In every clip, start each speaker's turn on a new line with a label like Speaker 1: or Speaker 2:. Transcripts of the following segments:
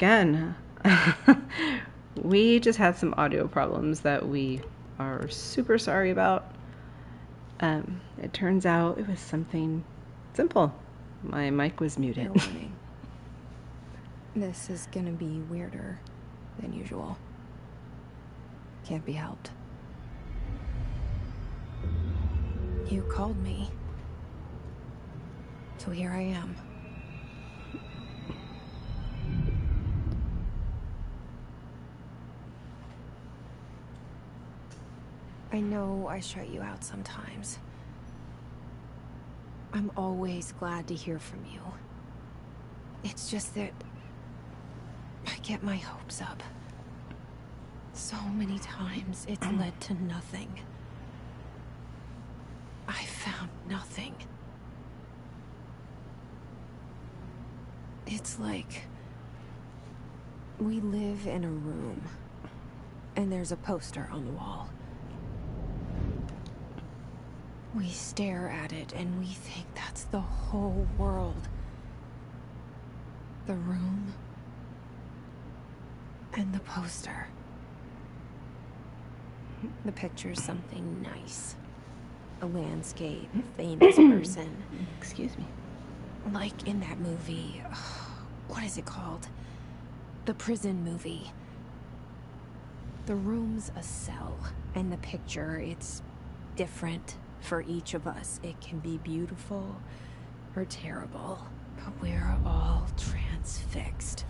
Speaker 1: again. We just had some audio problems that we are super sorry about. It turns out it was something simple. My mic was muted.
Speaker 2: Fair warning. This is gonna be weirder than usual. Can't be helped. You called me. So here I am. I know I shut you out sometimes. I'm always glad to hear from you. It's just that I get my hopes up. So many times it's led to nothing. I found nothing. It's like we live in a room and there's a poster on the wall. We stare at it and we think that's the whole world. The room and the poster. The picture's something nice. A landscape, a famous person.
Speaker 1: Excuse me.
Speaker 2: Like in that movie, what is it called? The prison movie. The room's a cell, and the picture, it's different for each of us. It can be beautiful or terrible, but we're all transfixed.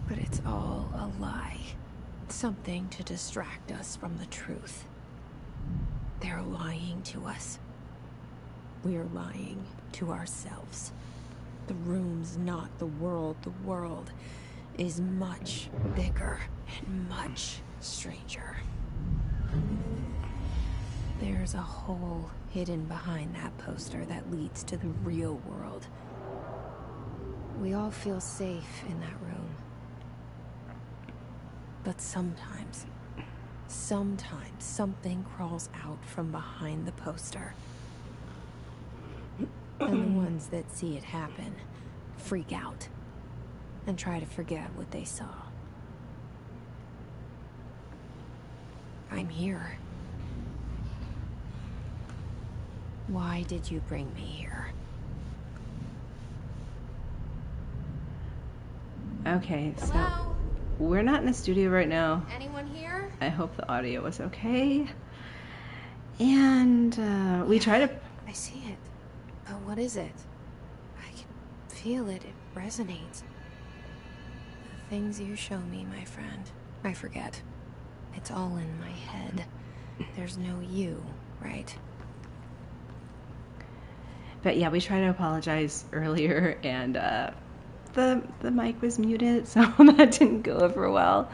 Speaker 2: But it's all a lie. Something to distract us from the truth. They're lying to us. We're lying to ourselves. The room's not the world. The world is much bigger and much stranger. There's a hole hidden behind that poster that leads to the real world. We all feel safe in that room. But sometimes something crawls out from behind the poster. And the ones that see it happen freak out and try to forget what they saw. I'm here. Why did you bring me here?
Speaker 1: Okay, so
Speaker 2: Hello?
Speaker 1: we're not in the studio right now.
Speaker 2: Anyone here?
Speaker 1: I hope the audio was okay. And we try to...
Speaker 2: I see it. But what is it? I can feel it. It resonates. The things you show me, my friend, I forget. It's all in my head. There's no you, right?
Speaker 1: But yeah, we tried to apologize earlier, and the mic was muted, so that didn't go over well.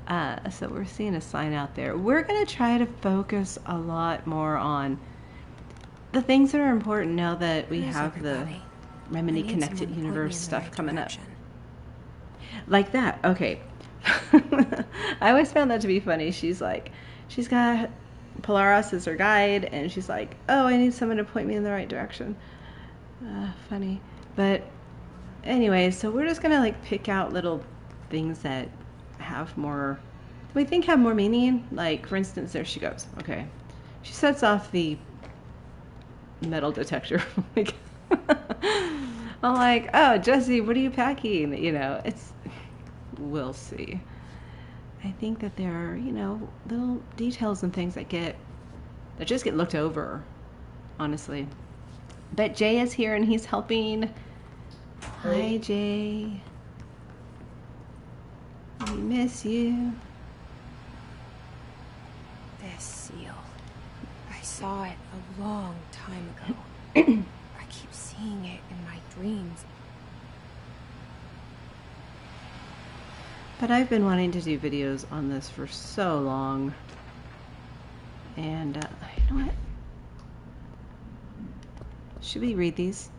Speaker 1: So we're seeing a sign out there. We're going to try to focus a lot more on the things that are important now that we have the Remedy Connected Universe stuff coming up. Like that. Okay. I always found that to be funny. She's got Polaris as her guide, and she's like, oh, I need someone to point me in the right direction. Funny. But anyway, so we're just gonna like pick out little things that have more, we think have more meaning. Like, for instance, there she goes. Okay. She sets off the metal detector. I'm like, oh, Jesse, what are you packing? You know, we'll see. I think that there are, little details and things that just get looked over, honestly. But Jay is here and he's helping. Hi, Jay. We miss you.
Speaker 2: This seal. I saw it a long time ago. I keep seeing it in my dreams.
Speaker 1: But I've been wanting to do videos on this for so long. And, you know what? Should we read these?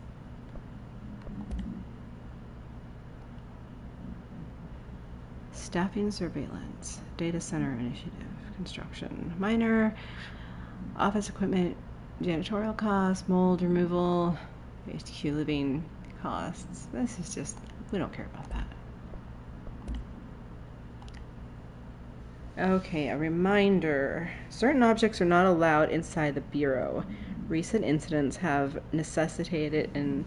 Speaker 1: Staffing surveillance, data center initiative, construction, minor, office equipment, janitorial costs, mold removal, HQ living costs. This is just We don't care about that. Okay, a reminder. Certain objects are not allowed inside the Bureau. Recent incidents have necessitated an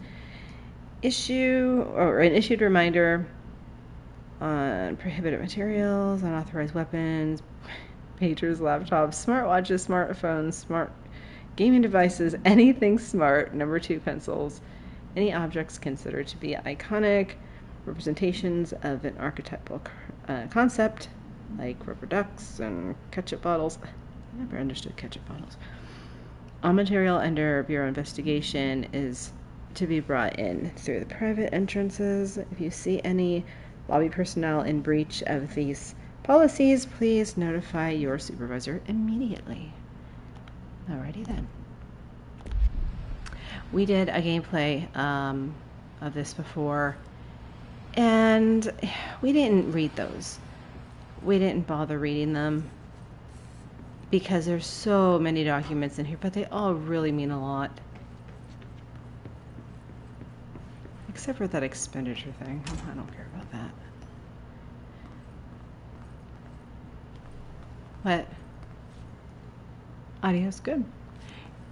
Speaker 1: issued reminder on prohibited materials, unauthorized weapons, pagers, laptops, smartwatches, smartphones, smart gaming devices, anything smart, number 2 pencils, any objects considered to be iconic representations of an archetypal concept, like rubber ducks and ketchup bottles. I never understood ketchup bottles. All material under Bureau investigation is to be brought in through the private entrances. If you see any lobby personnel in breach of these policies, please notify your supervisor immediately. Alrighty then. We did a gameplay of this before, and we didn't read those. We didn't bother reading them because there's so many documents in here, but they all really mean a lot. Except for that expenditure thing. I don't care about that. What? Audio's good.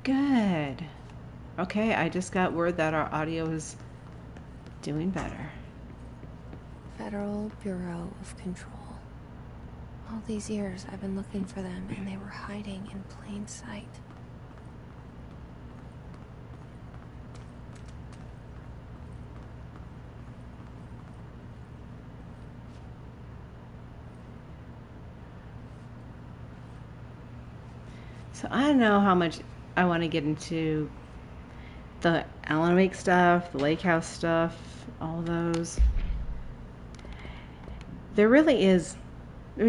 Speaker 1: Good. Okay, I just got word that our audio is doing better.
Speaker 2: Federal Bureau of Control. All these years I've been looking for them, and they were hiding in plain sight.
Speaker 1: So I don't know how much I want to get into the Alan Wake stuff, the Lake House stuff, all those. There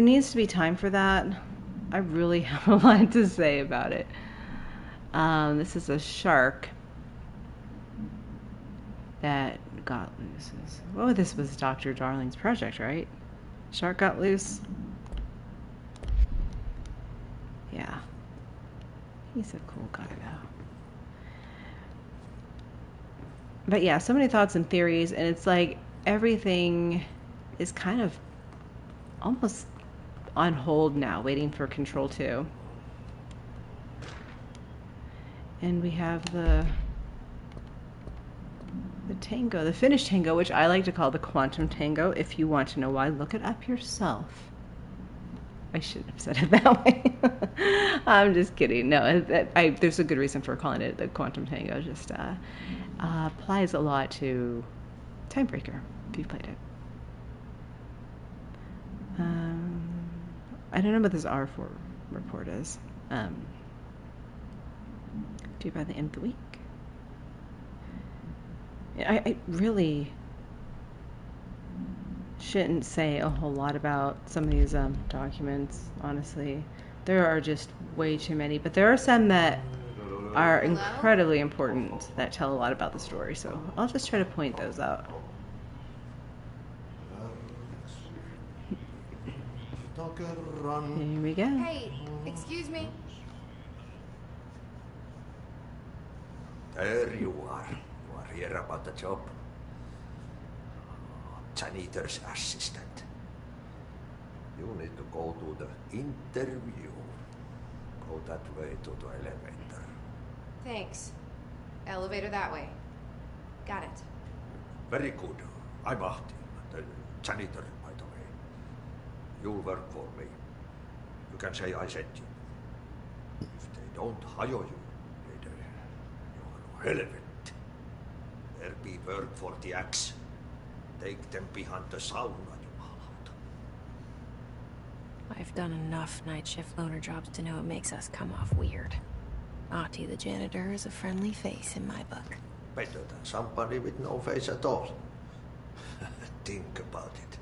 Speaker 1: needs to be time for that. I really have a lot to say about it. This is a shark that got loose. Oh, this was Dr. Darling's project, right? Shark got loose. Yeah. He's a cool guy, though. But yeah, so many thoughts and theories, and it's like everything is kind of almost on hold now, waiting for Control 2. And we have the tango, the Finnish tango, which I like to call the quantum tango. If you want to know why, look it up yourself. I shouldn't have said it that way. I'm just kidding. No, there's a good reason for calling it the quantum tango. Just applies a lot to Timebreaker, if you've played it. I don't know what this R4 report is. Due by the end of the week. I really shouldn't say a whole lot about some of these documents, honestly. There are just way too many, but there are some that are incredibly important that tell a lot about the story, so I'll just try to point those out. Here we go.
Speaker 3: Hey, excuse me.
Speaker 4: There you are. You are here about the job. Janitor's assistant. You need to go to the interview. Go that way to the elevator.
Speaker 3: Thanks. Elevator that way. Got it.
Speaker 4: Very good. I'm Ahti, the janitor, by the way. You'll work for me. You can say I sent you. If they don't hire you, you're relevant. There be work for the axe. Take them behind the sauna, jumalauta.
Speaker 2: I've done enough night shift loner jobs to know it makes us come off weird. Ahti the janitor is a friendly face in my book.
Speaker 4: Better than somebody with no face at all. Think about it.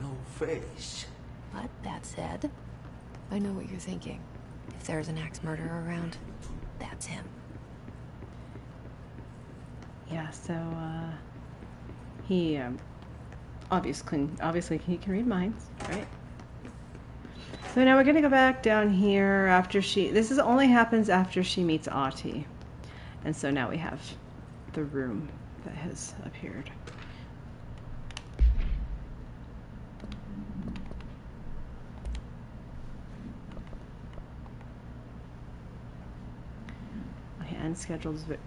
Speaker 4: No face.
Speaker 2: But that said, I know what you're thinking. If there's an axe murderer around, that's him.
Speaker 1: Yeah, so he obviously he can read minds, right? So now we're gonna go back down here after this only happens after she meets Ahti. And so now we have the room that has appeared.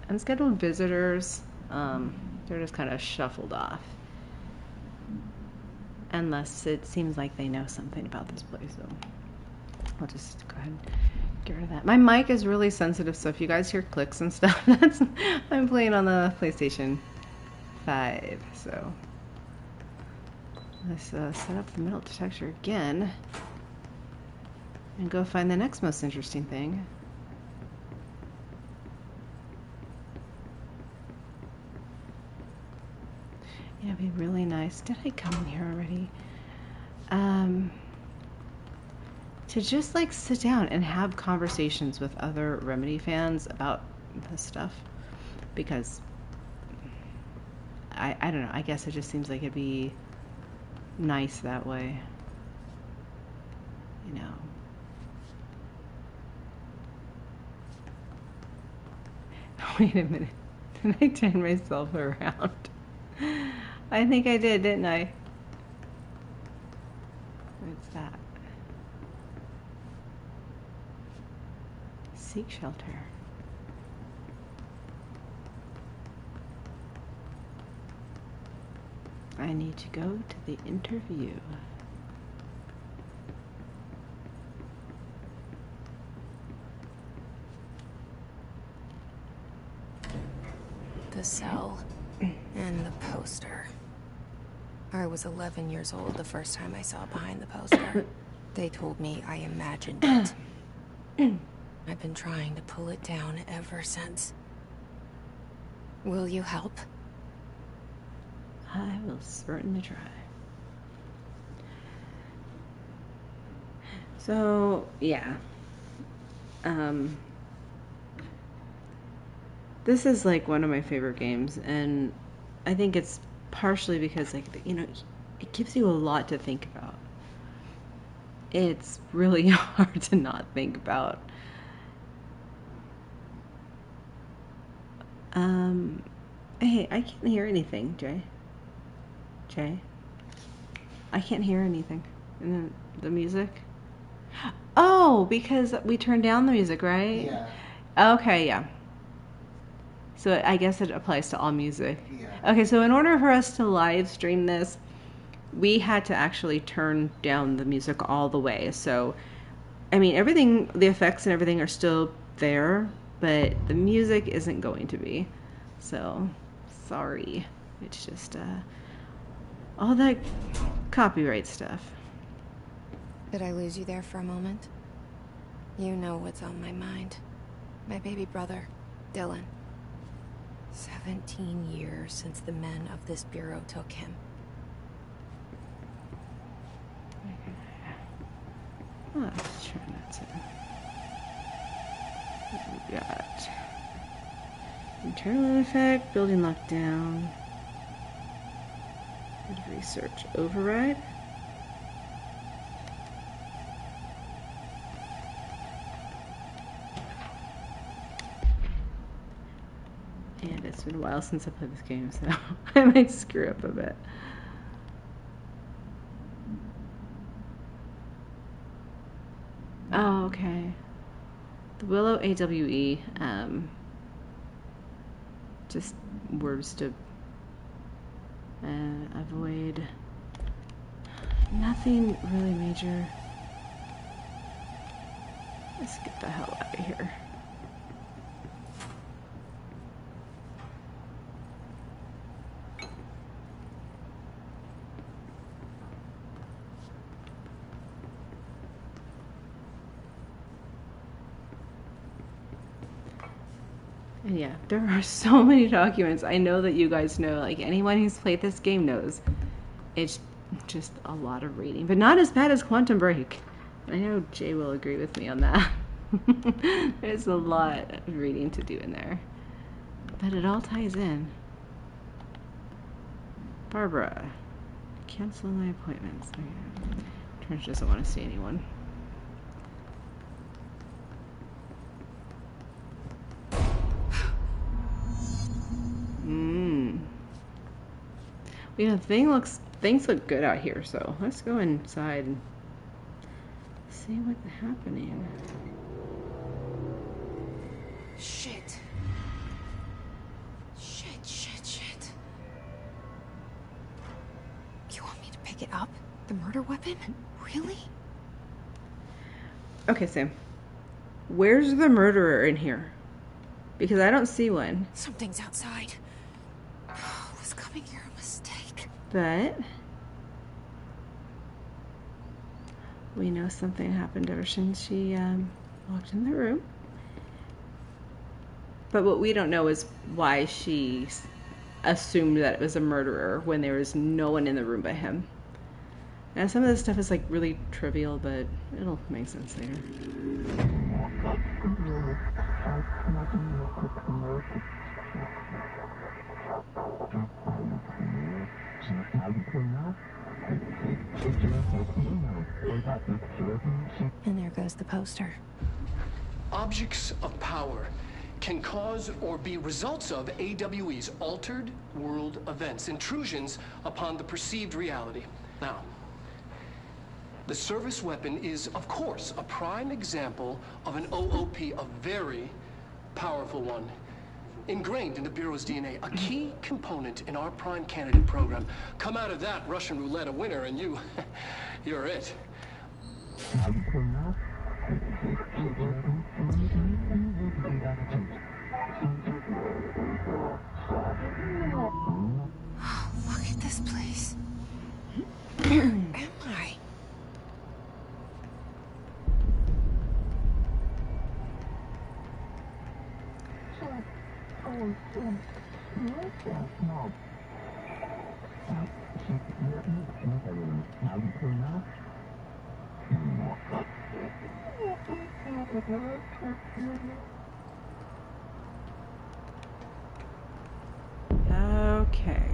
Speaker 1: unscheduled visitors. They're just kind of shuffled off. Unless it seems like they know something about this place, so I'll just go ahead and get rid of that. My mic is really sensitive, so if you guys hear clicks and stuff, that's I'm playing on the PlayStation 5, so let's set up the metal detector again and go find the next most interesting thing. Yeah, it'd be really nice. Did I come in here already? To just like sit down and have conversations with other Remedy fans about this stuff, because I don't know, I guess it just seems like it'd be nice that way, you know. Wait a minute, did I turn myself around? I think I did, didn't I? What's that? Seek shelter. I need to go to the interview.
Speaker 2: The cell and the poster. I was 11 years old the first time I saw behind the poster. They told me I imagined it. I've been trying to pull it down ever since. Will you help?
Speaker 1: I will certainly try. So, yeah. This is like one of my favorite games, and I think it's partially because, like, you know, it gives you a lot to think about. It's really hard to not think about. Hey, I can't hear anything, Jay. Jay? I can't hear anything. And the music? Oh, because we turned down the music, right?
Speaker 5: Yeah.
Speaker 1: Okay, yeah. So I guess it applies to all music.
Speaker 5: Yeah.
Speaker 1: Okay, so in order for us to live stream this, we had to actually turn down the music all the way. So, I mean, everything, the effects and everything are still there, but the music isn't going to be. So, sorry. It's just all that copyright stuff.
Speaker 2: Did I lose you there for a moment? You know what's on my mind. My baby brother, Dylan. 17 years since the men of this bureau took him.
Speaker 1: Oh, let's turn that to. What do we got? Internal effect, building lockdown. Research override. And it's been a while since I played this game, so I might screw up a bit. Oh, okay. The Willow AWE, just words to avoid. Nothing really major. Let's get the hell out of here. And yeah, there are so many documents. I know that you guys know, like anyone who's played this game knows. It's just a lot of reading, but not as bad as Quantum Break. I know Jay will agree with me on that. There's a lot of reading to do in there, but it all ties in. Barbara, cancel my appointments. Okay. Trench doesn't want to see anyone. Yeah, things look good out here, so let's go inside and see what's happening.
Speaker 2: Shit. pick it up? The murder weapon? Really?
Speaker 1: Okay, Sam. Where's the murderer in here? Because I don't see one.
Speaker 2: Something's outside. Was coming here a mistake?
Speaker 1: But we know something happened ever since she walked in the room. But what we don't know is why she assumed that it was a murderer when there was no one in the room but him. And some of this stuff is like really trivial, but it'll make sense later.
Speaker 2: And there goes the poster.
Speaker 5: Objects of power can cause or be results of AWE's altered world events, intrusions upon the perceived reality. Now, the service weapon is, of course, a prime example of an OOP, a very powerful one, ingrained in the Bureau's DNA, a key component in our prime candidate program. Come out of that Russian roulette a winner, and you're it.
Speaker 2: Look at this place. Where am I?
Speaker 1: Okay.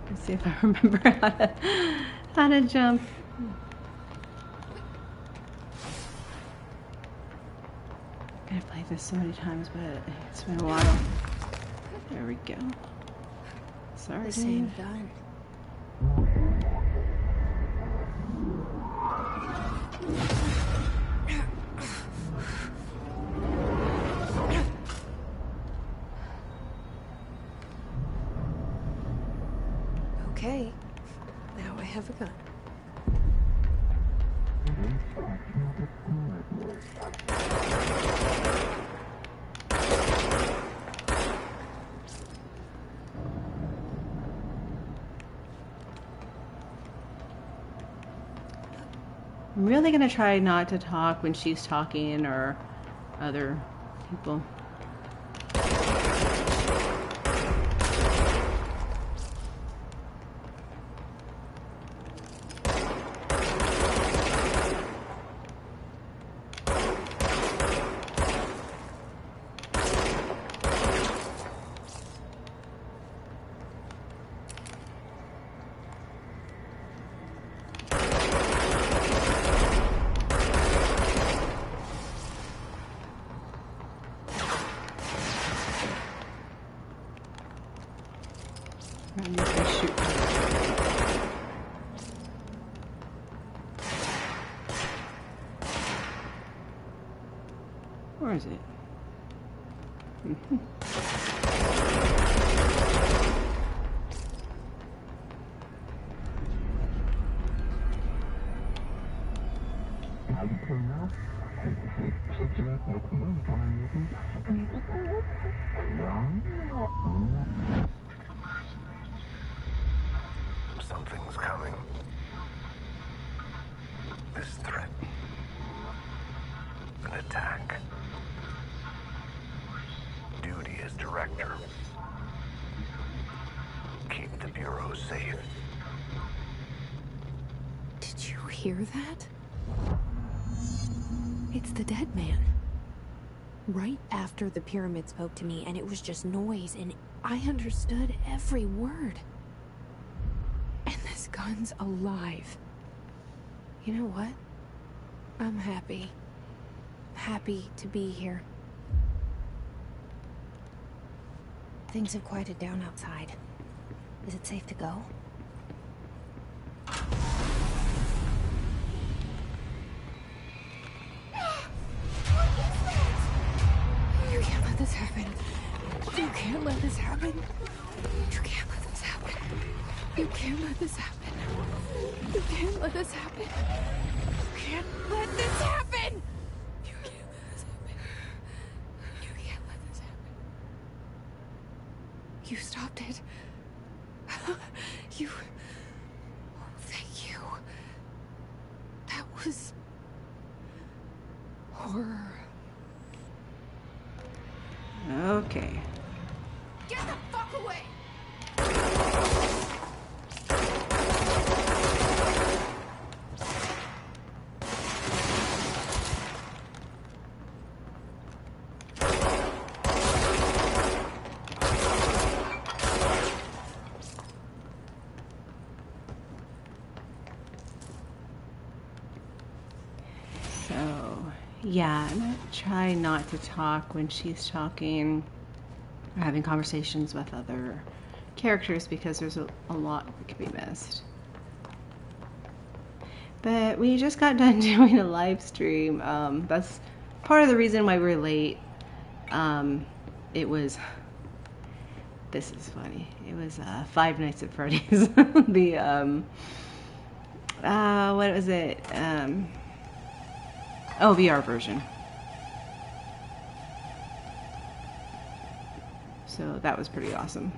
Speaker 1: Let's see if I remember how to jump. I've played this so many times, but it's been a while. There we go. Sorry.
Speaker 2: The same gun. Okay, now I have a gun.
Speaker 1: I'm really gonna try not to talk when she's talking or other people. Where is it?
Speaker 6: Something's coming. This threat. An attack. Duty as director. Keep the Bureau safe.
Speaker 2: Did you hear that? It's the dead man. Right after the pyramid spoke to me, and it was just noise, and I understood every word. And this gun's alive. You know what? I'm happy. Happy to be here. Things have quieted down outside. Is it safe to go? You can't let this happen. You can't let this happen. You can't let this happen. You can't let this happen. You can't let this happen. You can't let this happen! You can't let this happen. You can't let this happen. You stopped it. You... Oh, thank you. That was... horror.
Speaker 1: Okay.
Speaker 3: Get the fuck away!
Speaker 1: So, yeah, I'm gonna try not to talk when she's talking or having conversations with other characters because there's a lot that can be missed. But we just got done doing a live stream. That's part of the reason why we're late. It was... This is funny. It was Five Nights at Freddy's. The, what was it? Oh, VR version. So that was pretty awesome.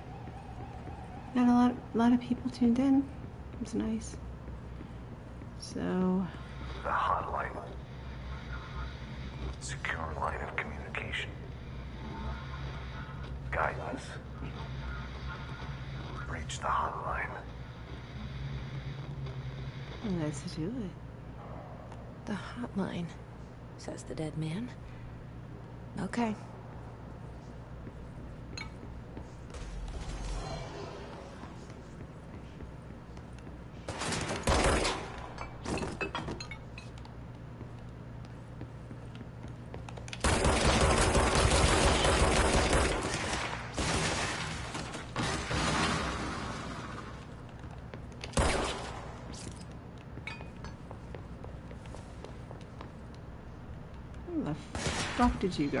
Speaker 1: And a lot of people tuned in. It was nice. So...
Speaker 6: The hotline. Secure line of communication. Guidance. Reach the hotline.
Speaker 1: Let's do it.
Speaker 2: The hotline, says the dead man. Okay.
Speaker 1: Where the fuck did you go?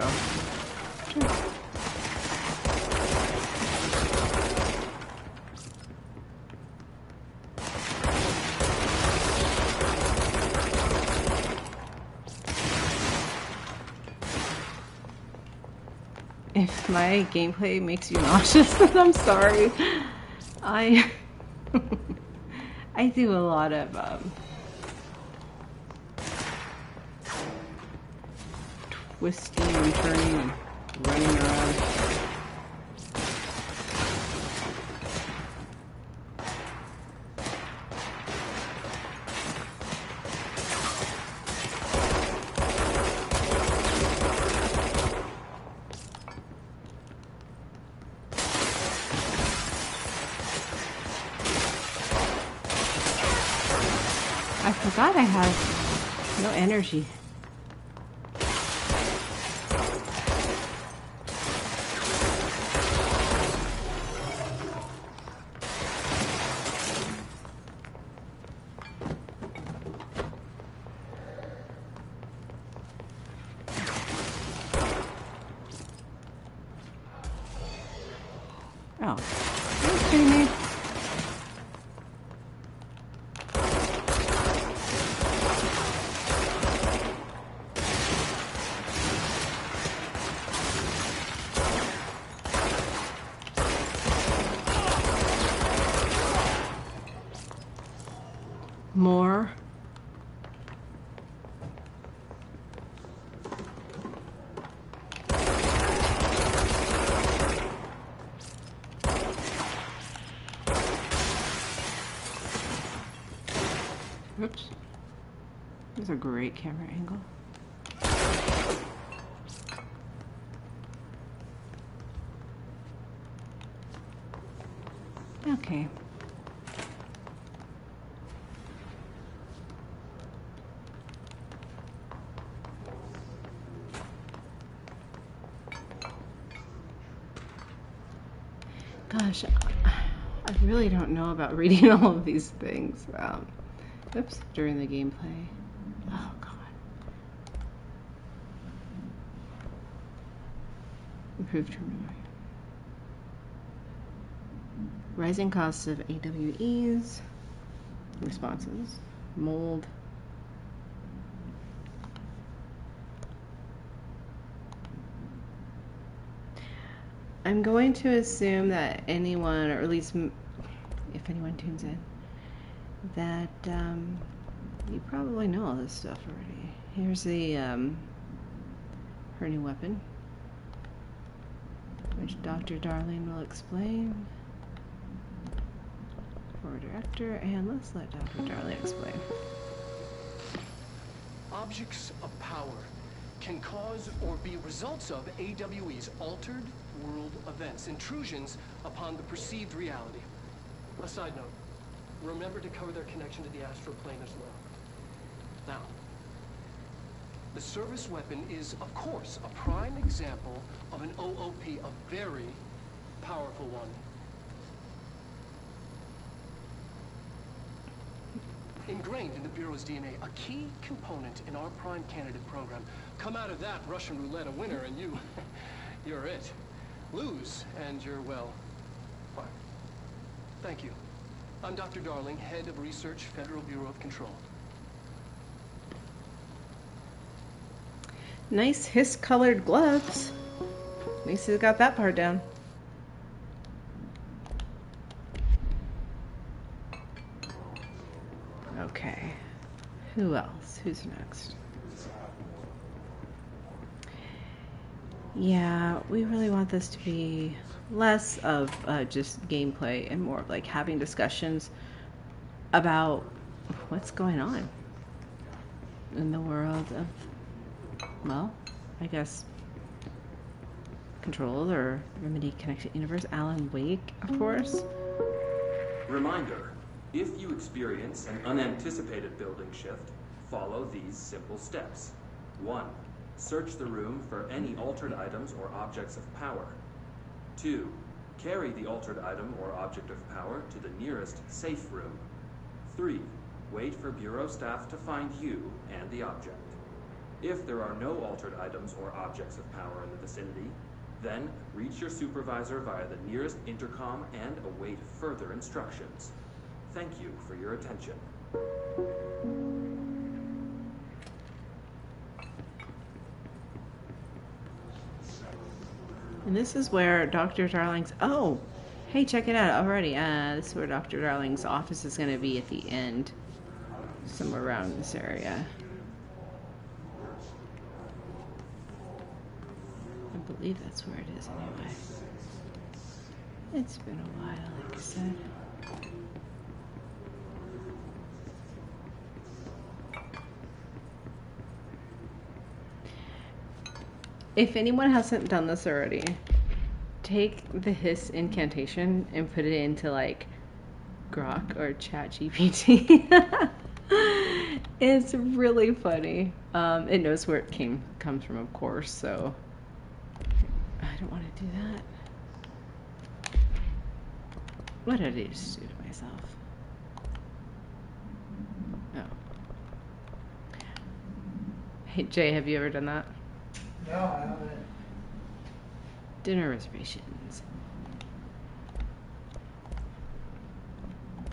Speaker 1: If my gameplay makes you nauseous, then I'm sorry. I do a lot of twisting and turning and running around. I forgot I have no energy. Oh, that's pretty neat. More. Oops. This is a great camera angle. Okay. Gosh, I really don't know about reading all of these things. Oops, during the gameplay. Oh, God. Improved terminal. Rising costs of AWEs. responses. Mold. I'm going to assume that anyone, or at least if anyone tunes in, that you probably know all this stuff already. Here's the her new weapon, which Dr. Darling will explain for director, and let's let Dr. Darling explain.
Speaker 5: Objects of power can cause or be results of AWE's altered world events, intrusions upon the perceived reality. A side note, remember to cover their connection to the astral plane as well. Now, the service weapon is, of course, a prime example of an OOP, a very powerful one. Ingrained in the Bureau's DNA, a key component in our prime candidate program. Come out of that Russian roulette a winner and you're it. Lose and you're, well, fine. Thank you. I'm Dr. Darling, Head of Research, Federal Bureau of Control.
Speaker 1: Nice hiss-colored gloves. At least he's got that part down. Okay. Who else? Who's next? Yeah, we really want this to be less of just gameplay and more of like having discussions about what's going on in the world of, well, I guess, Control or Remedy Connected Universe. Alan Wake, of course.
Speaker 7: Reminder, if you experience an unanticipated building shift, follow these simple steps. 1. Search the room for any altered items or objects of power. 2. Carry the altered item or object of power to the nearest safe room. 3. Wait for Bureau staff to find you and the object. If there are no altered items or objects of power in the vicinity, then reach your supervisor via the nearest intercom and await further instructions. Thank you for your attention.
Speaker 1: And this is where Dr. Darling's... Oh! Hey, check it out already. This is where Dr. Darling's office is going to be at the end. Somewhere around this area. I believe that's where it is anyway. It's been a while, like I said. If anyone hasn't done this already, take the hiss incantation and put it into like Grok or ChatGPT. It's really funny. It knows where it comes from, of course, so I don't want to do that. What did I just do to myself? Oh. Hey, Jay, have you ever done that?
Speaker 8: No, I haven't.
Speaker 1: Dinner reservations.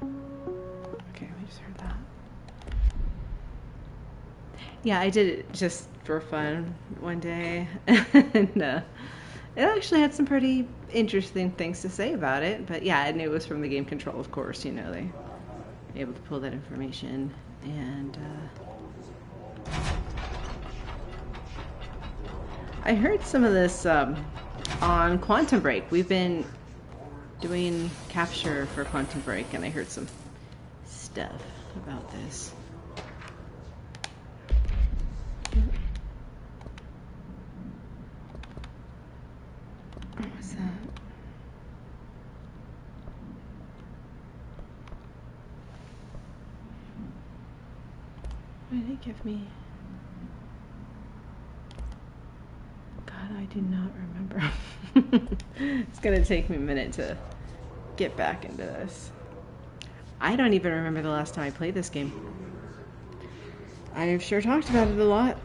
Speaker 1: Okay, we just heard that. Yeah, I did it just for fun one day. And it actually had some pretty interesting things to say about it. But yeah, and it was from the game Control, of course. You know, they were able to pull that information. And I heard some of this on Quantum Break. We've been doing capture for Quantum Break, and I heard some stuff about this. What's that? What did it give me? I do not remember. It's gonna take me a minute to get back into this. I don't even remember the last time I played this game. I've sure talked about it a lot.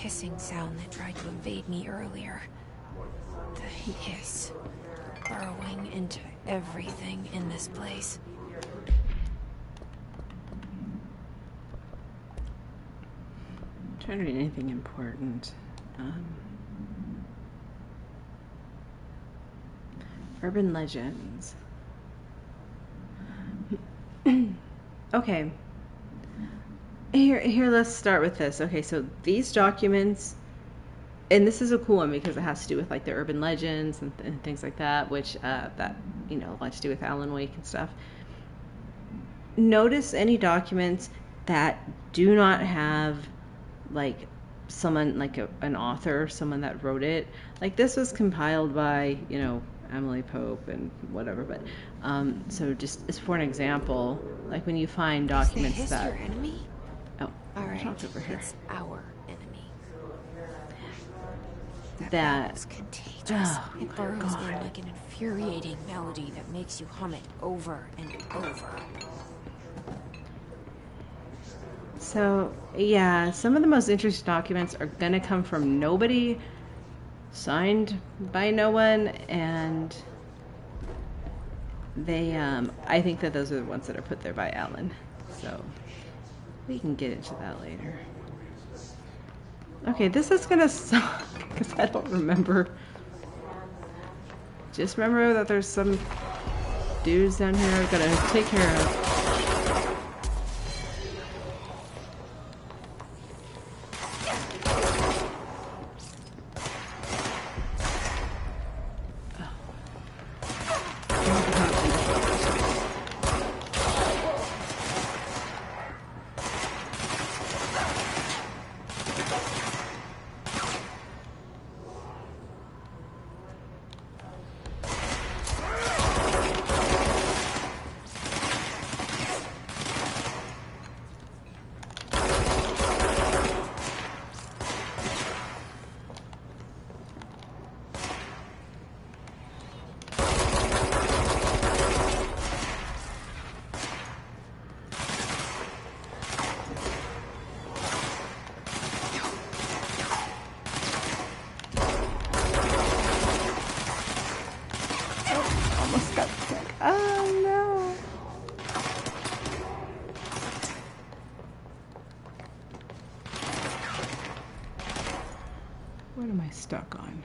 Speaker 2: hissing sound that tried to invade me earlier. The hiss. Burrowing into everything in this place.
Speaker 1: I'm trying to read anything important. Urban legends. Okay. Here, let's start with this. Okay, so these documents, and this is a cool one because it has to do with like the urban legends and things like that, which that a lot to do with Alan Wake and stuff. Notice any documents that do not have like someone like an author, someone that wrote it. Like this was compiled by Emily Pope and whatever, but so just as for an example, like when you find documents
Speaker 2: Is the hiss your enemy?
Speaker 1: Oh,
Speaker 2: all right,
Speaker 1: over here.
Speaker 2: it's our enemy.
Speaker 1: That's
Speaker 2: contagious.
Speaker 1: Oh,
Speaker 2: it burrows in like an infuriating melody that makes you hum it over and over.
Speaker 1: So yeah, some of the most interesting documents are gonna come from nobody, signed by no one, and they I think that those are the ones that are put there by Alan. So we can get into that later. Okay, this is gonna suck because I don't remember. Just remember that there's some dudes down here I've gotta take care of. What am I stuck on?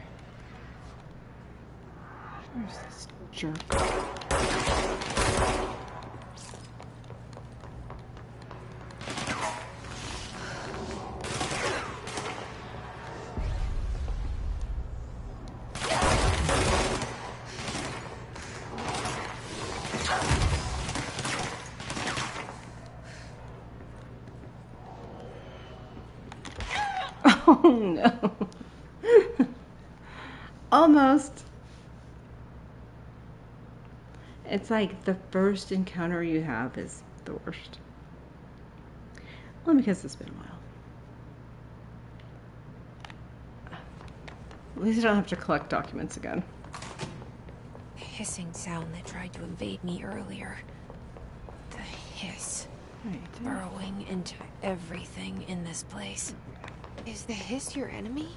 Speaker 1: Where's this jerk? Oh no. Almost. It's like the first encounter you have is the worst. Well, because it's been a while. At least I don't have to collect documents again.
Speaker 2: The hissing sound that tried to invade me earlier. The hiss.
Speaker 1: Right.
Speaker 2: Burrowing into everything in this place. Is the hiss your enemy?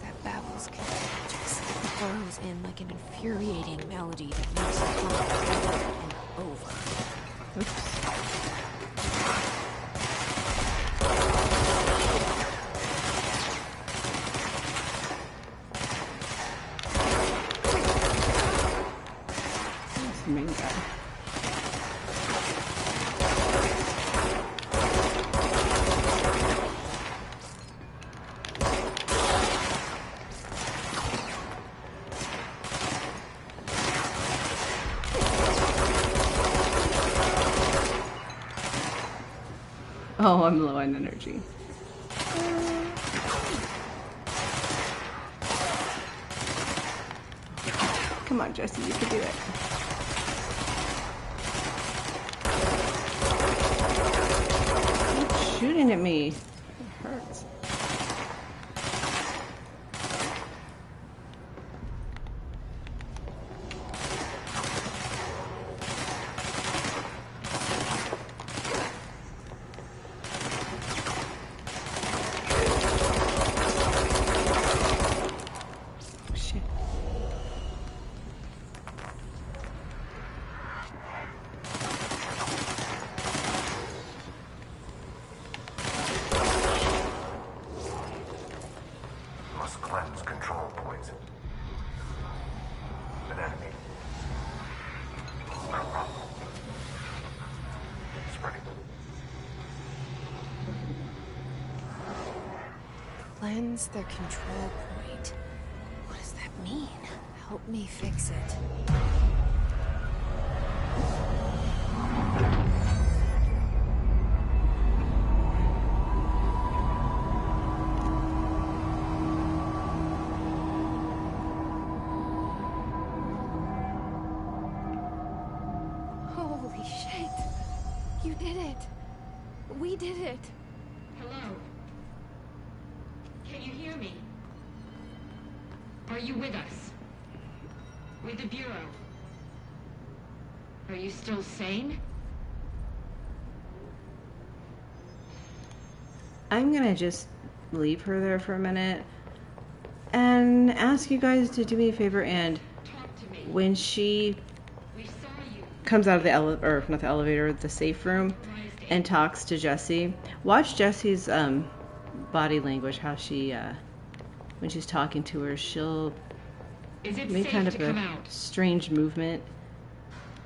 Speaker 2: That babble's contagious. It burrows in like an infuriating melody that makes you hum over and over.
Speaker 1: Oops. That's the main guy. Oh, I'm low on energy. Come on, Jesse, you can do it. Keep shooting at me. It hurts.
Speaker 2: Cleanse the control point. What does that mean? Help me fix it.
Speaker 3: Holy shit. You did it. We did it.
Speaker 8: Hello? Can you hear me? Are you with us? With the Bureau? Are you still sane?
Speaker 1: I'm gonna just leave her there for a minute and ask you guys to do me a favor, and
Speaker 8: Talk to me.
Speaker 1: when she
Speaker 8: We saw you.
Speaker 1: comes out of the elevator, or not the elevator, the safe room, and talks to Jesse, watch Jesse's body language, how she when she's talking to her, she'll
Speaker 8: Is it
Speaker 1: make
Speaker 8: safe
Speaker 1: kind of
Speaker 8: to come
Speaker 1: a
Speaker 8: out?
Speaker 1: strange movement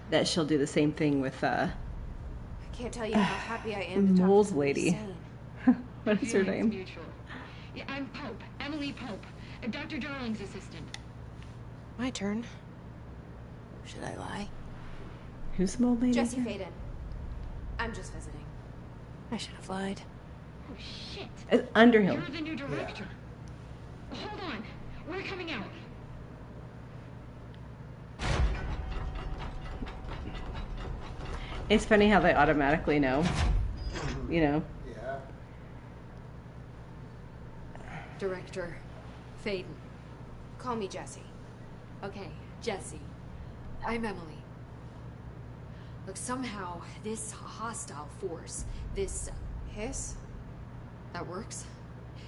Speaker 1: that she'll do the same thing with
Speaker 9: I can't tell you how happy I am to talk to
Speaker 1: Mole's
Speaker 9: somebody
Speaker 1: lady.
Speaker 9: sane.
Speaker 1: what is her
Speaker 8: Feelings
Speaker 1: name?
Speaker 8: mutual. Yeah, I'm Pope. Emily Pope. Dr. Darling's assistant.
Speaker 2: My turn. Should I lie?
Speaker 1: Who's the old lady?
Speaker 9: Jesse
Speaker 1: again?
Speaker 9: Faden. I'm just visiting.
Speaker 2: I should have lied.
Speaker 8: Oh, shit.
Speaker 1: Underhill.
Speaker 8: You're the new director. Hold on. We're coming out.
Speaker 1: It's funny how they automatically know. You know.
Speaker 3: Director Faden.
Speaker 9: Call me Jesse.
Speaker 3: Okay, Jesse. I'm Emily. Look, somehow this hostile force, this
Speaker 9: Hiss?
Speaker 3: that works.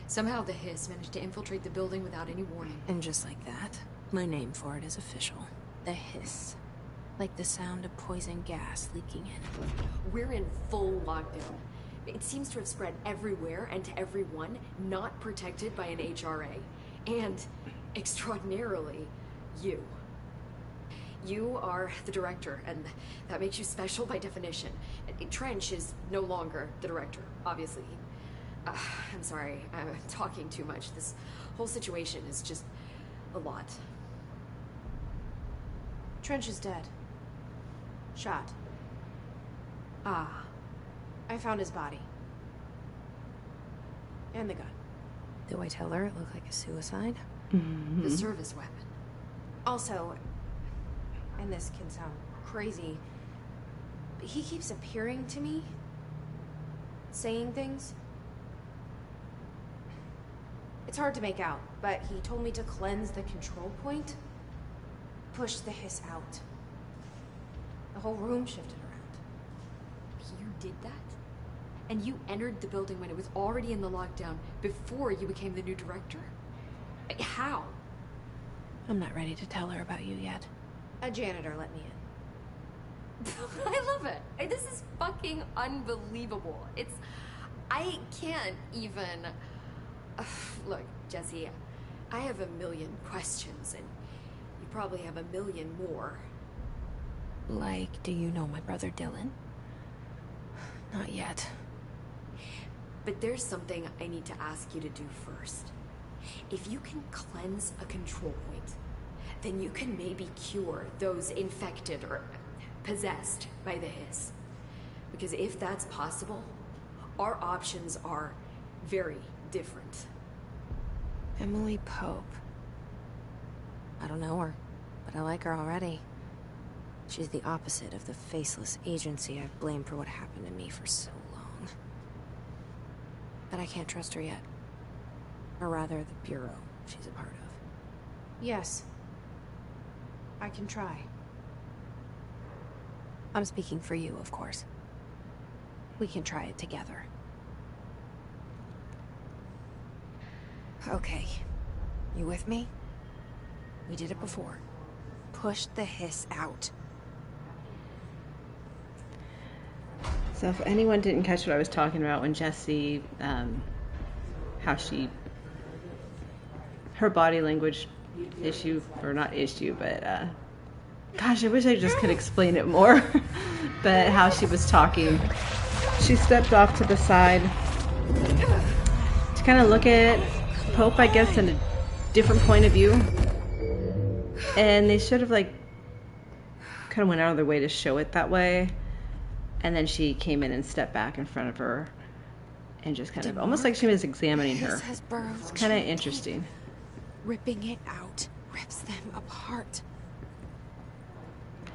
Speaker 3: Somehow the Hiss managed to infiltrate the building without any warning.
Speaker 2: And just like that, my name for it is official. The hiss. Like the sound of poison gas leaking in.
Speaker 3: We're in full lockdown. It seems to have spread everywhere and to everyone not protected by an HRA. And, extraordinarily, you. You are the director, and that makes you special by definition. Trench is no longer the director, obviously. I'm sorry, I'm talking too much. This whole situation is just a lot.
Speaker 9: Trench is dead. Shot.
Speaker 3: Ah,
Speaker 9: I found his body. And the gun.
Speaker 2: Do I tell her it looked like a suicide?
Speaker 3: the service weapon.
Speaker 9: Also, and this can sound crazy, but he keeps appearing to me, saying things. It's hard to make out, but he told me to cleanse the control point, push the hiss out. The whole room shifted around.
Speaker 3: You did that? And you entered the building when it was already in the lockdown before you became the new director? How?
Speaker 2: I'm not ready to tell her about you yet.
Speaker 9: A janitor let me in.
Speaker 3: I love it. This is fucking unbelievable. I can't even... Look, Jesse, I have a million questions, and you probably have a million more.
Speaker 2: Like, do you know my brother Dylan? Not yet.
Speaker 3: But there's something I need to ask you to do first. If you can cleanse a control point, then you can maybe cure those infected or possessed by the hiss. Because if that's possible, our options are very different.
Speaker 2: Emily Pope. I don't know her, but I like her already. She's the opposite of the faceless agency I've blamed for what happened to me for so long. But I can't trust her yet. Or rather, the Bureau she's a part of.
Speaker 9: Yes. I can try.
Speaker 2: I'm speaking for you, of course. We can try it together. Okay. You with me? We did it before. Push the hiss out.
Speaker 1: So if anyone didn't catch what I was talking about when Jesse, how her body language issue, or not issue, but gosh, I wish I just could explain it more. But how she was talking, she stepped off to the side to kind of look at Pope, I guess, in a different point of view. And they should have, like, kind of went out of their way to show it that way. And then she came in and stepped back in front of her and just kind of, almost like she was examining her. It's kind of interesting.
Speaker 2: Ripping it out rips them apart.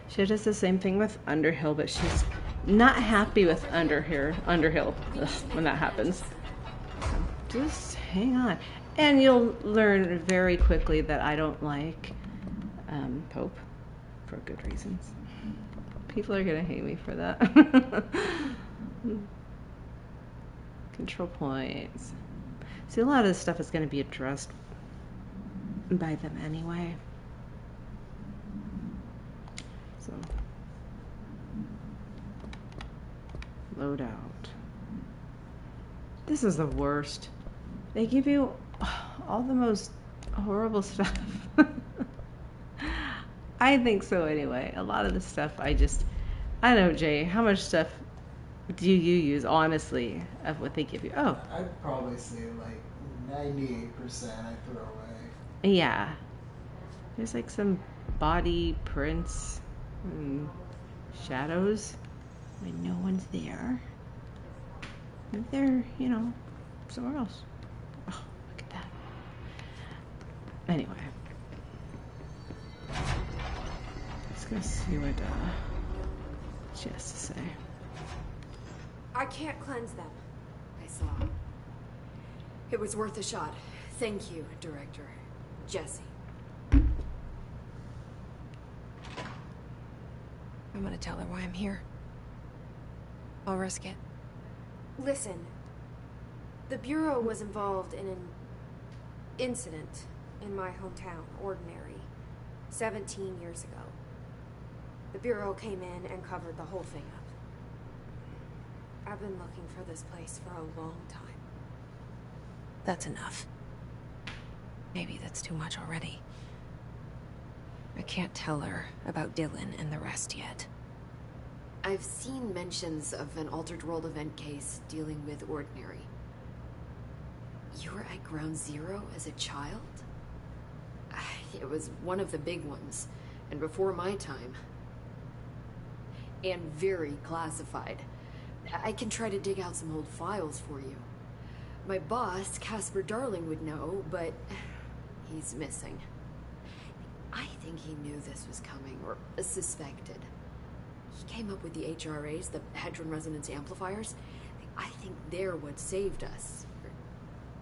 Speaker 1: She does the same thing with Underhill, but she's not happy with Underhill when that happens. So just hang on. And you'll learn very quickly that I don't like Pope for good reasons. People are going to hate me for that. Control points. See, a lot of this stuff is going to be addressed by them anyway. So, load out. This is the worst. They give you all the most horrible stuff. I think so anyway. A lot of the stuff I don't know, Jay, how much stuff do you use, honestly, of what they give you? Oh.
Speaker 10: I'd probably say like 98% I throw away.
Speaker 1: Yeah. There's like some body prints and shadows when no one's there. Maybe they're, somewhere else. Oh, look at that. Anyway. Let's go see what she has to say.
Speaker 9: I can't cleanse them.
Speaker 3: I saw. It was worth a shot. Thank you, Director. Jesse.
Speaker 2: I'm gonna tell her why I'm here. I'll risk it.
Speaker 9: Listen, the Bureau was involved in an incident in my hometown, Ordinary, 17 years ago. The Bureau came in and covered the whole thing up. I've been looking for this place for a long time.
Speaker 2: That's enough. Maybe that's too much already. I can't tell her about Dylan and the rest yet.
Speaker 3: I've seen mentions of an Altered World event case dealing with Ordinary. You were at Ground Zero as a child? It was one of the big ones, and before my time. And very classified. I can try to dig out some old files for you. My boss, Casper Darling, would know, but he's missing. I think he knew this was coming, or suspected. He came up with the HRAs, the Hadron Resonance Amplifiers. I think they're what saved us.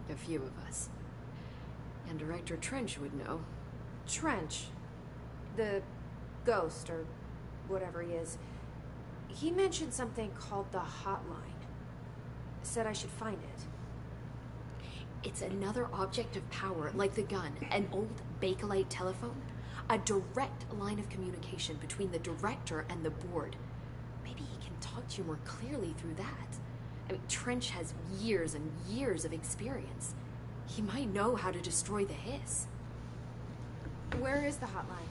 Speaker 3: Or a few of us. And Director Trench would know.
Speaker 9: Trench, the ghost, or whatever he is, he mentioned something called the Hotline. Said I should find it.
Speaker 3: It's another object of power, like the gun, an old Bakelite telephone. A direct line of communication between the Director and the board. Maybe he can talk to you more clearly through that. I mean, Trench has years and years of experience. He might know how to destroy the Hiss.
Speaker 9: Where is the hotline?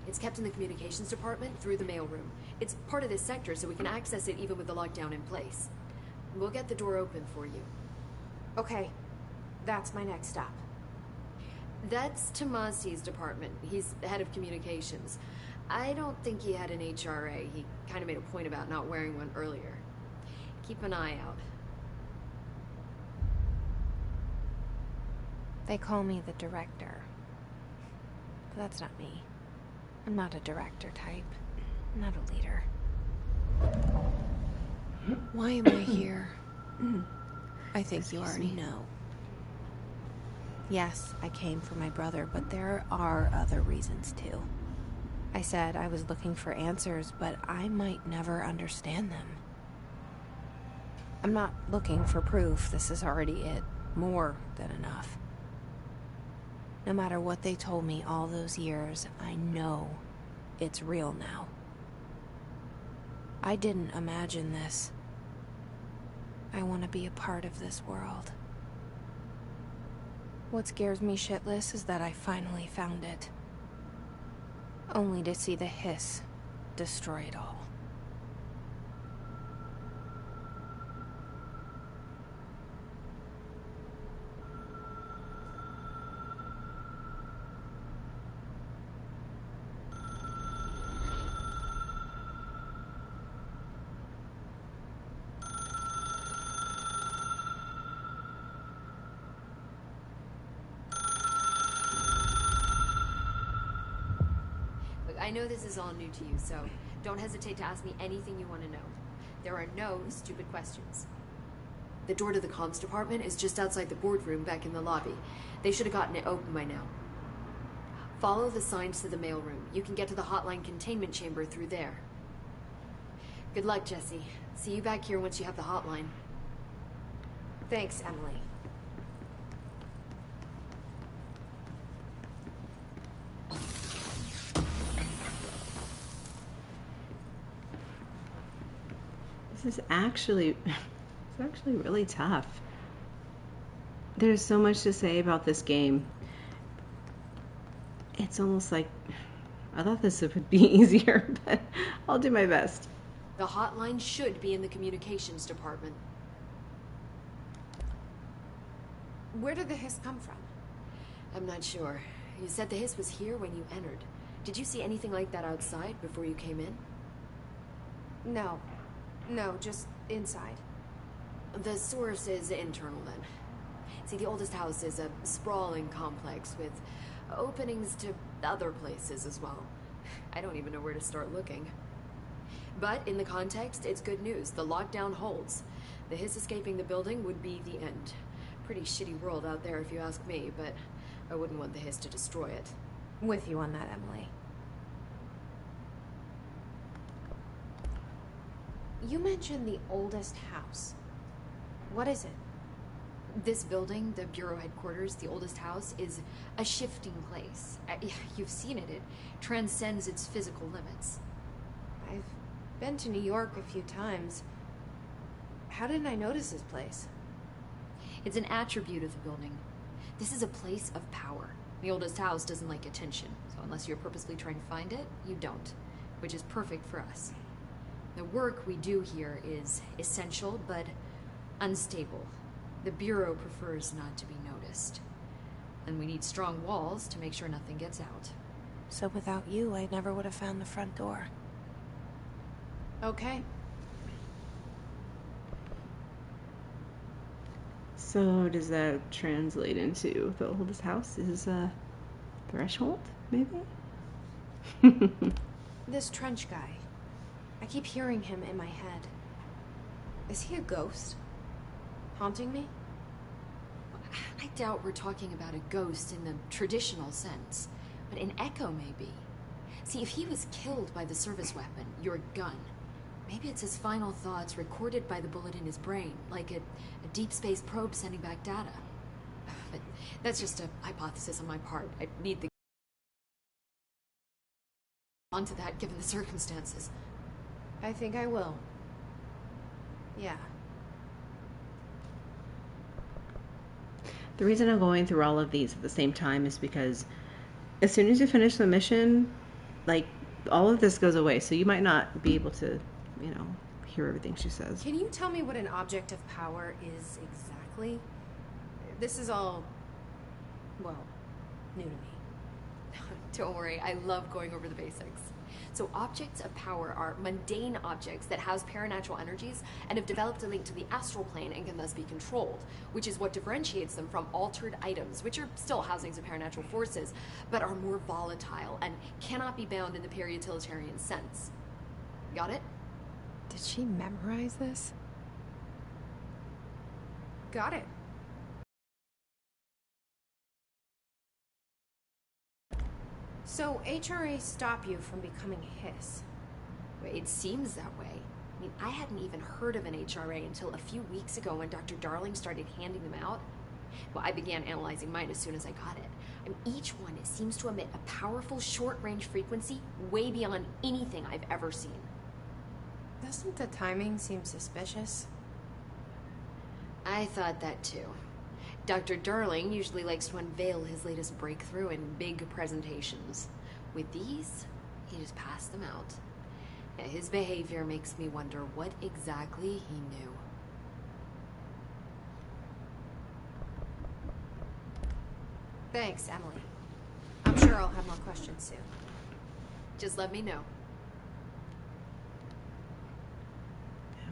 Speaker 3: It's kept in the communications department through the mailroom. It's part of this sector, so we can access it even with the lockdown in place. We'll get the door open for you.
Speaker 9: Okay, that's my next stop.
Speaker 3: That's Tomasi's department. He's the head of communications. I don't think he had an HRA. He kind of made a point about not wearing one earlier. Keep an eye out.
Speaker 2: They call me the Director. But that's not me. I'm not a director type. I'm not a leader. Why am I here? I think you already know. Yes, I came for my brother, but there are other reasons too. I said I was looking for answers, but I might never understand them. I'm not looking for proof. This is already it. More than enough. No matter what they told me all those years, I know it's real now. I didn't imagine this. I want to be a part of this world. What scares me shitless is that I finally found it. Only to see the Hiss destroy it all.
Speaker 3: I know this is all new to you, so don't hesitate to ask me anything you want to know. There are no stupid questions. The door to the comms department is just outside the boardroom back in the lobby. They should have gotten it open by now. Follow the signs to the mailroom. You can get to the hotline containment chamber through there. Good luck, Jesse. See you back here once you have the hotline.
Speaker 9: Thanks, Emily.
Speaker 1: This is actually, it's actually really tough. There's so much to say about this game. It's almost like, I thought this would be easier, but I'll do my best.
Speaker 3: The hotline should be in the communications department.
Speaker 9: Where did the hiss come from?
Speaker 3: I'm not sure. You said the hiss was here when you entered. Did you see anything like that outside before you came in?
Speaker 9: No. No, just inside.
Speaker 3: The source is internal then. See, the oldest house is a sprawling complex with openings to other places as well. I don't even know where to start looking. But in the context, it's good news. The lockdown holds. The hiss escaping the building would be the end. Pretty shitty world out there if you ask me, but I wouldn't want the hiss to destroy it.
Speaker 9: With you on that, Emily. You mentioned the oldest house. What is it?
Speaker 3: This building, the Bureau headquarters, the oldest house, is a shifting place. You've seen it. It transcends its physical limits.
Speaker 9: I've been to New York a few times. How didn't I notice this place?
Speaker 3: It's an attribute of the building. This is a place of power. The oldest house doesn't like attention, so unless you're purposely trying to find it, you don't, which is perfect for us. The work we do here is essential, but unstable. The Bureau prefers not to be noticed. And we need strong walls to make sure nothing gets out.
Speaker 2: So without you, I never would have found the front door.
Speaker 9: Okay.
Speaker 1: So does that translate into the oldest house is a threshold, maybe?
Speaker 9: This Trench guy. I keep hearing him in my head. Is he a ghost? Haunting me?
Speaker 3: I doubt we're talking about a ghost in the traditional sense, but an echo maybe. See, if he was killed by the service weapon, your gun, maybe it's his final thoughts recorded by the bullet in his brain, like a deep space probe sending back data. But that's just a hypothesis on my part. I need the onto that given the circumstances.
Speaker 9: I think I will. Yeah.
Speaker 1: The reason I'm going through all of these at the same time is because as soon as you finish the mission, like, all of this goes away. So you might not be able to, you know, hear everything she says.
Speaker 9: Can you tell me what an object of power is exactly? This is all, well, new to me.
Speaker 3: Don't worry, I love going over the basics. So objects of power are mundane objects that house paranatural energies and have developed a link to the astral plane and can thus be controlled, which is what differentiates them from altered items, which are still housings of paranatural forces, but are more volatile and cannot be bound in the peri-utilitarian sense. Got it?
Speaker 2: Did she memorize this?
Speaker 9: Got it. So HRA stop you from becoming a hiss?
Speaker 3: It seems that way. I mean, I hadn't even heard of an HRA until a few weeks ago when Dr. Darling started handing them out. Well, I began analyzing mine as soon as I got it. I mean, each one seems to emit a powerful short-range frequency way beyond anything I've ever seen.
Speaker 9: Doesn't the timing seem suspicious?
Speaker 3: I thought that too. Dr. Darling usually likes to unveil his latest breakthrough in big presentations. With these, he just passed them out. His behavior makes me wonder what exactly he knew.
Speaker 9: Thanks, Emily. I'm sure I'll have more questions soon.
Speaker 3: Just let me know.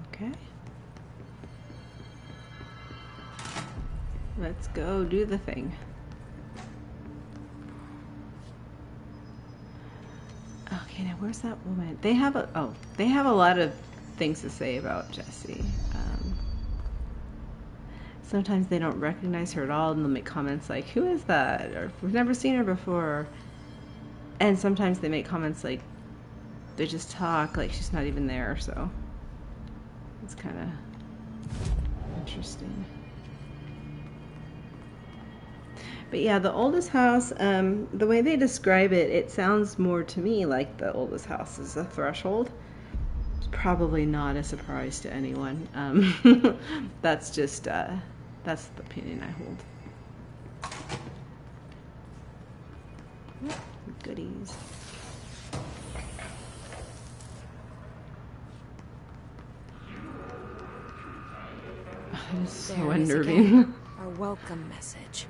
Speaker 1: Okay. Let's go do the thing. Okay. Okay, now where's that woman? They have a lot of things to say about Jessie. Sometimes they don't recognize her at all, and they'll make comments like, "Who is that?" or "We've never seen her before." And sometimes they make comments like they just talk like she's not even there. So it's kind of interesting. But yeah, the oldest house, the way they describe it, it sounds more to me like the oldest house is a threshold. It's probably not a surprise to anyone. That's just, that's the opinion I hold. Goodies. It is so
Speaker 2: There it is
Speaker 1: unnerving.
Speaker 2: again. Our welcome message.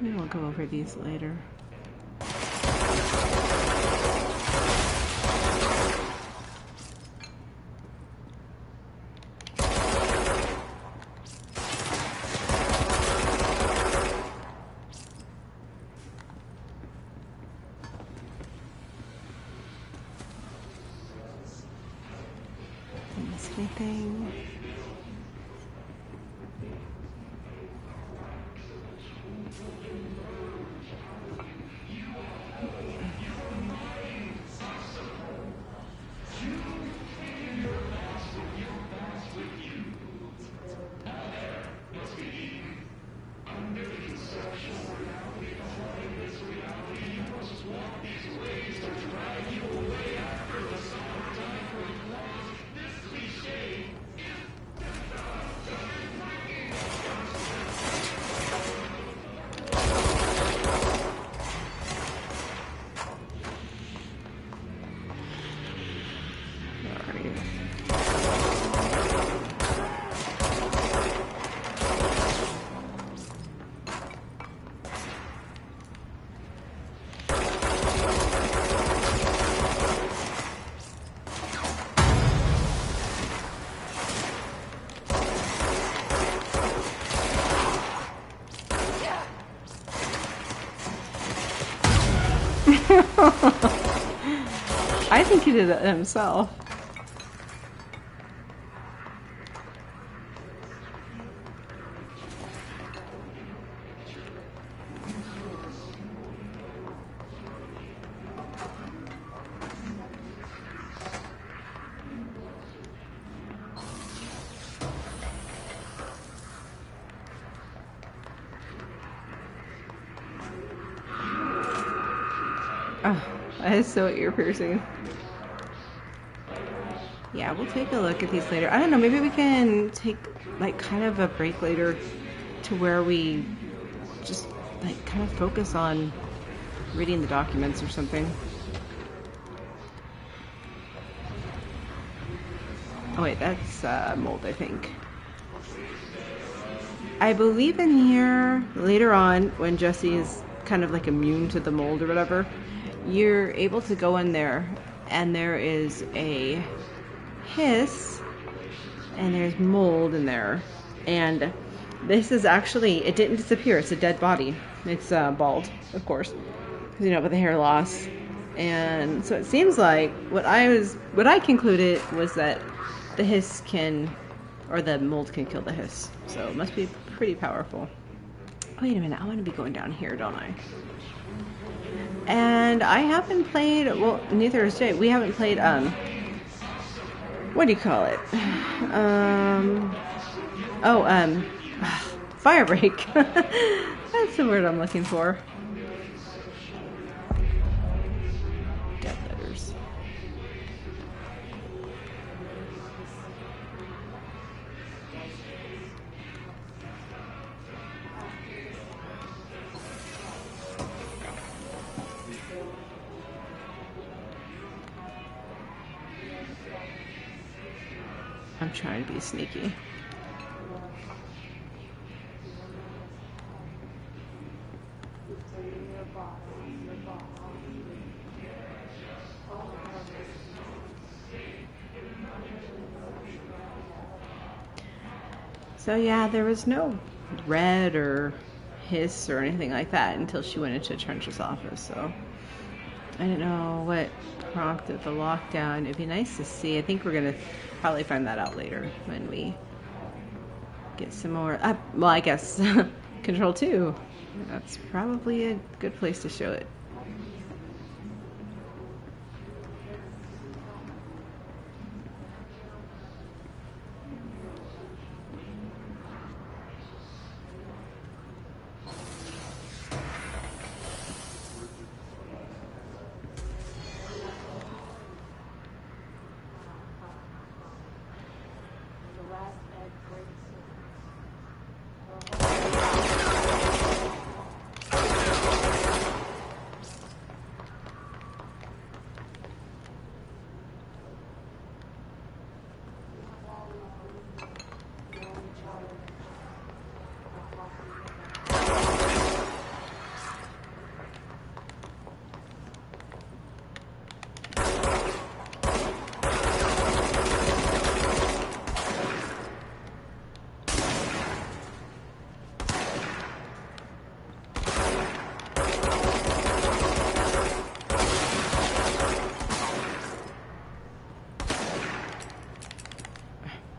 Speaker 1: We'll go over these later. Miss anything? I think he did it himself. Oh, that is so ear-piercing. Yeah, we'll take a look at these later. I don't know, maybe we can take like kind of a break later to where we just like kind of focus on reading the documents or something. Oh wait, that's mold, I think. I believe in here later on when Jessie is kind of like immune to the mold or whatever, you're able to go in there and there is a hiss and there's mold in there, and this is actually, it didn't disappear, it's a dead body. It's bald, of course, you know, with the hair loss. And so it seems like what I concluded was that the hiss can, or the mold can kill the hiss, so it must be pretty powerful. Wait a minute, I want to be going down here, don't I? And I haven't played, well, neither has Jay. We haven't played, what do you call it? Firebreak. That's the word I'm looking for. Dead letters. I'm trying to be sneaky. So yeah, there was no red or hiss or anything like that until she went into Trench's office. So I don't know what prompted the lockdown. It'd be nice to see. I think we're gonna probably find that out later when we get some more. Well, I guess Control 2. That's probably a good place to show it.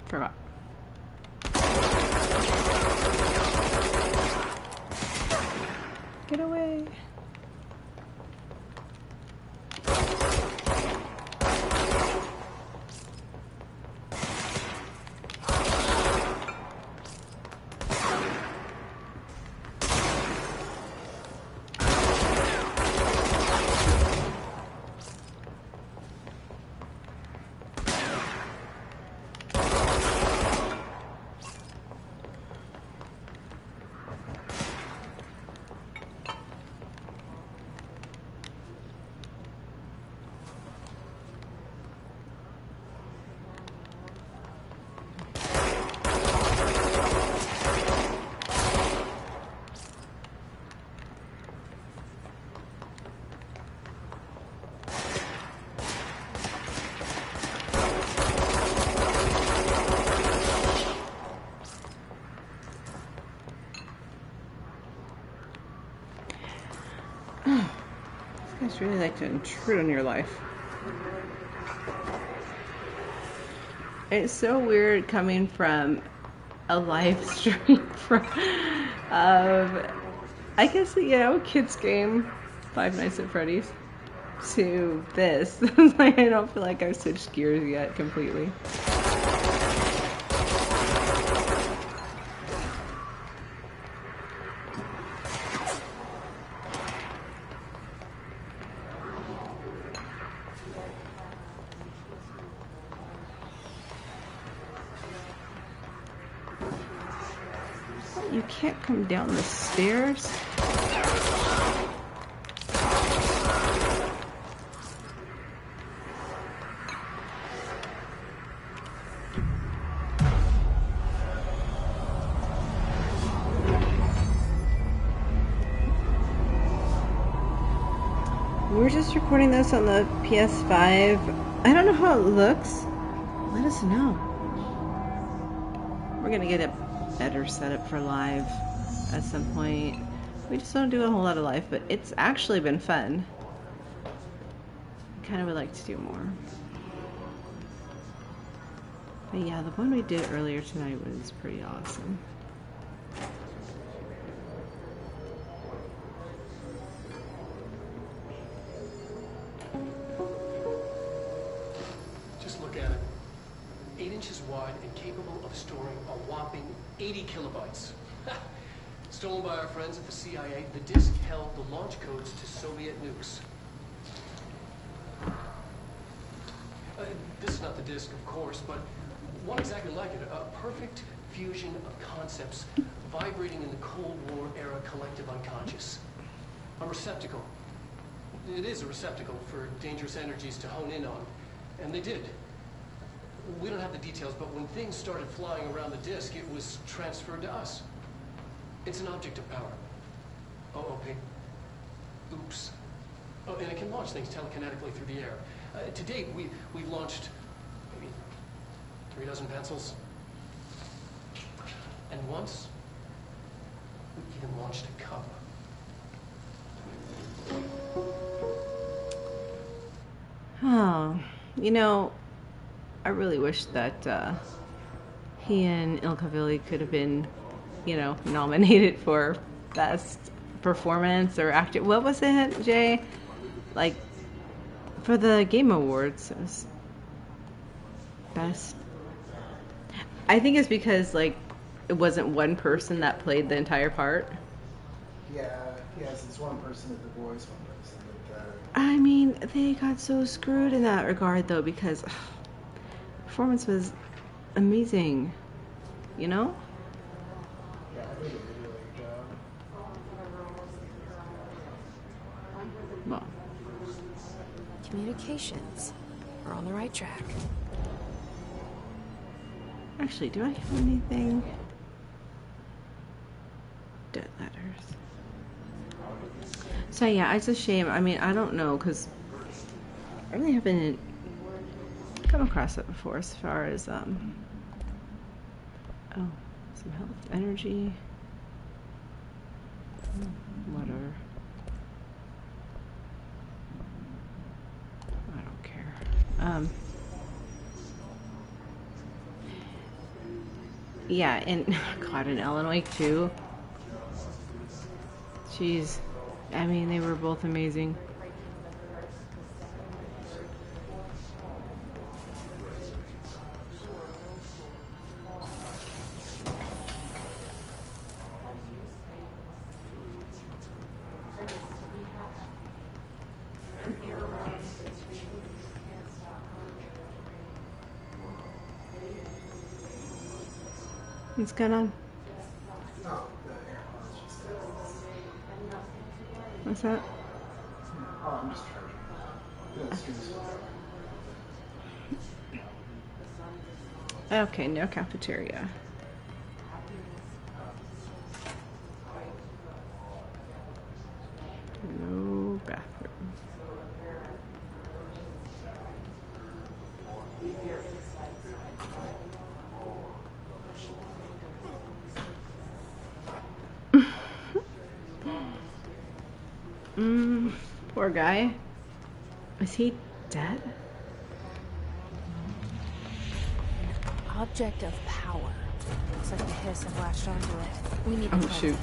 Speaker 1: Forgot. Get away. These guys really like to intrude on your life. It's so weird coming from a live stream from, I guess, you know, kids game, Five Nights at Freddy's, to this. Like, I don't feel like I've switched gears yet completely. You can't come down the stairs. We're just recording this on the PS5. I don't know how it looks. Let us know. We're gonna get a better setup for live at some point. We just don't do a whole lot of live, but it's actually been fun. I kind of would like to do more. But yeah, the one we did earlier tonight was pretty awesome.
Speaker 5: Just look at it. 8 inches wide and capable of storing a whopping 80 kilobytes. Stolen by our friends at the CIA, the disk held the launch codes to Soviet nukes. This is not the disk, of course, but one exactly like it. A perfect fusion of concepts vibrating in the Cold War era collective unconscious. A receptacle. It is a receptacle for dangerous energies to hone in on. And they did. We don't have the details, but when things started flying around the disk, it was transferred to us. It's an object of power. OOP. and it can launch things telekinetically through the air. To date, we've launched maybe 3 dozen pencils. And once, we even launched a cup.
Speaker 1: Oh, you know, I really wish that he and Ilkavili could have been, you know, nominated for best performance or actor. What was it, Jay? Like, for the Game Awards, it was best. I think it's because, like, it wasn't one person that played the entire part.
Speaker 10: Yeah, yes, it's one person at the voice, one person at the...
Speaker 1: I mean, they got so screwed in that regard, though, because performance was amazing, you know?
Speaker 10: Yeah, I think it did a really good job.
Speaker 1: Well,
Speaker 2: Communications. We're on the right track.
Speaker 1: actually, do I have anything? Dead letters. So yeah, it's a shame. I mean, I don't know, because I really haven't come across it before as far as, oh, some health, energy, whatever. I don't care. Yeah, and God, in Illinois too. Jeez. I mean, they were both amazing. What's going on? What's that?
Speaker 10: Oh, I'm just charging.
Speaker 1: Okay, no cafeteria. No bathroom. Poor guy. Is he dead?
Speaker 2: Object of power. Looks like the hiss have latched onto it. We need to
Speaker 1: Oh, shoot.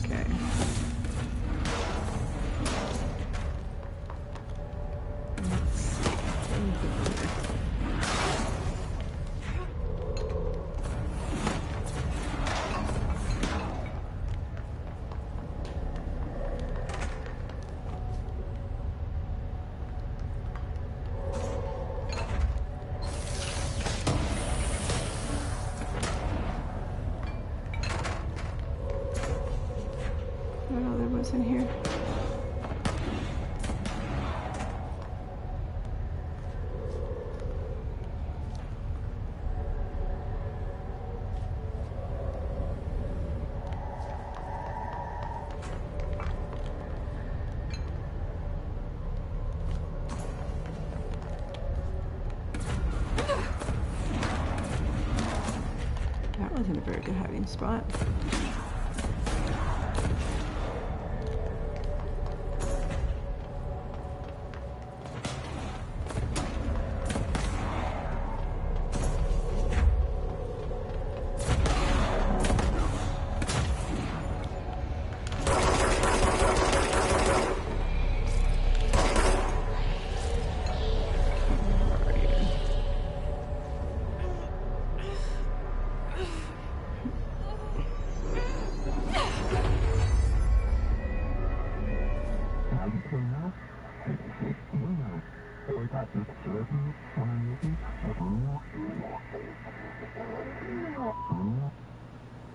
Speaker 1: Okay. Let's see. What other was in here? That wasn't a very good hiding spot.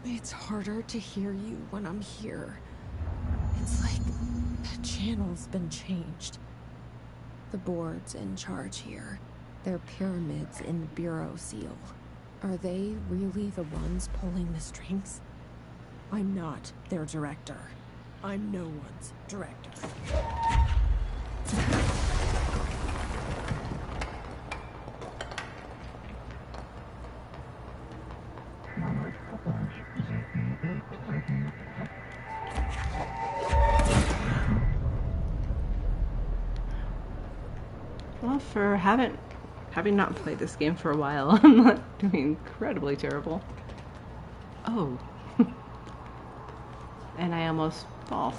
Speaker 2: It's harder to hear you when I'm here. It's like the channel's been changed. The board's in charge here. They're pyramids in the Bureau seal. Are they really the ones pulling the strings? I'm not their director. I'm no one's director.
Speaker 1: Well, for having not played this game for a while, I'm not doing incredibly terrible. Oh. And I almost fall.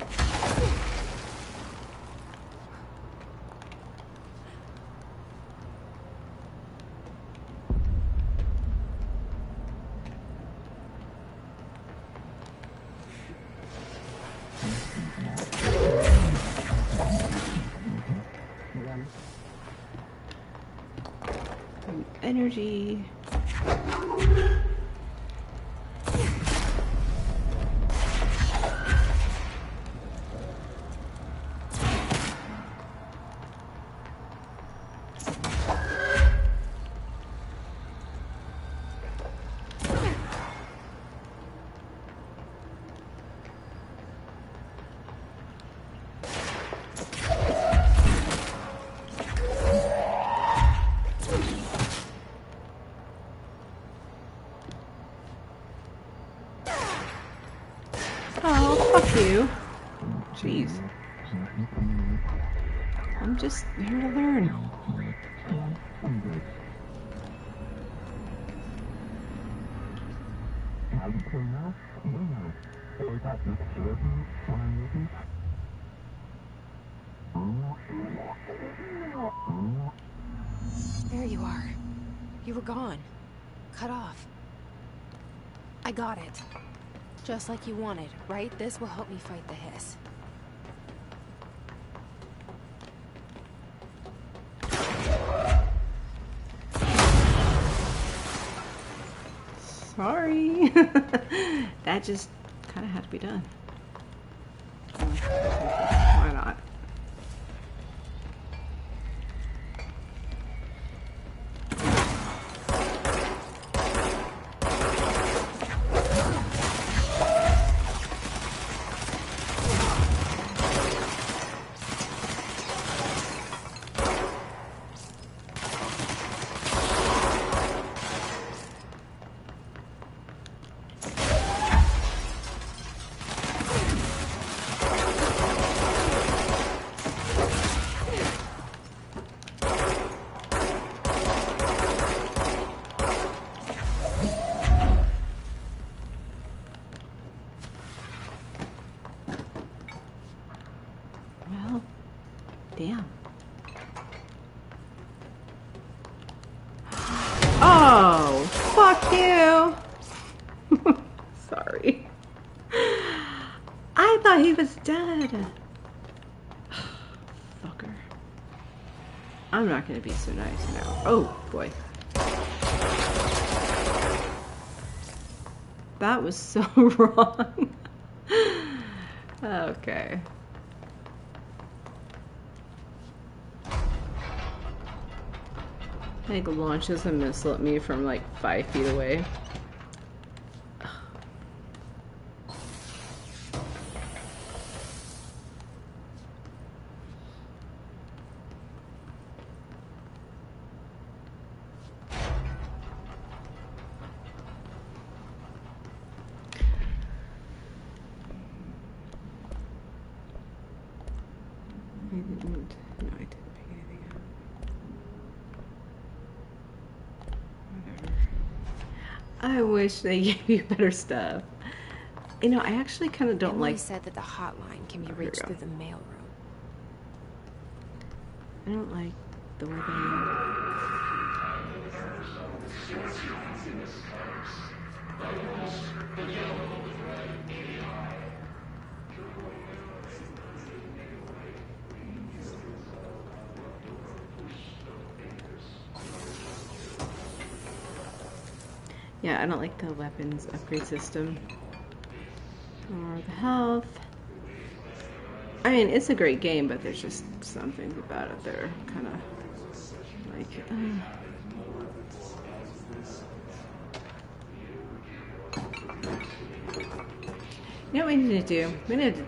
Speaker 1: Energy. Oh, fuck you. Jeez. I'm just here to learn.
Speaker 9: There you are. You were gone. Cut off. I got it. Just like you wanted, right? This will help me fight the hiss.
Speaker 1: Sorry. That just kind of had to be done. Why not? Well, damn. Oh, fuck you. Sorry. I thought he was dead. Fucker. I'm not gonna be so nice now. Oh, boy. That was so wrong. Okay. Like launches a missile at me from like 5 feet away. No, I didn't pick anything up. Whatever. I wish they gave you better stuff. You know, I actually kind of don't
Speaker 9: Emily
Speaker 1: like.
Speaker 9: said that the hotline can be reached through the mailroom.
Speaker 1: I don't like the way Yeah, I don't like the weapons upgrade system. Or the health. I mean, it's a great game, but there's just some things about it that are kind of like... You know what we need to do? We need to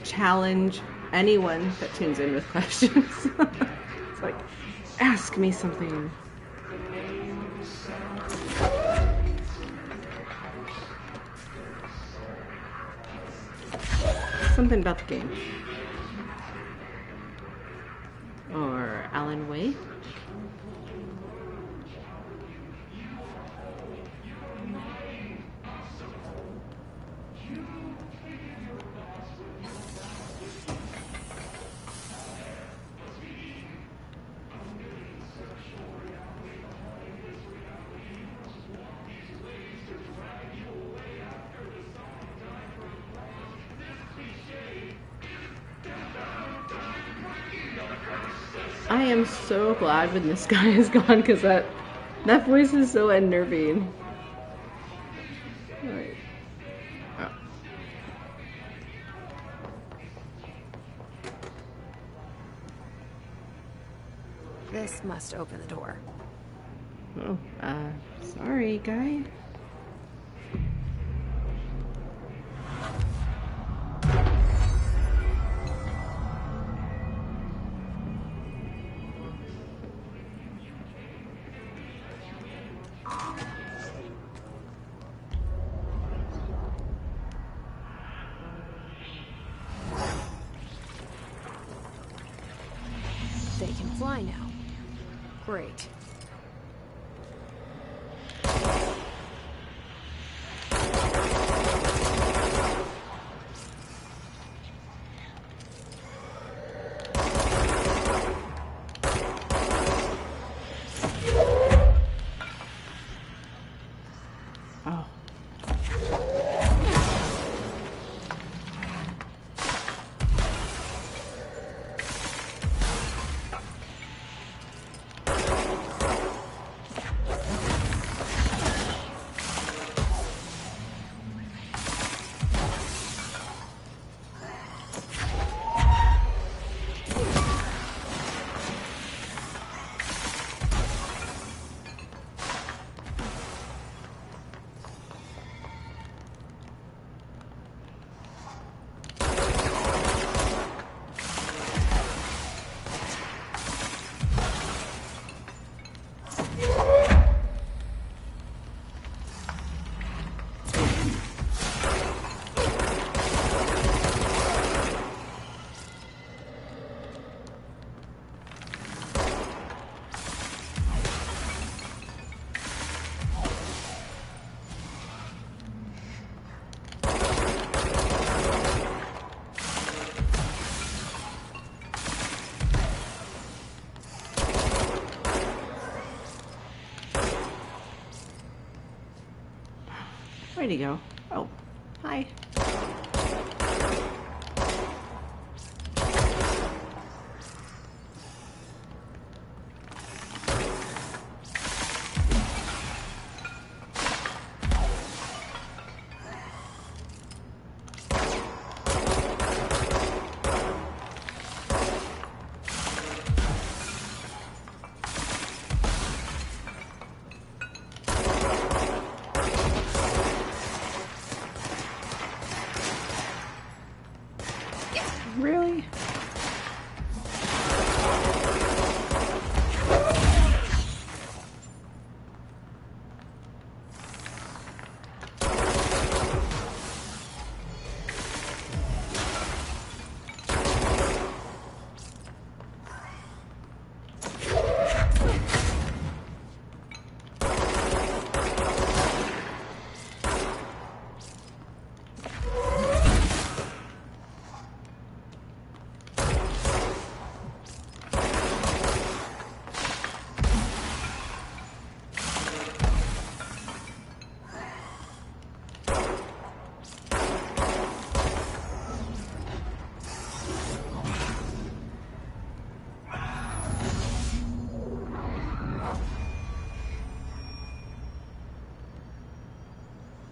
Speaker 1: challenge anyone that tunes in with questions. It's like, ask me something. Something about the game. Or Alan Wake. I am so glad when this guy is gone because that voice is so unnerving. Alright. Oh.
Speaker 9: This must open the door.
Speaker 1: Oh, sorry, guy.
Speaker 9: They can fly now. Great.
Speaker 1: Oh. Where'd he go? Oh, hi. Really?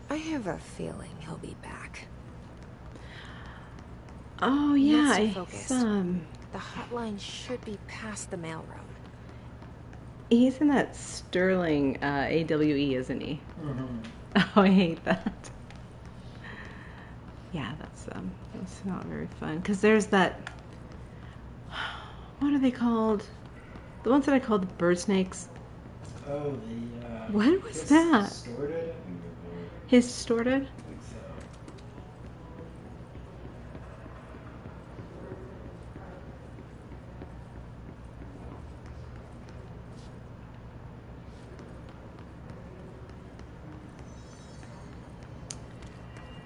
Speaker 9: I have a feeling he'll be back.
Speaker 1: Oh yeah,
Speaker 9: Let's stay focused.
Speaker 1: The
Speaker 9: hotline should be past the mailroom.
Speaker 1: he's in that Sterling AWE, isn't he?
Speaker 10: Mm-hmm.
Speaker 1: Oh, I hate that. Yeah, that's not very fun. Because there's that, what are they called? The ones that I called the bird snakes.
Speaker 10: Oh, the
Speaker 1: What was that?
Speaker 10: Distorted, I think they're called.
Speaker 1: His distorted?
Speaker 10: I think so.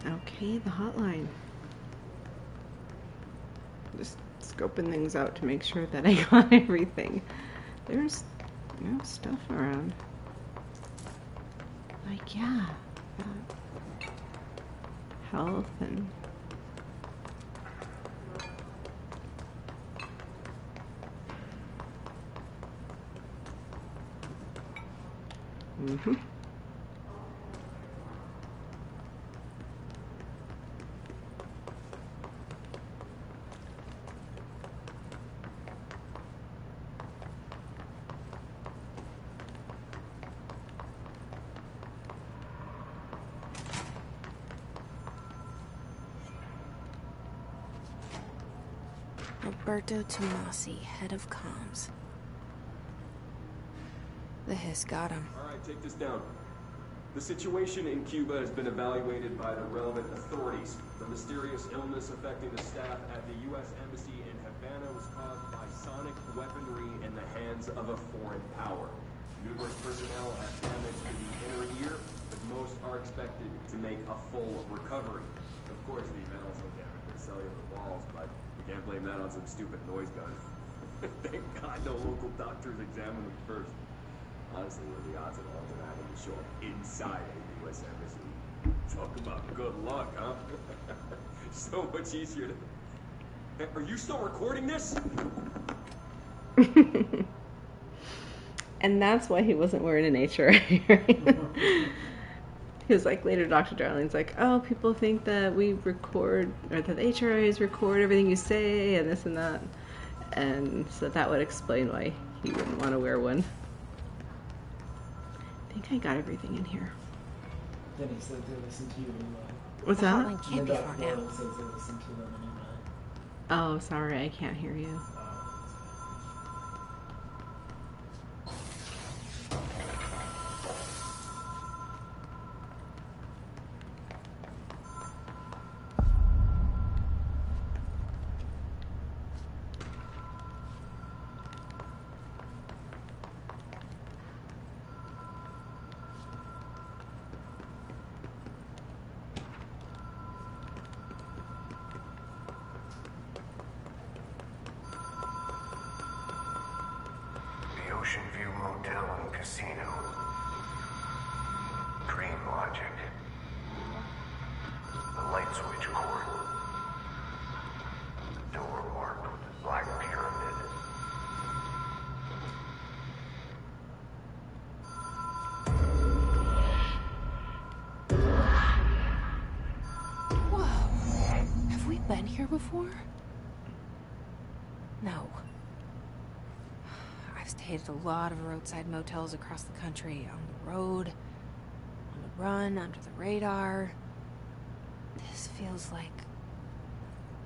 Speaker 1: Okay, the hotline. Just scoping things out to make sure that I got everything. There's no stuff around. Like, yeah. Health and... Mm-hmm.
Speaker 2: Roberto Tomasi, head of comms. The hiss got him.
Speaker 7: Alright, take this down. The situation in Cuba has been evaluated by the relevant authorities. The mysterious illness affecting the staff at the U.S. Embassy in Havana was caused by sonic weaponry in the hands of a foreign power. Numerous personnel have damage to the inner ear, but most are expected to make a full recovery. Of course, the event also damaged the cellular walls, but you can't blame that on some stupid noise gun. Thank God no local doctors examined them first. Honestly, what are the odds of an alternate atom to show up inside a U.S. Embassy? Talk about good luck, huh? So much easier to... Hey, are you still recording this?
Speaker 1: And that's why he wasn't wearing an HRA. He was like, later Dr. Darling's like, oh, people think that we record, or that the HRAs record everything you say, and this and that. And so that would explain why he wouldn't want to wear one. I think I got everything in here.
Speaker 10: Then he said they listened to you anyway.
Speaker 1: What's
Speaker 2: The
Speaker 1: that?
Speaker 2: hotline can't be far now.
Speaker 10: Says they listened to them anyway.
Speaker 1: Oh, sorry, I can't hear you.
Speaker 6: The Ocean View Motel and Casino. Dream Logic. The light switch cord. The door marked with the Black Pyramid.
Speaker 2: Whoa. Have we been here before? No. I've stayed at a lot of roadside motels across the country. On the road, on the run, under the radar. This feels like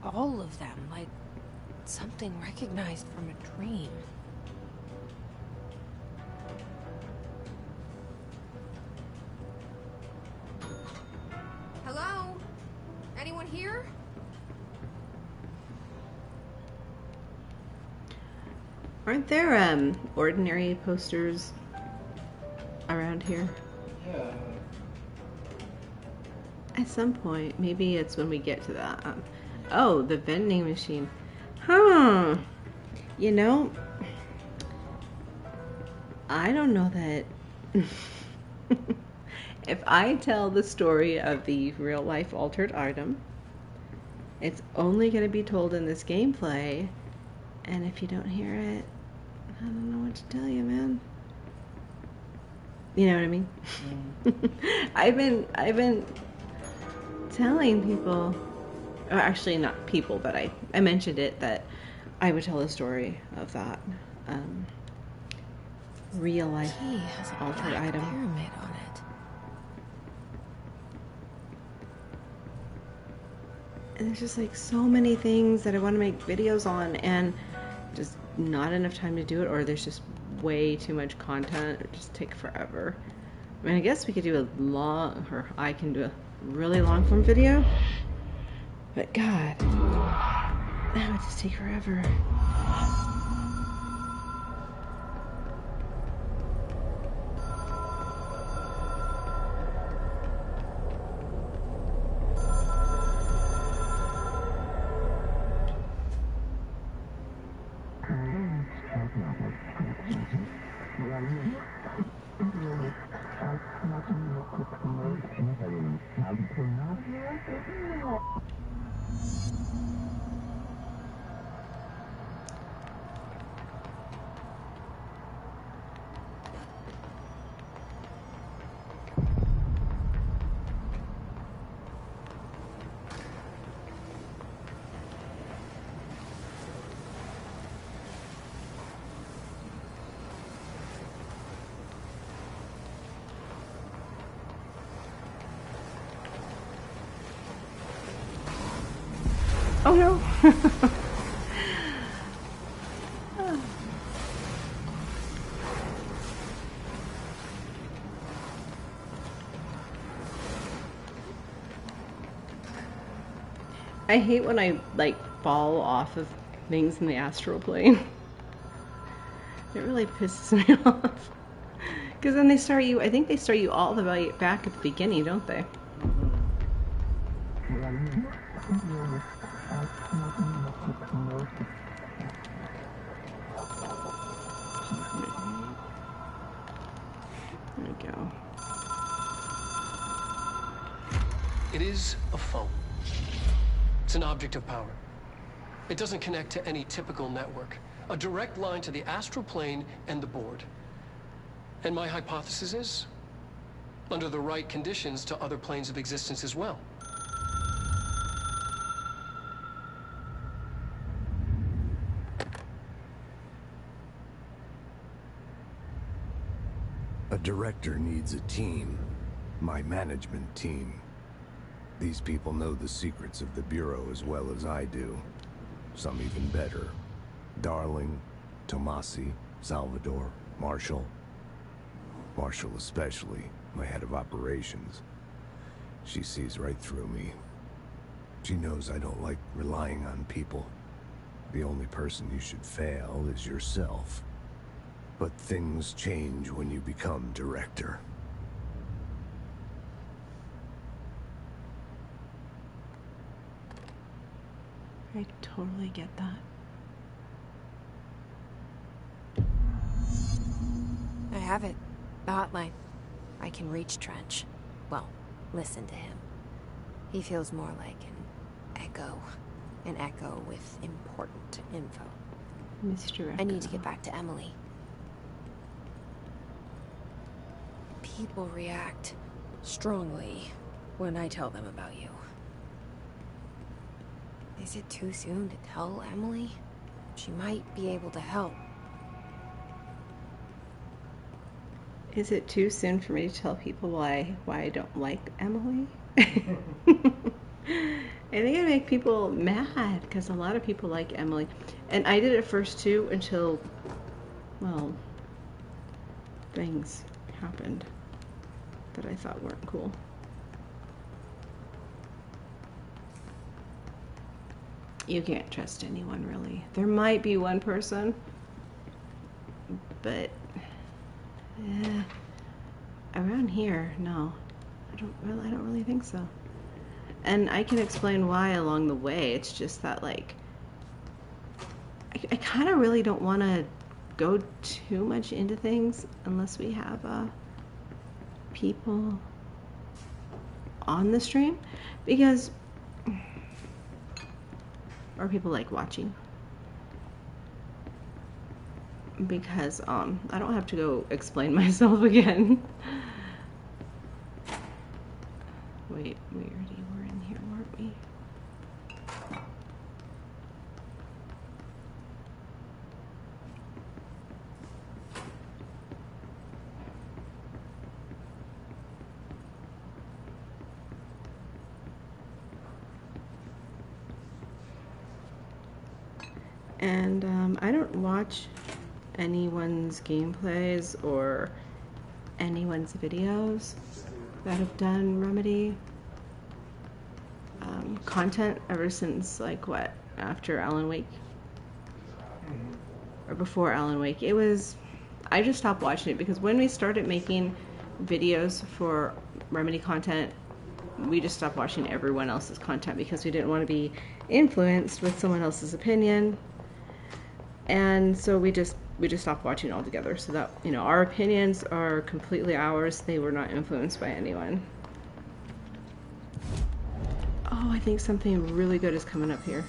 Speaker 2: all of them, like something recognized from a dream.
Speaker 9: Hello? Anyone here?
Speaker 1: Aren't there ordinary posters around here?
Speaker 10: Yeah.
Speaker 1: At some point, maybe it's when we get to that. Oh, the vending machine. Huh. You know, I don't know that... If I tell the story of the real-life altered item, it's only going to be told in this gameplay, and if you don't hear it, I don't know what to tell you, man. You know what I mean? I've been telling people, or actually not people, but I mentioned it, that I would tell a story of that real life
Speaker 2: Key has a
Speaker 1: altered
Speaker 2: black
Speaker 1: item.
Speaker 2: pyramid on it.
Speaker 1: And there's just like so many things that I want to make videos on, and just not enough time to do it, or there's just way too much content. It just take forever. I mean, I guess we could do a long, or I can do a really long form video, but God, that would just take forever. Oh no! I hate when I like fall off of things in the astral plane. It really pisses me off. Because then they start you, I think they start you all the way back at the beginning, don't they? There we go.
Speaker 5: It is a phone. It's an object of power. It doesn't connect to any typical network. A direct line to the astral plane and the board. And my hypothesis is, under the right conditions, to other planes of existence as well.
Speaker 11: A director needs a team. My management team. These people know the secrets of the Bureau as well as I do. Some even better. Darling, Tomasi, Salvador, Marshall. Marshall especially, my head of operations. She sees right through me. She knows I don't like relying on people. The only person you should fail is yourself. But things change when you become director.
Speaker 1: I totally get that.
Speaker 2: I have it. The hotline. I can reach Trench. Well, listen to him. He feels more like an echo. An echo with important info.
Speaker 1: Mr. Echo.
Speaker 2: I need to get back to Emily. People react strongly when I tell them about you. Is it too soon to tell Emily? She might be able to help.
Speaker 1: Is it too soon for me to tell people why I don't like Emily? I think I make people mad because a lot of people like Emily. And I did it first too until, well, things happened that I thought weren't cool. You can't trust anyone, really. There might be one person, but around here, no. I don't really think so. And I can explain why along the way. It's just that, like, I kind of really don't want to go too much into things unless we have people on the stream, because or people like watching, because I don't have to go explain myself again. Wait, we already were in here, weren't we? And I don't watch anyone's gameplays or anyone's videos that have done Remedy content ever since, like, what, after Alan Wake? Or before Alan Wake. I just stopped watching it because when we started making videos for Remedy content, we just stopped watching everyone else's content because we didn't want to be influenced with someone else's opinion. And so we just stopped watching altogether, so that, you know, our opinions are completely ours. They were not influenced by anyone. Oh, I think something really good is coming up here.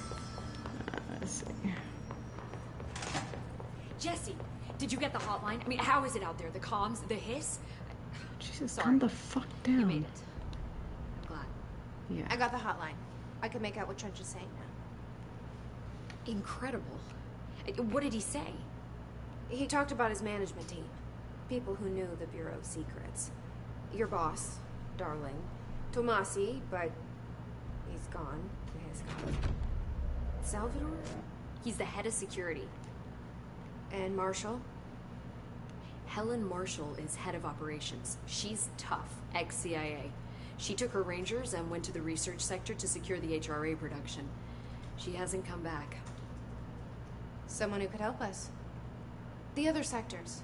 Speaker 1: Let's see.
Speaker 3: Jesse, did you get the hotline? I mean, how is it out there? The comms, the hiss?
Speaker 1: Jesus,
Speaker 3: Sorry.
Speaker 1: calm the fuck down.
Speaker 3: You made it. I'm glad.
Speaker 1: Yeah.
Speaker 9: I got the hotline. I can make out what Trench is saying now.
Speaker 3: Incredible. What did he say?
Speaker 9: He talked about his management team. People who knew the Bureau's secrets. Your boss, Darling. Tomasi, but he's gone. He's gone.
Speaker 3: Salvador? He's the head of security.
Speaker 9: And Marshall?
Speaker 3: Helen Marshall is head of operations. She's tough, ex-CIA. She took her Rangers and went to the research sector to secure the HRA production. She hasn't come back.
Speaker 9: Someone who could help us. The other sectors.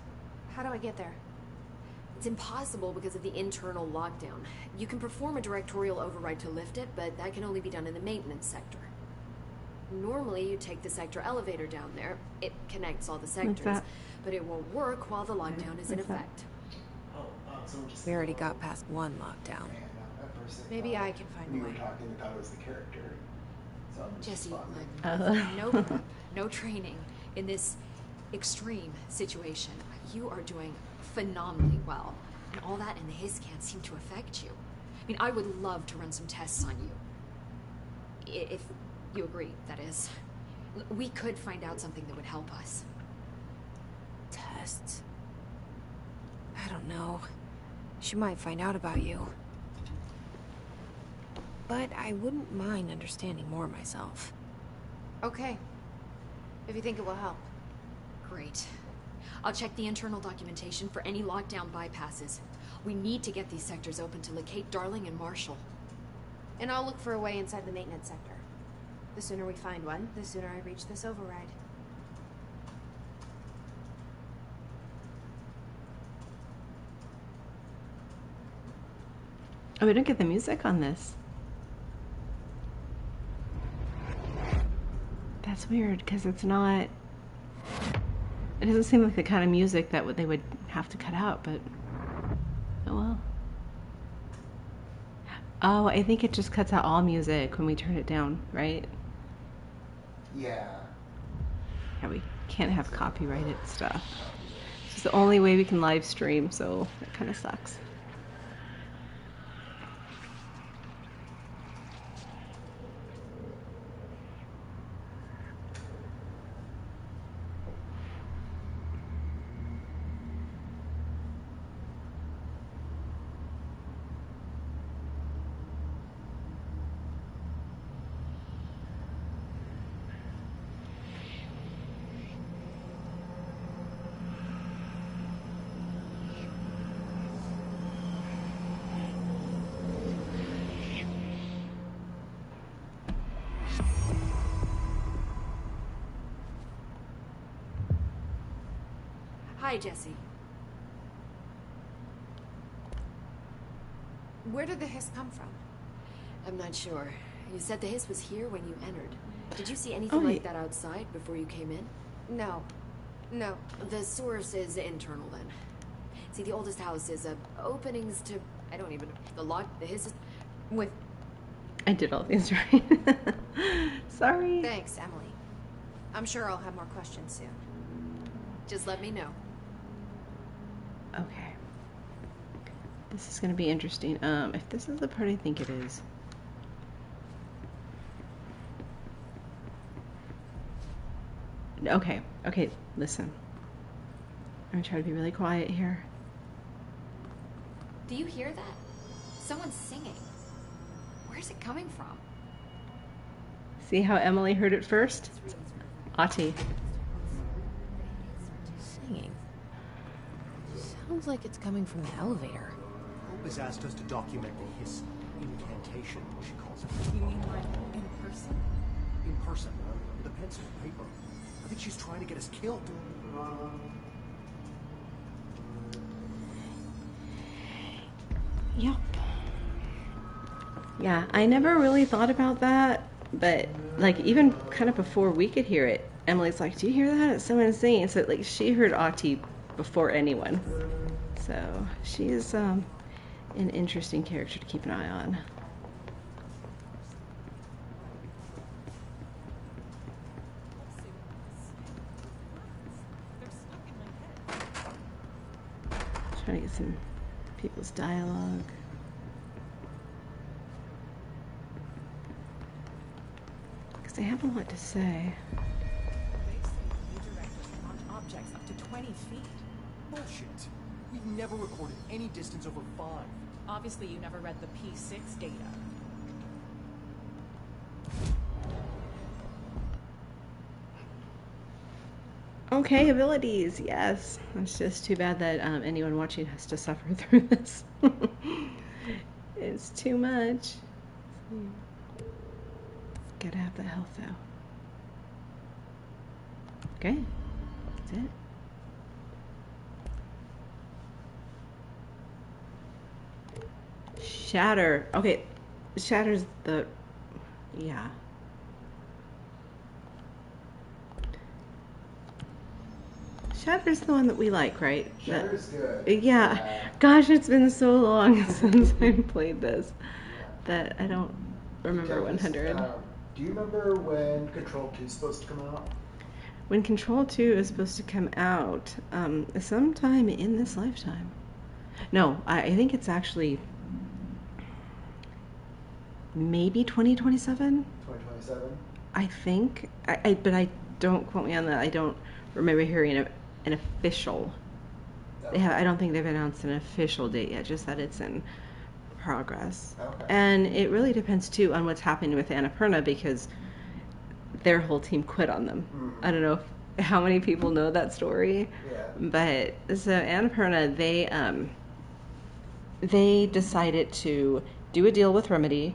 Speaker 9: How do I get there?
Speaker 3: It's impossible because of the internal lockdown. You can perform a directorial override to lift it, but that can only be done in the maintenance sector. Normally, you take the sector elevator down there. It connects all the sectors, but it won't work while the lockdown is in effect.
Speaker 2: We already got past one lockdown.
Speaker 9: Maybe I can find a
Speaker 10: we
Speaker 9: way.
Speaker 10: were talking, I thought it was the character. So I'm just
Speaker 3: Jesse,
Speaker 10: spotting.
Speaker 3: no prep, no training in this extreme situation. You are doing phenomenally well, and all that in the hiss can't seem to affect you. I mean, I would love to run some tests on you. If you agree, that is. We could find out something that would help us.
Speaker 2: Tests? I don't know. She might find out about you. But I wouldn't mind understanding more myself.
Speaker 9: Okay. If you think it will help.
Speaker 3: Great. I'll check the internal documentation for any lockdown bypasses. We need to get these sectors open to locate Darling and Marshall.
Speaker 9: And I'll look for a way inside the maintenance sector. The sooner we find one, the sooner I reach this override.
Speaker 1: Oh, we don't get the music on this. That's weird, because it's not... It doesn't seem like the kind of music that they would have to cut out, but... Oh well. Oh, I think it just cuts out all music when we turn it down, right?
Speaker 10: Yeah.
Speaker 1: Yeah, we can't have copyrighted stuff. It's the only way we can live stream, so that kind of sucks.
Speaker 3: Hi, Jesse.
Speaker 9: Where did the hiss come from?
Speaker 3: I'm not sure. You said the hiss was here when you entered. Did you see anything like that outside before you came in?
Speaker 9: No. No.
Speaker 3: The source is internal then. See, the oldest house is openings to... I don't even... The hiss is...
Speaker 9: With...
Speaker 1: I did all these right. Sorry.
Speaker 9: Thanks, Emily. I'm sure I'll have more questions soon.
Speaker 3: Just let me know.
Speaker 1: Okay. This is going to be interesting. If this is the part I think it is. Okay. Okay, listen. I'm going to try to be really quiet here.
Speaker 3: Do you hear that? Someone's singing. Where's it coming from?
Speaker 1: See how Emily heard it first? Ati.
Speaker 2: Singing. Sounds like it's coming from the elevator.
Speaker 12: Hope has asked us to document his incantation, she calls it.
Speaker 13: You mean like in person?
Speaker 12: In person, with a pencil and paper. I think she's trying to get us killed.
Speaker 1: Yep. Yeah, I never really thought about that, but like even kind of before we could hear it, Emily's like, "Do you hear that? It's someone singing." So like she heard Ati before anyone. So she's an interesting character to keep an eye on. Trying to get some people's dialogue. Because they have a lot to say.
Speaker 13: They say redirectors can launch objects up to 20 feet.
Speaker 12: Bullshit. We've never recorded any distance over 5.
Speaker 13: Obviously, you never read the P6 data.
Speaker 1: Okay, abilities, yes. It's just too bad that anyone watching has to suffer through this. It's too much. Gotta have the health though. Okay, that's it. Shatter. Okay, Shatter's the... yeah. Shatter's the one that we like, right?
Speaker 10: Shatter's good.
Speaker 1: Yeah. Gosh, it's been so long since I played this that I don't remember 100.
Speaker 10: Do you remember when Control 2 is supposed to come out?
Speaker 1: When Control 2 is supposed to come out, sometime in this lifetime. No, I think it's actually maybe 2027.
Speaker 10: 2027.
Speaker 1: I think, but I don't quote me on that. I don't remember hearing an official. I don't think they've announced an official date yet. Just that it's in progress.
Speaker 10: Okay.
Speaker 1: And it really depends too on what's happening with Annapurna because their whole team quit on them.
Speaker 10: Mm-hmm.
Speaker 1: I don't know how many people know that story.
Speaker 10: Yeah.
Speaker 1: But so Annapurna, they decided to do a deal with Remedy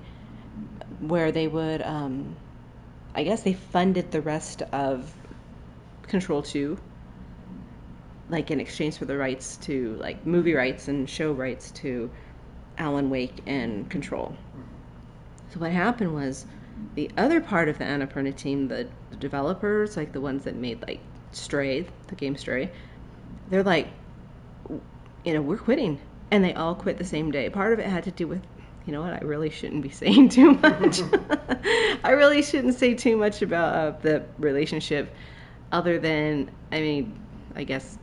Speaker 1: where they would, I guess they funded the rest of Control 2, like in exchange for the rights to, like, movie rights and show rights to Alan Wake and Control. So what happened was the other part of the Annapurna team, the developers, like the ones that made, like, Stray, the game Stray, they're like, we're quitting. And they all quit the same day. Part of it had to do with, you know what, I really shouldn't be saying too much. I really shouldn't say too much about the relationship other than, I mean, I guess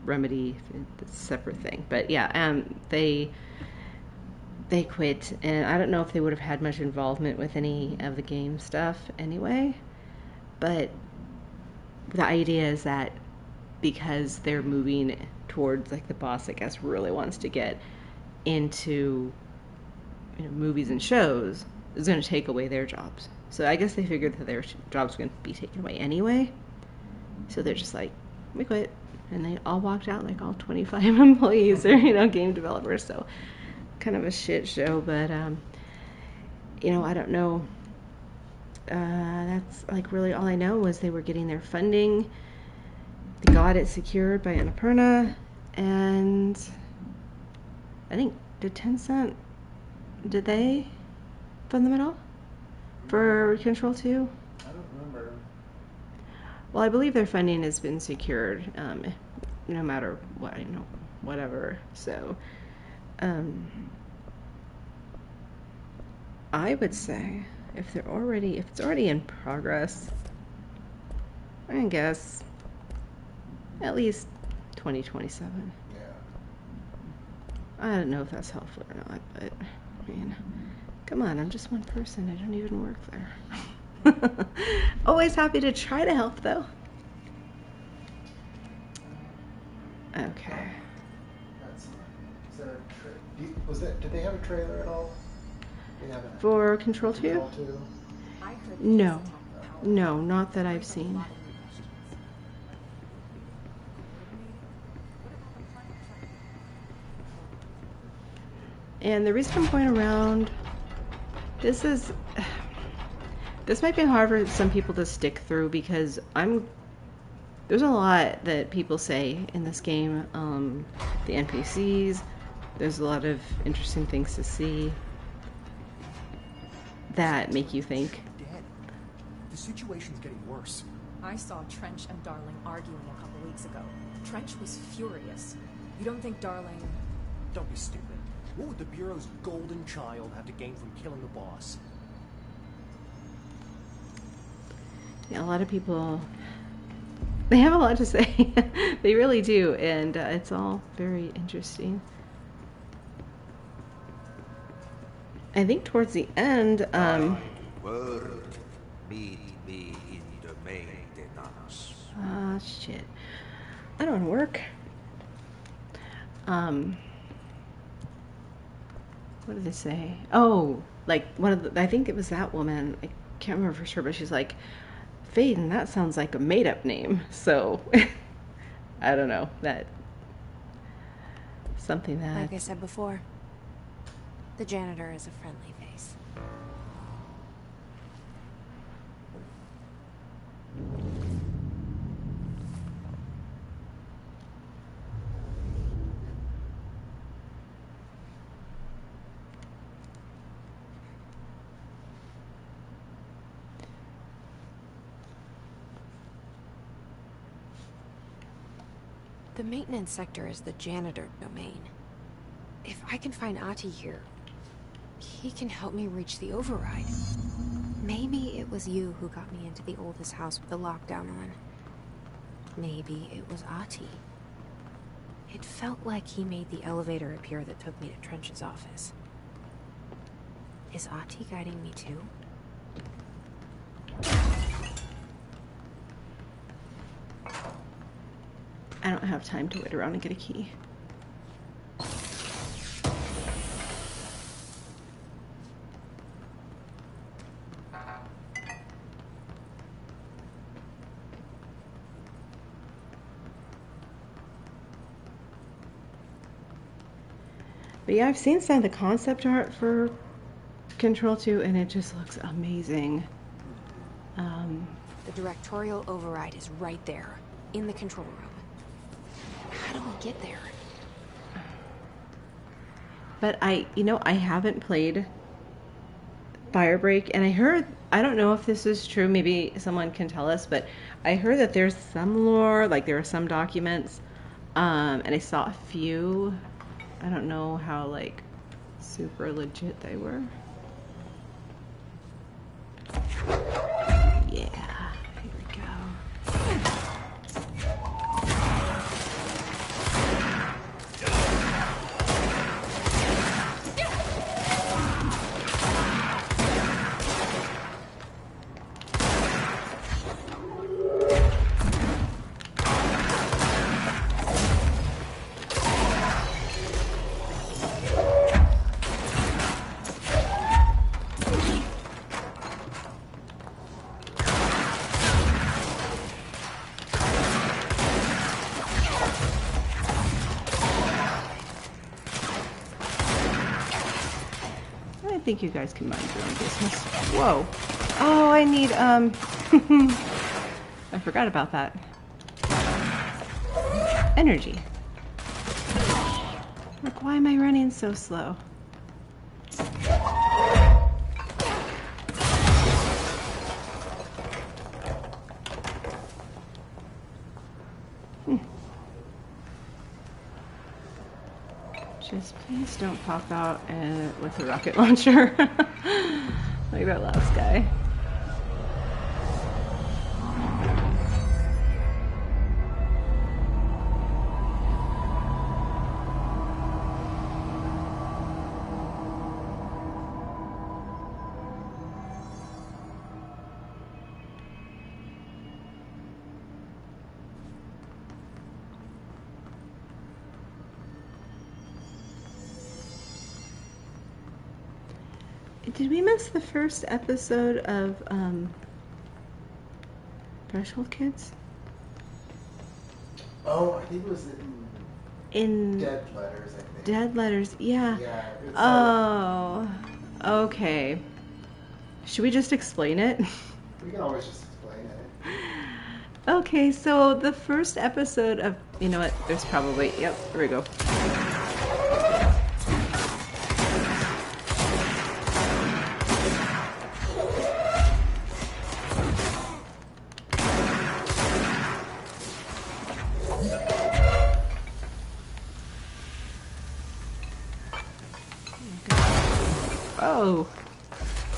Speaker 1: Remedy, it's a separate thing. But yeah, they quit, and I don't know if they would have had much involvement with any of the game stuff anyway. But the idea is that because they're moving towards, like, the boss, I guess, really wants to get into, movies and shows, is going to take away their jobs. So I guess they figured that their jobs were going to be taken away anyway. So they're just like, we quit. And they all walked out, like all 25 employees or, game developers. So kind of a shit show. But, I don't know. That's, like, really all I know was they were getting their funding. They got it secured by Annapurna. And I think, did Tencent, did they fund them at all for Control 2?
Speaker 10: I don't remember.
Speaker 1: Well, I believe their funding has been secured, no matter what, whatever. So, I would say if it's already in progress, I guess at least 2027.
Speaker 10: Yeah.
Speaker 1: I don't know if that's helpful or not, but I mean, come on, I'm just one person. I don't even work there. Always happy to try to help, though. Okay.
Speaker 10: Did they have a trailer at all?
Speaker 1: For Control 2?
Speaker 10: Control 2?
Speaker 1: No. No, not that I've seen. And the reason I'm going around, this might be hard for some people to stick through because there's a lot that people say in this game. The NPCs, there's a lot of interesting things to see that make you think.
Speaker 12: Dead. The situation's getting worse.
Speaker 13: I saw Trench and Darling arguing a couple weeks ago. Trench was furious. You don't think Darling...
Speaker 12: Don't be stupid. What would the Bureau's golden child have to gain from killing the boss?
Speaker 1: Yeah, a lot of people, they have a lot to say. They really do, and it's all very interesting. I think towards the end,
Speaker 4: Word, meet me in the maintenance.
Speaker 1: Shit. I don't want to work. What did they say? Oh, like one of the, I think it was that woman. I can't remember for sure, but she's like, Faden, that sounds like a made-up name. So, I don't know. That, something that...
Speaker 9: Like I said before, the janitor is a friendly face. The maintenance sector is the janitor domain. If I can find Ahti here, he can help me reach the override. Maybe it was you who got me into the oldest house with the lockdown on. Maybe it was Ahti. It felt like he made the elevator appear that took me to Trench's office. Is Ahti guiding me too?
Speaker 1: I don't have time to wait around and get a key. But yeah, I've seen some of the concept art for Control 2 and it just looks amazing.
Speaker 9: The directorial override is right there, in the control room. How do we get there?
Speaker 1: But I haven't played Firebreak, and I heard, I don't know if this is true, maybe someone can tell us, but I heard that there's some lore, like there are some documents, and I saw a few. I don't know how, like, super legit they were. Yeah, here we go. I think you guys can mind your own business. Whoa. Oh, I need, I forgot about that. Energy. Like, why am I running so slow? Just please don't pop out with a rocket launcher like that last guy. Did we miss the first episode of Threshold Kids?
Speaker 10: Oh, I think it was
Speaker 1: In
Speaker 10: Dead letters, I think.
Speaker 1: Dead letters, yeah.
Speaker 10: Yeah. It's
Speaker 1: Oh, okay. Should we just explain it?
Speaker 10: we can always just explain it.
Speaker 1: Okay, so the first episode of, you know what, there's probably, yep, here we go.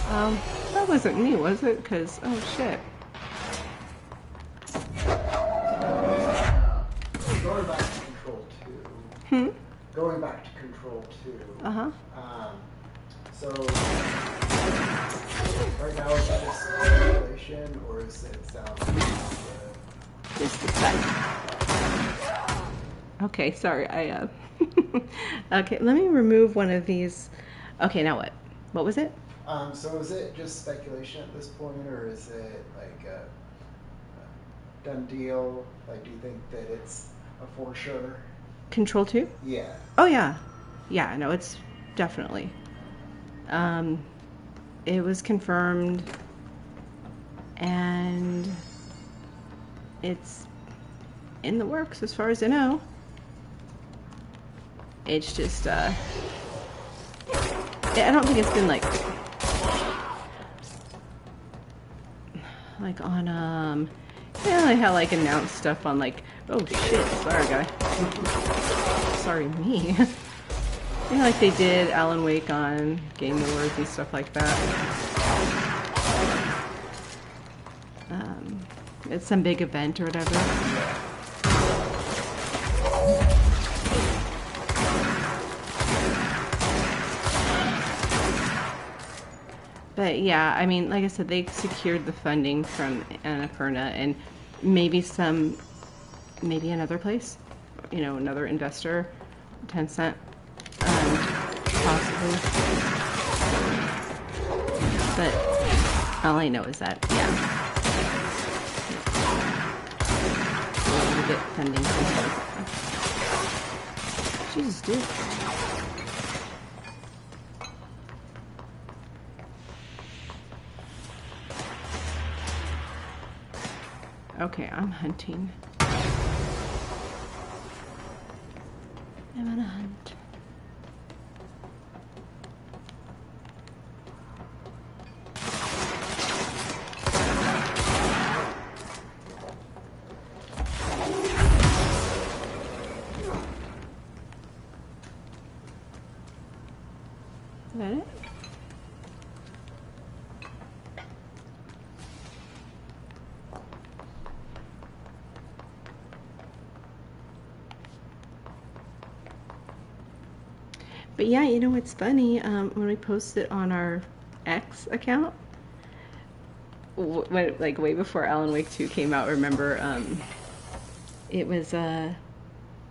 Speaker 1: Oh, that wasn't me, was it? Because, oh shit.
Speaker 10: Going back to Control 2. Going back to Control 2.
Speaker 1: Uh-huh.
Speaker 10: So, right now is that just speculation, or is it sound
Speaker 1: Just a sec. Okay, sorry, okay, let me remove one of these. Okay, now what? What was it?
Speaker 10: So is it just speculation at this point, or is it like a done deal? Like, do you think that it's a for sure?
Speaker 1: Control 2?
Speaker 10: Yeah.
Speaker 1: Oh, yeah. Yeah, no, it's definitely. It was confirmed, and it's in the works as far as I know. It's just, I don't think it's been like on, you know, they had like announced stuff on like, oh shit, sorry guy. Sorry me. You know, like they did Alan Wake on Game Awards and stuff like that. It's some big event or whatever. But yeah, I mean, like I said, they secured the funding from Annapurna and maybe another place, you know, another investor, Tencent, possibly. But all I know is that, yeah, we'll get funding from Jesus, dude. Okay, I'm hunting. I'm on a hunt. Is that it? But yeah, you know what's funny? When we posted on our X account, when, like way before Alan Wake 2 came out, remember, it was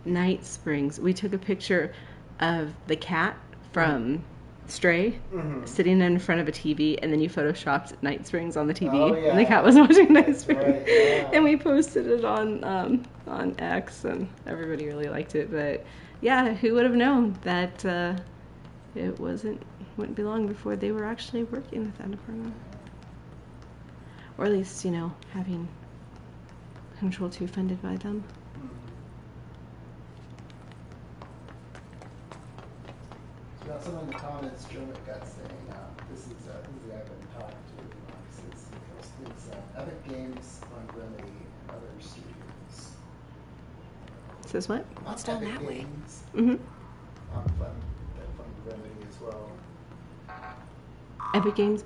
Speaker 1: Night Springs. We took a picture of the cat from Stray sitting in front of a TV, and then you photoshopped Night Springs on the TV,
Speaker 10: oh, yeah.
Speaker 1: and the cat was watching Night Springs.
Speaker 10: Right, yeah.
Speaker 1: And we posted it on X, and everybody really liked it. But yeah, who would have known that it wouldn't be long before they were actually working with Annapurna, or at least, you know, having Control 2 funded by them.
Speaker 10: So now someone in the comments, Joe McGutt saying, this is the guy I've been talking to. It's Epic Games, Fun Remedy, and other studios.
Speaker 1: Says what?
Speaker 2: What's down
Speaker 10: Epic
Speaker 2: that way?
Speaker 10: Games,
Speaker 1: Mm-hmm.
Speaker 10: Fun Remedy as well.
Speaker 1: Epic Games.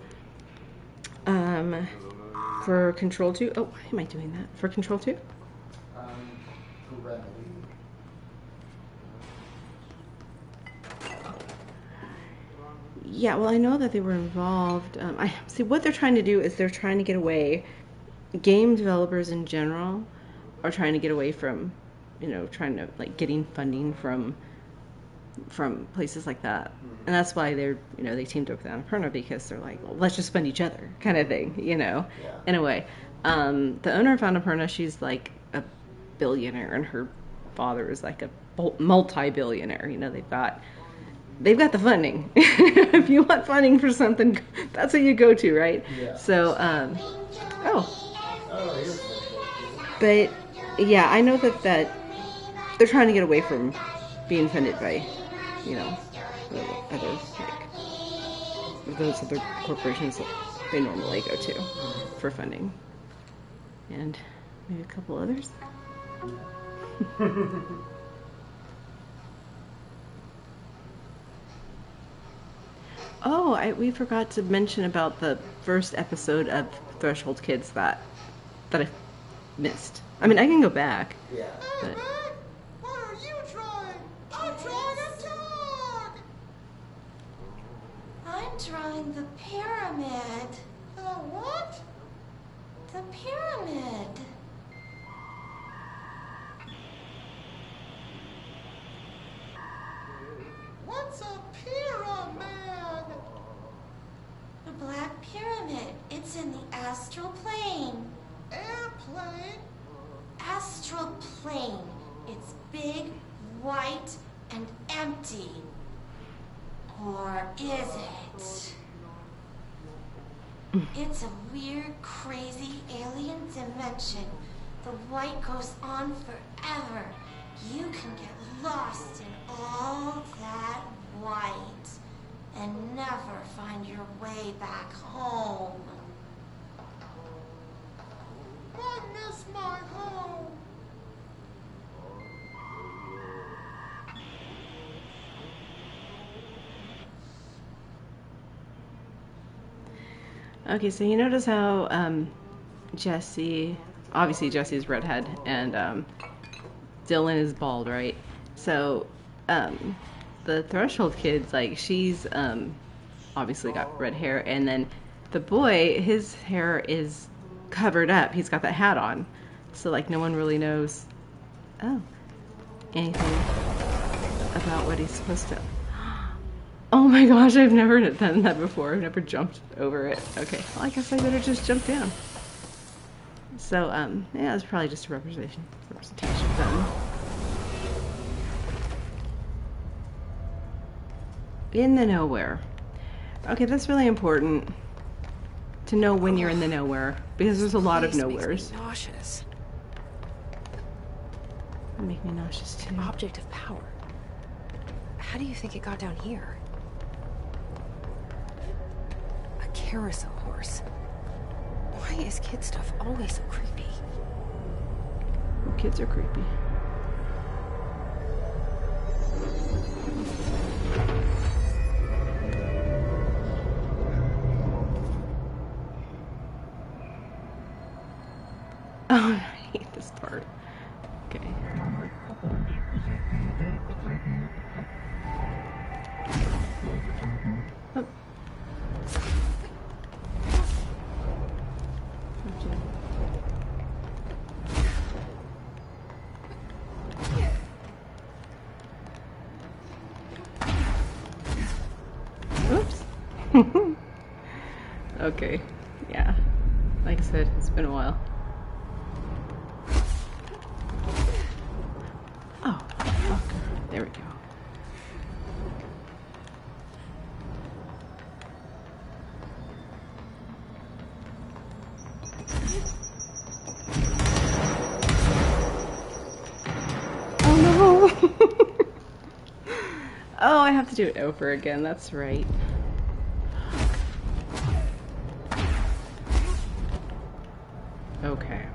Speaker 1: For Control 2. Oh, why am I doing that? For Control 2?
Speaker 10: For Remedy.
Speaker 1: Yeah, well, I know that they were involved. I see what they're trying to do is they're trying to get away. Game developers in general are trying to get away from, you know, trying to like getting funding from places like that, and that's why they're, you know, they teamed up with Annapurna, because they're like, well, let's just fund each other, kind of thing, you know, in a way. The owner of Annapurna, she's like a billionaire, and her father is like a multi-billionaire. You know, they've got the funding. If you want funding for something, that's what you go to, right?
Speaker 10: Yeah.
Speaker 1: So, but yeah, I know that they're trying to get away from being funded by, you know, other like those other corporations that they normally go to for funding, and maybe a couple others. Oh, we forgot to mention about the first episode of Threshold Kids that I missed. I mean, I can go back.
Speaker 10: Yeah.
Speaker 1: But...
Speaker 14: What are you trying? I'm trying to talk!
Speaker 15: I'm drawing the pyramid.
Speaker 14: The what?
Speaker 15: The pyramid.
Speaker 14: What's a pyramid?
Speaker 15: The Black Pyramid. It's in the astral plane.
Speaker 14: Airplane?
Speaker 15: Astral plane. It's big, white, and empty. Or is it? It's a weird, crazy alien dimension. The white goes on forever. You can get lost in all that white and never find your way back home.
Speaker 14: I miss my home.
Speaker 1: Okay, so you notice how Jesse, obviously Jesse's redhead, and Dylan is bald, right? So the Threshold Kids, like, she's obviously got red hair, and then the boy, his hair is covered up. He's got that hat on, so like no one really knows anything about what he's supposed to. Oh my gosh, I've never done that before. I've never jumped over it. Okay, well, I guess I better just jump down. So, yeah, it's probably just a representation of them. In the nowhere. Okay, that's really important to know when you're in the nowhere, because there's a lot of nowheres.
Speaker 2: Makes me nauseous.
Speaker 1: They make me nauseous too.
Speaker 2: Object of power. How do you think it got down here? A carousel horse. Why is kid stuff always so creepy?
Speaker 1: Kids are creepy. Oh, I hate this part. Okay. Oh. Oops. Okay. Yeah. Like I said, it's been a while. Oh, fuck. There we go. Oh no! Oh, I have to do it over again, that's right. Okay.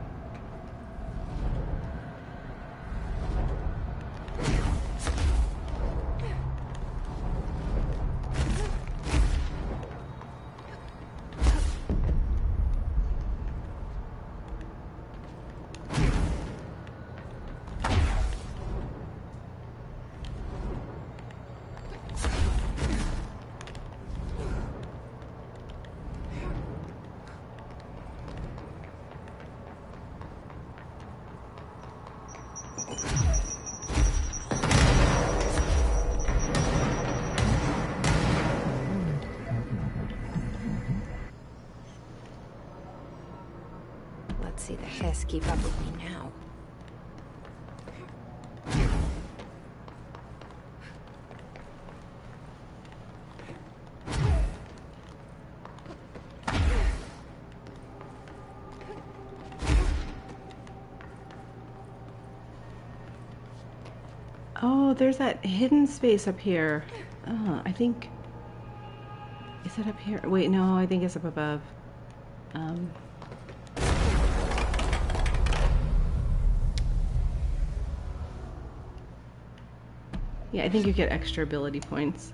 Speaker 2: Let's see the Hiss keep up with me now.
Speaker 1: Oh, there's that hidden space up here. I think... Is it up here? Wait, no, I think it's up above. Yeah, I think you get extra ability points.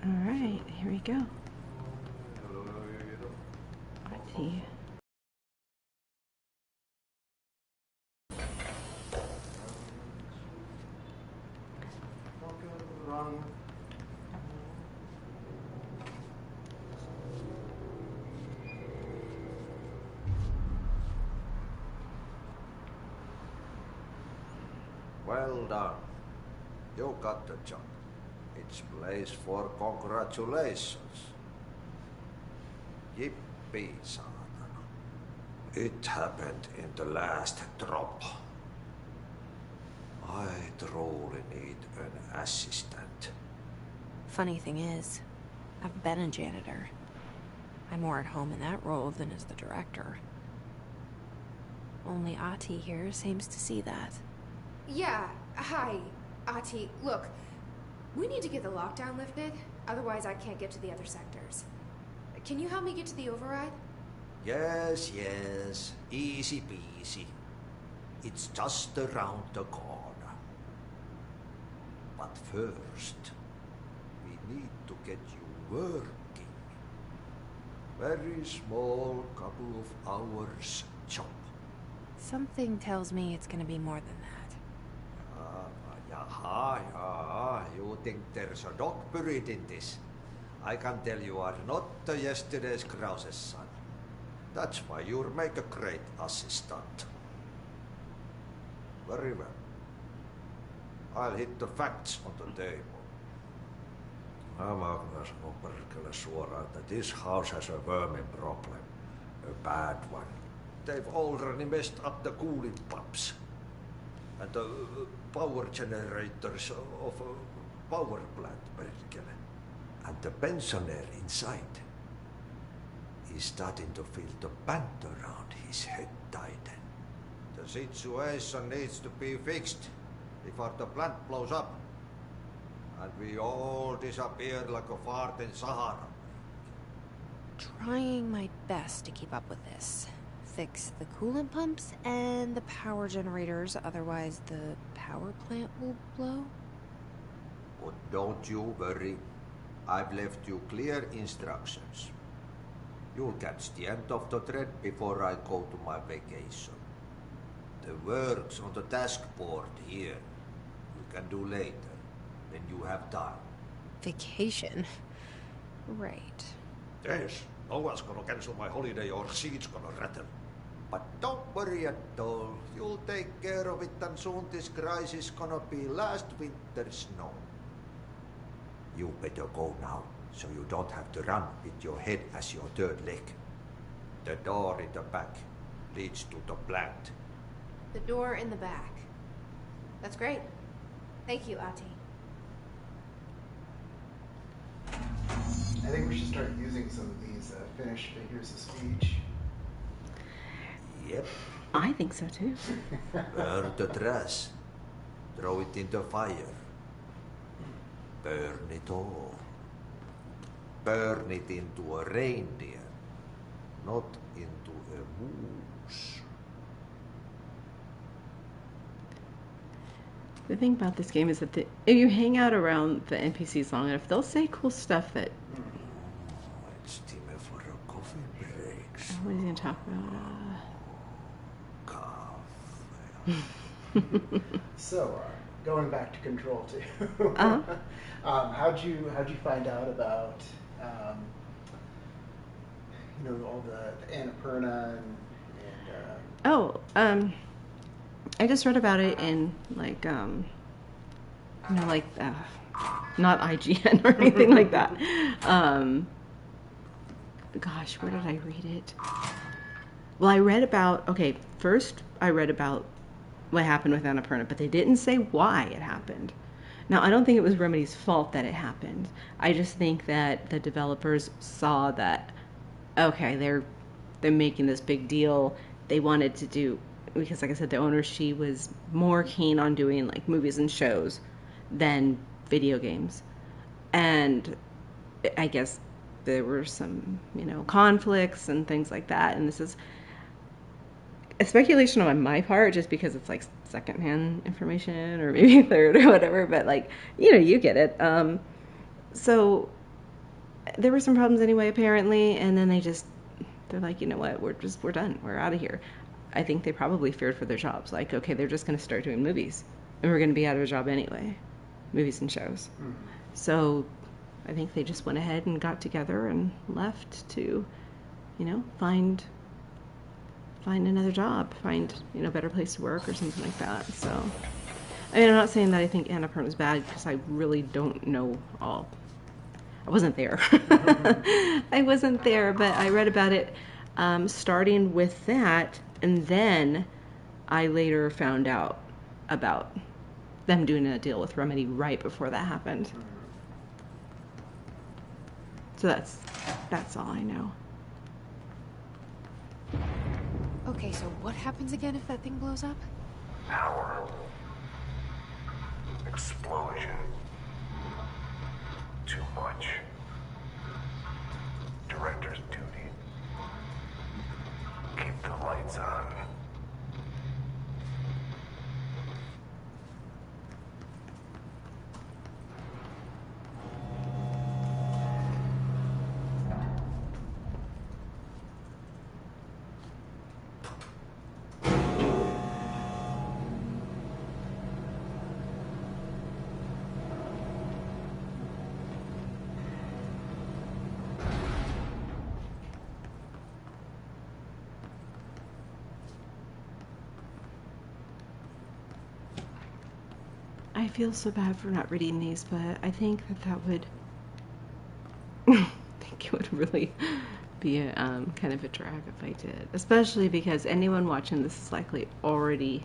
Speaker 1: Alright, here we go. IT.
Speaker 4: Well done. You got the job. It's place for congratulations. Yippee, saatana. It happened in the last drop. I truly need an assistant.
Speaker 2: Funny thing is, I've been a janitor. I'm more at home in that role than as the director. Only Ahti here seems to see that.
Speaker 9: Yeah, hi, Ahti. Look, we need to get the lockdown lifted, otherwise I can't get to the other sectors. Can you help me get to the override?
Speaker 4: Yes, yes. Easy peasy. It's just around the corner. But first, we need to get you working. Very small, couple of hours job.
Speaker 2: Something tells me it's gonna be more than that.
Speaker 4: Yaha, you think there's a dog buried in this? I can tell you are not yesterday's Krause's son. That's why you'll make a great assistant. Very well. I'll hit the facts on the table. I'm not gonna sanoo perkele suoraan, that this house has a vermin problem. A bad one. They've already messed up the cooling pumps. And the power generators of a power plant, perkele. And the pensioner inside is starting to feel the band around his head tighten. The situation needs to be fixed before the plant blows up. And we all disappear like a fart in Sahara.
Speaker 2: Trying my best to keep up with this. Fix the coolant pumps and the power generators, otherwise the power plant will blow.
Speaker 4: But don't you worry. I've left you clear instructions. You'll catch the end of the thread before I go to my vacation. The work's on the task board here. You can do later, when you have time.
Speaker 2: Vacation? Right.
Speaker 4: Yes, no one's gonna cancel my holiday or seat's gonna rattle. But don't worry at all. You'll take care of it, and soon this crisis gonna be last winter's snow. You better go now, so you don't have to run with your head as your third leg. The door in the back leads to the plant.
Speaker 9: The door in the back. That's great. Thank you, Ahti.
Speaker 10: I think we should start using some of these finished figures of speech.
Speaker 4: Yep.
Speaker 1: I think so too.
Speaker 4: Burn the trash. Throw it in the fire. Burn it all. Burn it into a reindeer, not into a moose.
Speaker 1: The thing about this game is that if you hang out around the NPCs long enough, they'll say cool stuff that...
Speaker 4: It's time for a coffee break.
Speaker 1: What are you going to talk about?
Speaker 10: So, going back to Control 2. How'd you find out about all the Annapurna and
Speaker 1: I just read about it in like not IGN or anything like that. Gosh, where did I read it? Well, I read about, first I read about what happened with Annapurna, but they didn't say why it happened. Now, I don't think it was Remedy's fault that it happened. I just think that the developers saw that, okay, they're making this big deal. They wanted to do, because like I said, the owner, she was more keen on doing like movies and shows than video games. And I guess there were some, conflicts and things like that. And this is a speculation on my part, just because it's like secondhand information, or maybe third or whatever, but like, you get it. So there were some problems anyway, apparently, and then they're like, you know what, we're done. We're out of here. I think they probably feared for their jobs. Like, okay, they're just going to start doing movies, and we're going to be out of a job anyway, movies and shows. Mm-hmm. So I think they just went ahead and got together and left to, find another job, find, a better place to work or something like that. So, I mean, I'm not saying that I think Annapurna is bad, because I really don't know all. I wasn't there. I wasn't there, but I read about it starting with that, and then I later found out about them doing a deal with Remedy right before that happened. So that's all I know.
Speaker 2: Okay, so what happens again if that thing blows up?
Speaker 6: Power. Explosion. Too much. Director's duty. Keep the lights on.
Speaker 1: I feel so bad for not reading these, but I think that would I think it would really be a kind of a drag if I did, especially because anyone watching this is likely already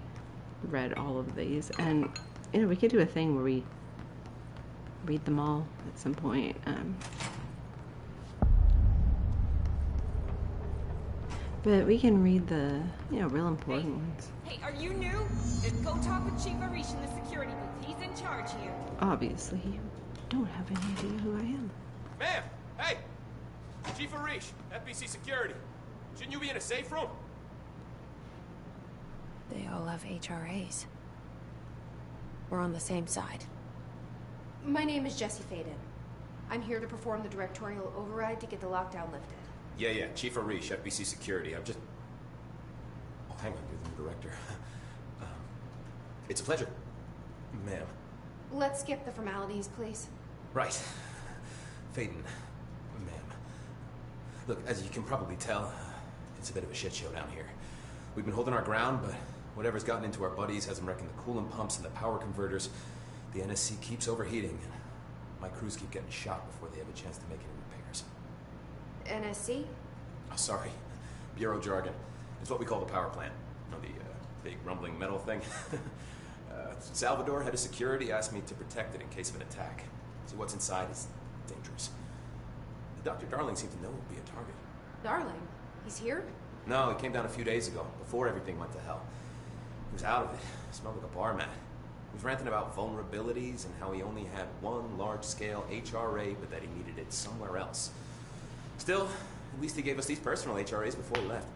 Speaker 1: read all of these, and we could do a thing where we read them all at some point. But we can read the real important ones.
Speaker 16: Hey, are you new? Then go talk with Chief Arish in the security booth. He's in charge here.
Speaker 1: Obviously, you don't have any idea who I am.
Speaker 17: Ma'am! Hey! Chief Arish, FBC Security. Shouldn't you be in a safe room?
Speaker 2: They all have HRAs. We're on the same side.
Speaker 9: My name is Jesse Faden. I'm here to perform the directorial override to get the lockdown lifted.
Speaker 17: Yeah, Chief Arish, FBC Security. I'm just... Oh, hang on, you're the new director. It's a pleasure, ma'am.
Speaker 9: Let's skip the formalities, please.
Speaker 17: Right. Faden, ma'am. Look, as you can probably tell, it's a bit of a shit show down here. We've been holding our ground, but whatever's gotten into our buddies has them wrecking the coolant pumps and the power converters. The NSC keeps overheating, and my crews keep getting shot before they have a chance to make any repairs.
Speaker 9: NSC?
Speaker 17: Oh, sorry. Bureau jargon. It's what we call the power plant. You know, the big rumbling metal thing? Salvador, head of security, asked me to protect it in case of an attack. So what's inside is dangerous. Dr. Darling seemed to know it would be a target.
Speaker 9: Darling? He's here?
Speaker 17: No, he came down a few days ago, before everything went to hell. He was out of it. Smelled like a barman. He was ranting about vulnerabilities and how he only had one large-scale HRA, but that he needed it somewhere else. Still, at least he gave us these personal HRAs before he left.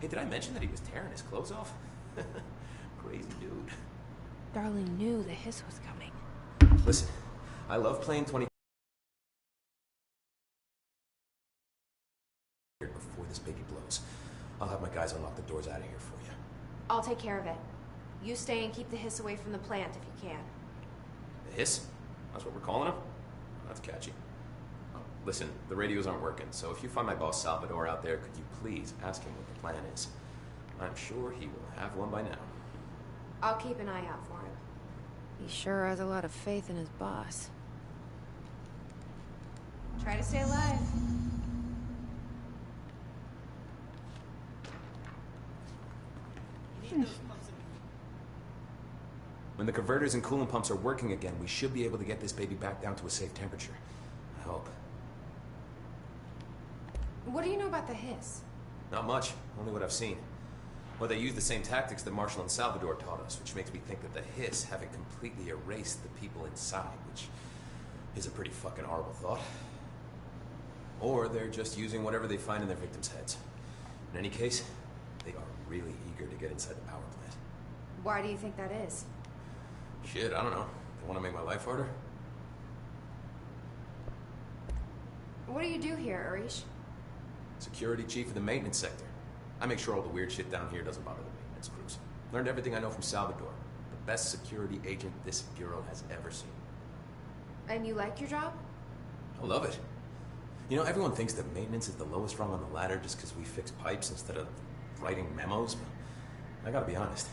Speaker 17: Hey, did I mention that he was tearing his clothes off? Crazy dude.
Speaker 2: Darling knew the hiss was coming.
Speaker 17: Listen, I love playing 20 before this baby blows. I'll have my guys unlock the doors out of here for you.
Speaker 9: I'll take care of it. You stay and keep the hiss away from the plant if you can.
Speaker 17: The hiss? That's what we're calling him? That's catchy. Listen, the radios aren't working, so if you find my boss Salvador out there, could you please ask him what the plan is? I'm sure he will have one by now.
Speaker 9: I'll keep an eye out for him.
Speaker 2: He sure has a lot of faith in his boss.
Speaker 9: Try to stay alive.
Speaker 17: When the converters and coolant pumps are working again, we should be able to get this baby back down to a safe temperature. I hope.
Speaker 9: What do you know about the hiss?
Speaker 17: Not much, only what I've seen. Well, they use the same tactics that Marshall and Salvador taught us, which makes me think that the hiss haven't completely erased the people inside, which is a pretty fucking horrible thought. Or they're just using whatever they find in their victims' heads. In any case, they are really eager to get inside the power plant.
Speaker 9: Why do you think that is?
Speaker 17: Shit, I don't know. They want to make my life harder?
Speaker 9: What do you do here, Arish?
Speaker 17: Security chief of the maintenance sector. I make sure all the weird shit down here doesn't bother the maintenance crews. Learned everything I know from Salvador. The best security agent this bureau has ever seen.
Speaker 9: And you like your job?
Speaker 17: I love it. You know, everyone thinks that maintenance is the lowest rung on the ladder just because we fix pipes instead of writing memos, but I gotta be honest.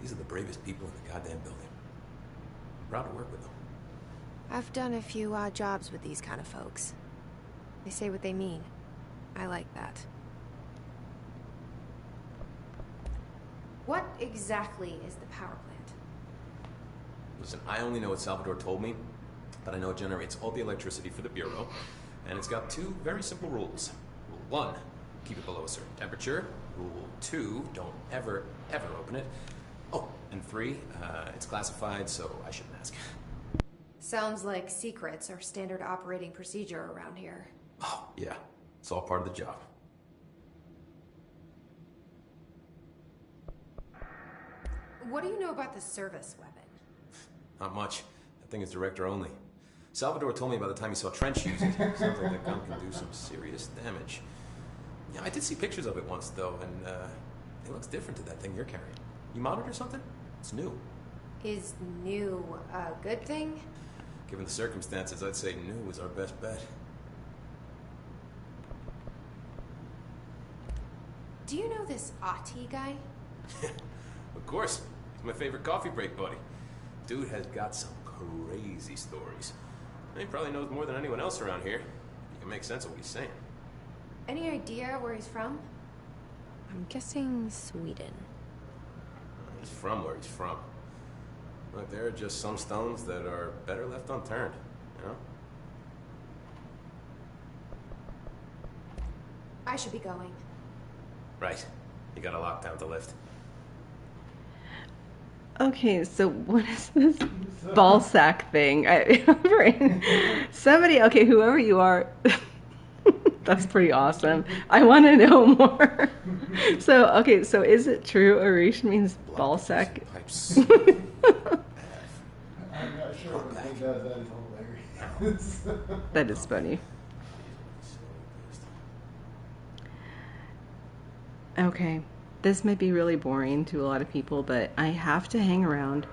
Speaker 17: These are the bravest people in the goddamn building. I'm proud to work with them.
Speaker 9: I've done a few odd jobs with these kind of folks. They say what they mean. I like that. What exactly is the power plant?
Speaker 17: Listen, I only know what Salvador told me, but I know it generates all the electricity for the Bureau, and it's got two very simple rules. Rule 1, keep it below a certain temperature. Rule 2, don't ever, ever open it. Oh, and 3, it's classified, so I shouldn't ask.
Speaker 9: Sounds like secrets are standard operating procedure around here.
Speaker 17: Oh, yeah. It's all part of the job.
Speaker 9: What do you know about the service weapon?
Speaker 17: Not much. That thing is director only. Salvador told me by the time he saw Trench use it. Sounds like that gun can do some serious damage. Yeah, I did see pictures of it once, though, and it looks different to that thing you're carrying. You modded or something? It's new.
Speaker 9: Is new a good thing?
Speaker 17: Given the circumstances, I'd say new is our best bet.
Speaker 9: Do you know this Ati guy?
Speaker 17: Of course. He's my favorite coffee break buddy. Dude has got some crazy stories. He probably knows more than anyone else around here. You can make sense of what he's saying.
Speaker 9: Any idea where he's from?
Speaker 2: I'm guessing Sweden.
Speaker 17: He's from where he's from. Look, there are just some stones that are better left unturned, you know?
Speaker 9: I should be going.
Speaker 17: Right. You got a lockdown to lift.
Speaker 1: Okay, so what is this ball sack thing? Somebody, okay, whoever you are, that's pretty awesome. I want to know more. So, okay, so is it true Arish means ball sack?
Speaker 10: I'm not sure what he does. That is hilarious.
Speaker 1: That is funny. Okay, this might be really boring to a lot of people, but I have to hang around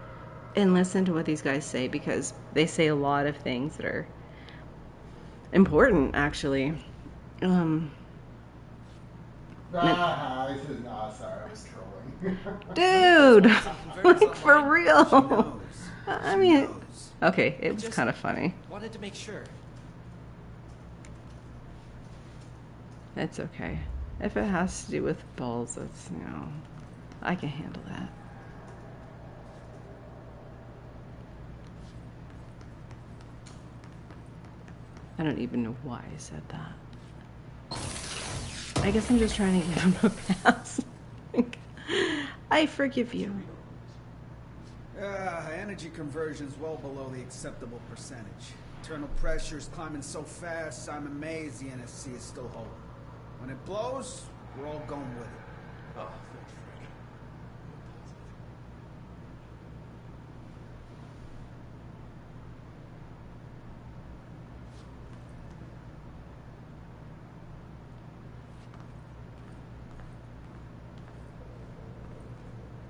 Speaker 1: and listen to what these guys say because they say a lot of things that are important, actually.
Speaker 10: This is not. Sorry, I was trolling.
Speaker 1: Dude, like for real. I mean, okay, it was kind of funny.
Speaker 18: Wanted to make sure.
Speaker 1: It's okay. If it has to do with balls, it's, you know, I can handle that. I don't even know why I said that. I guess I'm just trying to give him a pass. I forgive you.
Speaker 19: Energy conversion's well below the acceptable percentage. Internal pressure's climbing so fast, I'm amazed the NSC is still holding. When it blows, we're all going with it.
Speaker 17: Oh, thanks, Frank.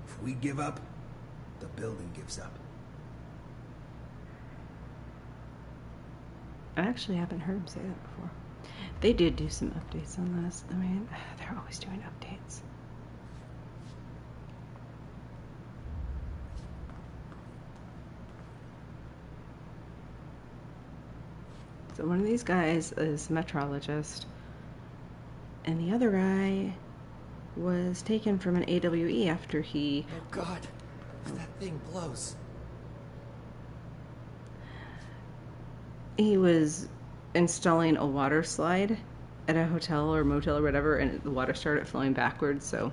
Speaker 19: If we give up, the building gives up.
Speaker 1: I actually haven't heard him say that before. They did do some updates on this. I mean, they're always doing updates. So one of these guys is a metrologist, and the other guy was taken from an AWE after he...
Speaker 18: Oh God, if that thing blows.
Speaker 1: he was installing a water slide at a hotel or motel or whatever, and the water started flowing backwards, so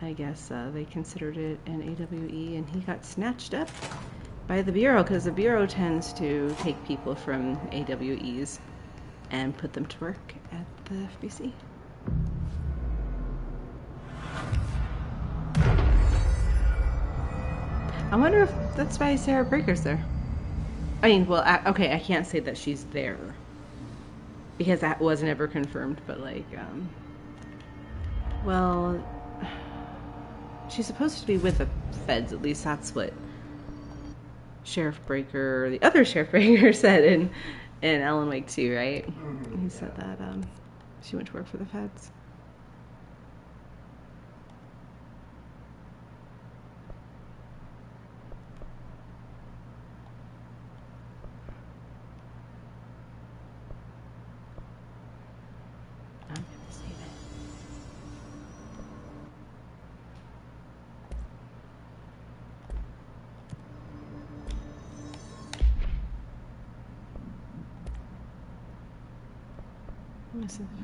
Speaker 1: I guess they considered it an AWE, and he got snatched up by the Bureau, because the Bureau tends to take people from AWEs and put them to work at the FBC. I wonder if that's why Sarah Breaker's there. I mean, well, okay, I can't say that she's there, because that wasn't ever confirmed, but like, well, she's supposed to be with the feds, at least that's what Sheriff Breaker, the other Sheriff Breaker, said in Alan Wake 2, right? Mm-hmm, he said that she went to work for the feds. What's this for?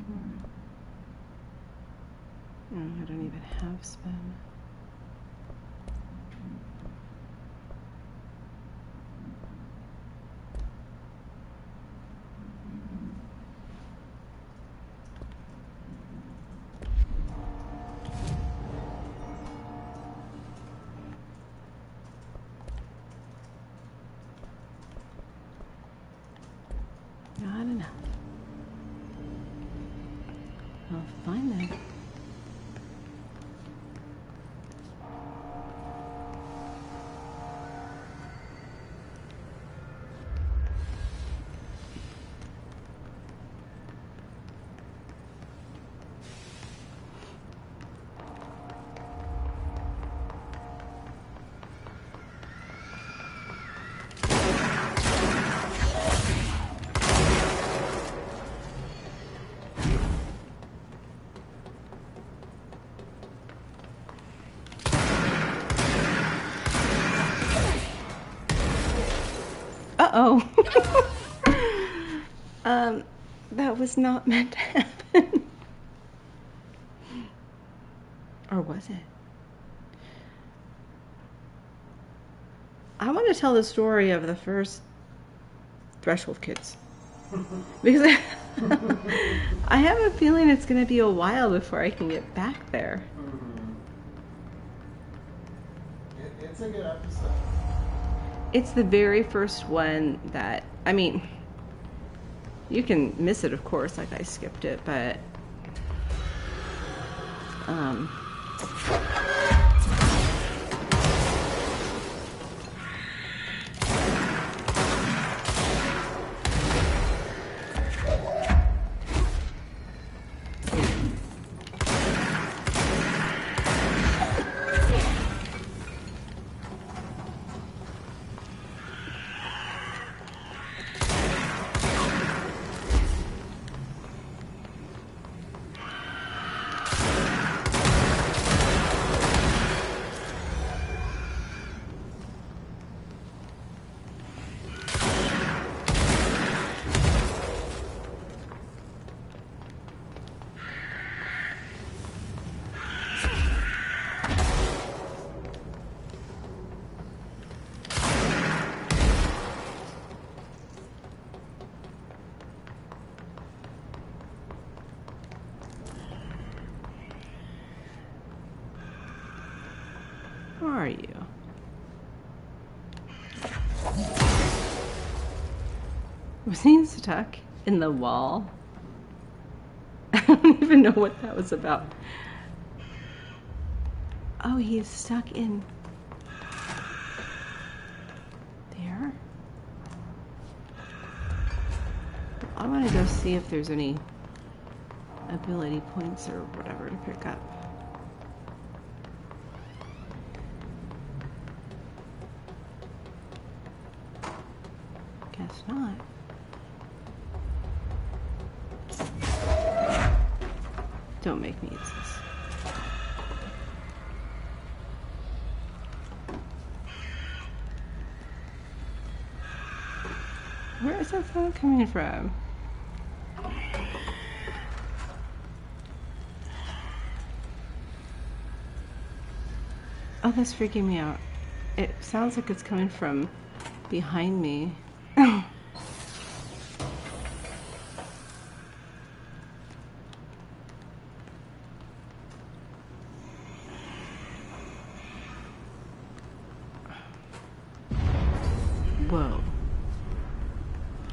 Speaker 1: No, I don't even have spin. Not enough. I'll find that. Uh-oh. That was not meant to happen. Or was it? I want to tell the story of the first Threshold kids. Because I have a feeling it's going to be a while before I can get back there.
Speaker 10: It's a good episode.
Speaker 1: It's the very first one that, I mean, you can miss it, of course, like I skipped it, but where are you? Was he stuck in the wall? I don't even know what that was about. Oh, he's stuck in there? I want to go see if there's any ability points or whatever to pick up. Guess not. Don't make me use this. Where is that sound coming from? Oh, that's freaking me out. It sounds like it's coming from behind me. Whoa.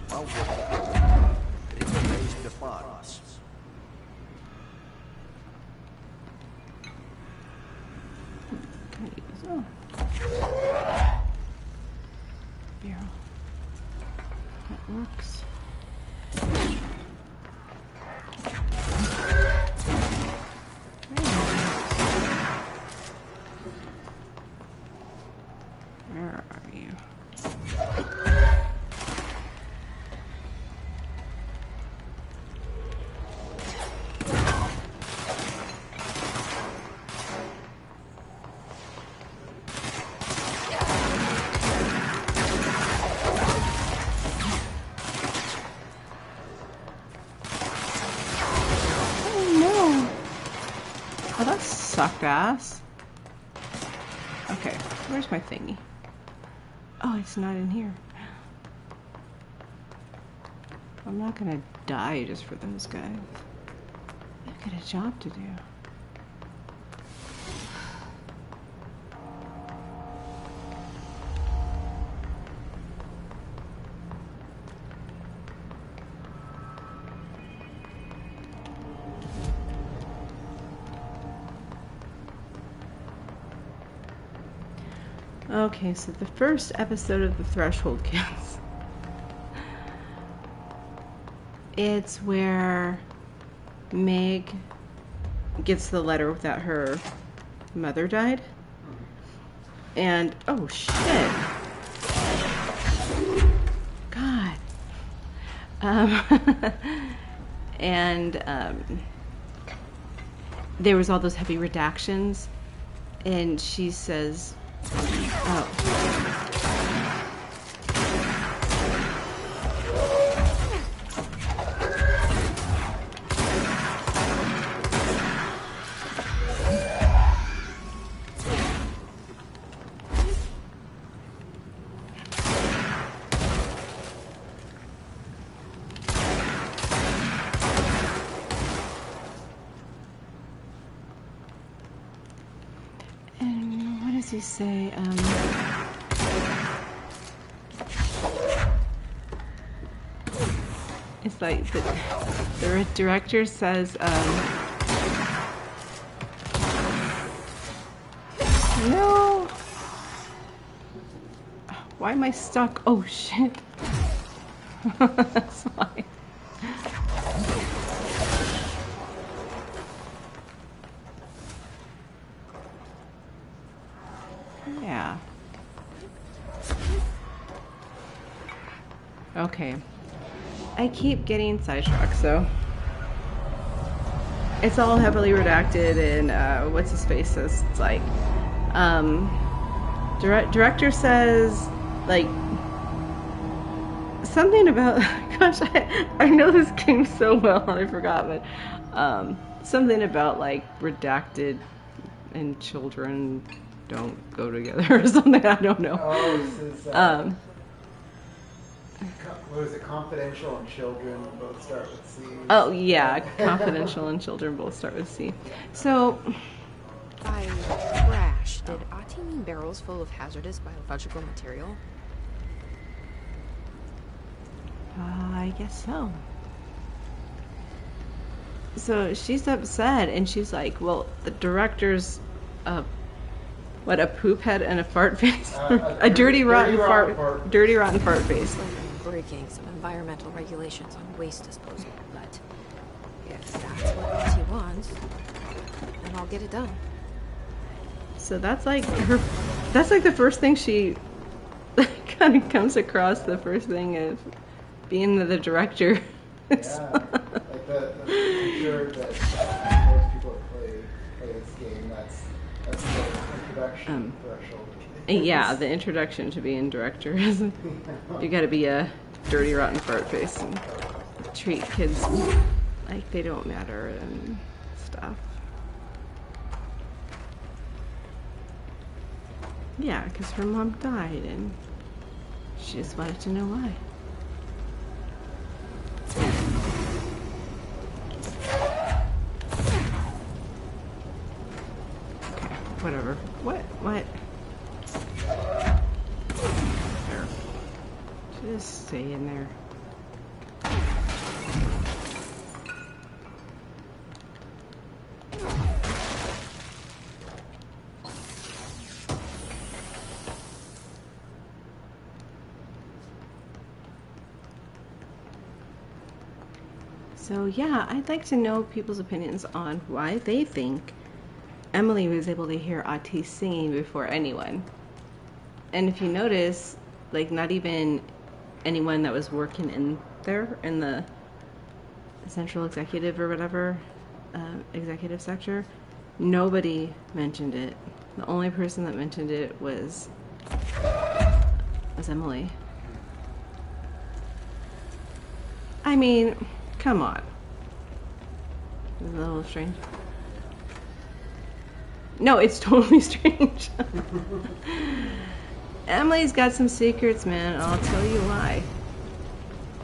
Speaker 1: Oh. Barrel. That works. Where are you? Oh, that sucked ass. Okay, where's my thingy? Oh, it's not in here. I'm not gonna die just for those guys. I've got a job to do. Okay, so the first episode of the Threshold Kids. It's where Meg gets the letter that her mother died. And, oh shit. God. There was all those heavy redactions. And she says, oh. And what does he say? It's like the director says, no. Why am I stuck? Oh shit. That's why. Yeah. Okay. I keep getting sidetracked, so it's all heavily redacted, and what's his face says it's like director says like something about gosh, I know this game so well and I forgot, but something about like redacted and children don't go together or something. I don't know.
Speaker 10: Oh, this is what is it? Confidential and children both start with C.
Speaker 1: Oh yeah, confidential and children both start with C. So,
Speaker 2: By trash, did Ati mean barrels full of hazardous biological material?
Speaker 1: I guess so. So she's upset, and she's like, "Well, the director's a poop head and a fart face, a dirty rotten fart, dirty rotten fart face."
Speaker 2: Breaking some environmental regulations on waste disposal, but if that's what Ati wants, then I'll get it done.
Speaker 1: So that's like the first thing she kind of comes across. The first thing is being the director.
Speaker 10: Yeah, like I'm sure that most people that play this game, That's the introduction threshold.
Speaker 1: Yeah, the introduction to being director is you gotta be a dirty, rotten fart face and treat kids like they don't matter and stuff. Yeah, because her mom died and she just wanted to know why. Okay, whatever. What? There. Just stay in there. So yeah, I'd like to know people's opinions on why they think Emily was able to hear Atis singing before anyone. And if you notice, like not even anyone that was working in there in the central executive or whatever, executive sector, nobody mentioned it. The only person that mentioned it was Emily. I mean, come on. Isn't that a little strange? No, it's totally strange. Emily's got some secrets, man. I'll tell you why.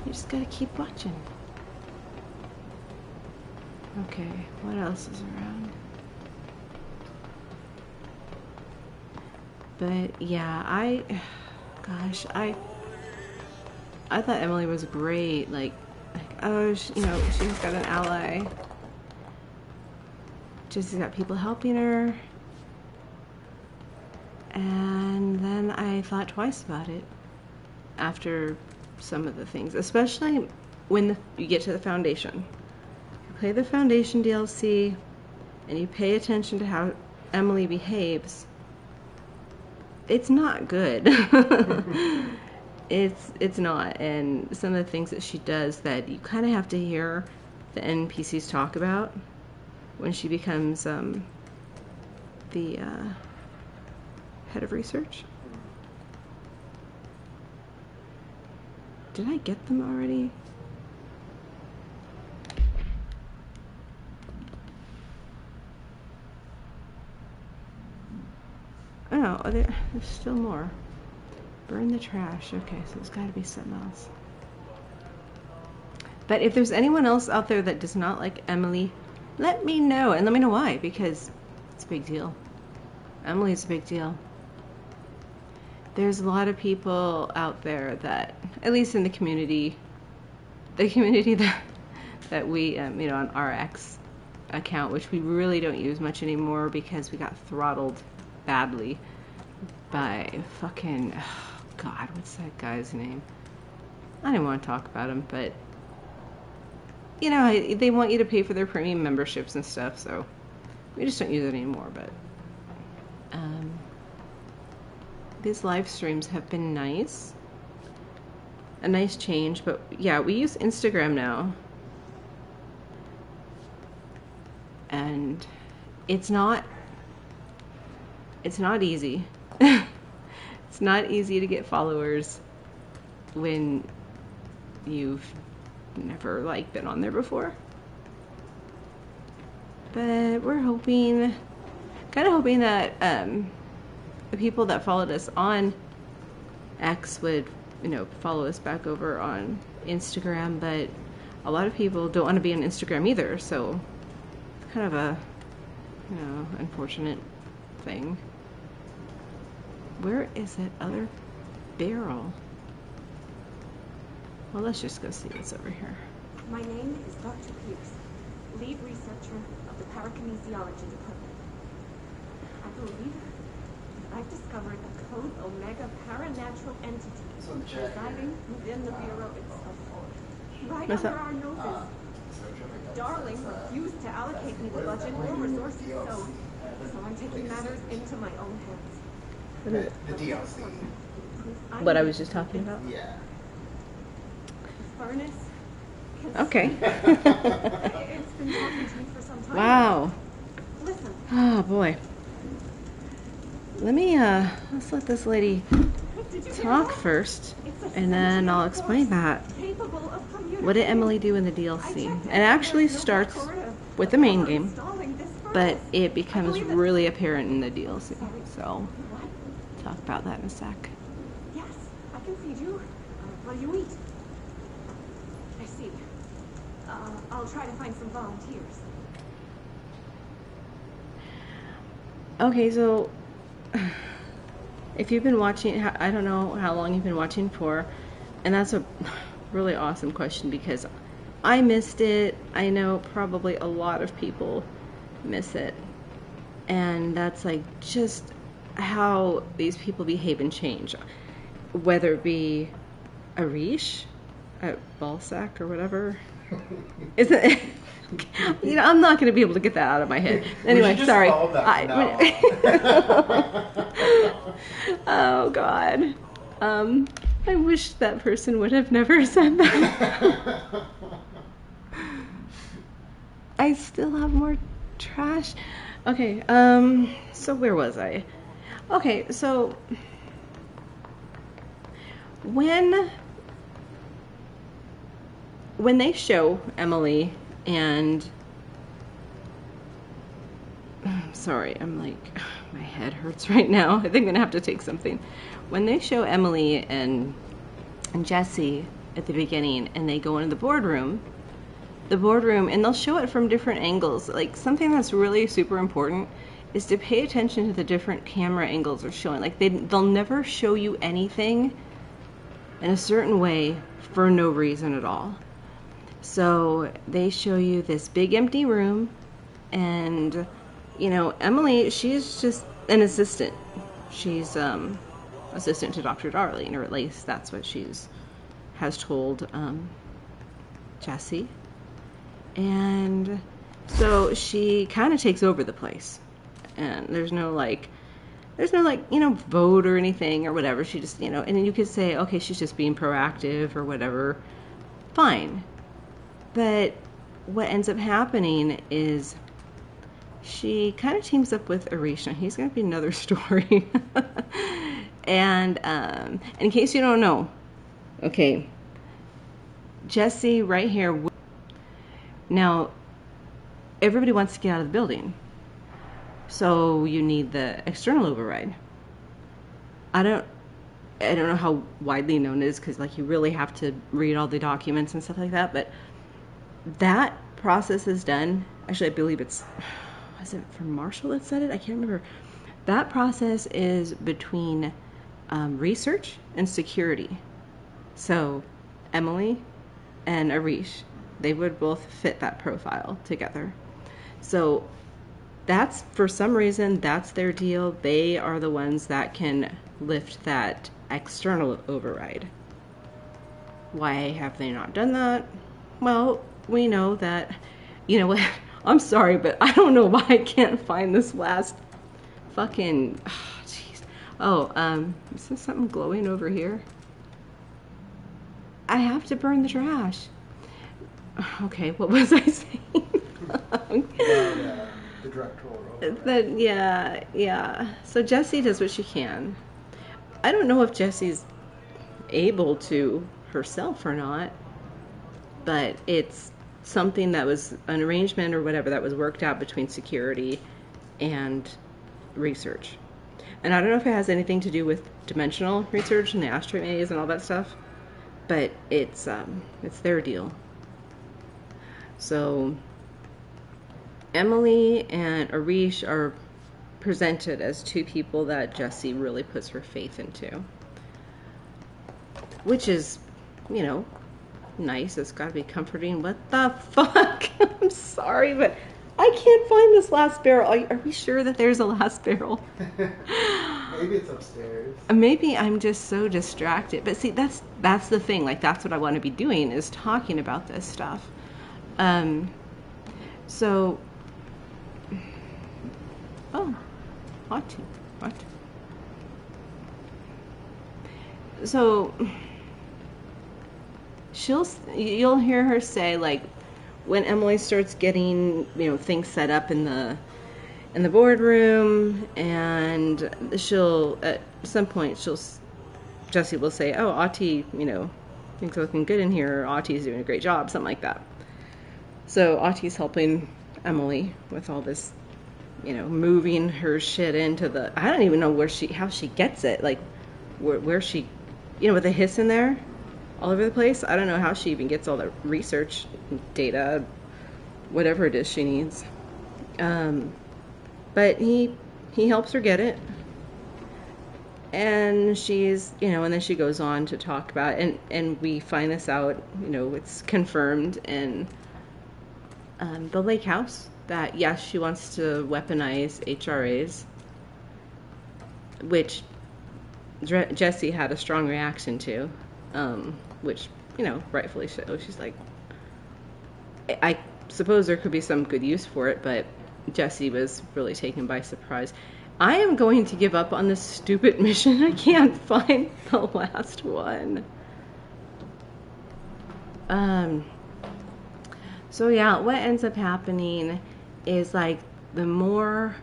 Speaker 1: You just gotta keep watching. Okay, what else is around? But yeah, I thought Emily was great. Like oh, she's got an ally. She's got people helping her. And then I thought twice about it after some of the things, especially when you get to the Foundation. You play the Foundation DLC and you pay attention to how Emily behaves. It's not good. It's not, and some of the things that she does that you kind of have to hear the NPCs talk about when she becomes the head of research. Did I get them already? Oh, there's still more. Burn the trash. Okay, so there's got to be something else. But if there's anyone else out there that does not like Emily, let me know. And let me know why, because it's a big deal. Emily's a big deal. There's a lot of people out there that, at least in the community that we, on our X account, which we really don't use much anymore because we got throttled badly by fucking... God, what's that guy's name? I didn't want to talk about him, but they want you to pay for their premium memberships and stuff, so we just don't use it anymore. But these live streams have been nice, a nice change. But yeah, we use Instagram now, and it's not easy. It's not easy to get followers when you've never been on there before. But we're hoping that the people that followed us on X would, follow us back over on Instagram. But a lot of people don't want to be on Instagram either, so it's kind of a, unfortunate thing. Where is that other barrel? Well, let's just go see what's over here.
Speaker 18: My name is Dr. Pierce, lead researcher of the Parakinesiology Department. I believe I've discovered a Code Omega paranatural entity residing within the Bureau itself. Right
Speaker 1: What's
Speaker 18: under
Speaker 1: up?
Speaker 18: our noses. Darling refused to allocate me the budget or resources, so I'm taking matters into my own hands.
Speaker 10: The DLC.
Speaker 1: What I was just talking about?
Speaker 10: Yeah.
Speaker 18: Furnace.
Speaker 1: Okay.
Speaker 18: It's been talking to me for some time.
Speaker 1: Wow.
Speaker 18: Listen.
Speaker 1: Oh boy. let me, let's let this lady talk first, and then I'll explain that. What did Emily do in the DLC? It actually starts with the main game, but it becomes really apparent in the DLC. So, talk about that in a sec.
Speaker 18: Yes, I can feed you. What do you eat? I see. I'll try to find some volunteers.
Speaker 1: Okay, so if you've been watching, I don't know how long you've been watching for, and that's a really awesome question because I missed it. I know probably a lot of people miss it, and that's like just how these people behave and change, whether it be Arish at Balsac or whatever. Isn't it? You know, I'm not going to be able to get that out of my head. Anyway, sorry. Oh God. I wish that person would have never said that. I still have more trash. Okay, so where was I? Okay, so when they show Emily and sorry, I'm like, my head hurts right now. I think I'm gonna have to take something. When they show Emily and Jesse at the beginning and they go into the boardroom, and they'll show it from different angles. Like, something that's really super important is to pay attention to the different camera angles they're showing. Like, they'll never show you anything in a certain way for no reason at all. So they show you this big empty room, and you know, Emily, she's just an assistant. She's assistant to Dr. Darling, or at least that's what has told Jesse. And so she kind of takes over the place, and there's no you know, vote or anything or whatever. She just, you know, and then you could say, okay, she's just being proactive or whatever. Fine. But what ends up happening is she kind of teams up with Arisha. He's going to be another story. And in case you don't know, okay, Jesse right here. Now, everybody wants to get out of the building, so you need the external override. I don't know how widely known it is, because like you really have to read all the documents and stuff like that, but that process is done. Actually, I believe was it from Marshall that said it? I can't remember. That process is between research and security. So Emily and Arish, they would both fit that profile together. So that's, for some reason, that's their deal. They are the ones that can lift that external override. Why have they not done that? Well, we know that, you know what, I'm sorry, but I don't know why I can't find this last fucking, jeez. Is there something glowing over here? I have to burn the trash. Okay, what was I saying?
Speaker 10: The directorial.
Speaker 1: Yeah. So Jessie does what she can. I don't know if Jessie's able to herself or not, but it's something that was an arrangement or whatever that was worked out between security and research. And I don't know if it has anything to do with dimensional research and the asteroid maze and all that stuff, but it's their deal. So Emily and Arish are presented as two people that Jessie really puts her faith into, which is, you know, nice. It's got to be comforting. What the fuck? I'm sorry, but I can't find this last barrel. Are we sure that there's a last barrel?
Speaker 10: Maybe it's upstairs.
Speaker 1: Maybe I'm just so distracted. But see, that's the thing. Like, that's what I want to be doing, is talking about this stuff. So, oh, what? So, you'll hear her say, like, when Emily starts getting, you know, things set up in in the boardroom, and she'll, at some point, Jesse will say, "Oh, Ahti, you know, things are looking good in here. Ahti's doing a great job," something like that. So Ahti's helping Emily with all this, you know, moving her shit into the. I don't even know how she gets it. Like, where she, you know, with the hiss in there, all over the place. I don't know how she even gets all the research data, whatever it is she needs. But he helps her get it. And she's, you know, and then she goes on to talk about, and we find this out, you know, it's confirmed in the lake house that, yes, she wants to weaponize HRAs, which Jesse had a strong reaction to, which, you know, rightfully so. She's like, I suppose there could be some good use for it, but Jesse was really taken by surprise. I am going to give up on this stupid mission. I can't find the last one. So yeah, what ends up happening is, like, the more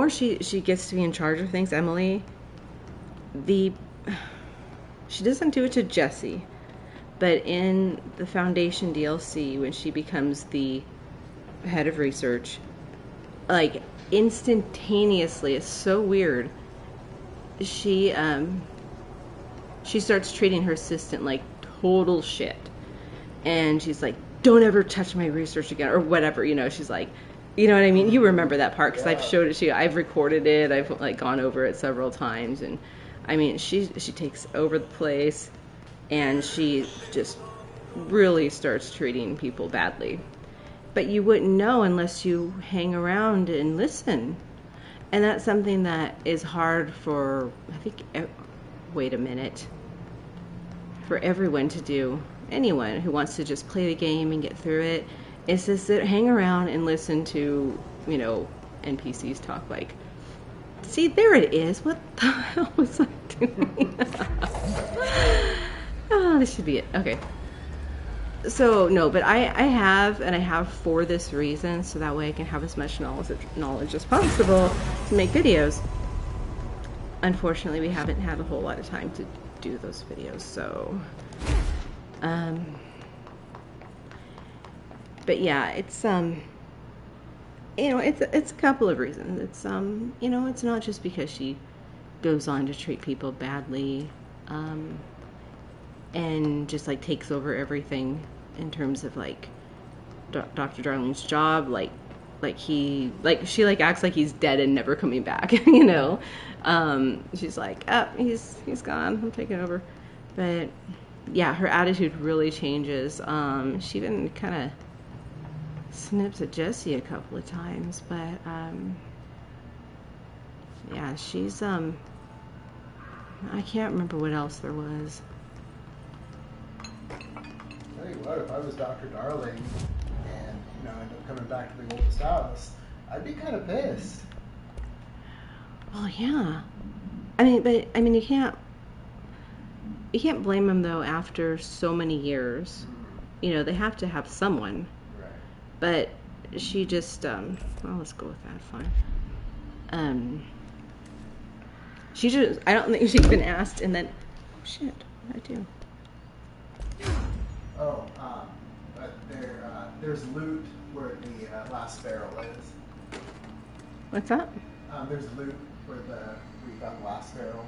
Speaker 1: she gets to be in charge of things, Emily, she doesn't do it to Jesse, but in the Foundation DLC, when she becomes the head of research, like, instantaneously, it's so weird, she starts treating her assistant like total shit, and she's like, "Don't ever touch my research again," or whatever, you know. She's like, you know what I mean? You remember that part, because I've showed it to you. I've recorded it. I've, like, gone over it several times, and I mean, she takes over the place, and she just really starts treating people badly. But you wouldn't know unless you hang around and listen. And that's something that is hard for, I think, wait a minute, for everyone to do. Anyone who wants to just play the game and get through it is to hang around and listen to, you know, NPCs talk. Like, see, there it is. What the hell was I doing? Oh, this should be it. Okay. So, no, but I have for this reason, so that way I can have as much knowledge as possible to make videos. Unfortunately, we haven't had a whole lot of time to do those videos, so, but yeah, it's, you know, it's a couple of reasons. It's, you know, it's not just because she goes on to treat people badly, and just, like, takes over everything in terms of, like, Dr. Darling's job, she acts like he's dead and never coming back, you know. She's like, "Oh, he's gone, I'm taking over." But yeah, her attitude really changes. She even kind of snips at Jesse a couple of times, but yeah, she's I can't remember what else there was.
Speaker 10: Tell you what, if I was Dr. Darling and, you know, end up coming back to the oldest house, I'd be kind of pissed.
Speaker 1: Well, yeah. I mean, you can't blame him, though, after so many years. You know, they have to have someone.
Speaker 10: Right.
Speaker 1: But she just, well, let's go with that, fine. She just, I don't think she even asked, and then, shit, what did I do?
Speaker 10: Oh, but there's loot where the last barrel is.
Speaker 1: What's that?
Speaker 10: There's loot where we found the last barrel.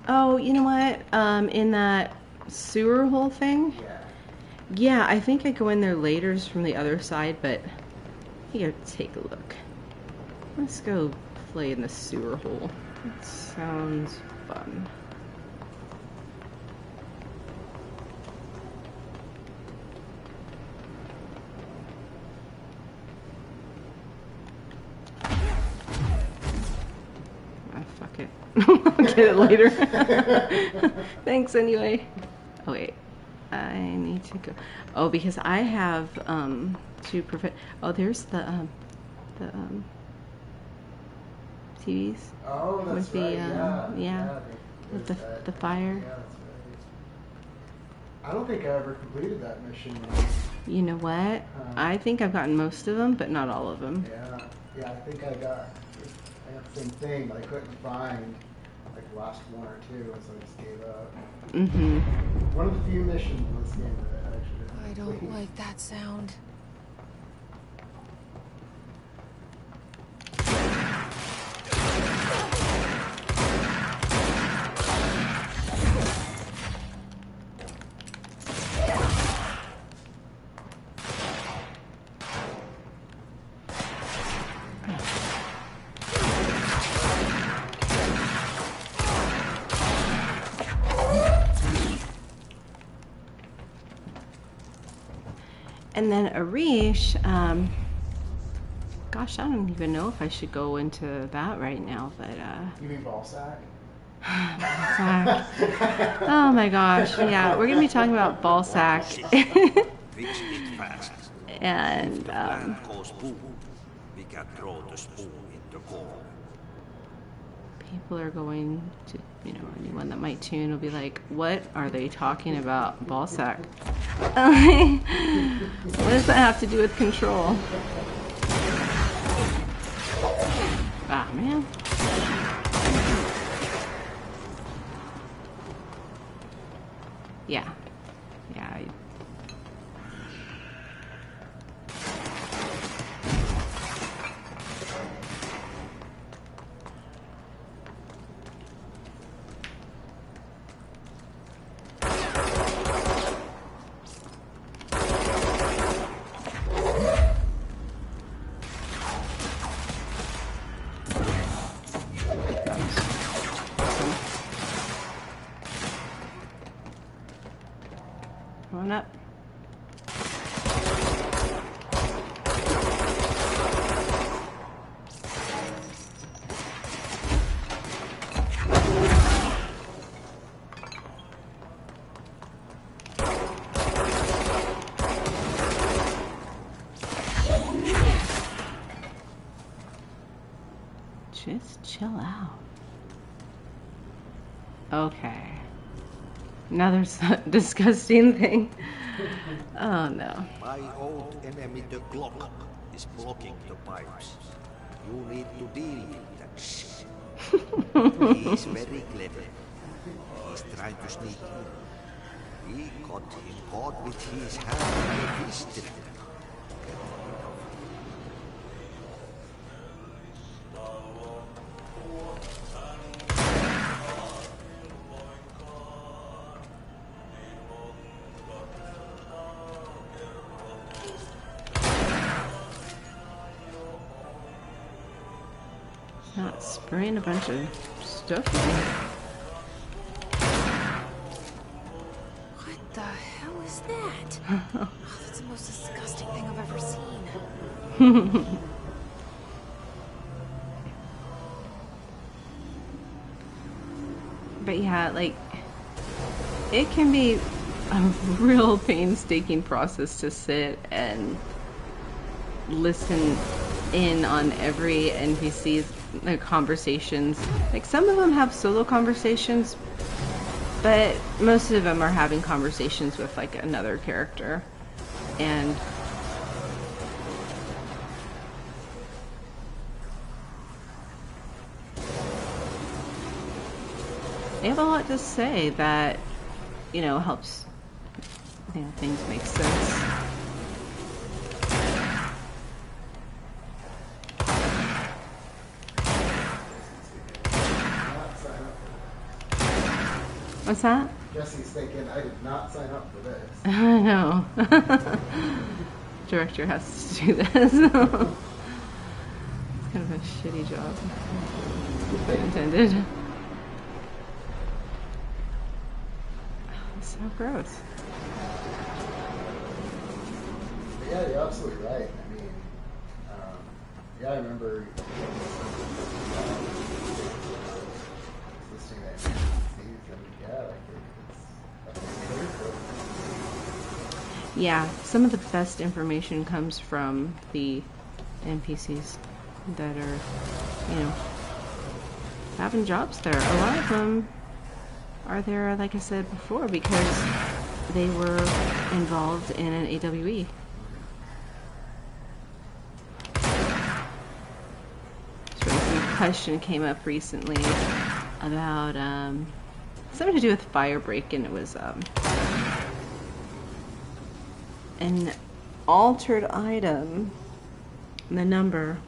Speaker 1: Oh, you know what? In that sewer hole thing?
Speaker 10: Yeah.
Speaker 1: Yeah, I think I go in there later from the other side, but you gotta take a look. Let's go play in the sewer hole. That sounds fun. Fuck it. I'll get it later. Thanks anyway. Oh wait, I need to go. Oh, because I have to prevent. Oh, there's the TVs.
Speaker 10: Oh, that's
Speaker 1: with the
Speaker 10: right.
Speaker 1: yeah, with the fire.
Speaker 10: Yeah, that's right. I don't think I ever completed that mission.
Speaker 1: You know what? I think I've gotten most of them, but not all of them.
Speaker 10: Yeah, I think I got the same thing, but I couldn't find like the last one or two, so I just gave up. One of the few missions in this game that I actually didn't
Speaker 2: I don't
Speaker 10: complete.
Speaker 2: like that sound.
Speaker 1: And then Arish, gosh, I don't even know if I should go into that right now, but
Speaker 10: You mean Ballsack?
Speaker 1: oh my gosh, yeah, we're gonna be talking about Ballsack. And
Speaker 4: we can throw the spoon in the goal.
Speaker 1: people are going to, you know, anyone that might tune will be like, what are they talking about? Ballsack. What does that have to do with control? Ah, man. Yeah. Yeah. Come on up. Just chill out. Okay. Another disgusting thing. Oh no.
Speaker 4: My old enemy, the Glock, is blocking the pipes. You need to deal with that shit. He's very clever. He's trying to sneak in. We got him caught with his hand in history.
Speaker 1: Not spraying a bunch of stuff.
Speaker 2: What the hell is that? Oh, that's the most disgusting thing I've ever seen.
Speaker 1: But yeah, like, it can be a real painstaking process to sit and listen in on every NPC's conversations. Like, some of them have solo conversations, but most of them are having conversations with like another character. And they have a lot to say that, you know, helps, you know, things make sense. What's that?
Speaker 10: Jesse's thinking, I did not sign up for this.
Speaker 1: I know. Director has to do this. It's kind of a shitty job. Pun intended. It's so gross.
Speaker 10: But yeah, you're absolutely right. I mean, yeah, I remember listening to NPCs, and yeah, like it's pretty cool.
Speaker 1: Yeah, some of the best information comes from the NPCs that are, you know, having jobs there. A lot of them are there, like I said before, because they were involved in an AWE. Some question came up recently about something to do with Firebreak, and it was an altered item, the number,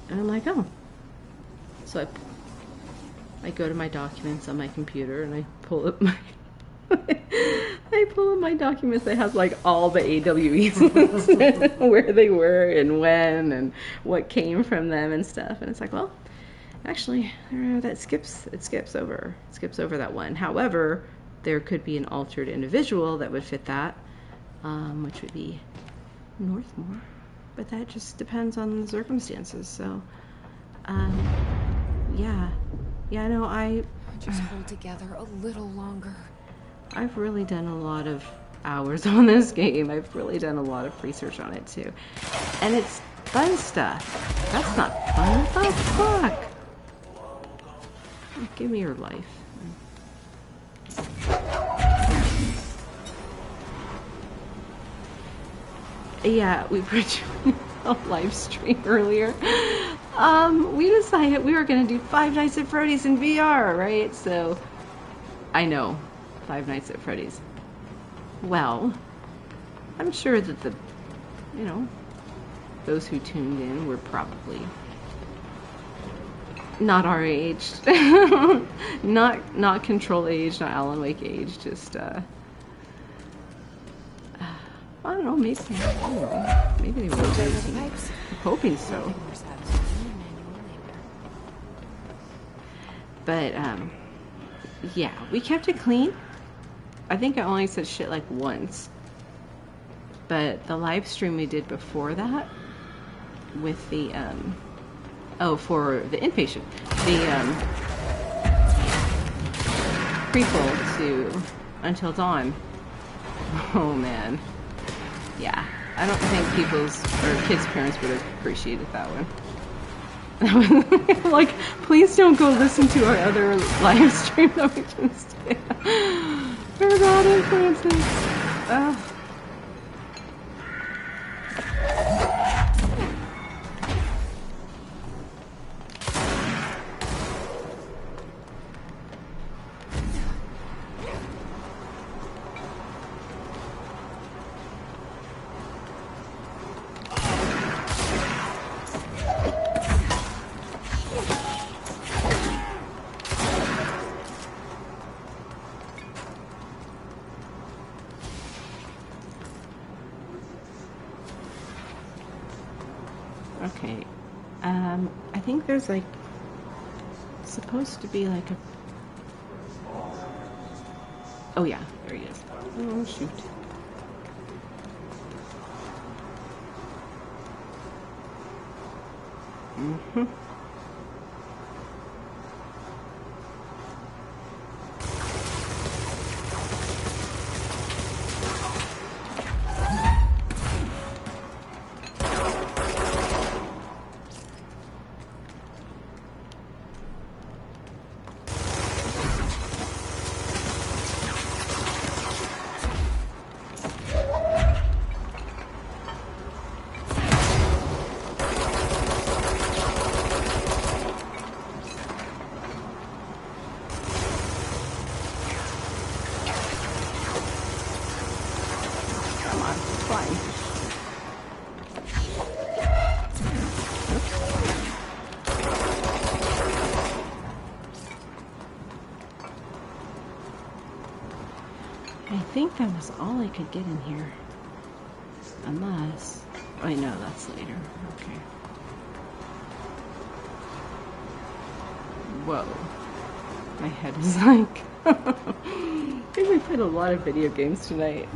Speaker 1: and I'm like, oh. So I go to my documents on my computer and I pull up my documents that has like all the AWEs, where they were and when and what came from them and stuff, and it's like, well, actually it skips over that one. However, there could be an altered individual that would fit that, which would be Northmore, but that just depends on the circumstances. So no, I
Speaker 2: just hold together a little longer.
Speaker 1: I've really done a lot of hours on this game. I've really done a lot of research on it too. And it's fun stuff. That's not fun. What the fuck? Give me your life. Yeah, we were doing a live stream earlier. We decided we were going to do Five Nights at Freddy's in VR, right? So, I know, Five Nights at Freddy's. Well, I'm sure that those who tuned in were probably not our age. not Control age, not Alan Wake age, just, I don't know, maybe they were 13. I'm hoping so. But, yeah, we kept it clean. I think I only said shit like once. But the live stream we did before that, with the, for the inpatient, the, prequel to Until Dawn. Oh, man. Yeah, I don't think kids' parents would have appreciated that one. Like, please don't go listen to our other live stream that we just did. Forgot influences. Okay, I think there's like supposed to be like a. Oh yeah, there he is. Oh shoot. Mm-hmm. I think that was all I could get in here. Unless... Oh, no, that's later. Okay. Whoa. My head is like... I think we played a lot of video games tonight.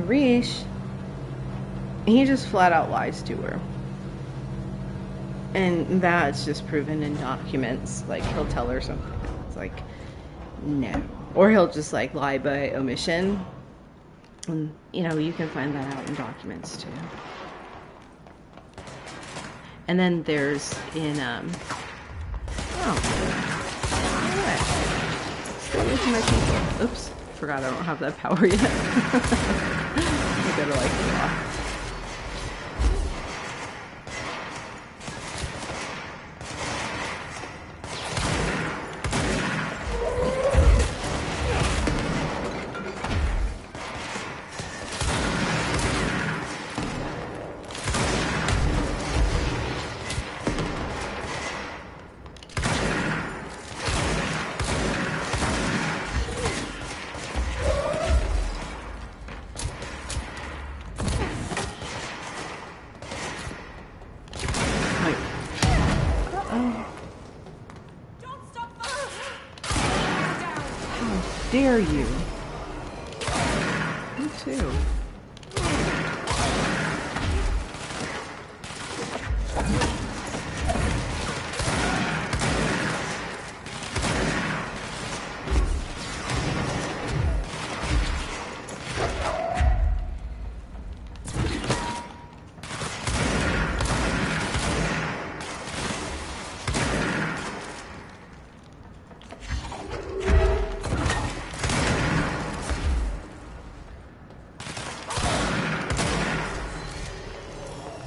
Speaker 1: Rish, he just flat out lies to her. And that's just proven in documents. Like, he'll tell her something. It's like, no. Or he'll just, like, lie by omission. And, you know, you can find that out in documents too. And then there's in stay away from my people. Oops, forgot I don't have that power yet. I gotta like draw. Dare you? Me too.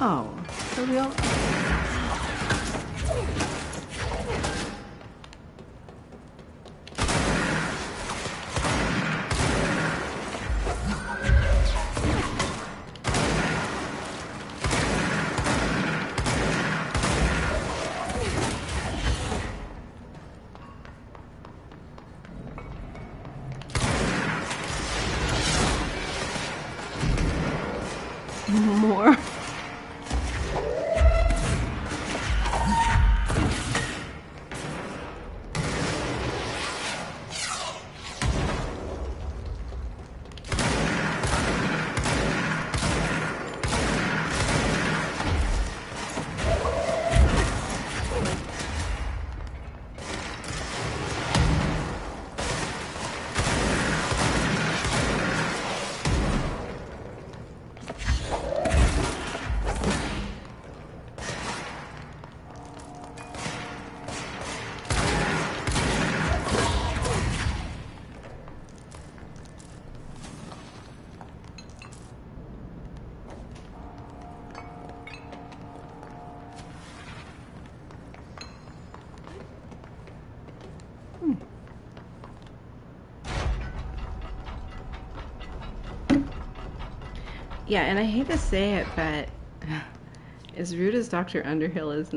Speaker 1: Oh, so we all... More. Yeah, and I hate to say it, but as rude as Dr. Underhill is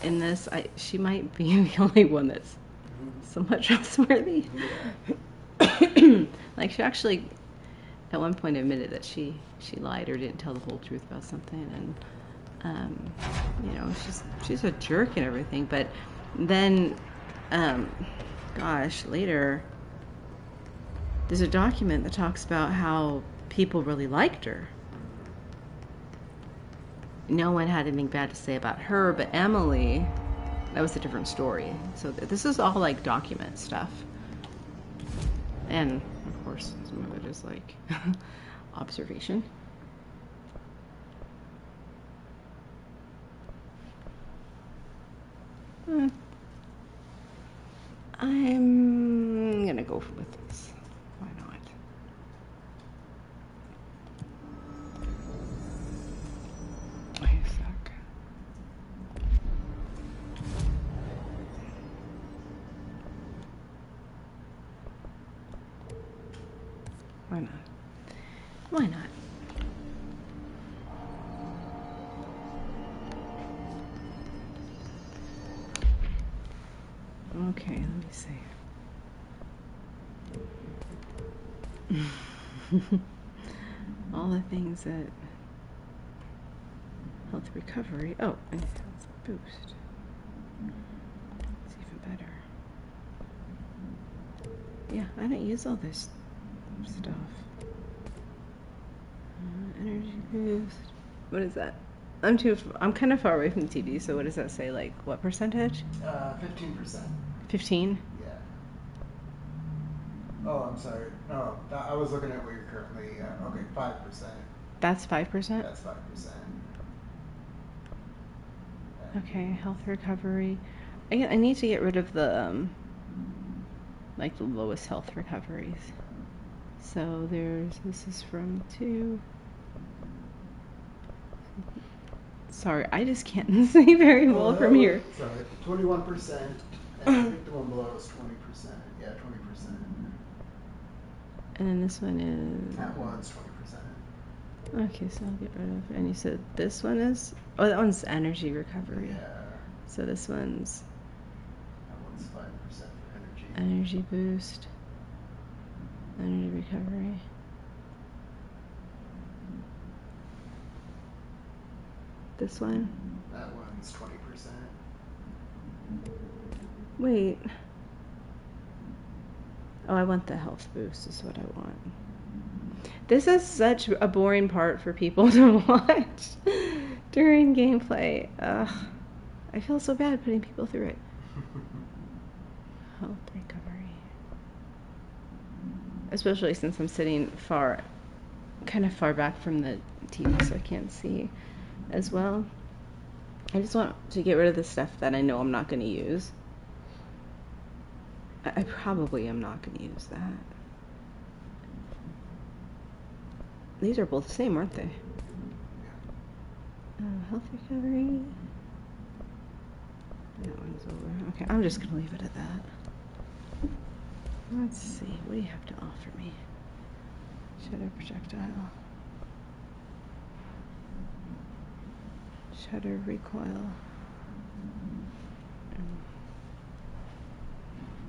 Speaker 1: in this, she might be the only one that's somewhat trustworthy. Like, she actually at one point admitted that she lied or didn't tell the whole truth about something, and you know, she's a jerk and everything. But then, gosh, later there's a document that talks about how people really liked her. No one had anything bad to say about her, but Emily, that was a different story. So this is all like document stuff. And of course, some of it is like observation. I'm gonna go with this. Why not? Wait a sec. Why not? Why not? Okay, let me see. All the things that health recovery. Oh, and health boost. It's even better. Yeah, I don't use all this stuff. Energy boost. What is that? I'm kind of far away from the TV, so what does that say? Like, what percentage?
Speaker 10: 15%.
Speaker 1: 15?
Speaker 10: Yeah. Oh, I'm sorry. No, I was looking at where you're currently. Okay, 5%.
Speaker 1: That's 5%?
Speaker 10: That's 5%.
Speaker 1: Okay, health recovery. I need to get rid of the, like the lowest health recoveries. So this is from 2. Sorry, I just can't see very well from here.
Speaker 10: Sorry, 21%. And I think the one below is 20%. Yeah, 20%.
Speaker 1: And then this one is...
Speaker 10: That one's 20%.
Speaker 1: Okay, so I'll get rid of... And you said this one is... Oh, that one's energy recovery.
Speaker 10: Yeah.
Speaker 1: So this one's...
Speaker 10: That one's 5% for energy.
Speaker 1: Energy boost. Energy recovery. This one?
Speaker 10: That one's 20%.
Speaker 1: Wait. Oh, I want the health boost is what I want. This is such a boring part for people to watch during gameplay. Ugh. I feel so bad putting people through it. Health recovery. Especially since I'm sitting kind of far back from the TV, so I can't see as well. I just want to get rid of the stuff that I know I'm not going to use. I probably am not going to use that. These are both the same, aren't they? Health recovery. That one's over. Okay, I'm just going to leave it at that. Let's see. What do you have to offer me? Shadow projectile. Shadow recoil.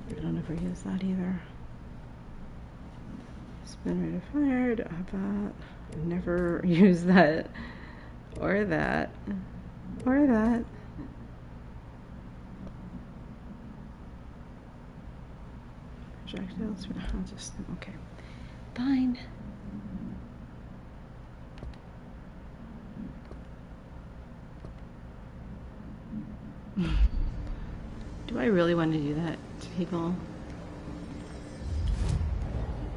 Speaker 1: I don't ever use that either. Spin rate of fire, don't have that. I never use that. Or that. Or that. Projectiles, I'll just, okay. Fine. Do I really want to do that to people?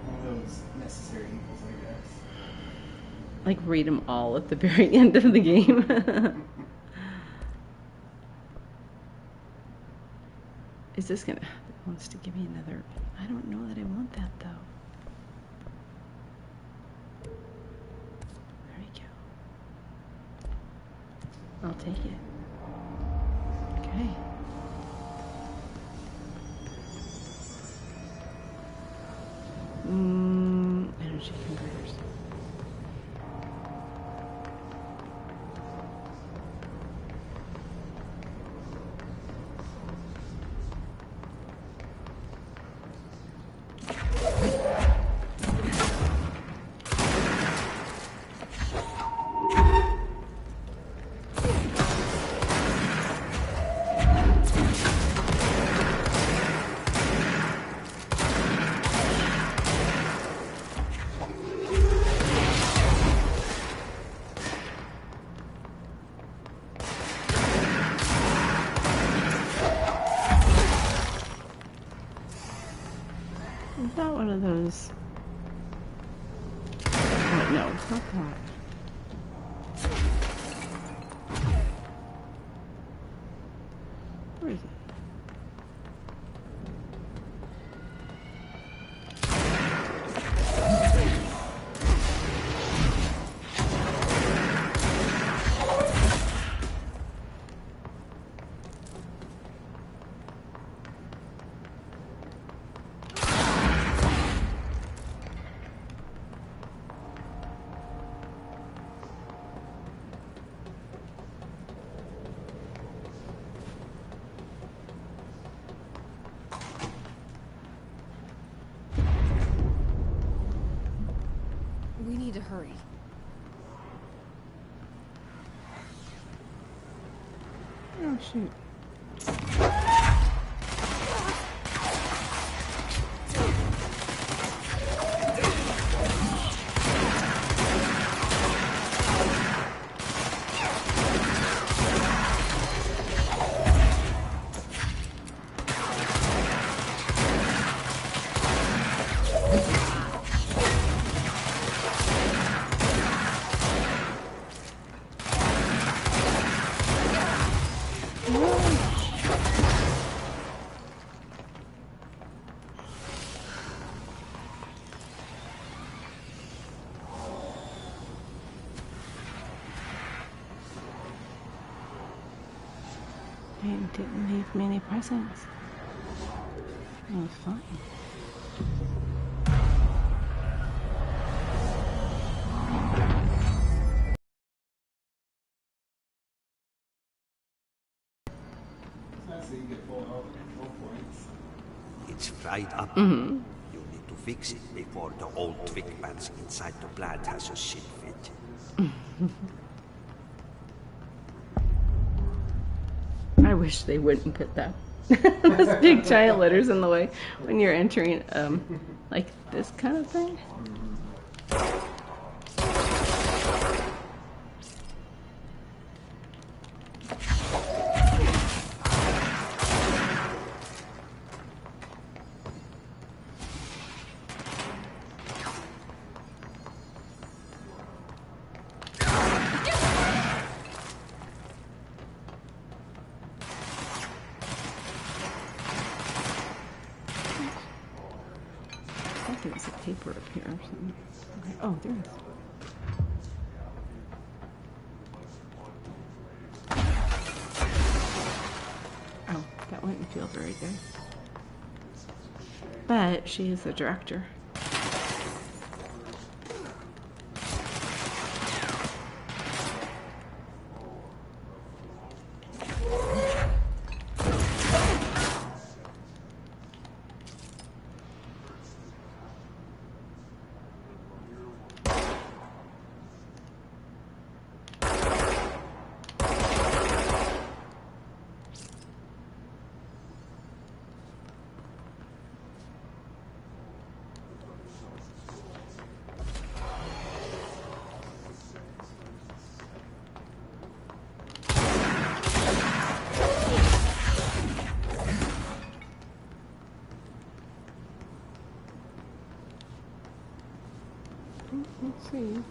Speaker 10: One of those necessary evils, I guess.
Speaker 1: Like read them all at the very end of the game. Is this gonna... It wants to give me another... I don't know that I want that, though. There we go. I'll take it. Okay. Energy converters. Is that one of those? Oh, no, it's not that. Where is it?
Speaker 2: We need to hurry.
Speaker 1: Oh, shoot. didn't leave me any presents. It was fine.
Speaker 10: So you get full points.
Speaker 4: It's fried up.
Speaker 1: Mm-hmm.
Speaker 4: You need to fix it before the old twig bats inside the plant has a shit fit.
Speaker 1: I wish they wouldn't put that those big giant letters in the way when you're entering like this kind of thing. There's a paper up here or something. Okay. Oh, there it is. Oh, that wouldn't feel very good. But she is the director. Let's see.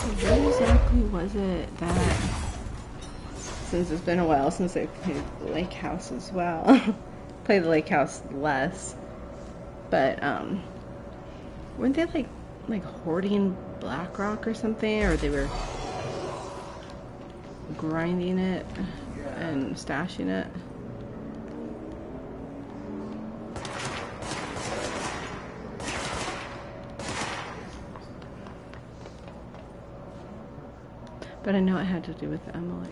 Speaker 1: What exactly was it that, since it's been a while since I played the Lake House as well, played the Lake House less, but weren't they like hoarding Blackrock or something, or they were grinding it and stashing it? But I know it had to do with Emily.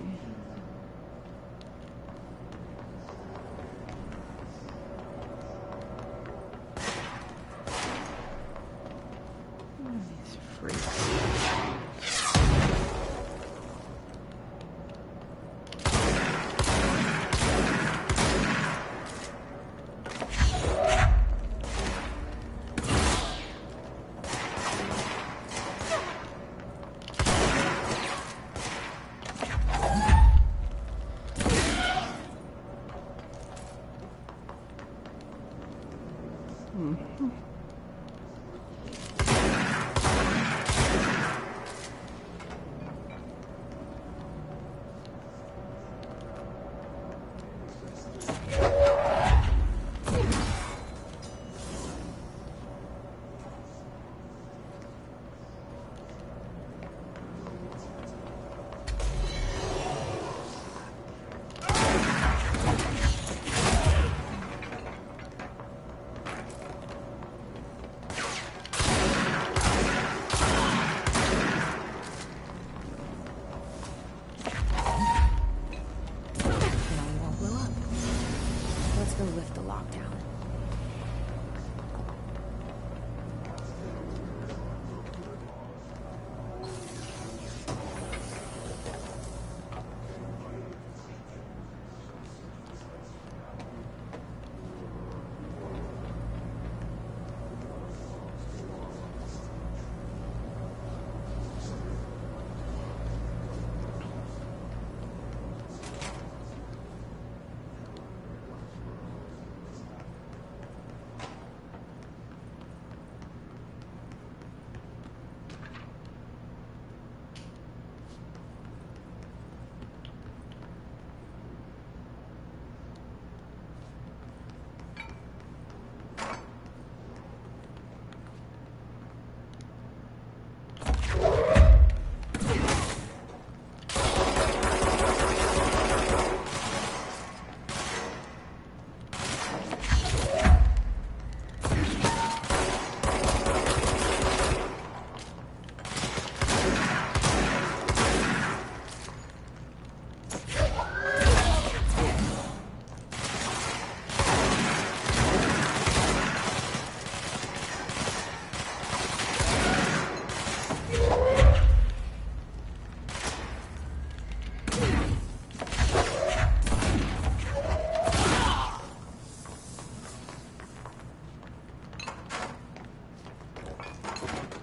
Speaker 1: These freaks.
Speaker 2: Lift the lockdown.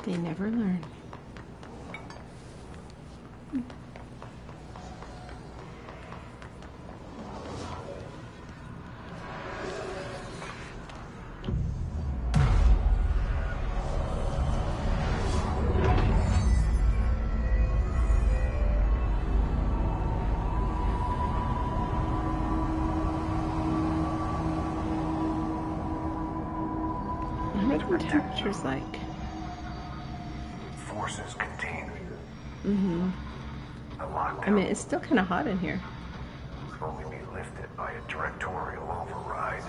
Speaker 1: They never learn. What the temperature's like?
Speaker 6: Forces contained.
Speaker 1: Mm-hmm.
Speaker 6: A lockdown
Speaker 1: I mean, it's still kind of hot in here.
Speaker 6: can only be lifted by a directorial override.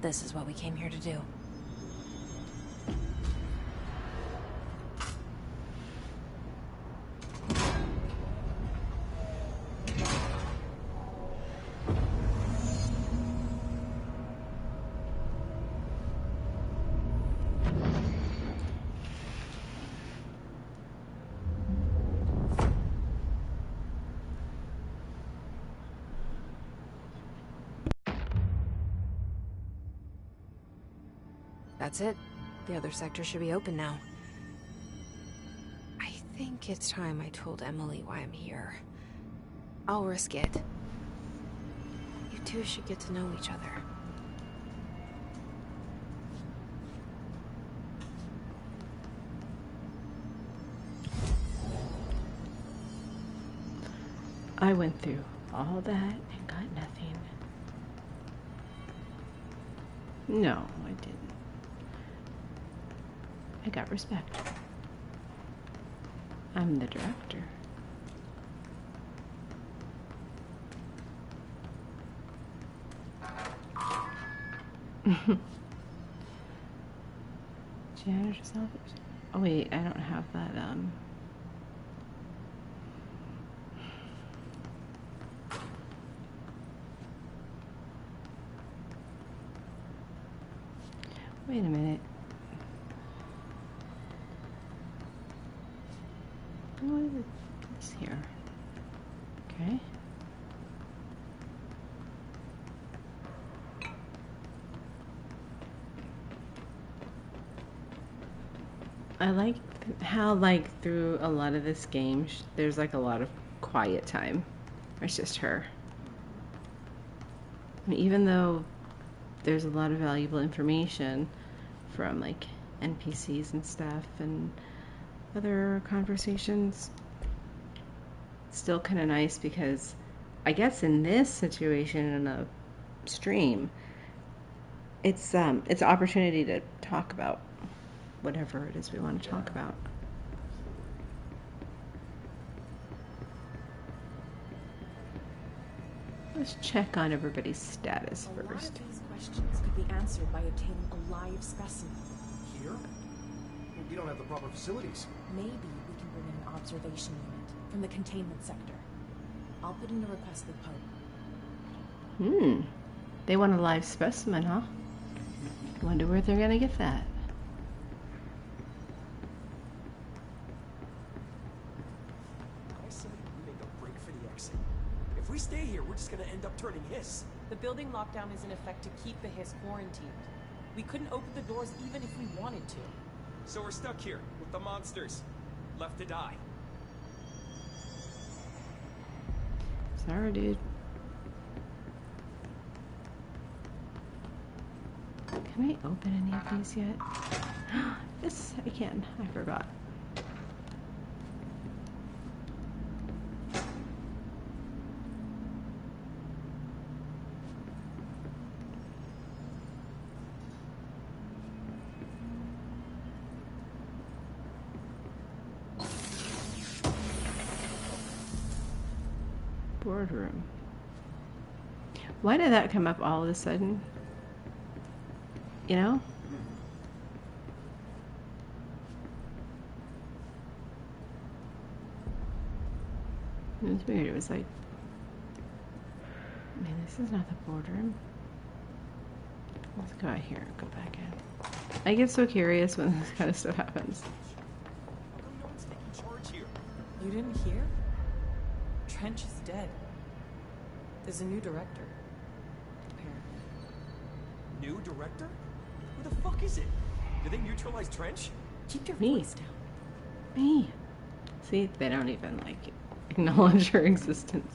Speaker 2: This is what we came here to do. That's it. The other sector should be open now. I think it's time I told Emily why I'm here. I'll risk it. You two should get to know each other.
Speaker 1: I went through all that and got nothing. No, I didn't. I got respect. I'm the director. Janitor's office. Oh wait, I don't have that, Wait a minute. What is this here? Okay. I like how, like, through a lot of this game, there's like a lot of quiet time. It's just her. I mean, even though there's a lot of valuable information from like NPCs and stuff and other conversations, it's still kind of nice because I guess in this situation in a stream, it's opportunity to talk about whatever it is we want to talk about. Let's check on everybody's status first.
Speaker 13: A lot of these questions could be answered by obtaining a live specimen.
Speaker 12: Here? We don't have the proper facilities.
Speaker 13: Maybe we can bring in an observation unit from the containment sector. I'll put in a request with Pope.
Speaker 1: They want a live specimen, huh? Wonder where they're gonna get that.
Speaker 20: I say we make a break for the exit. If we stay here, we're just gonna end up turning Hiss.
Speaker 16: The building lockdown is in effect to keep the Hiss quarantined. We couldn't open the doors even if we wanted to.
Speaker 20: So we're stuck here with the monsters, left to die.
Speaker 1: Sorry, dude. Can I open any of these yet? Yes, I can. I forgot. Boardroom. Why did that come up all of a sudden? You know? It was weird. It was like, man, this is not the boardroom. Let's go out here and go back in. I get so curious when this kind of stuff happens.
Speaker 20: How come no one's taking charge here?
Speaker 16: You didn't hear? Trench is dead. There's a new director. Apparently.
Speaker 20: new director? Who the fuck is it? Did they neutralize Trench?
Speaker 16: Keep your
Speaker 1: Me.
Speaker 16: voice down.
Speaker 1: Me. See, they don't even like acknowledge her existence.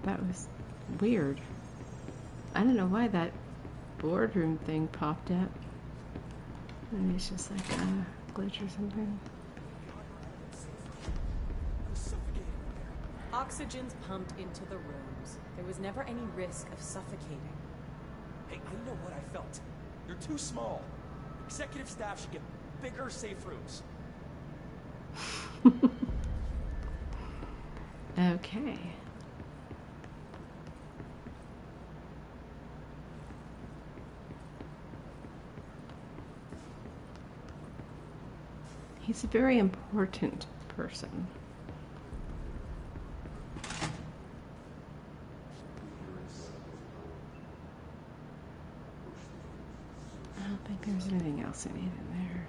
Speaker 1: That was weird. I don't know why that boardroom thing popped up. Maybe it's just like a glitch or something.
Speaker 16: Oxygen's pumped into the rooms. There was never any risk of suffocating.
Speaker 20: Hey, I know what I felt. You're too small. Executive staff should get bigger safe rooms.
Speaker 1: Okay. He's a very important person. I don't think there's anything else I need in there.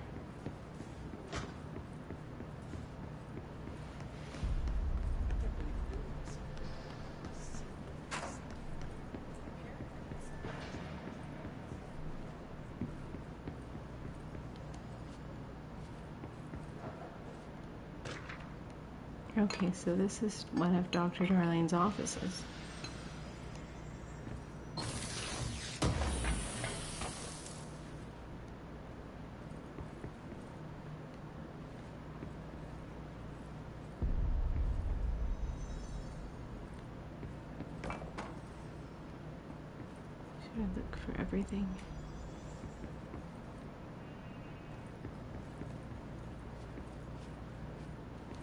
Speaker 1: Okay, so this is one of Dr. Darlene's offices. Should I look for everything?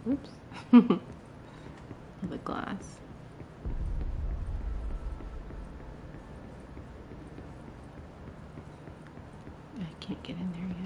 Speaker 1: Oops. The glass. I can't get in there yet.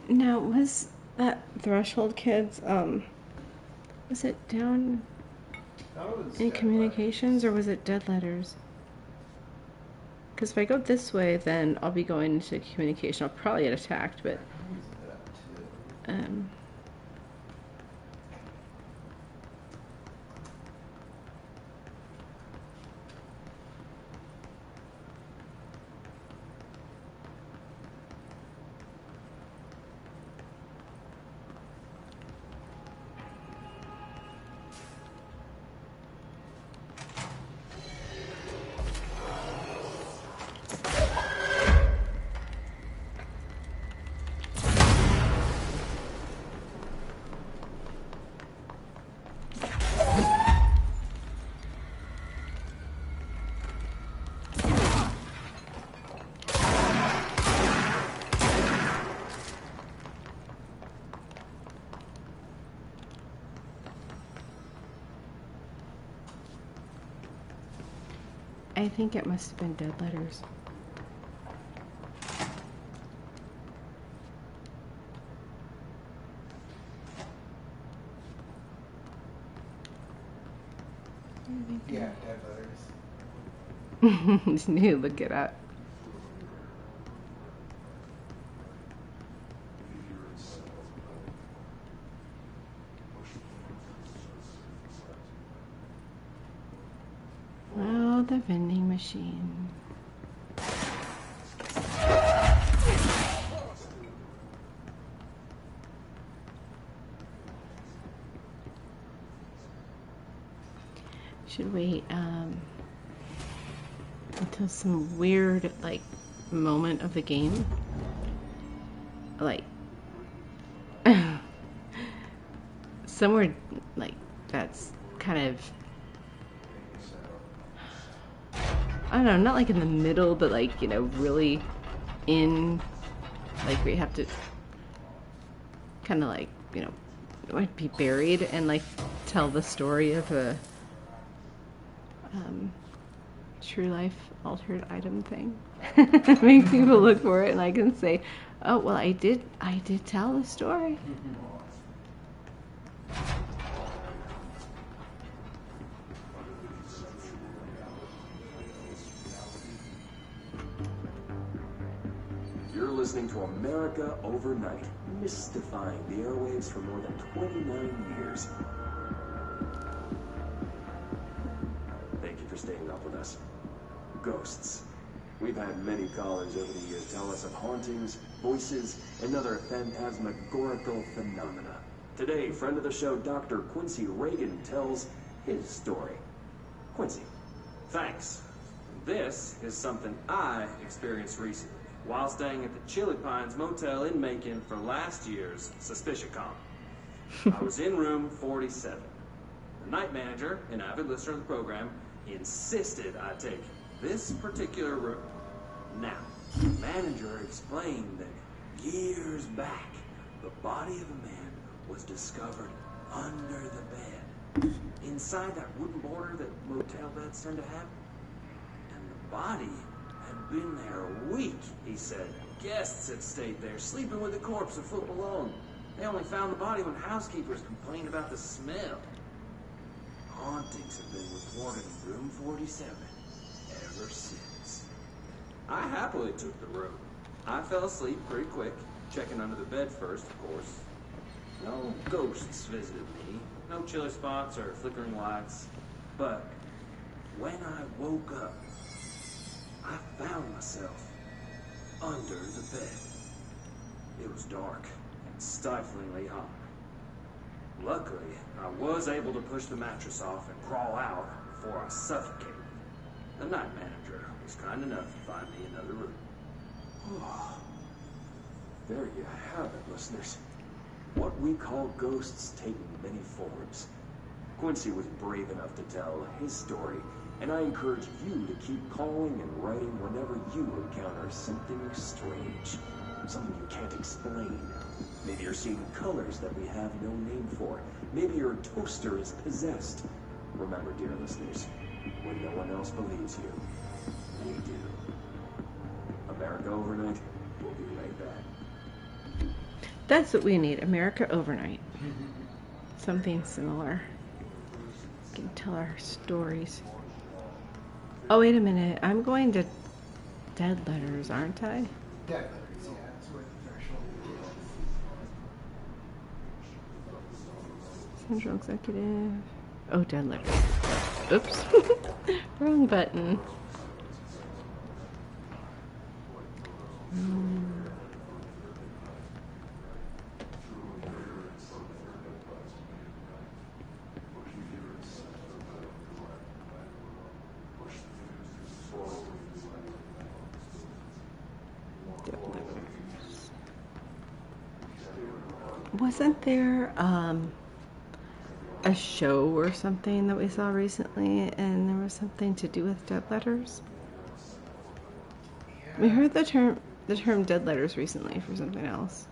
Speaker 1: Now, was that Threshold Kids, was it down in communications or was it Dead Letters? Because if I go this way, then I'll be going into communication. I'll probably get attacked, but I think it must have been Dead Letters.
Speaker 10: Yeah, Dead Letters.
Speaker 1: Just need to look it up. Oh, the vending machine. Should wait until some weird like moment of the game, like somewhere like that's kind of, I don't know, not like in the middle, but like, you know, really in, like we have to kind of like, you know, it might be buried and like tell the story of a true life altered item thing. Make people look for it, and I can say, oh well, I did tell the story.
Speaker 7: You're listening to America Overnight, mystifying the airwaves for more than 29 years. Thank you for staying up with us. Ghosts. We've had many callers over the years tell us of hauntings, voices, and other phantasmagorical phenomena. Today, friend of the show, Dr. Quincy Reagan, tells his story. Quincy, thanks. This is something I experienced recently while staying at the Chili Pines Motel in Macon for last year's SuspiciaCon. I was in room 47. The night manager, an avid listener of the program, insisted I take this particular room. Now, the manager explained that years back, the body of a man was discovered under the bed, inside that wooden border that motel beds tend to have. And the body had been there a week, he said. Guests had stayed there, sleeping with the corpse a foot below them. They only found the body when housekeepers complained about the smell. Hauntings have been reported in room 47 ever since. I happily took the room. I fell asleep pretty quick, checking under the bed first, of course. No ghosts visited me, no chilly spots or flickering lights. But when I woke up, I found myself under the bed. It was dark and stiflingly hot. Luckily, I was able to push the mattress off and crawl out before I suffocated. The night manager was kind enough to find me another room. There you have it, listeners. What we call ghosts take many forms. Quincy was brave enough to tell his story, and I encourage you to keep calling and writing whenever you encounter something strange, something you can't explain. Maybe you're seeing colors that we have no name for. Maybe your toaster is possessed. Remember, dear listeners, when no one else believes you, we do. America Overnight, we'll be right back.
Speaker 1: That's what we need, America Overnight. Something similar. We can tell our stories. Oh, wait a minute. I'm going to Dead Letters, aren't I?
Speaker 10: Dead Letters, yeah. It's worth the threshold.
Speaker 1: Central Executive. Oh, Dead Letters. Oops. Wrong button. Wasn't there a show or something that we saw recently, and there was something to do with dead letters? Yeah. We heard the term dead letters recently for something else.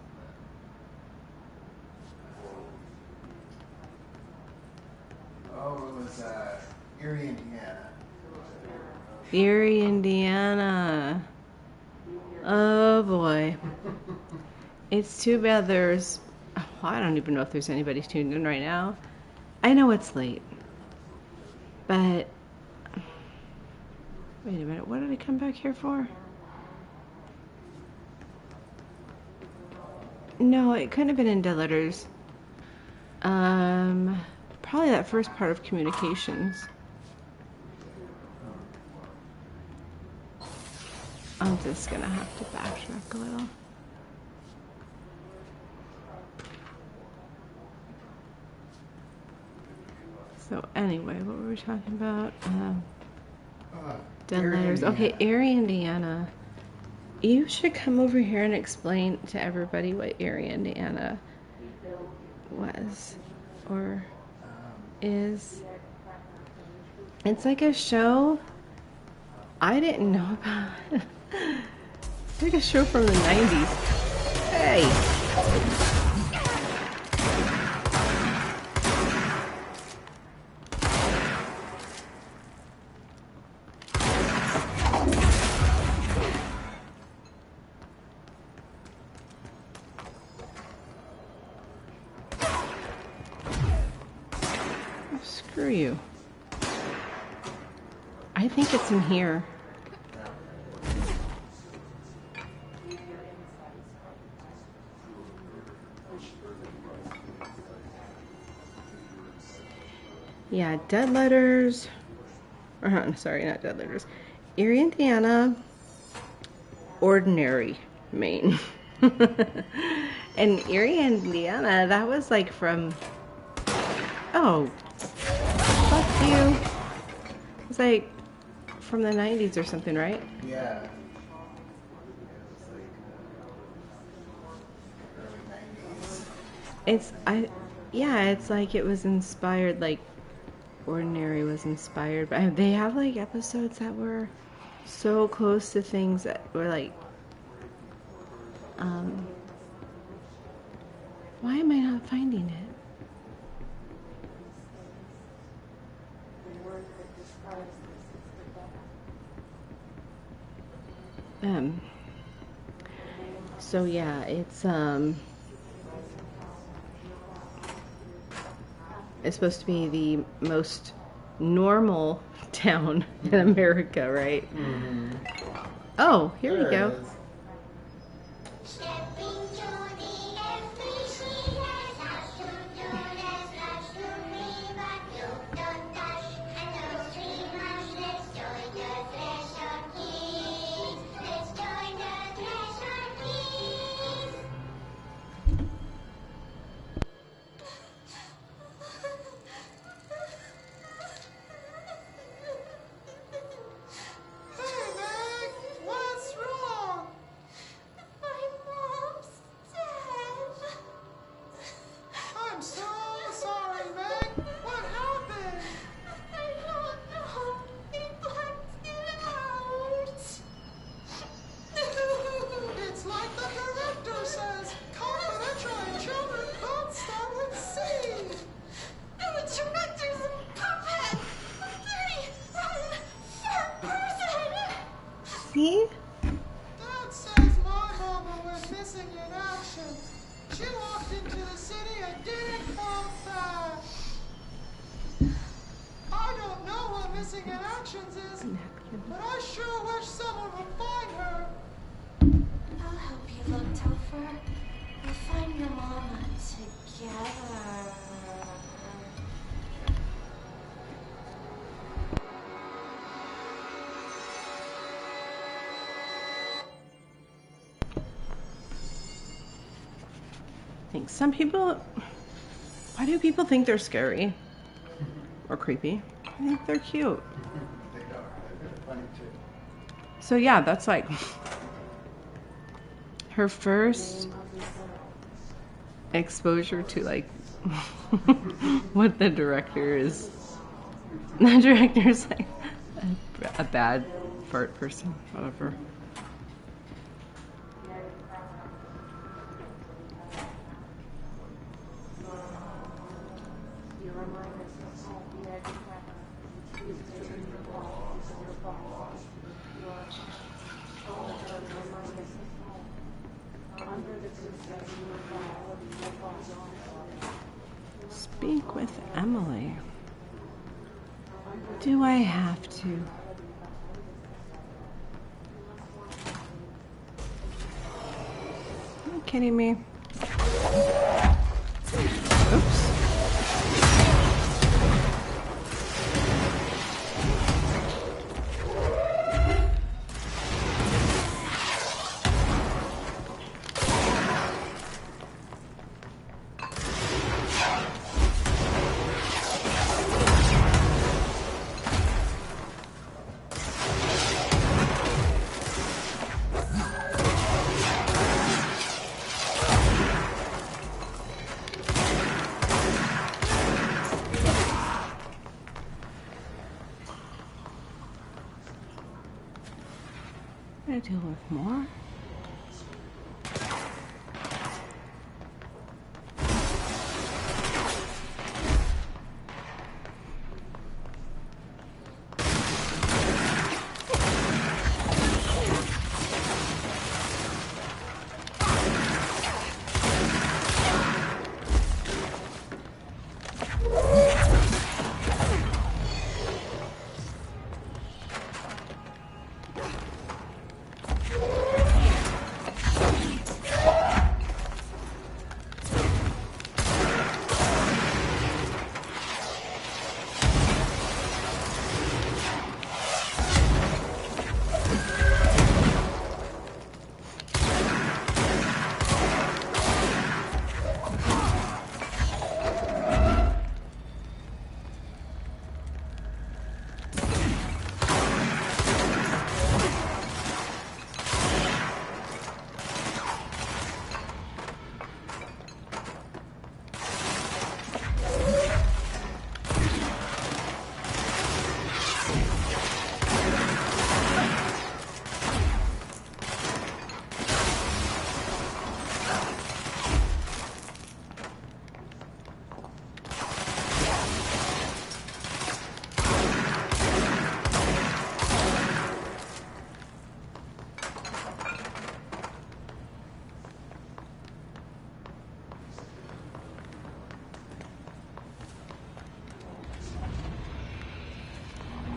Speaker 10: Oh, it was Erie, Indiana.
Speaker 1: Erie, Indiana. Oh boy. It's too bad there's... Well, I don't even know if there's anybody tuned in right now. I know it's late. But... Wait a minute, what did I come back here for? No, it couldn't have been in Dead Letters. Probably that first part of communications. I'm just gonna have to backtrack a little. So anyway, what were we talking about? Dead Letters. Okay, Erie, Indiana. You should come over here and explain to everybody what Erie, Indiana was or is. It's like a show I didn't know about. It's like a show from the 90s. Hey! Screw you. I think it's in here. Yeah, dead letters. Sorry, not dead letters. Erie, Indiana. Ordinary, Maine. And Erie, Indiana, that was like from... Oh, fuck you. It was like from the 90s or something, right?
Speaker 10: Yeah.
Speaker 1: It's like it was inspired, like Ordinary was inspired by. They have like episodes that were so close to things that were like, why am I not finding it? So yeah, it's supposed to be the most normal town in America, right?
Speaker 10: Mm-hmm.
Speaker 1: Oh, here we go. See?
Speaker 14: Dad says my mama went missing in action. She walked into the city and didn't come back. I don't know what missing in actions is, but I sure wish someone would find her.
Speaker 15: I'll help you look, Topher. We'll find your mama together.
Speaker 1: I think some people... Why do people think they're scary? Or creepy? I think they're cute.
Speaker 10: They are. They're funny too.
Speaker 1: So yeah, that's like... her first exposure to like... what the director is... The director's like a bad fart person, whatever. Speak with Emily. Do I have to? Are you kidding me? Oops. I'm gonna deal with more.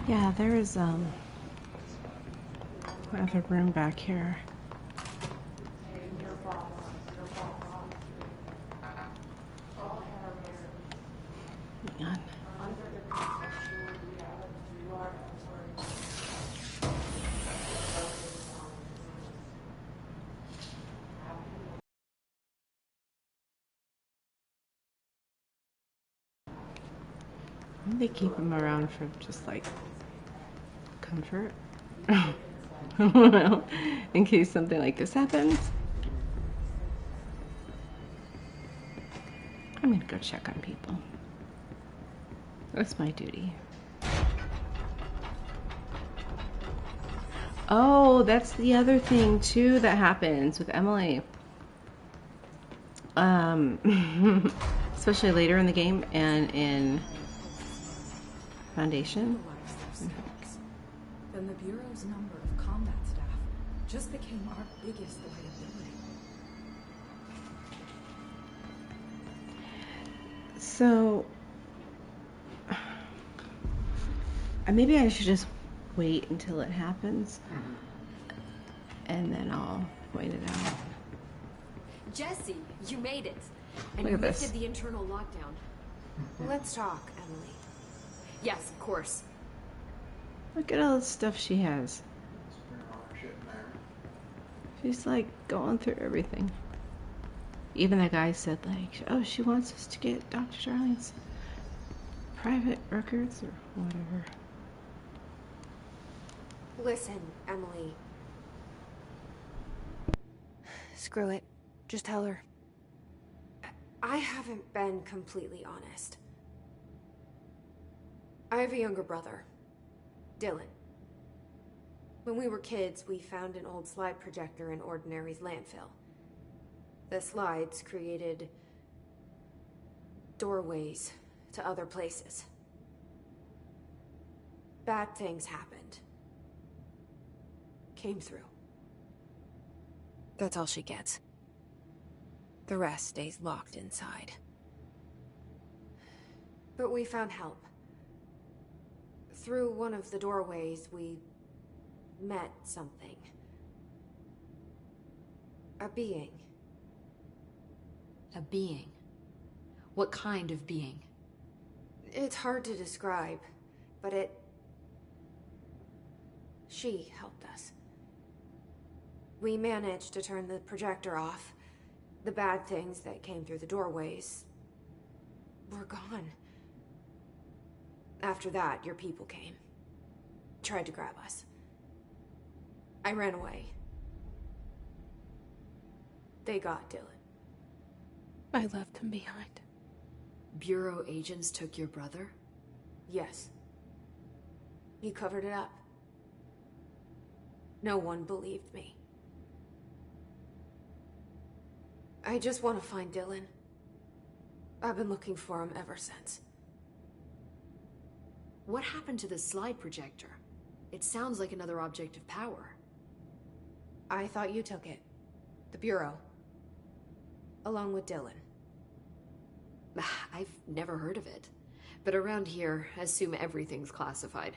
Speaker 1: Yeah, there's another room back here. Hang on. They keep him around for just like comfort. I don't know, in case something like this happens. I'm gonna go check on people. That's my duty. Oh, that's the other thing too that happens with Emily. Especially later in the game and in Foundation.
Speaker 13: Then the Bureau's number of combat staff just became our biggest liability.
Speaker 1: So, maybe I should just wait until it happens, and then I'll wait it out.
Speaker 3: Jesse, you made it. And
Speaker 1: Look
Speaker 3: you
Speaker 1: at this.
Speaker 3: lifted the internal lockdown.
Speaker 9: Let's talk, Emily.
Speaker 3: Yes, of course.
Speaker 1: Look at all the stuff she has. She's like going through everything. Even that guy said like, oh, she wants us to get Dr. Darling's private records or whatever.
Speaker 9: Listen, Emily. Screw it. Just tell her. I haven't been completely honest. I have a younger brother, Dylan. When we were kids, we found an old slide projector in Ordinary's landfill. The slides created doorways to other places. Bad things happened. Came through. That's all she gets. The rest stays locked inside. But we found help. Through one of the doorways, we met something. A being.
Speaker 3: A being? What kind of being?
Speaker 9: It's hard to describe, but she helped us. We managed to turn the projector off. The bad things that came through the doorways were gone. After that, your people came. Tried to grab us. I ran away. They got Dylan. I left him behind.
Speaker 3: Bureau agents took your brother?
Speaker 9: Yes. You covered it up. No one believed me. I just want to find Dylan. I've been looking for him ever since.
Speaker 3: What happened to the slide projector? It sounds like another object of power.
Speaker 9: I thought you took it. The Bureau. Along with Dylan.
Speaker 3: I've never heard of it. But around here, assume everything's classified.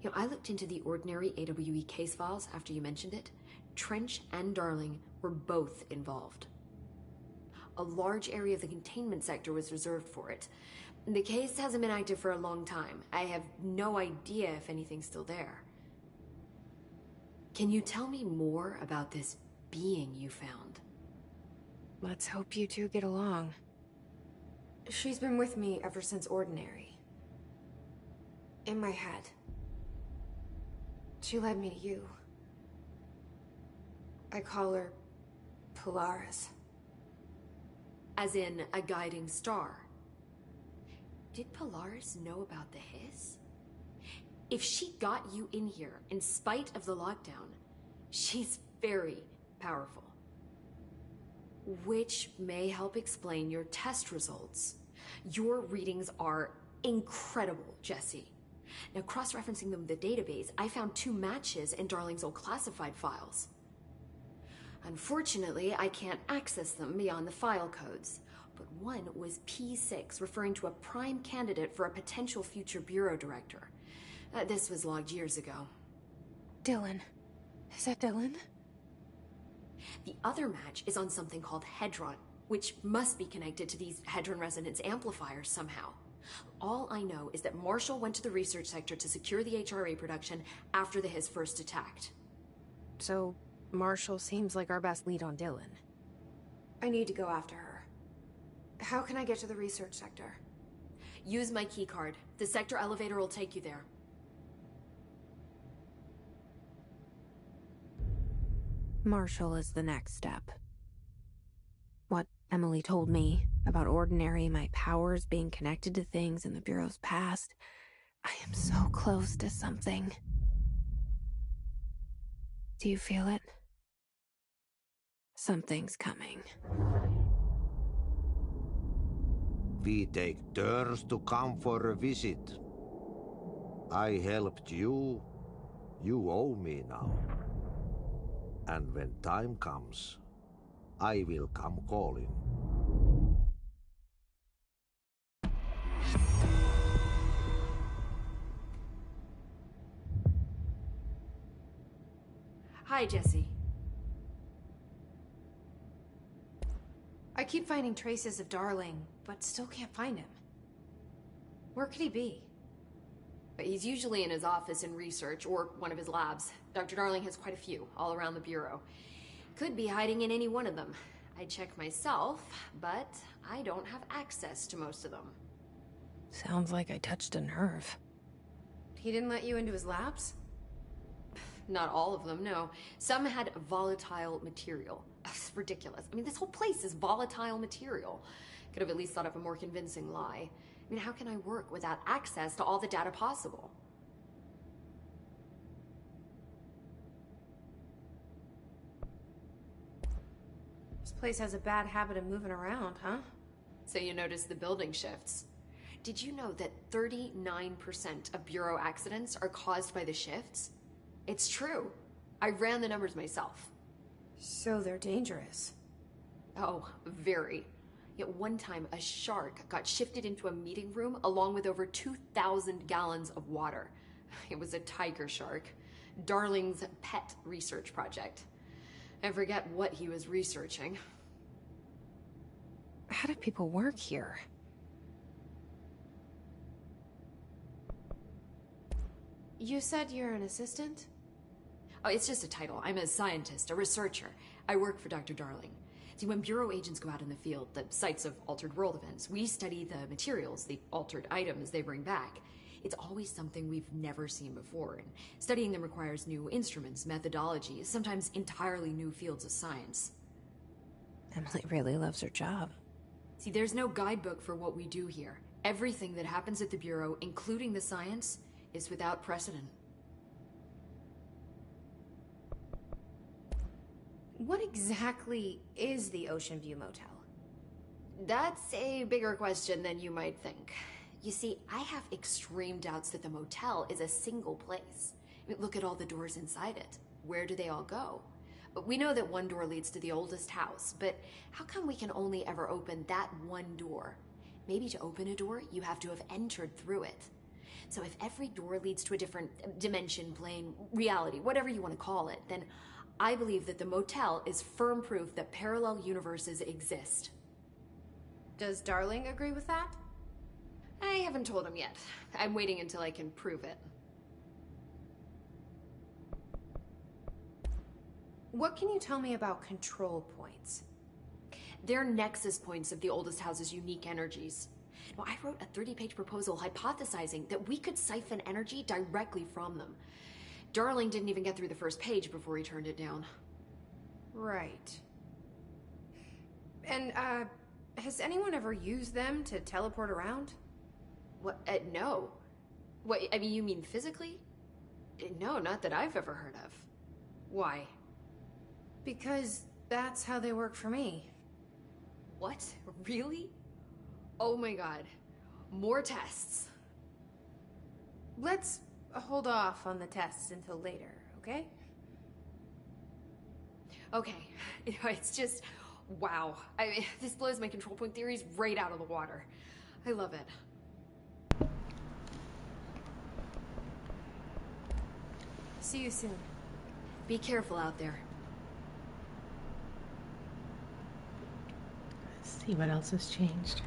Speaker 3: You know, I looked into the Ordinary AWE case files after you mentioned it. Trench and Darling were both involved. A large area of the containment sector was reserved for it. The case hasn't been active for a long time. I have no idea if anything's still there. Can you tell me more about this being you found?
Speaker 9: Let's hope you two get along. She's been with me ever since Ordinary. In my head. She led me to you. I call her Polaris.
Speaker 3: As in a guiding star. Did Polaris know about the hiss? If she got you in here in spite of the lockdown, she's very powerful. Which may help explain your test results. Your readings are incredible, Jesse. Now, cross-referencing them with the database, I found 2 matches in Darling's old classified files. Unfortunately, I can't access them beyond the file codes, but one was P6, referring to a prime candidate for a potential future bureau director. This was logged years ago.
Speaker 2: Dylan. Is that Dylan?
Speaker 3: The other match is on something called Hedron, which must be connected to these Hedron resonance amplifiers somehow. All I know is that Marshall went to the research sector to secure the HRA production after the Hiss first attacked.
Speaker 2: So, Marshall seems like our best lead on Dylan.
Speaker 9: I need to go after her. How can I get to the research sector?
Speaker 3: Use my keycard. The sector elevator will take you there.
Speaker 2: Marshall is the next step. What Emily told me about Ordinary, my powers being connected to things in the Bureau's past, I am so close to something. Do you feel it? Something's coming.
Speaker 4: We take turns to come for a visit. I helped you. You owe me now. And when time comes, I will come calling.
Speaker 3: Hi, Jesse.
Speaker 9: I keep finding traces of Darling, but still can't find him. Where could he be?
Speaker 3: He's usually in his office in research, or one of his labs. Dr. Darling has quite a few, all around the Bureau. Could be hiding in any one of them. I check myself, but I don't have access to most of them.
Speaker 2: Sounds like I touched a nerve.
Speaker 9: He didn't let you into his labs?
Speaker 3: Not all of them, no. Some had volatile material. It's ridiculous. I mean, this whole place is volatile material. Could have at least thought of a more convincing lie. I mean, how can I work without access to all the data possible?
Speaker 9: This place has a bad habit of moving around, huh?
Speaker 3: So you notice the building shifts. Did you know that 39% of Bureau accidents are caused by the shifts? It's true. I ran the numbers myself.
Speaker 9: So they're dangerous.
Speaker 3: Oh, very. Yet one time, a shark got shifted into a meeting room along with over 2,000 gallons of water. It was a tiger shark. Darling's pet research project. I forget what he was researching.
Speaker 2: How do people work here?
Speaker 9: You said you're an assistant?
Speaker 3: Oh, it's just a title. I'm a scientist, a researcher. I work for Dr. Darling. See, when Bureau agents go out in the field, the sites of altered world events, we study the materials, the altered items they bring back. It's always something we've never seen before, and studying them requires new instruments, methodologies, sometimes entirely new fields of science.
Speaker 2: Emily really loves her job.
Speaker 3: See, there's no guidebook for what we do here. Everything that happens at the Bureau, including the science, is without precedent.
Speaker 9: What exactly is the Ocean View Motel?
Speaker 3: That's a bigger question than you might think. You see, I have extreme doubts that the motel is a single place. I mean, look at all the doors inside it. Where do they all go? We know that one door leads to the oldest house, but how come we can only ever open that one door? Maybe to open a door, you have to have entered through it. So if every door leads to a different dimension, plane, reality, whatever you want to call it, then I believe that the motel is firm proof that parallel universes exist.
Speaker 9: Does Darling agree with that?
Speaker 3: I haven't told him yet. I'm waiting until I can prove it.
Speaker 9: What can you tell me about control points?
Speaker 3: They're nexus points of the oldest house's unique energies. Well, I wrote a 30-page proposal hypothesizing that we could siphon energy directly from them. Darling didn't even get through the first page before he turned it down.
Speaker 9: Right. And, has anyone ever used them to teleport around?
Speaker 3: What? No. What, I mean, you mean physically? No, not that I've ever heard of. Why?
Speaker 9: Because that's how they work for me.
Speaker 3: What? Really? Oh my god. More tests.
Speaker 9: Let's hold off on the tests until later, okay?
Speaker 3: Okay. It's just, wow. I mean, this blows my control point theories right out of the water. I love it.
Speaker 9: See you soon.
Speaker 3: Be careful out there.
Speaker 1: Let's see what else has changed.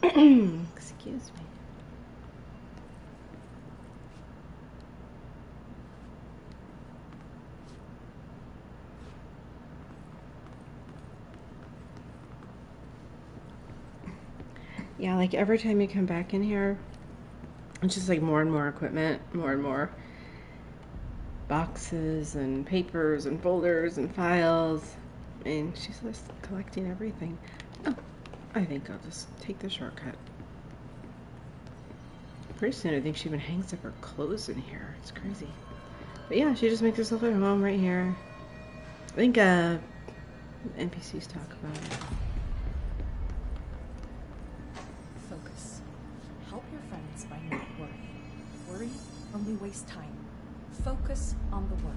Speaker 1: Excuse me. Yeah, like every time you come back in here, it's just like more and more equipment, more and more boxes and papers and folders and files. And she's just collecting everything. Oh, I think I'll just take the shortcut. Pretty soon I think she even hangs up her clothes in here. It's crazy. But yeah, she just makes herself at home right here. I think NPCs talk about it.
Speaker 13: Focus. Help your friends by not worrying. Worry only wastes time. Focus on the work.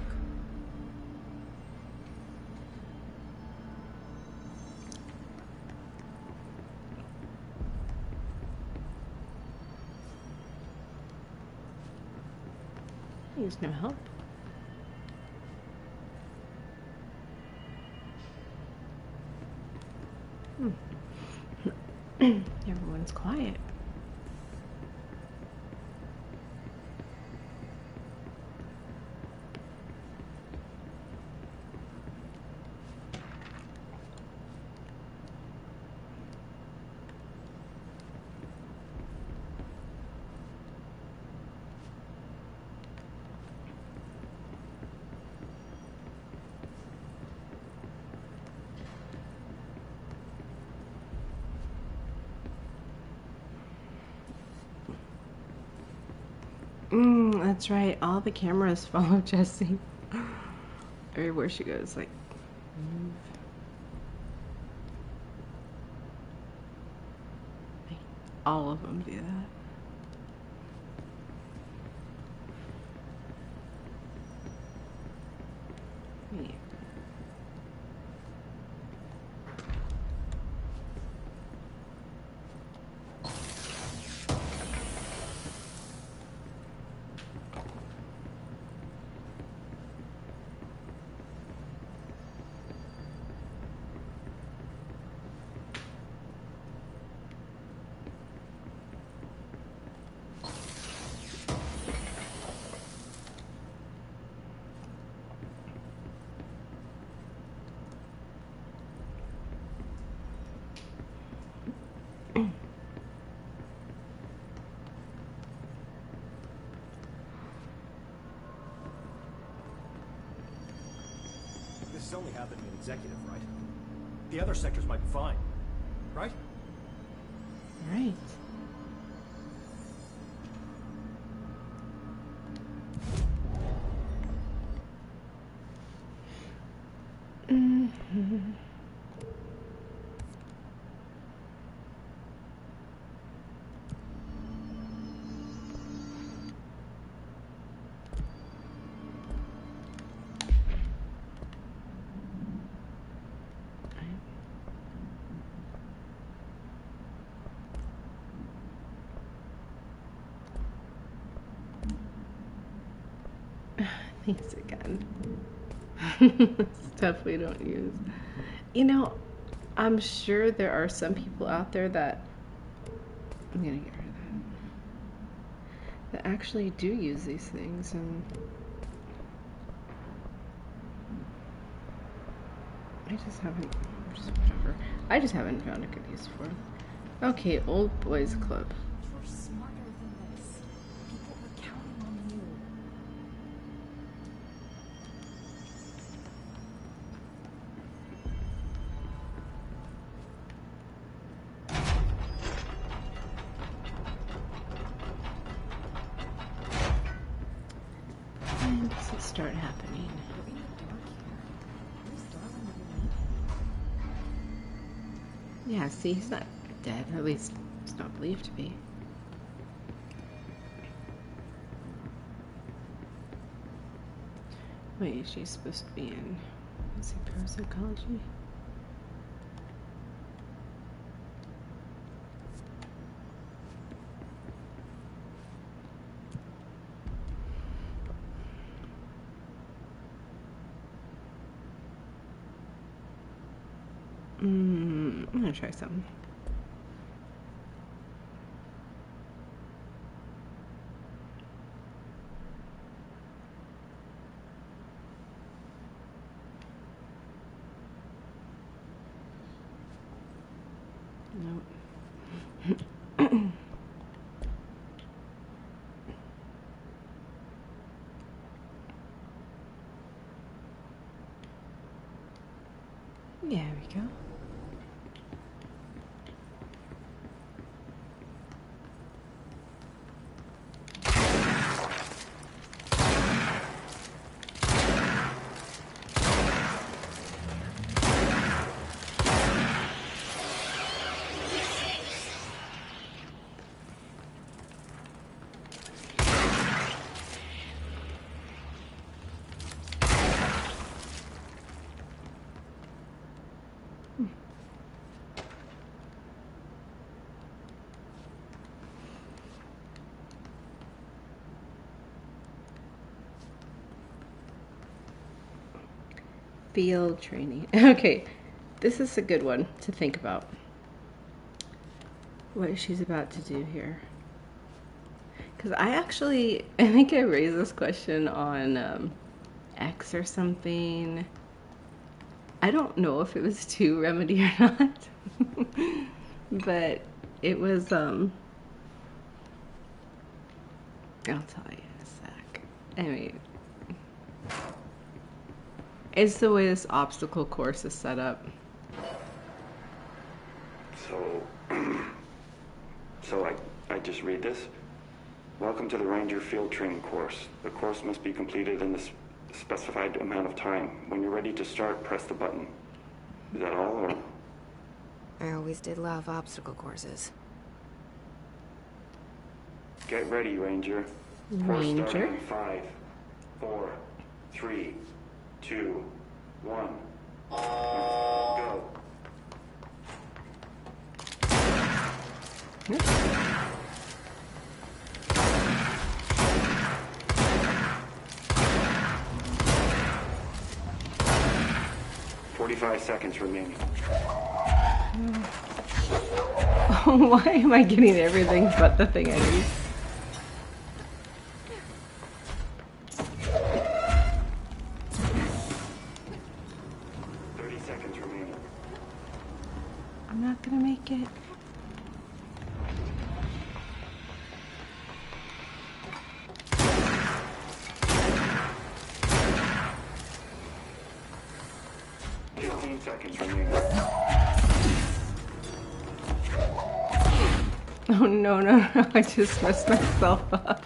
Speaker 1: Needs no help. Everyone's quiet. That's right. All the cameras follow Jessie. Everywhere she goes, like, move. Like, all of them do that. Yeah.
Speaker 12: This is only happening in Executive, right? The other sectors might be fine, right?
Speaker 1: Right. Thanks again. Stuff we don't use. You know, I'm sure there are some people out there that I'm gonna get rid of that actually do use these things, and I just haven't. Just whatever. I just haven't found a good use for them. Okay, Old Boys Club.
Speaker 13: You're smarter than this. People are counting on you.
Speaker 1: When does it start happening?
Speaker 13: We're in the dark here. Where's Darling when you need him?
Speaker 1: Yeah, see, he's not dead. At least he's not believed to be. Wait, is she supposed to be in, is it parapsychology? I'm gonna try something. Nope. There we go. Field training. Okay, this is a good one to think about. What she's about to do here. Because I think I raised this question on X or something. I don't know if it was to Remedy or not. But it was, I'll tell you in a sec. Anyway. It's the way this obstacle course is set up.
Speaker 21: So I just read this. Welcome to the Ranger Field Training course. The course must be completed in the specified amount of time. When you're ready to start, press the button. Is that all, or?
Speaker 2: I always did love obstacle courses.
Speaker 21: Get ready, Ranger. Course starting in 5, 4, 3, 2, 1. Go. "45 seconds remaining."
Speaker 1: Why am I getting everything but the thing I need? I'm not gonna make it. Oh no, I just messed myself up.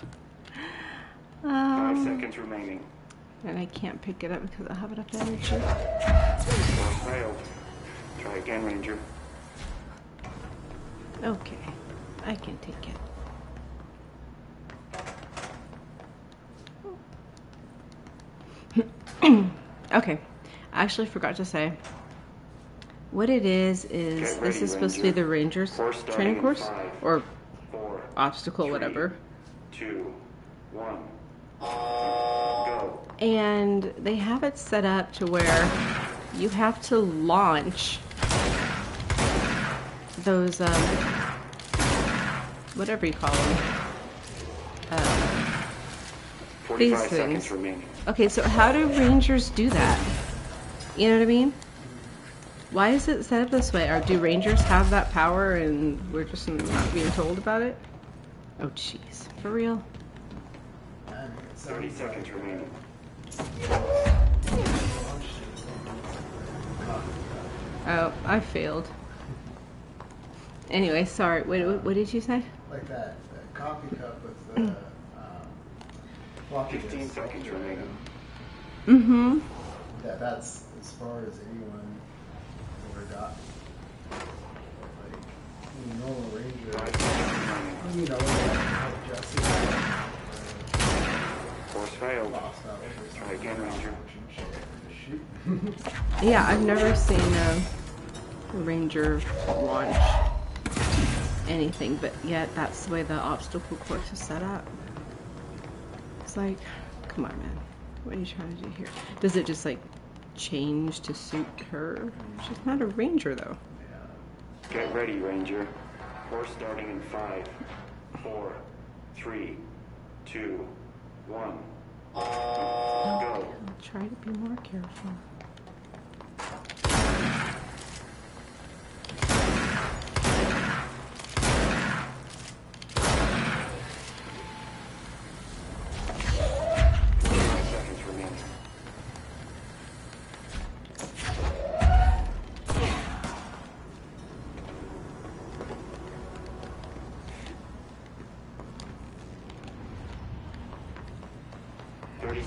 Speaker 21: 5 seconds remaining.
Speaker 1: And I can't pick it up because I have enough energy.
Speaker 21: Well, failed. Try again, Ranger.
Speaker 1: Okay, I can take it. Okay, I actually forgot to say. What it is this is supposed to be the Rangers training course?
Speaker 21: 5,
Speaker 1: Or
Speaker 21: 4,
Speaker 1: obstacle,
Speaker 21: 3,
Speaker 1: whatever.
Speaker 21: 2, 1. Go.
Speaker 1: And they have it set up to where you have to launch those, whatever you call them.
Speaker 21: 45 seconds remaining.
Speaker 1: Okay, so how do Rangers do that? You know what I mean? Why is it set up this way? Or do Rangers have that power and we're just not being told about it? Oh, jeez. For real?
Speaker 21: 30 seconds remaining.
Speaker 1: Oh, I failed. Anyway, sorry. What did you say?
Speaker 10: Like that coffee cup with the floppy
Speaker 21: 15
Speaker 10: disk.
Speaker 21: seconds remaining.
Speaker 1: Mm-hmm.
Speaker 10: Yeah, that's as far as anyone ever got. Like, normal Ranger. You know, like Jesse.
Speaker 21: Course failed. Try again, Ranger.
Speaker 1: Yeah, I've never seen a Ranger launch anything, but yet that's the way the obstacle course is set up. It's like, come on, man. What are you trying to do here? Does it just like change to suit her. She's not a ranger, though.
Speaker 21: Get ready, Ranger. Course starting in 5, 4, 3, 2, 1. Go.
Speaker 1: I'll try to be more careful.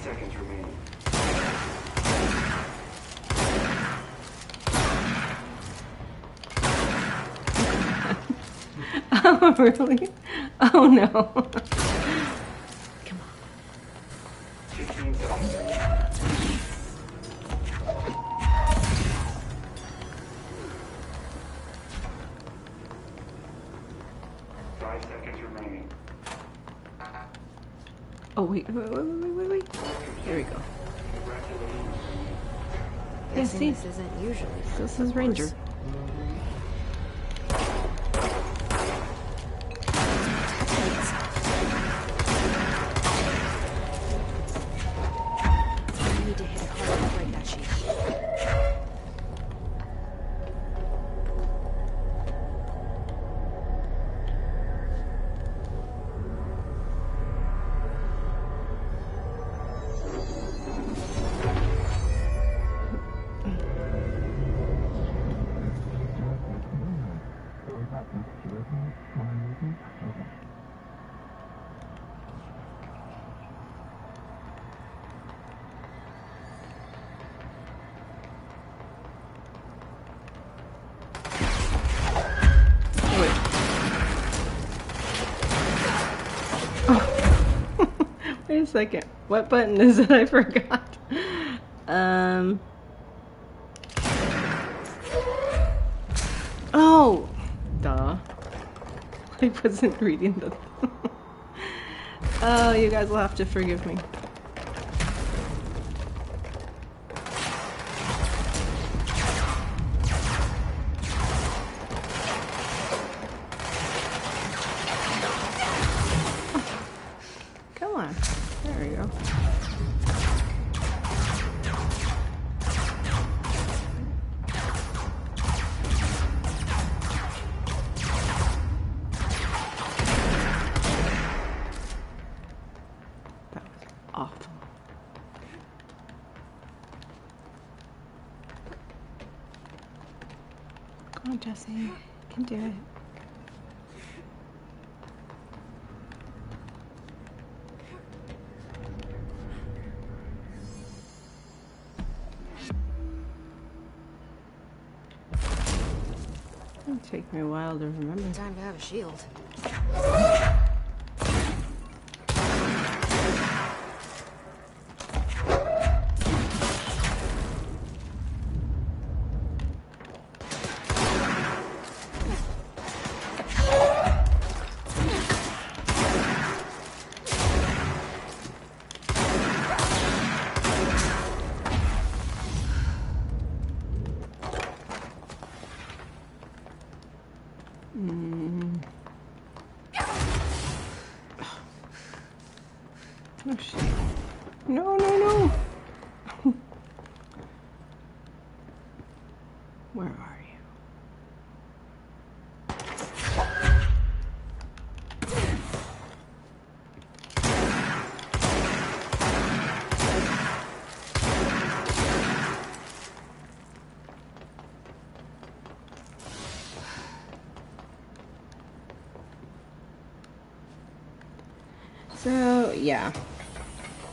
Speaker 21: Seconds remaining.
Speaker 1: Oh, really? Oh, no. Come on.
Speaker 21: 15 seconds remaining. 5 seconds remaining.
Speaker 1: Oh, wait. Here we go. Yeah, see?
Speaker 9: This isn't usually.
Speaker 1: This is Ranger.
Speaker 9: I need to hit it hard to break that sheet.
Speaker 1: Wait a second. What button is it? I forgot. Oh! Duh. I wasn't reading the... Oh, you guys will have to forgive me. Come on. There we go. That was awful. Come on, Jesse. You can do it. It'll take me a while to remember.
Speaker 9: Time to have a shield. Oh shit. No, no, no. Where are you? So, yeah.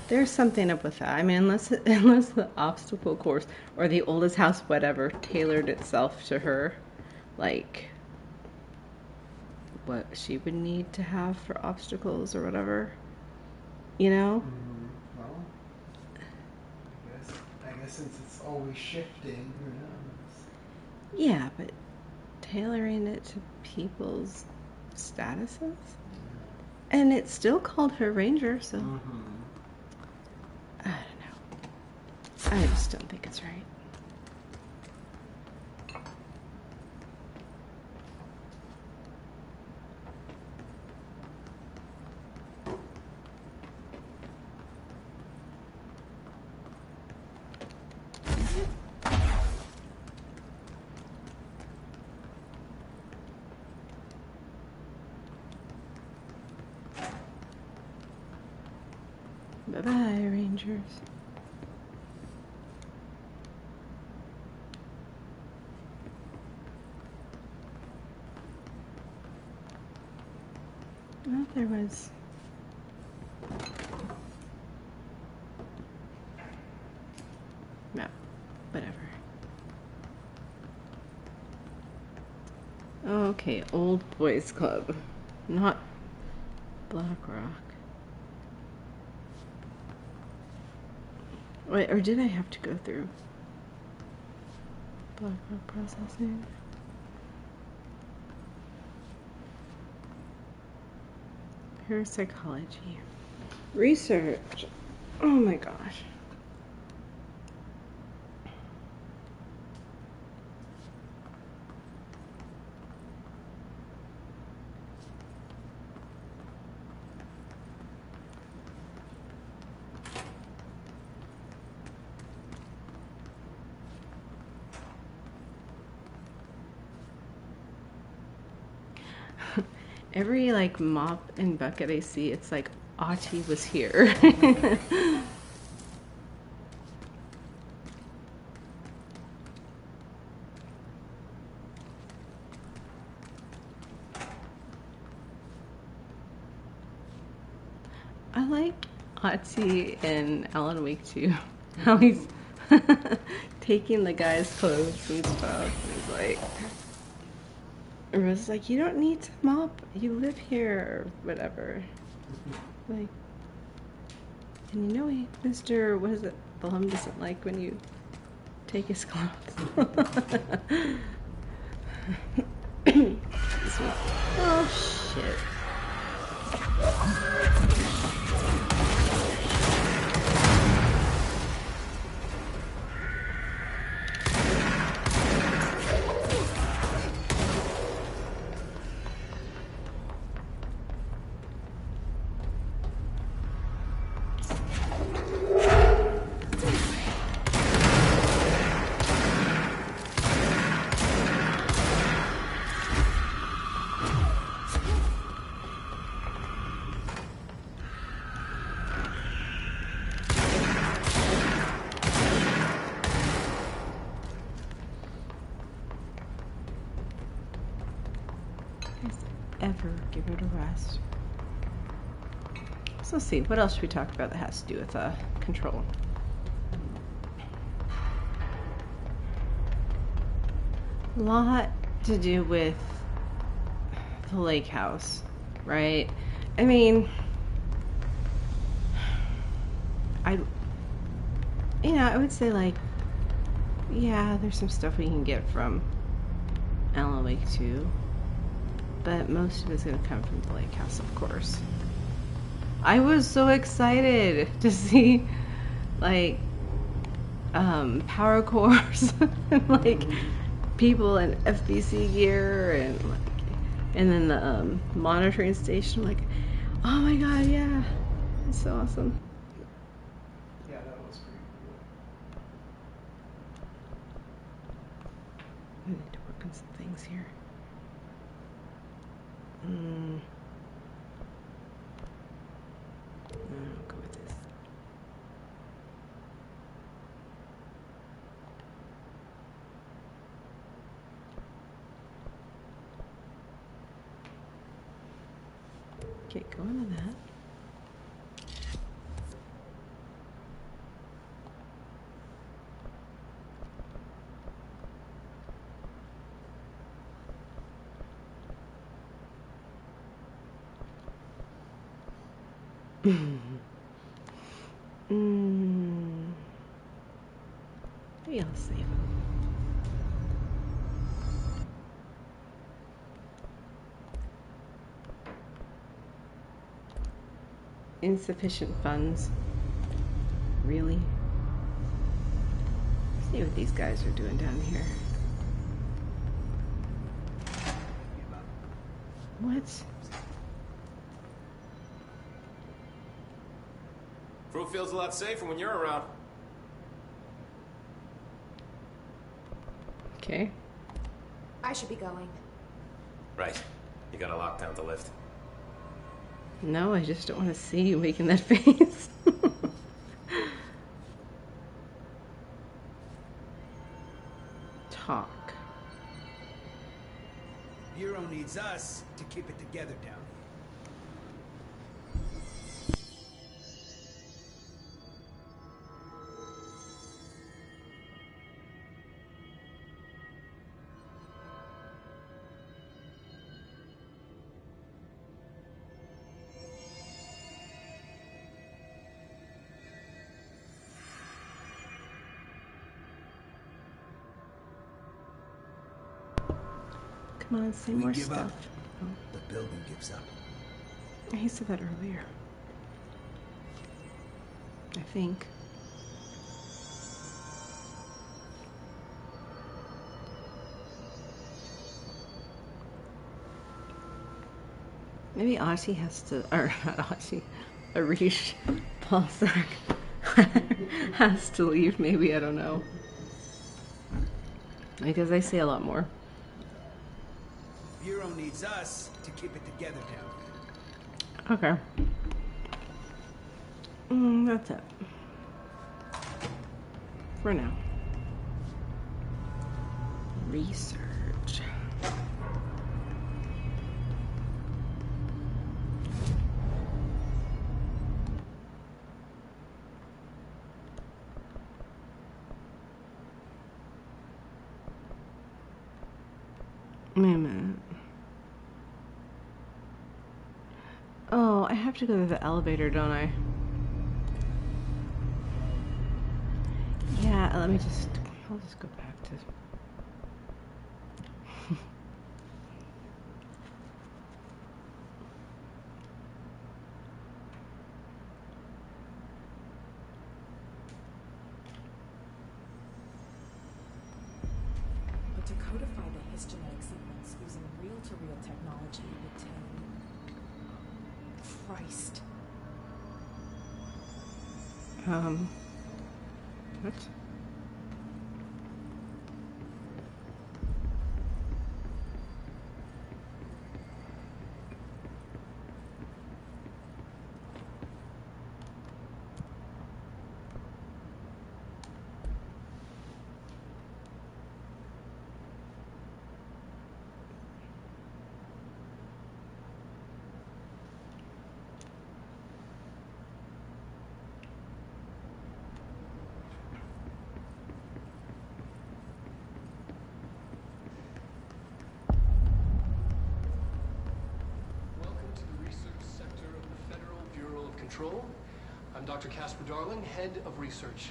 Speaker 9: There's something up with that. I mean, unless the obstacle course or the oldest house, whatever, tailored itself to her, like what she would need to have for obstacles or whatever, you know?
Speaker 10: Well, I guess since it's always shifting, who knows?
Speaker 1: Yeah, but tailoring it to people's statuses? And it still called her Ranger, so... I don't know. I just don't think it's right. Bye-bye, Rangers. Well, there was... No, whatever. Okay, Old Boys Club. Not Blackrock. Wait, or did I have to go through Blackrock processing? Parapsychology. Research. Oh my gosh. Every like mop and bucket I see, it's like Ahti was here. I like Ahti in Alan Wake 2. How he's taking the guy's clothes and stuff. He's like, Rose is like, you don't need to mop, you live here, or whatever. Like, and you know, Mr. What is it? Blum doesn't like when you take his clothes. Oh, shit. Ever give it a rest. So let's see, what else should we talk about that has to do with control? A lot to do with the lake house, right? I mean, I would say like, yeah, there's some stuff we can get from Alan Wake 2. But most of it's going to come from the lake house, of course. I was so excited to see, like, power cores and, like, people in FBC gear and, like, and then the monitoring station. Like, oh my god, yeah. It's so awesome.
Speaker 10: Yeah, that was pretty cool.
Speaker 1: I need to work on some things here. I'll go with this. Get going on that. Maybe I'll save it. Insufficient funds. Really? See what these guys are doing down here. What?
Speaker 17: Fruit feels a lot safer when you're around.
Speaker 1: Okay.
Speaker 9: I should be going.
Speaker 17: Right. You got a lockdown to lift.
Speaker 1: No, I just don't want to see you making that face. Talk.
Speaker 19: Bureau needs us to keep it together down here.
Speaker 1: Come on, say more stuff.
Speaker 19: Up, the building gives up.
Speaker 1: He said that earlier. I think. Maybe Ati has to, or not Ati, Arish, Paulsack has to leave. Maybe, I don't know. Because I say a lot more.
Speaker 19: Bureau needs us to keep it together down here.
Speaker 1: Okay. That's it. For now. Research. Wait a minute. Oh, I have to go to the elevator, don't I? Yeah, I'll just go back to...
Speaker 13: But to codify the histogenetic sequence using reel-to-reel technology would take... Christ.
Speaker 1: What?
Speaker 5: I'm Dr. Casper Darling, head of research.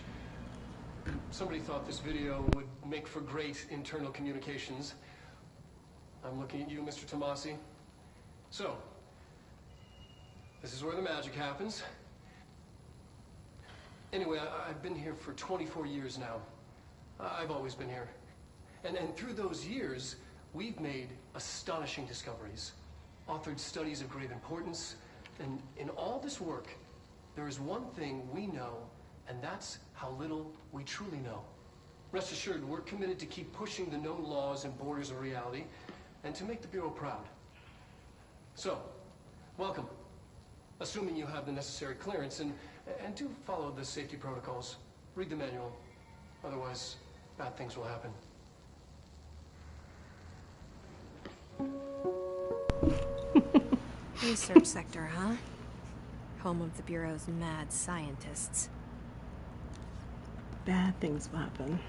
Speaker 5: Somebody thought this video would make for great internal communications. I'm looking at you, Mr. Tomasi. So, this is where the magic happens. Anyway, I've been here for 24 years now. I've always been here. And through those years, we've made astonishing discoveries, authored studies of great importance, and in all this work, there is one thing we know, and that's how little we truly know. Rest assured, we're committed to keep pushing the known laws and borders of reality, and to make the Bureau proud. So, welcome. Assuming you have the necessary clearance, and do follow the safety protocols. Read the manual. Otherwise, bad things will happen.
Speaker 2: Research sector, huh? Home of the Bureau's mad scientists.
Speaker 1: Bad things will happen.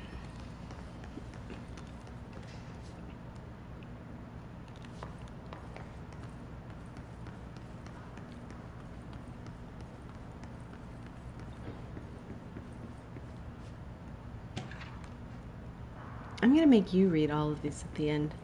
Speaker 1: I'm gonna make you read all of these at the end.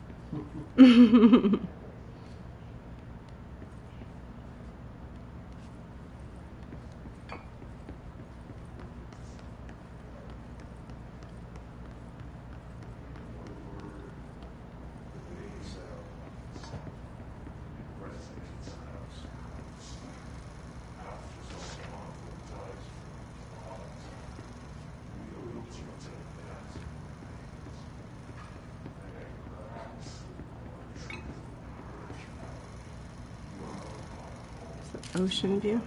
Speaker 1: ocean view.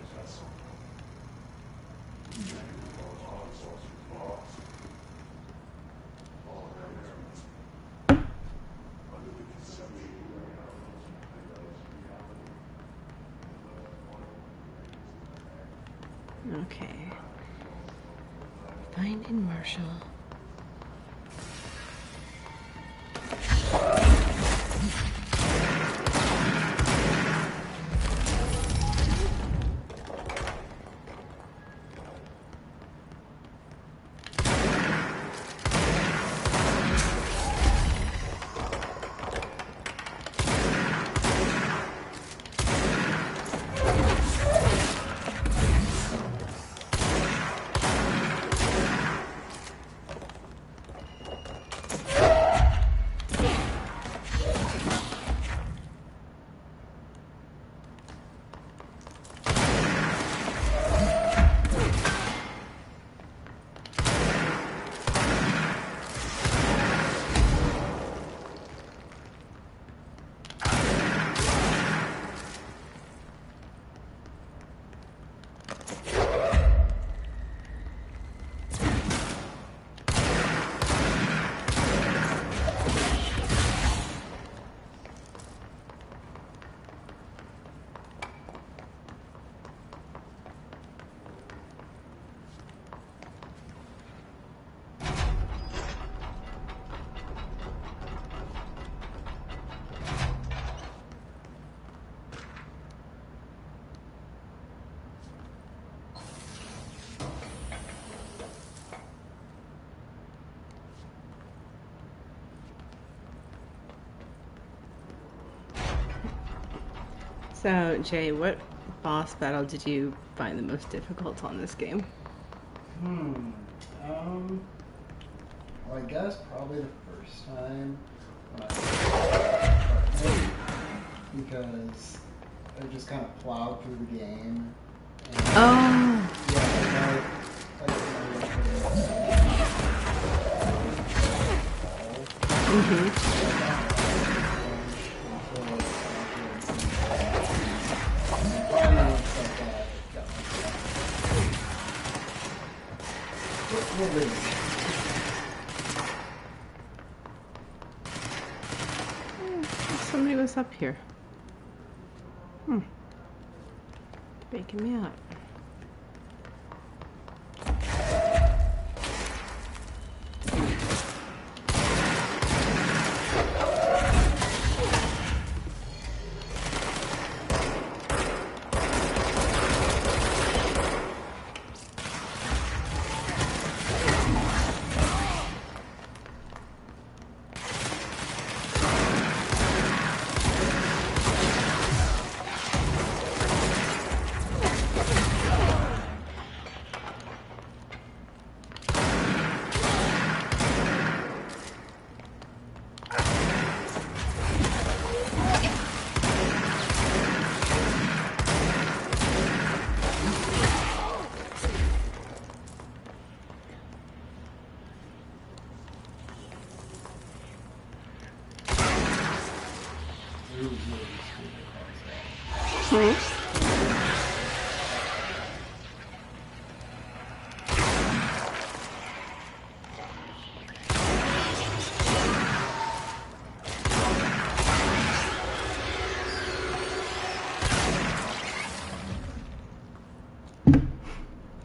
Speaker 1: Okay. Finding Marshall. So, Jay, what boss battle did you find the most difficult on this game?
Speaker 10: Well, I guess probably the first time when I played, because I just kind of plowed through the game. And, yeah,
Speaker 1: Somebody was up here. Baking me up.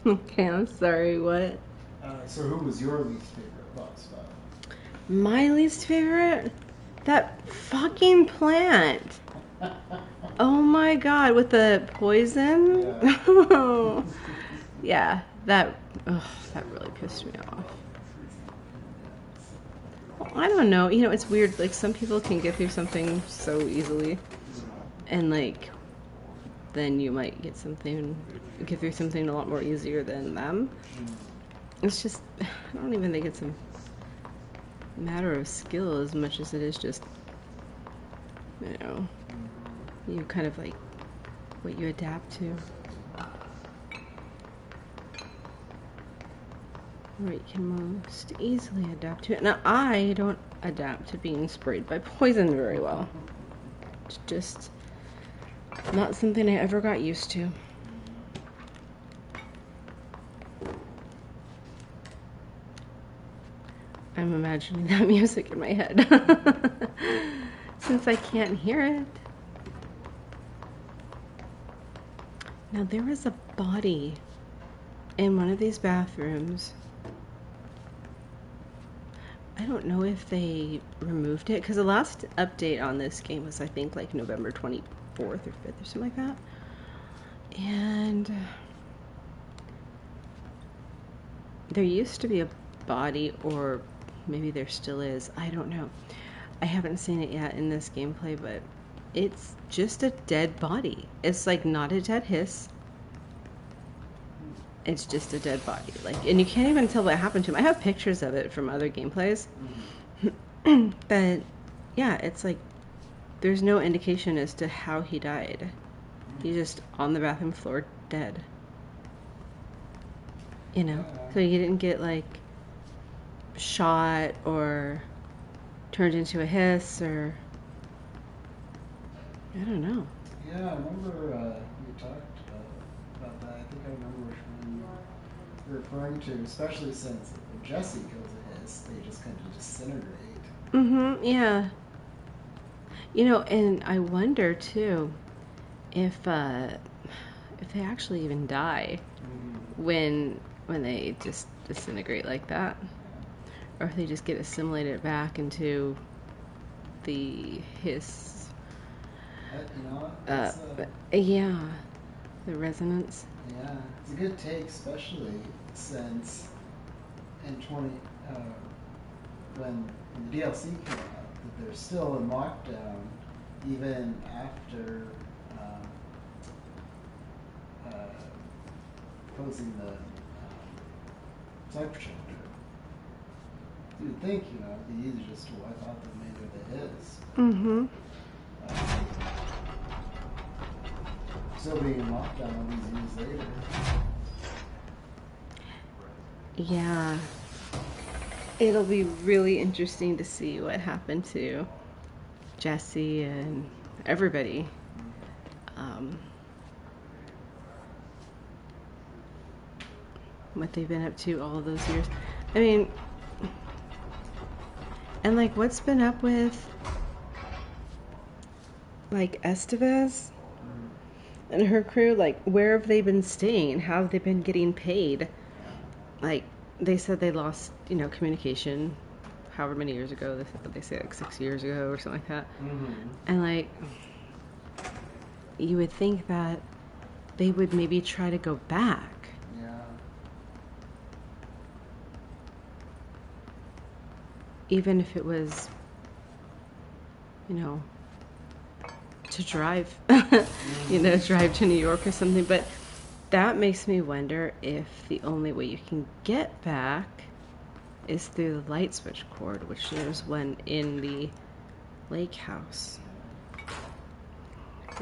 Speaker 1: Okay, I'm sorry, what?
Speaker 10: So who was your least favorite boss battle?
Speaker 1: My least favorite? That fucking plant. Oh my god, with the poison? Yeah, that really pissed me off. Well, I don't know, it's weird, like some people can get through something so easily, and like then you might get through something a lot more easier than them. It's just, I don't even think it's a matter of skill as much as it is just, you kind of like what you adapt to. Or you can most easily adapt to it. Now, I don't adapt to being sprayed by poison very well. It's just Not something I ever got used to. I'm imagining that music in my head. Since I can't hear it. Now there was a body in one of these bathrooms. I don't know if they removed it, because the last update on this game was, I think, like November 24th or 5th or something like that. And there used to be a body, or maybe there still is. I don't know. I haven't seen it yet in this gameplay, but it's just a dead body. It's like not a dead hiss. It's just a dead body. Like, and you can't even tell what happened to him. I have pictures of it from other gameplays. But yeah, it's like there's no indication as to how he died. He's just on the bathroom floor, dead. You know? So he didn't get like shot or turned into a hiss, or I don't know.
Speaker 10: Yeah, I remember you talked about that. I think I remember which one you're referring to, especially since if Jesse kills a hiss, they just kind of disintegrate.
Speaker 1: Mm-hmm, yeah. You know, and I wonder too if they actually even die when they just disintegrate like that, or if they just get assimilated back into the hiss.
Speaker 10: You know,
Speaker 1: yeah, the resonance.
Speaker 10: Yeah, it's a good take, especially since in when the DLC came out, that they're still in lockdown even after closing the cyber chapter. You'd think, you know, it'd be easy just to wipe out the remainder of the his.
Speaker 1: Mm-hmm.
Speaker 10: Still being in lockdown all these years later.
Speaker 1: Yeah. It'll be really interesting to see what happened to Jesse and everybody. What they've been up to all those years. I mean, and like what's been up with like Estevez and her crew? Like, where have they been staying? How have they been getting paid? Like, they said they lost, you know, communication however many years ago. They say like 6 years ago or something like that. And like, you would think that they would maybe try to go back.
Speaker 10: Yeah.
Speaker 1: Even if it was, you know, to drive, you know, drive to New York or something. But that makes me wonder if the only way you can get back is through the light switch cord, which there's one in the lake house.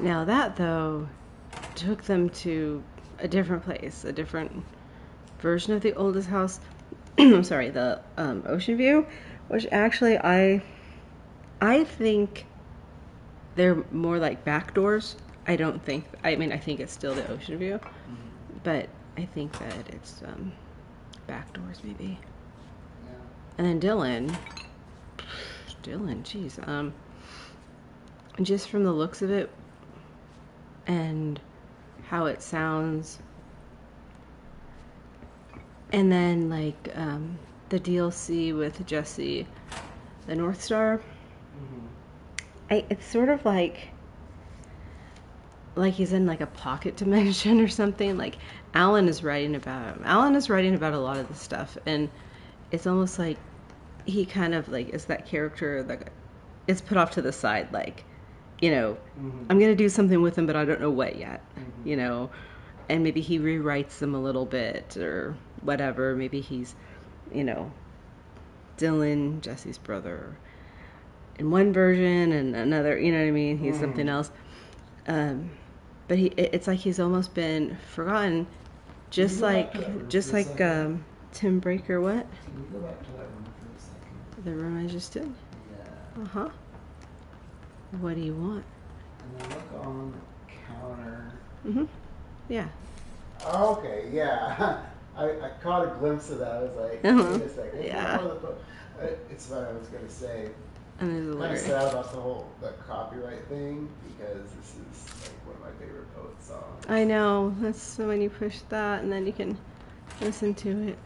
Speaker 1: Now that, though, took them to a different place, a different version of the oldest house. I'm sorry, the Ocean View, which actually I think they're more like back doors. I think it's still the Ocean View, but I think that it's back doors maybe.
Speaker 10: Yeah.
Speaker 1: And then Dylan, geez, just from the looks of it and how it sounds, and then like the DLC with Jesse, the North Star. It's sort of like he's in like a pocket dimension or something. Like Alan is writing about a lot of this stuff, and it's almost like he kind of like is that character that is put off to the side, like, you know, I'm gonna do something with him, but I don't know what yet, you know, and maybe he rewrites them a little bit or whatever. Maybe he's, you know, Dylan, Jesse's brother, in one version, and another, you know what I mean? He's something else. But it's like he's almost been forgotten, just like Tim Breaker. What?
Speaker 10: Can you go back to that room for a second?
Speaker 1: The room I just did?
Speaker 10: Yeah.
Speaker 1: What do you want?
Speaker 10: And then look on counter.
Speaker 1: Mm-hmm. Yeah.
Speaker 10: Oh, okay, yeah. I caught a glimpse of that. I was like,
Speaker 1: Uh-huh.
Speaker 10: wait a second.
Speaker 1: Yeah.
Speaker 10: It's what I was going to say.
Speaker 1: And there's a
Speaker 10: I'm kind of
Speaker 1: lyric.
Speaker 10: sad about the copyright thing because this is like one of my favorite poet songs.
Speaker 1: I know. That's so when you push that and then you can listen to it.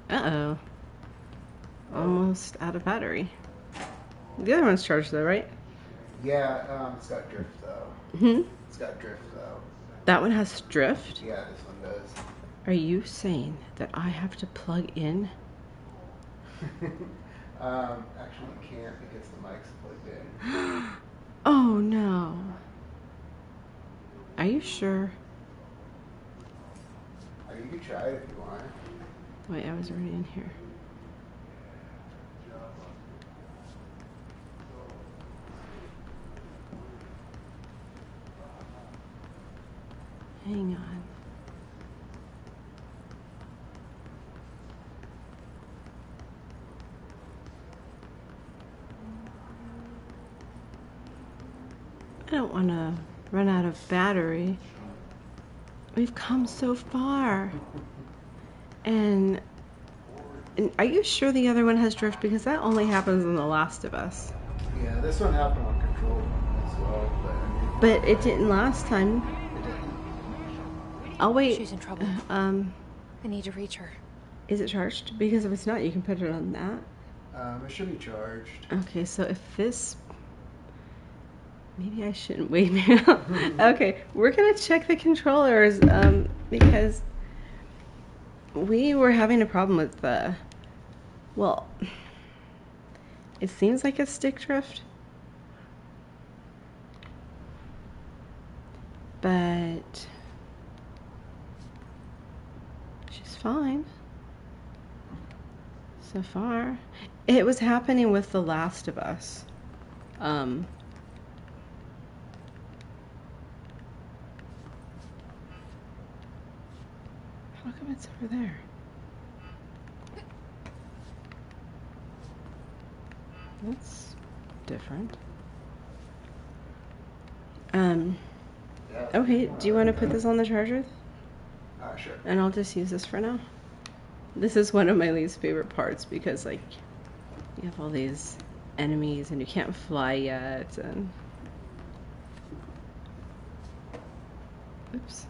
Speaker 1: Uh-oh. Almost out of battery. The other one's charged though, right?
Speaker 10: Yeah, it's got drift though.
Speaker 1: Hmm?
Speaker 10: It's got drift though.
Speaker 1: That one has drift?
Speaker 10: Yeah, this one does.
Speaker 1: Are you saying that I have to plug in?
Speaker 10: Actually, you can't because the mic's plugged in.
Speaker 1: Oh no. Are you sure?
Speaker 10: You can try it if you want.
Speaker 1: Wait, I was already in here. Hang on. I don't want to run out of battery. We've come so far. And are you sure the other one has drift? Because that only happens in The Last of Us.
Speaker 10: Yeah, this one happened on Control as well,
Speaker 1: but it didn't last time. I'll wait.
Speaker 2: She's in trouble. I need to reach her.
Speaker 1: Is it charged? Because if it's not, you can put it on that.
Speaker 10: It should be charged.
Speaker 1: Okay, so if this... Maybe I shouldn't wait. Okay, we're going to check the controllers because we were having a problem with the... Well, it seems like a stick drift. But... she's fine. So far. It was happening with The Last of Us. How come it's over there? That's different. Okay, do you want to put this on the charger?
Speaker 10: Sure.
Speaker 1: And I'll just use this for now. This is one of my least favorite parts because, like, you have all these enemies and you can't fly yet, and... Oops.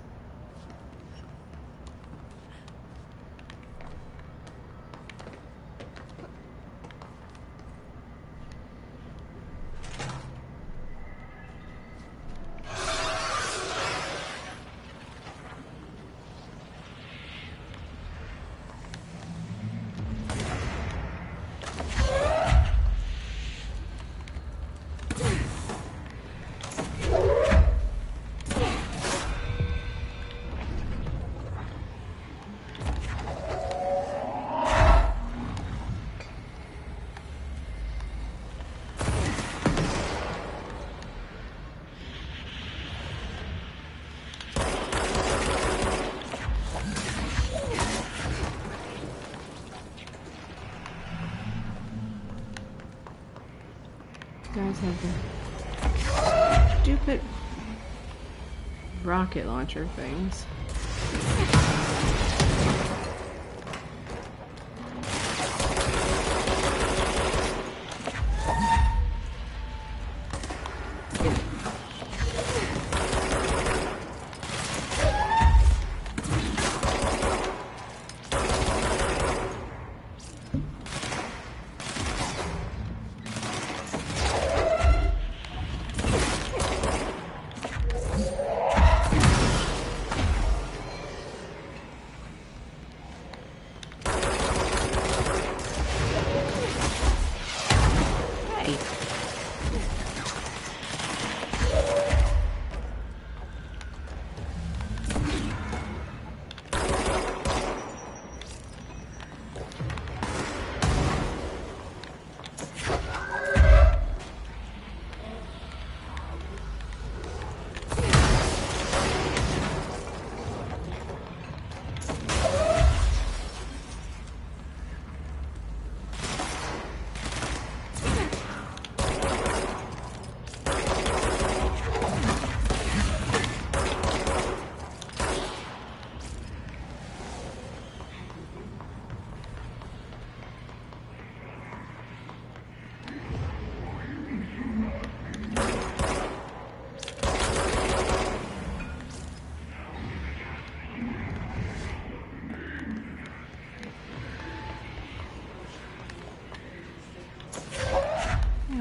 Speaker 1: Guys have the stupid rocket launcher things.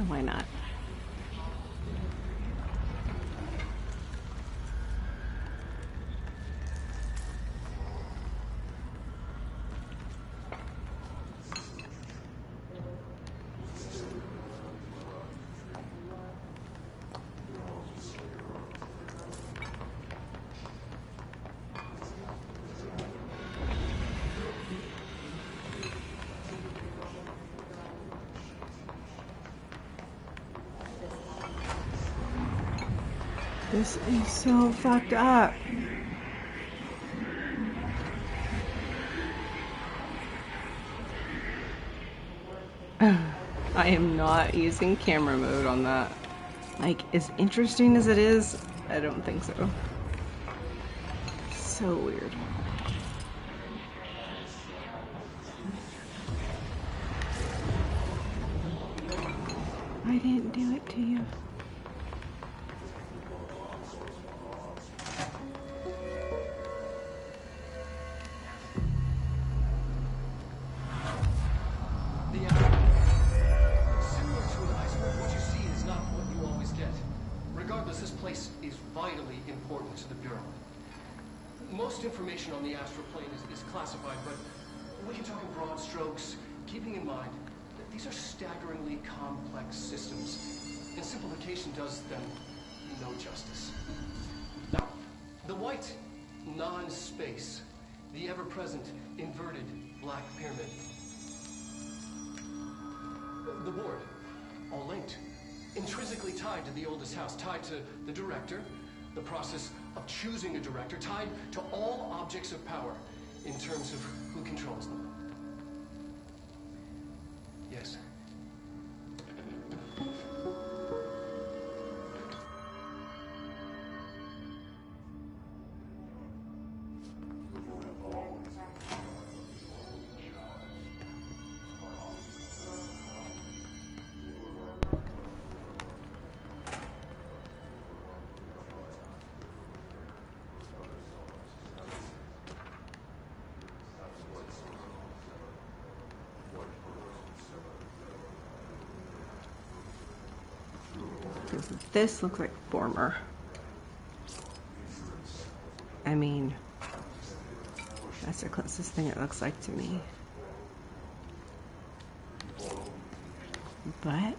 Speaker 1: why not? This is so fucked up. I am not using camera mode on that. Like, as interesting as it is, I don't think so. So weird. I didn't do it to you.
Speaker 5: Information on the astral plane is classified, but we can talk in broad strokes, keeping in mind that these are staggeringly complex systems, and simplification does them no justice. Now, the white non-space, the ever-present inverted black pyramid, the board, all linked, intrinsically tied to the oldest house, tied to the director, the process of choosing a director, tied to all objects of power in terms of who controls them. Yes.
Speaker 1: This looks like former. I mean, that's the closest thing it looks like to me. But I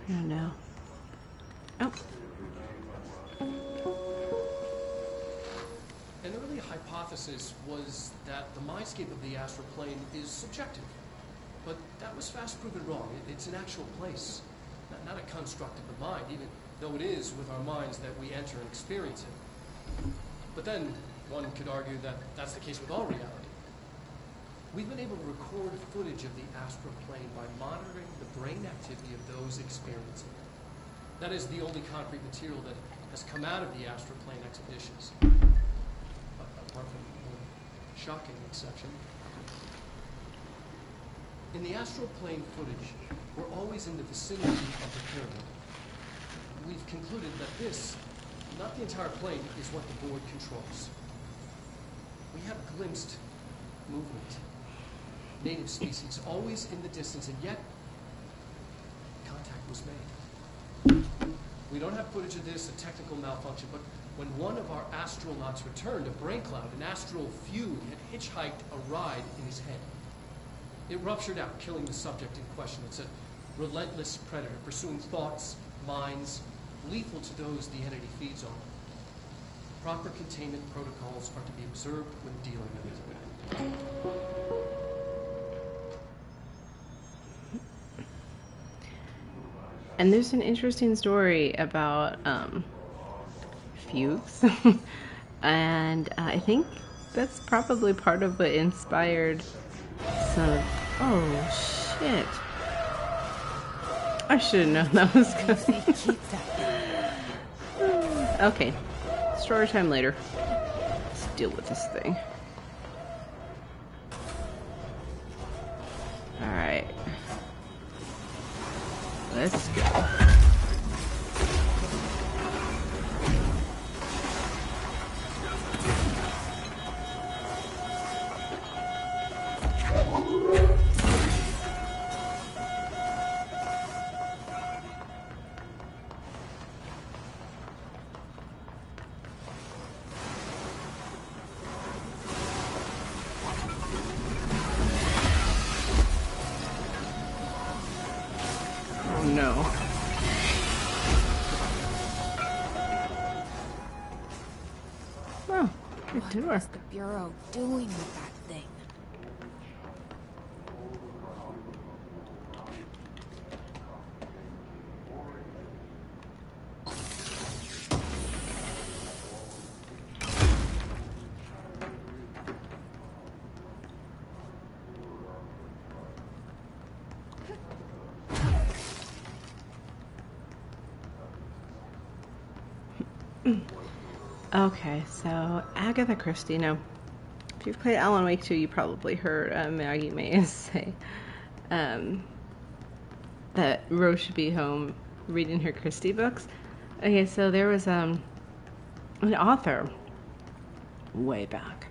Speaker 1: don't know. Oh.
Speaker 5: An early hypothesis was that the mindscape of the astral plane is subjective. But that was fast proven wrong. It's an actual place. Not a construct of the mind, even though it is with our minds that we enter and experience it. But then, one could argue that that's the case with all reality. We've been able to record footage of the astral plane by monitoring the brain activity of those experiencing it. That is the only concrete material that has come out of the astral plane exhibitions. Apart from one shocking exception. In the astral plane footage, we're always in the vicinity of the pyramid. We've concluded that this, not the entire plane, is what the board controls. We have glimpsed movement, native species, always in the distance, and yet contact was made. We don't have footage of this, a technical malfunction, but when one of our astronauts returned, a brain cloud, an astral fugue, had hitchhiked a ride in his head. It ruptured out, killing the subject in question. It's a relentless predator, pursuing thoughts, minds, lethal to those the entity feeds on. Proper containment protocols are to be observed when dealing with it.
Speaker 1: And there's an interesting story about fugues. And I think that's probably part of what inspired some... Oh, shit. I should have known that was coming. Okay. Story time later. Let's deal with this thing. Alright. Let's go. no. Oh,
Speaker 2: What is the Bureau doing with that thing?
Speaker 1: Okay, so Agatha Christie. Now, if you've played Alan Wake 2, you probably heard Maggie Mays say that Rose should be home reading her Christie books. Okay, so there was an author way back,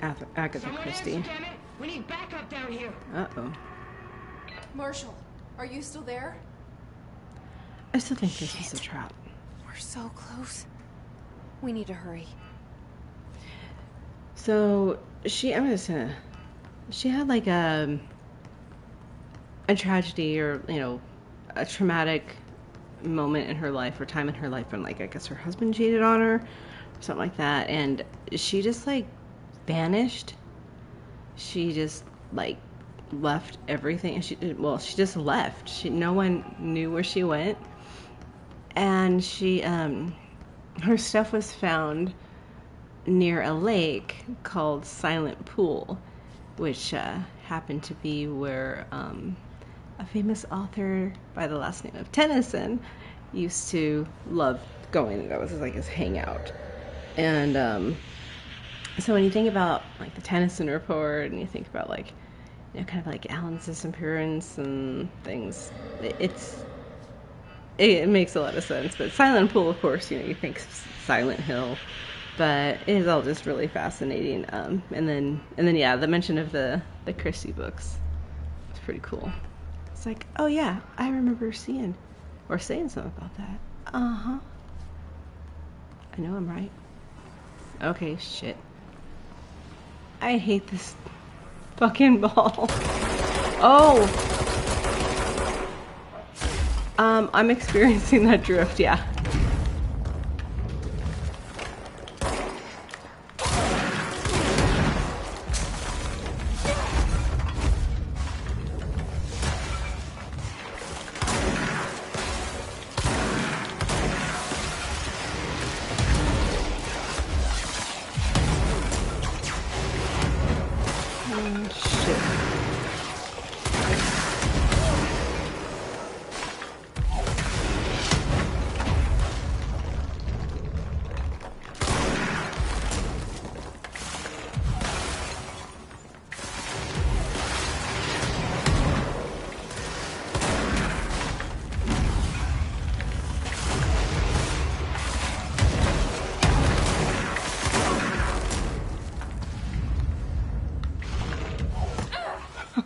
Speaker 1: Agatha Christie.
Speaker 14: We need backup down here.
Speaker 1: Uh-oh.
Speaker 13: Marshall, are you still there?
Speaker 1: I still think this is a trap.
Speaker 2: We're so close. We need to hurry.
Speaker 1: So she had like a tragedy, or a traumatic moment in her life, or time in her life when, like, I guess her husband cheated on her, or something like that, and she just like vanished. She just like left everything, and she just left. No one knew where she went, and her stuff was found near a lake called Silent Pool, which happened to be where a famous author by the last name of Tennyson used to love going. That was like his hangout. And so when you think about like the Tennyson Report, and you think about like, kind of like Alan's disappearance and things, it makes a lot of sense. But Silent Pool, of course, you think Silent Hill, but it is all just really fascinating. And then yeah, the mention of the Christie books, it's pretty cool. It's like, oh yeah, I remember seeing or saying something about that. Uh-huh. I know I'm right. Okay, shit. I hate this fucking ball. Oh! I'm experiencing that drift, yeah.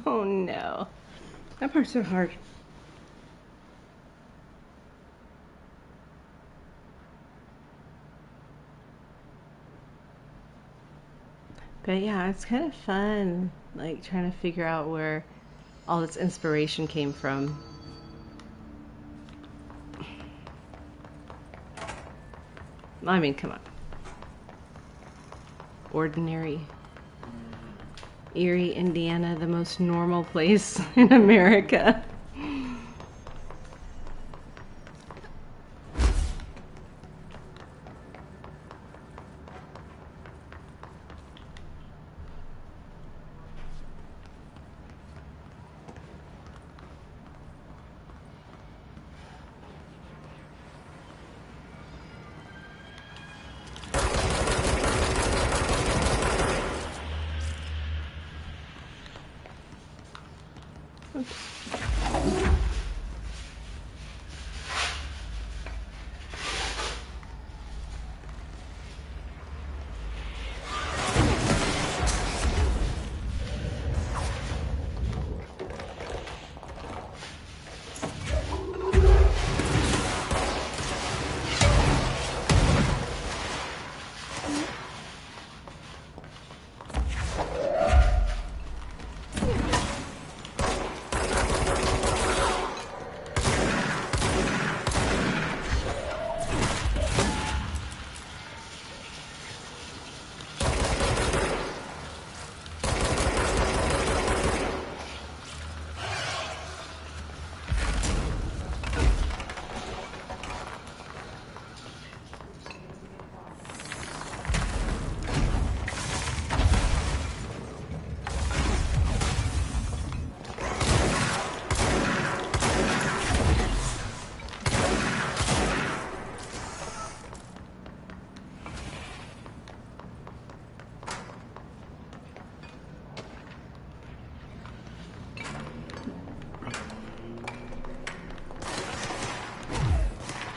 Speaker 1: Oh no. That part's so hard. But yeah, it's kind of fun, like trying to figure out where all this inspiration came from. I mean, come on. Ordinary Erie, Indiana, the most normal place in America.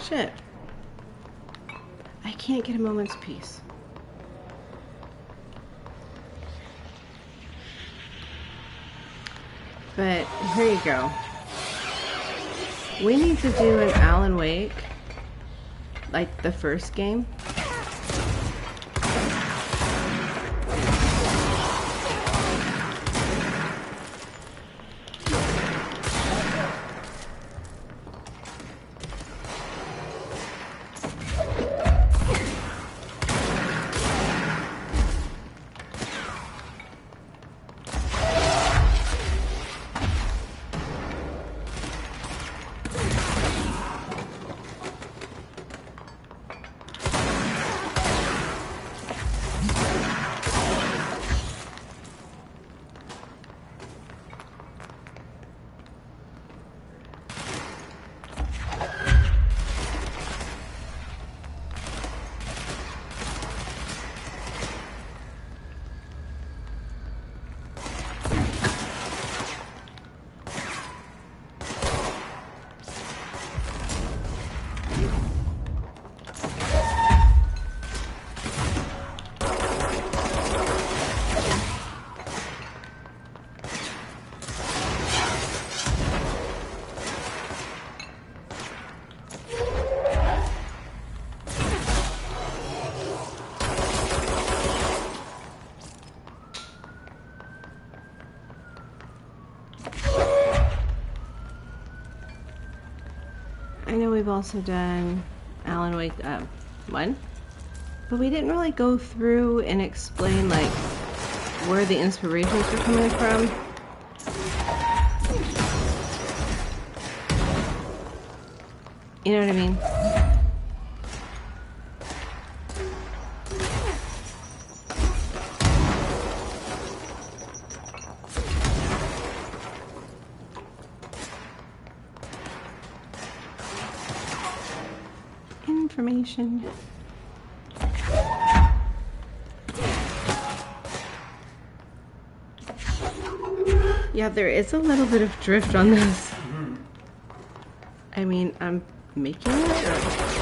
Speaker 1: Shit. I can't get a moment's peace. But here you go. We need to do an Alan Wake, like the first game. I know we've also done Alan Wake 1, but we didn't really go through and explain like where the inspirations were coming from. You know what I mean? Information. Yeah, there is a little bit of drift on this. I mean, I'm making it. Or...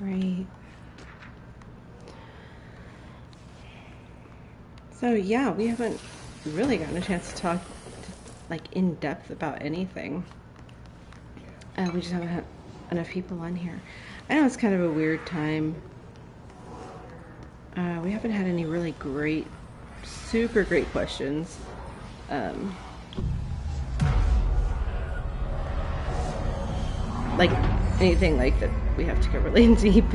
Speaker 1: Right. So yeah, we haven't really gotten a chance to talk like in depth about anything. We just haven't had enough people on here. I know it's kind of a weird time. We haven't had any really great, super great questions. Like anything like that we have to go really deep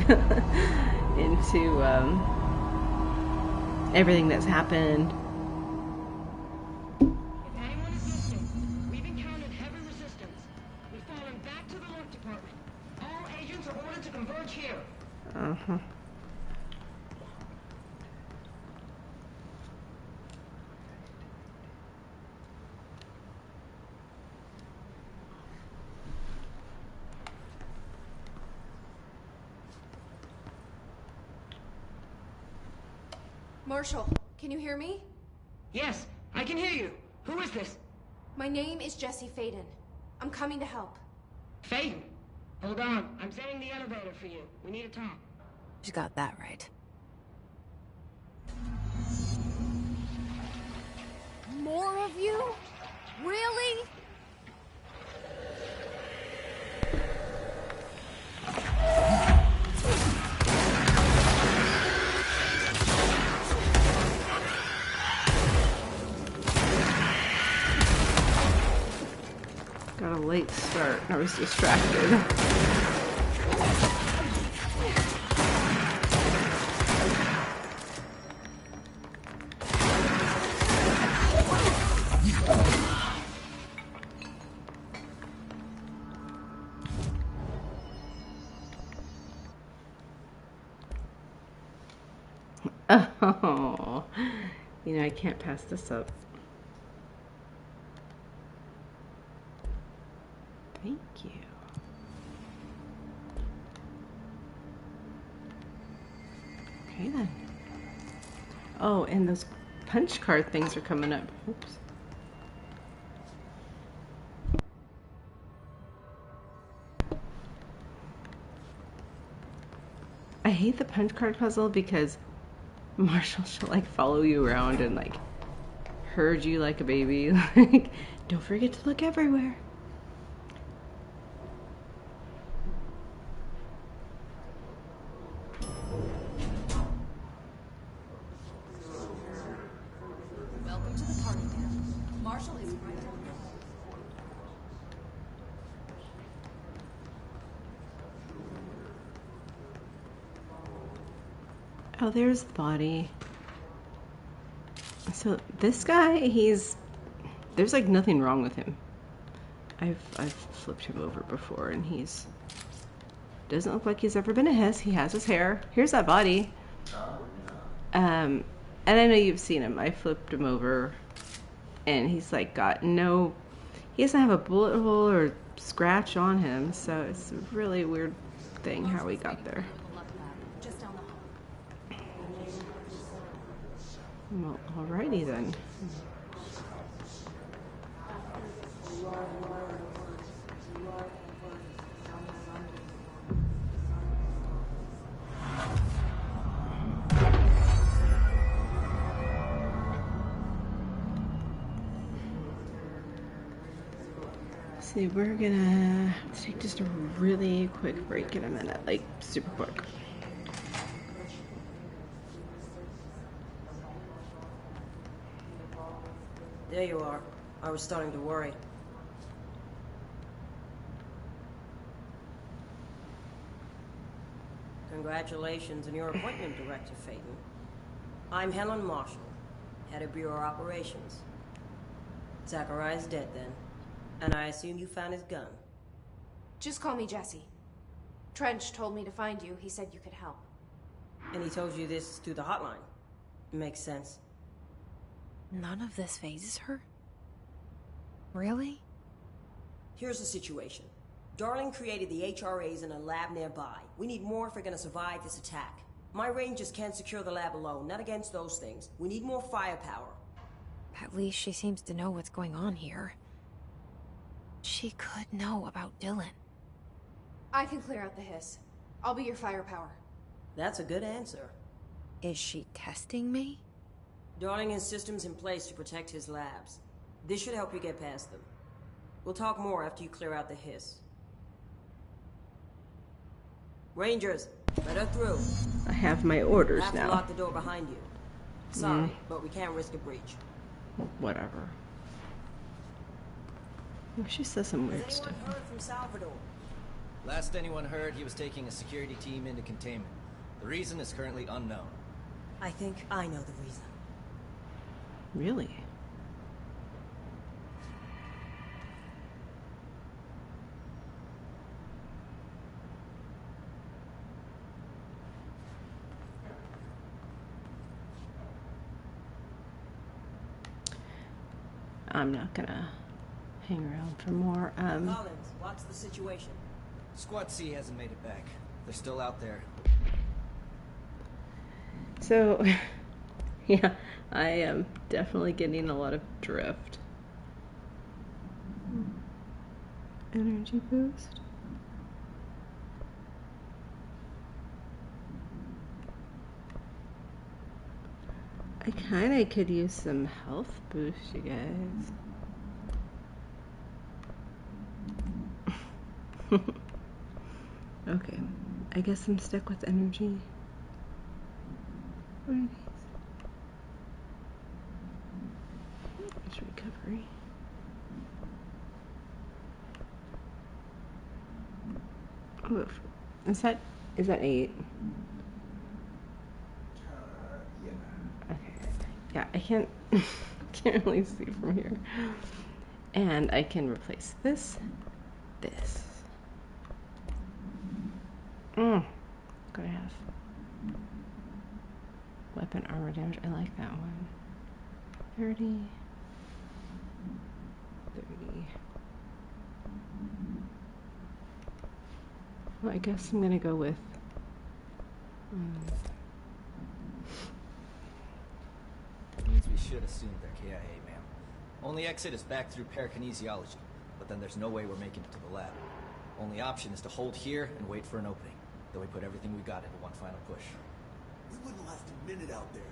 Speaker 1: into everything that's happened.
Speaker 8: If anyone is listening, we've encountered heavy resistance. We've fallen back to the lock department. All agents are ordered to converge here.
Speaker 1: Uh-huh.
Speaker 9: Marshall, can you hear me?
Speaker 8: Yes, I can hear you. Who is this?
Speaker 9: My name is Jesse Faden. I'm coming to help.
Speaker 8: Faden? Hold on. I'm setting the elevator for you. We need to talk.
Speaker 2: You got that right.
Speaker 15: More of you? Really?
Speaker 1: Got a late start. I was distracted. Oh, you know, I can't pass this up. Thank you. Okay then. Oh, and those punch card things are coming up. Oops. I hate the punch card puzzle because Marshall should like follow you around and like herd you like a baby. Like, don't forget to look everywhere.
Speaker 13: Welcome to the party, Dan. Marshall is right down there.
Speaker 1: Oh, there's the body. So this guy, there's like nothing wrong with him. I've flipped him over before, and doesn't look like he's ever been a hiss. He has his hair. Here's that body. And I know you've seen him. I flipped him over, and he's like he doesn't have a bullet hole or scratch on him. So it's a really weird thing how we got there. Well, alrighty then. See, we're gonna take just a really quick break in a minute, like super quick.
Speaker 11: There you are. I was starting to worry. Congratulations on your appointment, Director Phaeton. I'm Helen Marshall, head of Bureau Operations. Zachariah's dead then, and I assume you found his gun.
Speaker 9: Just call me Jesse. Trench told me to find you. He said you could help.
Speaker 11: And he told you this through the hotline. Makes sense.
Speaker 2: None of this phases her? Really?
Speaker 11: Here's the situation. Darling created the HRAs in a lab nearby. We need more if we're gonna survive this attack. My Rangers can't secure the lab alone, not against those things. We need more firepower.
Speaker 2: At least she seems to know what's going on here. She could know about Dylan.
Speaker 9: I can clear out the hiss. I'll be your firepower.
Speaker 11: That's a good answer.
Speaker 2: Is she testing me?
Speaker 11: Darling has systems in place to protect his labs. This should help you get past them. We'll talk more after you clear out the hiss. Rangers, let her through.
Speaker 1: I have my orders
Speaker 11: have
Speaker 1: now.
Speaker 11: To lock the door behind you. Sorry, but we can't risk a breach.
Speaker 1: Whatever. Oh, she says some weird stuff.
Speaker 11: Heard from Salvador?
Speaker 22: Last anyone heard, he was taking a security team into containment. The reason is currently unknown.
Speaker 11: I think I know the reason.
Speaker 1: Really? I'm not gonna hang around for more.
Speaker 11: Collins, what's the situation?
Speaker 22: Squad C hasn't made it back. They're still out there.
Speaker 1: So, yeah, I am definitely getting a lot of drift. Energy boost. I kinda could use some health boost, you guys. Okay, I guess I'm stuck with energy. What are these? There's recovery. Oh, is that 8?
Speaker 10: Yeah.
Speaker 1: Okay. Yeah, I can't really see from here. And I can replace this. Gotta have. Weapon armor damage. I like that one. 30. 30. Well, I guess I'm gonna go with.
Speaker 22: Means we should assume they're KIA, ma'am. Only exit is back through parakinesiology, but then there's no way we're making it to the lab. Only option is to hold here and wait for an opening. Then we put everything we got into one final push.
Speaker 20: We wouldn't last a minute out there.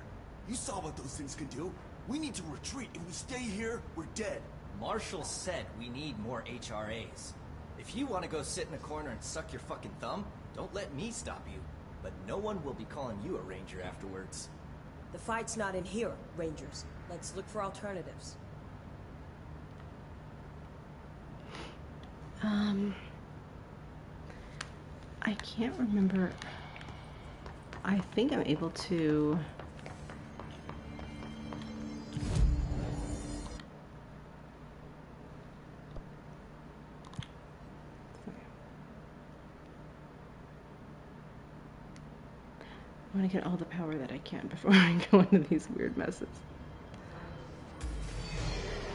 Speaker 20: You saw what those things can do. We need to retreat. If we stay here, we're dead.
Speaker 22: Marshall said we need more HRAs. If you want to go sit in a corner and suck your fucking thumb, don't let me stop you. But no one will be calling you a ranger afterwards.
Speaker 11: The fight's not in here, Rangers. Let's look for alternatives.
Speaker 1: I can't remember. I think I'm able to. I want to get all the power that I can before I go into these weird messes.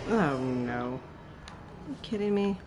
Speaker 1: Oh no. Are you kidding me?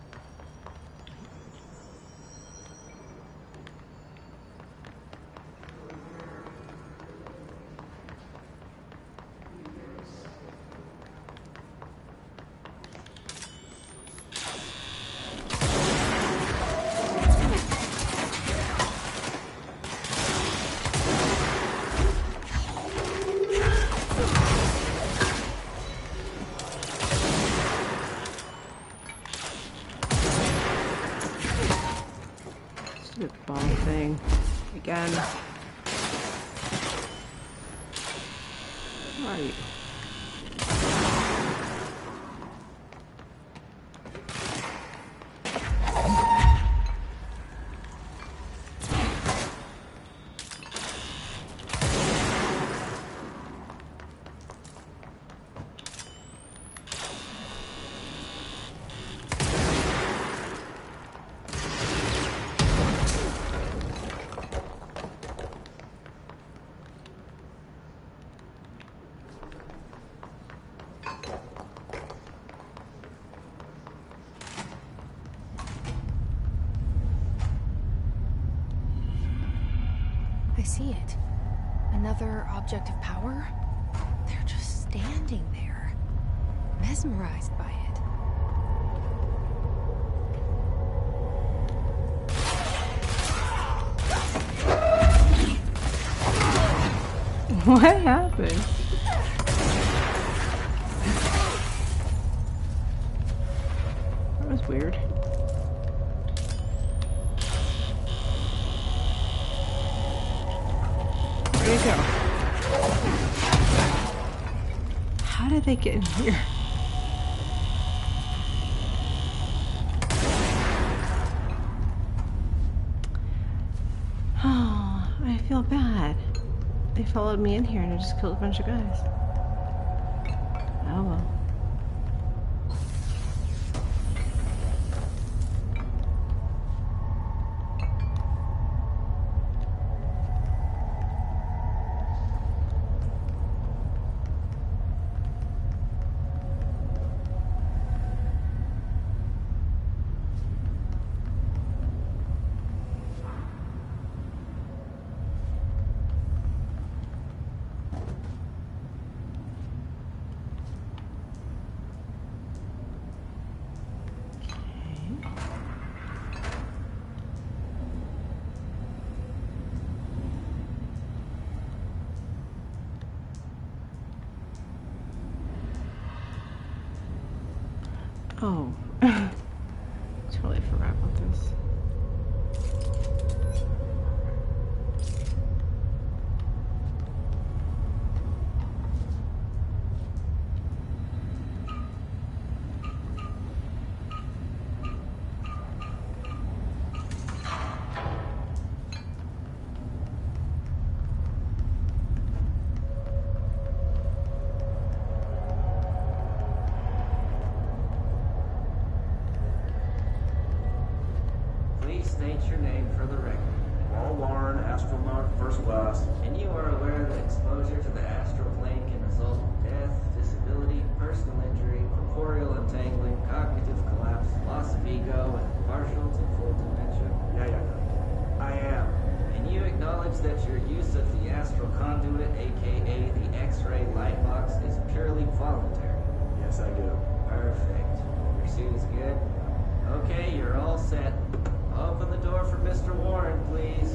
Speaker 2: See it. Another object of power? They're just standing there, mesmerized by it.
Speaker 1: What happened? That was weird. Where'd they go? How did they get in here? Oh, I feel bad. They followed me in here and I just killed a bunch of guys. Oh well. Oh, totally forgot about this.
Speaker 6: State your name for the record. Paul Warren, astronaut first class.
Speaker 18: And you are aware that exposure to the astral plane can result in death, disability, personal injury, corporeal untangling, cognitive collapse, loss of ego, and partial to full dementia?
Speaker 6: Yeah. I am.
Speaker 18: And you acknowledge that your use of the astral conduit, aka the X-ray light box, is purely voluntary?
Speaker 6: Yes, I do.
Speaker 18: Perfect. Your suit is good? Okay, you're all set. Open the door for Mr. Warren, please.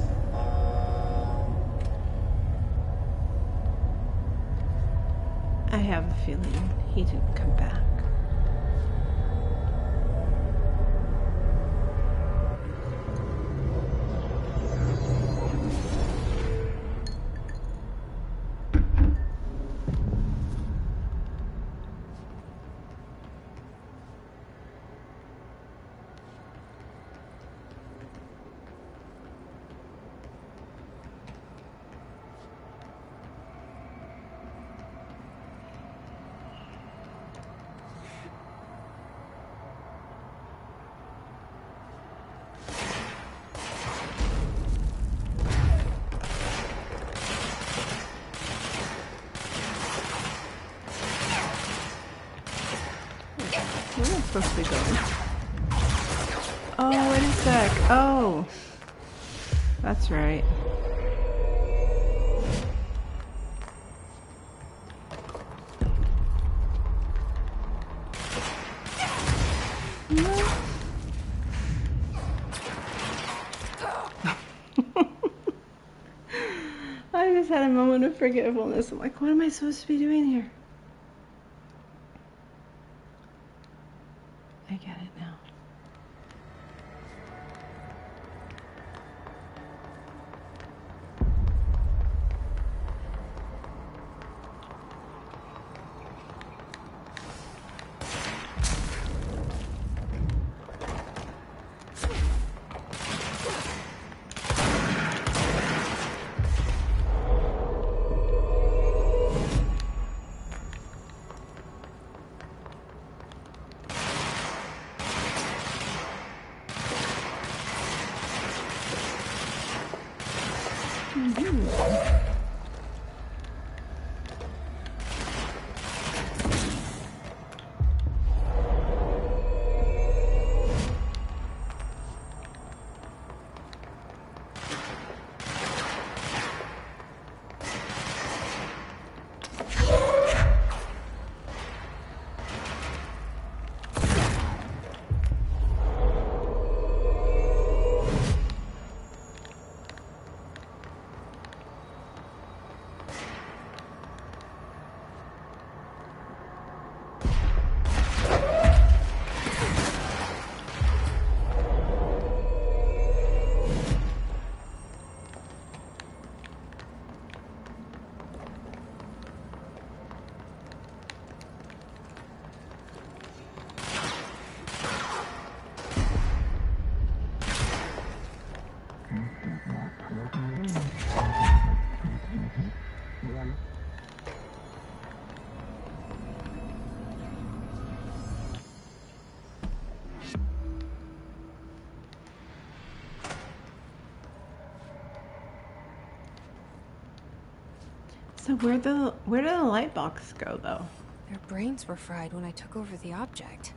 Speaker 1: I have the feeling he didn't come back. Where am I supposed to be going? Oh, wait a sec. Oh. That's right. No. I just had a moment of forgetfulness. I'm like, what am I supposed to be doing here? I get it now. So where did the light box go, though?
Speaker 9: Their brains were fried when I took over the object.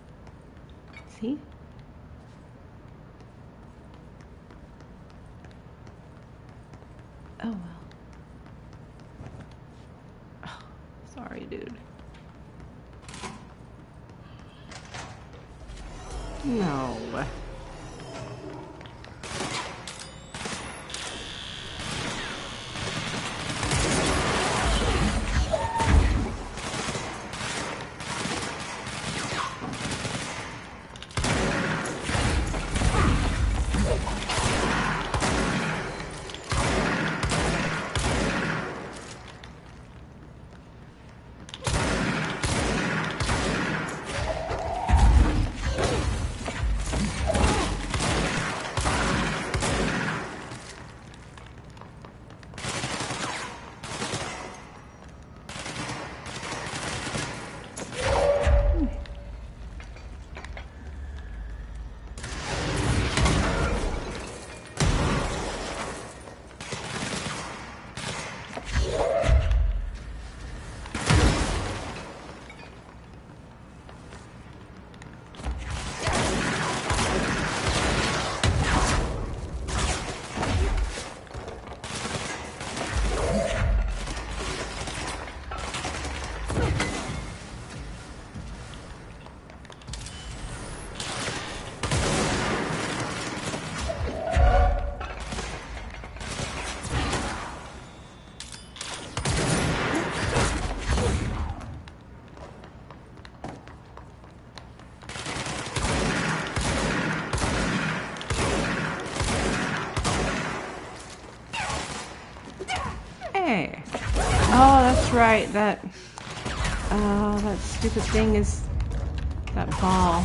Speaker 1: See? Oh well. Oh, sorry, dude. No. right. That stupid thing is that ball.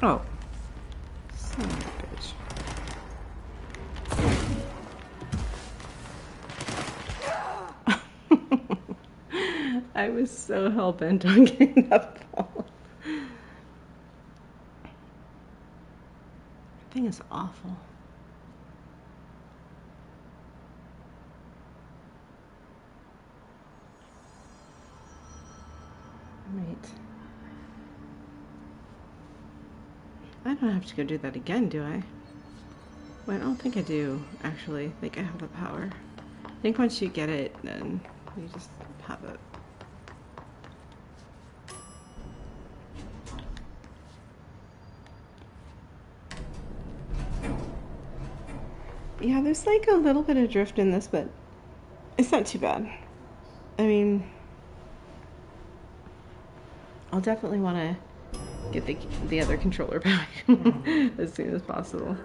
Speaker 1: Oh. Son of a bitch. I was so hell-bent on getting that ball. That thing is awful. Right. I don't have to go do that again, do I? Well, I don't think I do, actually. I think I have the power. I think once you get it, then you just have it. Yeah, there's like a little bit of drift in this, but it's not too bad. I mean, I'll definitely want to get the other controller back as soon as possible.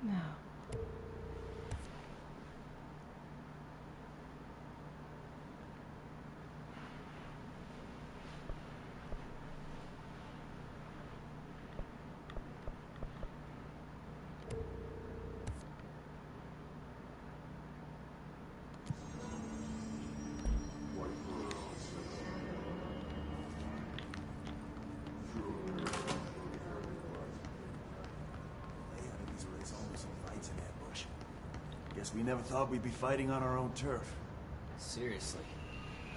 Speaker 1: No.
Speaker 7: Guess we never thought we'd be fighting on our own turf.
Speaker 22: Seriously.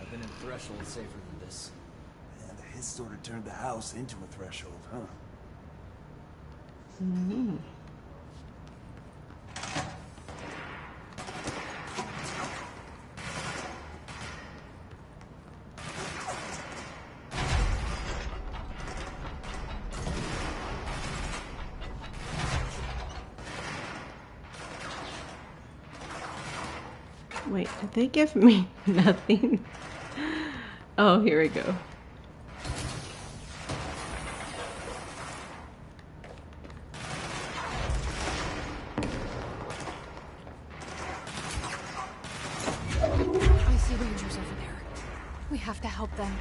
Speaker 22: I've been in Threshold safer than this.
Speaker 7: And the hit sort of turned the house into a threshold, huh?
Speaker 1: Mm-hmm. Wait, did they give me nothing? Oh, here we go.
Speaker 13: I see Rangers over there. We have to help them.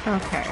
Speaker 1: Okay.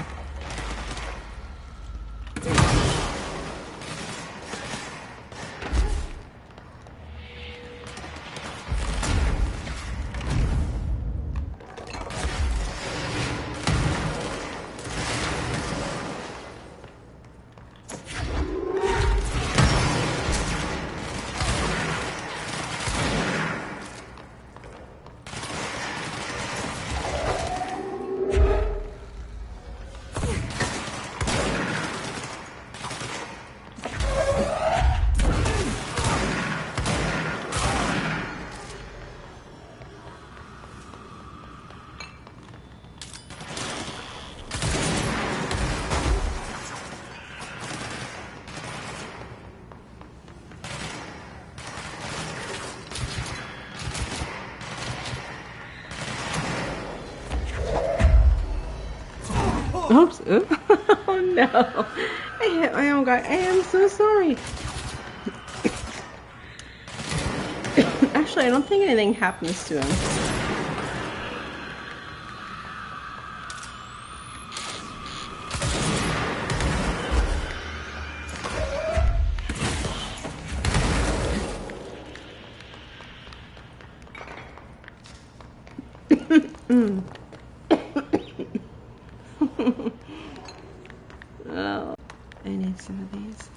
Speaker 1: Oops. Oh no. I hit my own guy. I am so sorry. Actually, I don't think anything happens to him. Oh, I need some of these.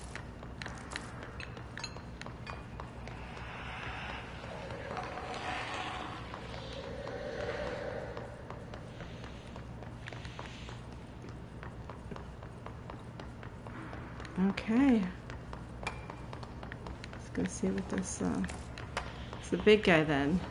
Speaker 1: Okay. Let's go see what this, it's the big guy then.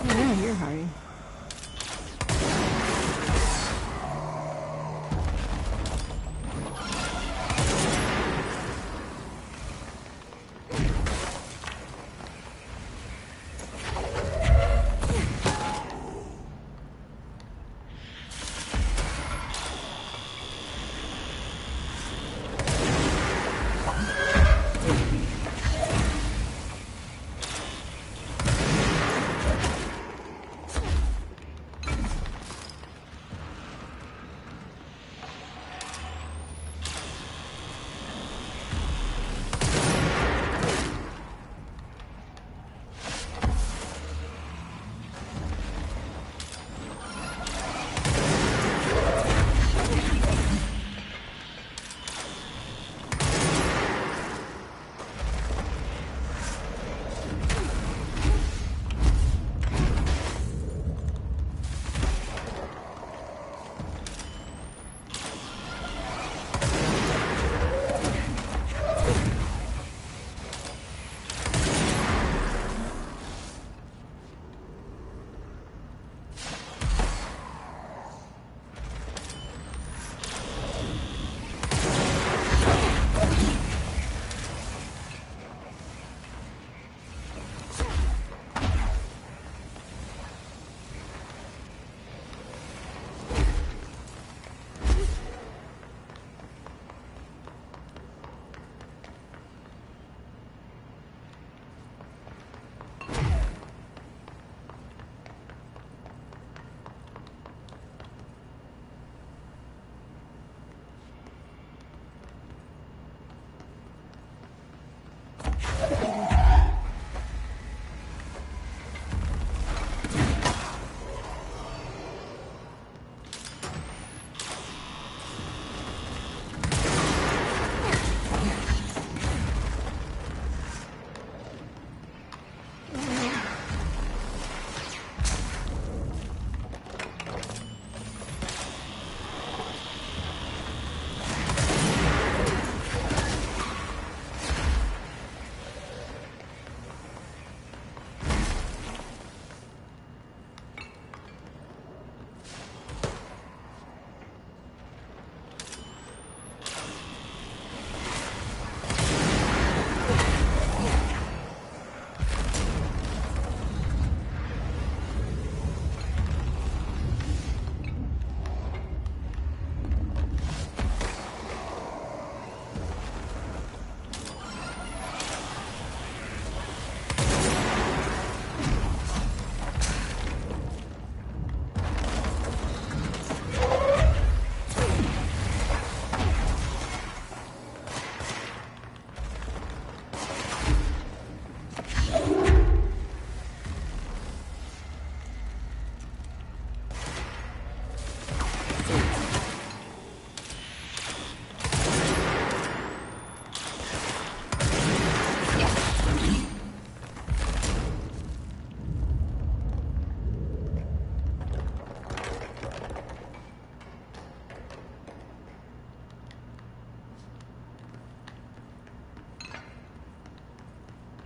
Speaker 1: Yeah, you're hiding.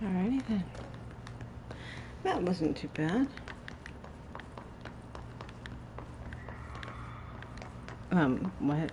Speaker 1: Alrighty then. That wasn't too bad. What?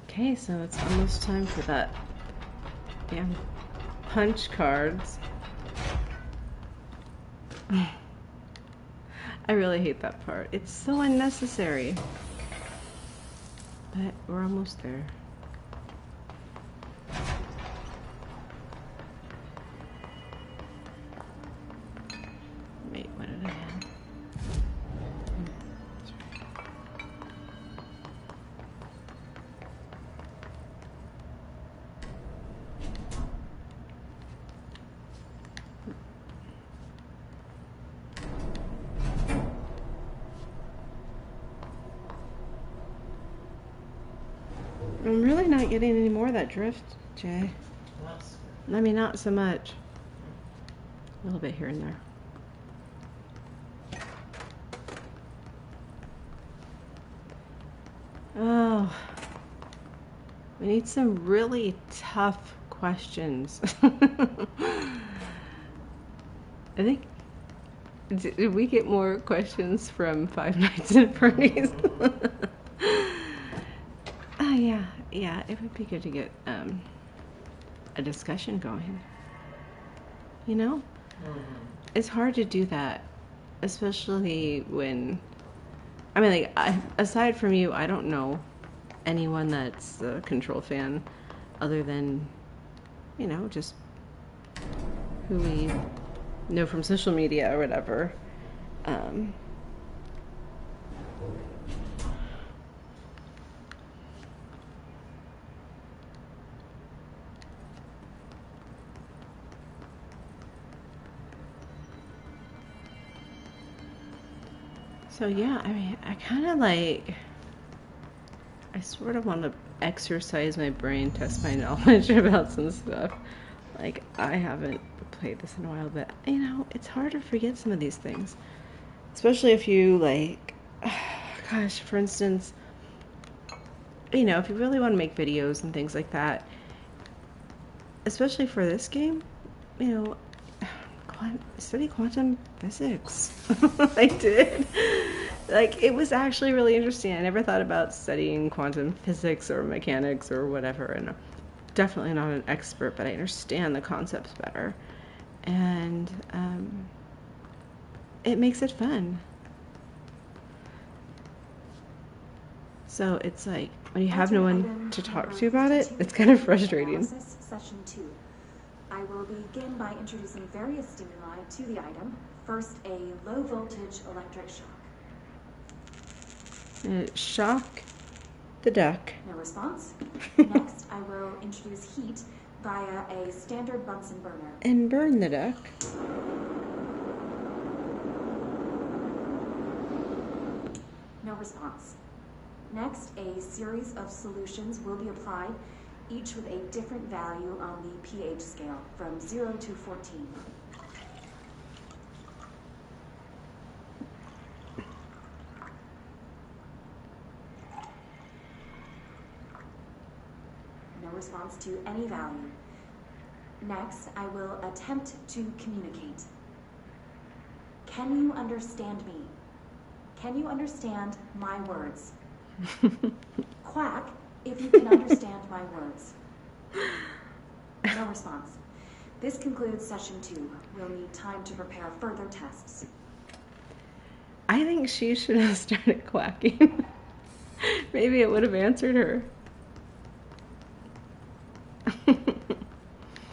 Speaker 1: Okay, so it's almost time for that damn punch cards. I really hate that part. It's so unnecessary. But we're almost there. Wait, what did I have? I'm really not getting any more of that drift, Jay. I mean, not so much. A little bit here and there. Oh, we need some really tough questions. I think, did we get more questions from Five Nights at Bernie's? Yeah, it would be good to get a discussion going. You know? It's hard to do that, especially when, I mean, like, aside from you, I don't know anyone that's a Control fan other than, you know, just who we know from social media or whatever. So yeah, I mean, I kind of like, I sort of want to exercise my brain, test my knowledge about some stuff. Like, I haven't played this in a while, but, you know, it's hard to forget some of these things. Especially if you, like, gosh, for instance, you know, if you really want to make videos and things like that, especially for this game, you know, study quantum physics. I did. Like, it was actually really interesting. I never thought about studying quantum physics or mechanics or whatever, and I'm definitely not an expert, but I understand the concepts better. And it makes it fun. So it's like, when you have no one to talk to about it, it's kind of frustrating.
Speaker 4: Session 2. I will begin by introducing various stimuli to the item. First, a low voltage electric shock.
Speaker 1: Shock the duck.
Speaker 4: No response. Next, I will introduce heat via a standard Bunsen burner.
Speaker 1: And burn the duck.
Speaker 4: No response. Next, a series of solutions will be applied, each with a different value on the pH scale, from 0 to 14. No response to any value. Next, I will attempt to communicate. Can you understand me? Can you understand my words? Quack, if you can understand my words. No response. This concludes session 2. We'll need time to prepare further tests.
Speaker 1: I think she should have started quacking. Maybe it would have answered her.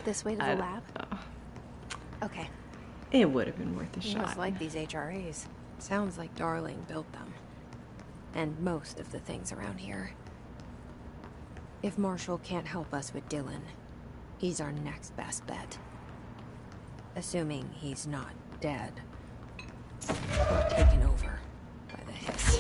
Speaker 2: This way to
Speaker 1: I
Speaker 2: the
Speaker 1: don't
Speaker 2: lab?
Speaker 1: know.
Speaker 2: Okay.
Speaker 1: It would have been worth a
Speaker 2: You
Speaker 1: shot.
Speaker 2: must like these HRAs. Sounds like Darling built them. And most of the things around here. If Marshall can't help us with Dylan, he's our next best bet. Assuming he's not dead. Or taken over by the hiss.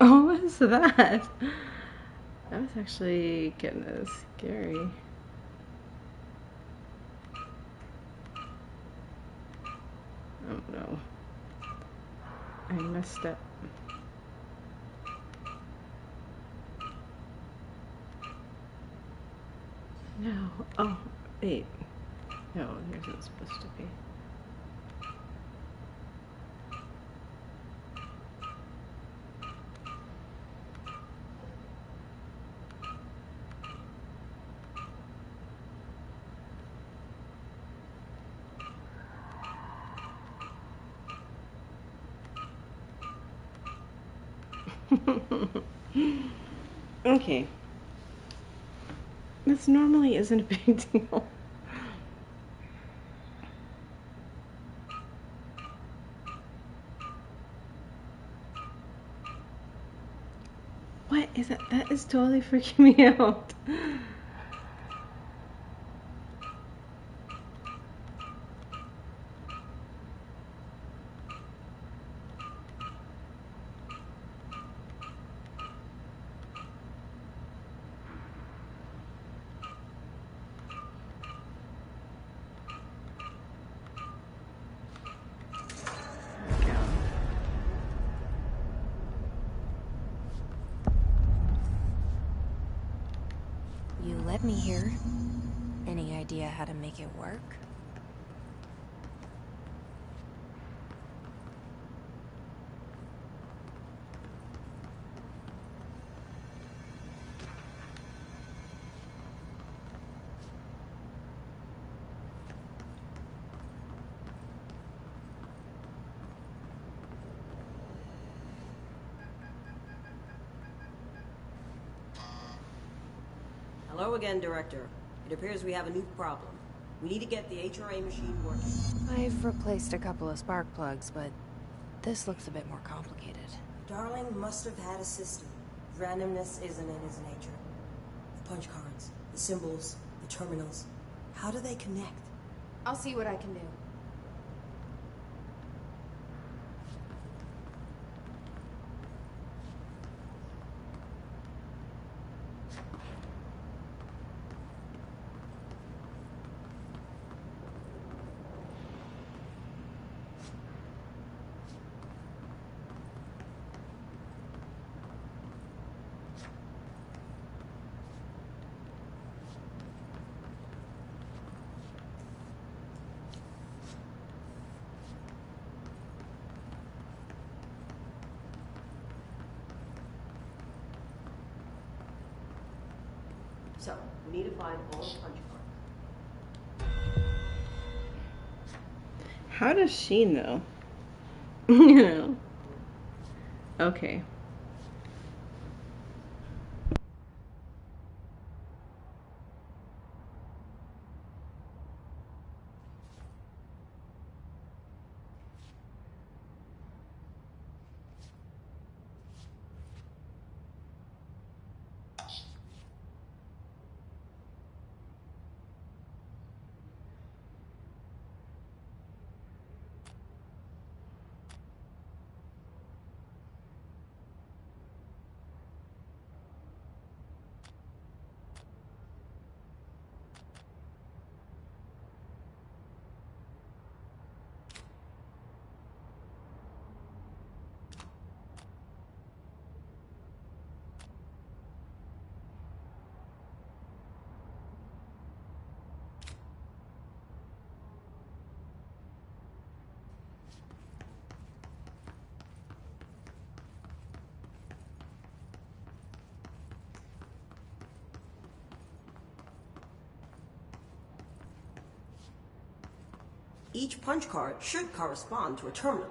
Speaker 1: Oh, what is that? That was actually getting scary. Oh no. I messed up. No. Oh, wait. No, there's not supposed to be. Okay. This normally isn't a big deal. What is that? That is totally freaking me out.
Speaker 2: You let me here. Any idea how to make it work?
Speaker 11: Hello again, Director. It appears we have a new problem. We need to get the HRA machine working.
Speaker 2: I've replaced a couple of spark plugs, but this looks a bit more complicated.
Speaker 11: Darling must have had a system. Randomness isn't in his nature. The punch cards, the symbols, the terminals. How do they connect?
Speaker 9: I'll see what I can do.
Speaker 11: So, we need to find all the punch cards.
Speaker 1: How does she know? You know. Okay.
Speaker 11: Each punch card should correspond to a terminal.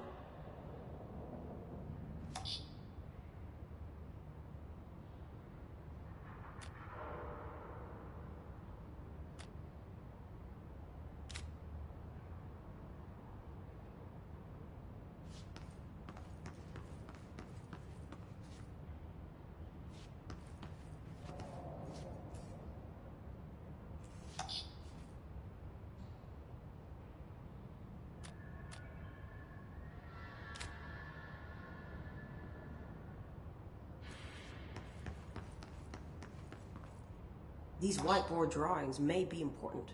Speaker 11: These whiteboard drawings may be important.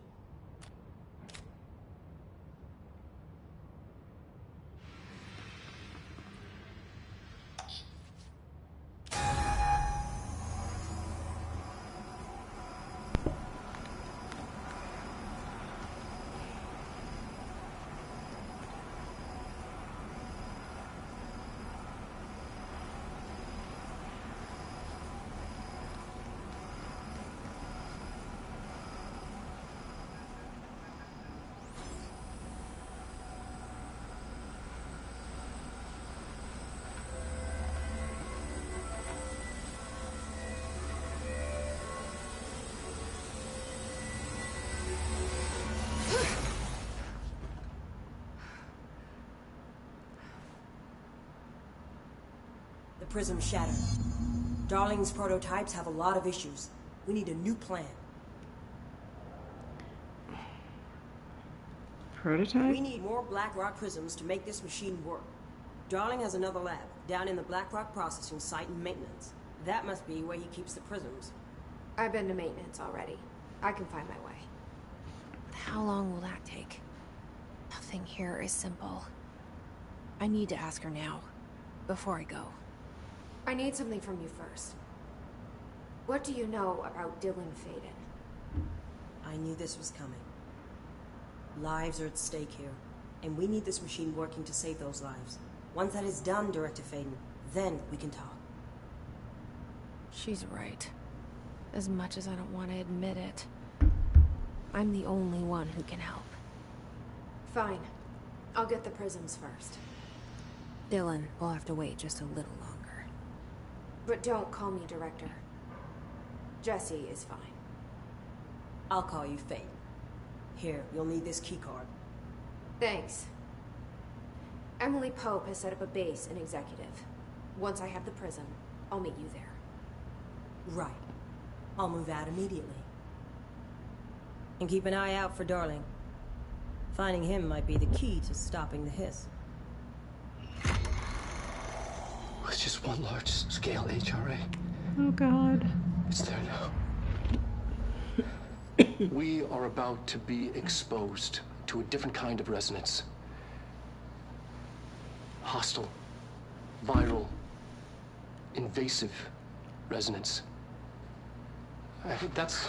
Speaker 11: The prism shattered. Darling's prototypes have a lot of issues. We need a new plan.
Speaker 1: Prototype?
Speaker 11: We need more Blackrock prisms to make this machine work. Darling has another lab, down in the Blackrock processing site in maintenance. That must be where he keeps the prisms.
Speaker 9: I've been to maintenance already. I can find my way.
Speaker 2: How long will that take? Nothing here is simple. I need to ask her now, before I go.
Speaker 9: I need something from you first. What do you know about Dylan Faden?
Speaker 11: I knew this was coming. Lives are at stake here, and we need this machine working to save those lives. Once that is done, Director Faden, then we can talk.
Speaker 2: She's right. As much as I don't want to admit it, I'm the only one who can help.
Speaker 9: Fine. I'll get the prisms first.
Speaker 2: Dylan will have to wait just a little longer.
Speaker 9: But don't call me Director. Jesse is fine.
Speaker 11: I'll call you Faden. Here, you'll need this keycard.
Speaker 9: Thanks. Emily Pope has set up a base in Executive. Once I have the prism, I'll meet you there.
Speaker 11: Right. I'll move out immediately. And keep an eye out for Darling. Finding him might be the key to stopping the hiss.
Speaker 5: It's just one large-scale HRA.
Speaker 1: Oh, God.
Speaker 5: It's there now. We are about to be exposed to a different kind of resonance. Hostile, viral, invasive resonance. I think that's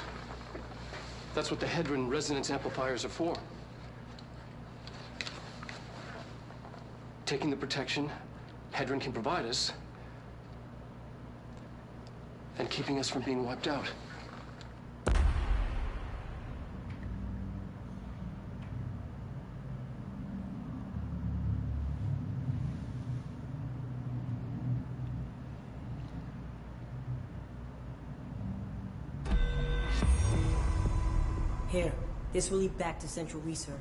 Speaker 5: what the Hedron resonance amplifiers are for. Taking the protection Hedron can provide us, and keeping us from being wiped out.
Speaker 11: Here, this will lead back to Central Research.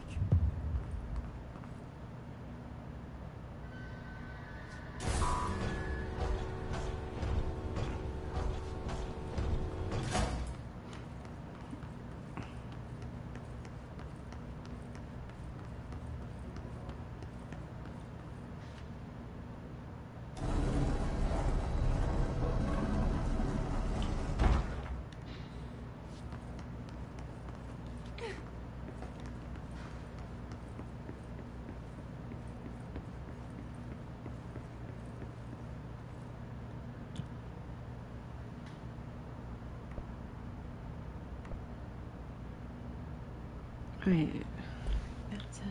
Speaker 1: Wait. That's it.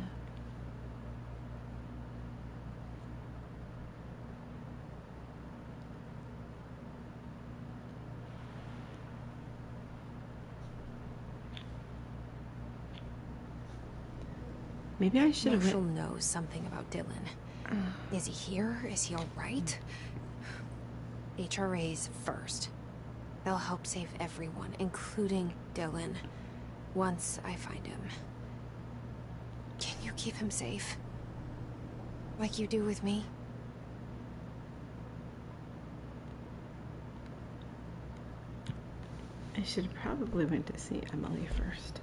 Speaker 1: Maybe I should have
Speaker 2: Marshall knows something about Dylan. Is he here? Is he all right? HRAs first. They'll help save everyone, including Dylan, once I find him. Can you keep him safe? Like you do with me?
Speaker 1: I should have probably went to see Emily first.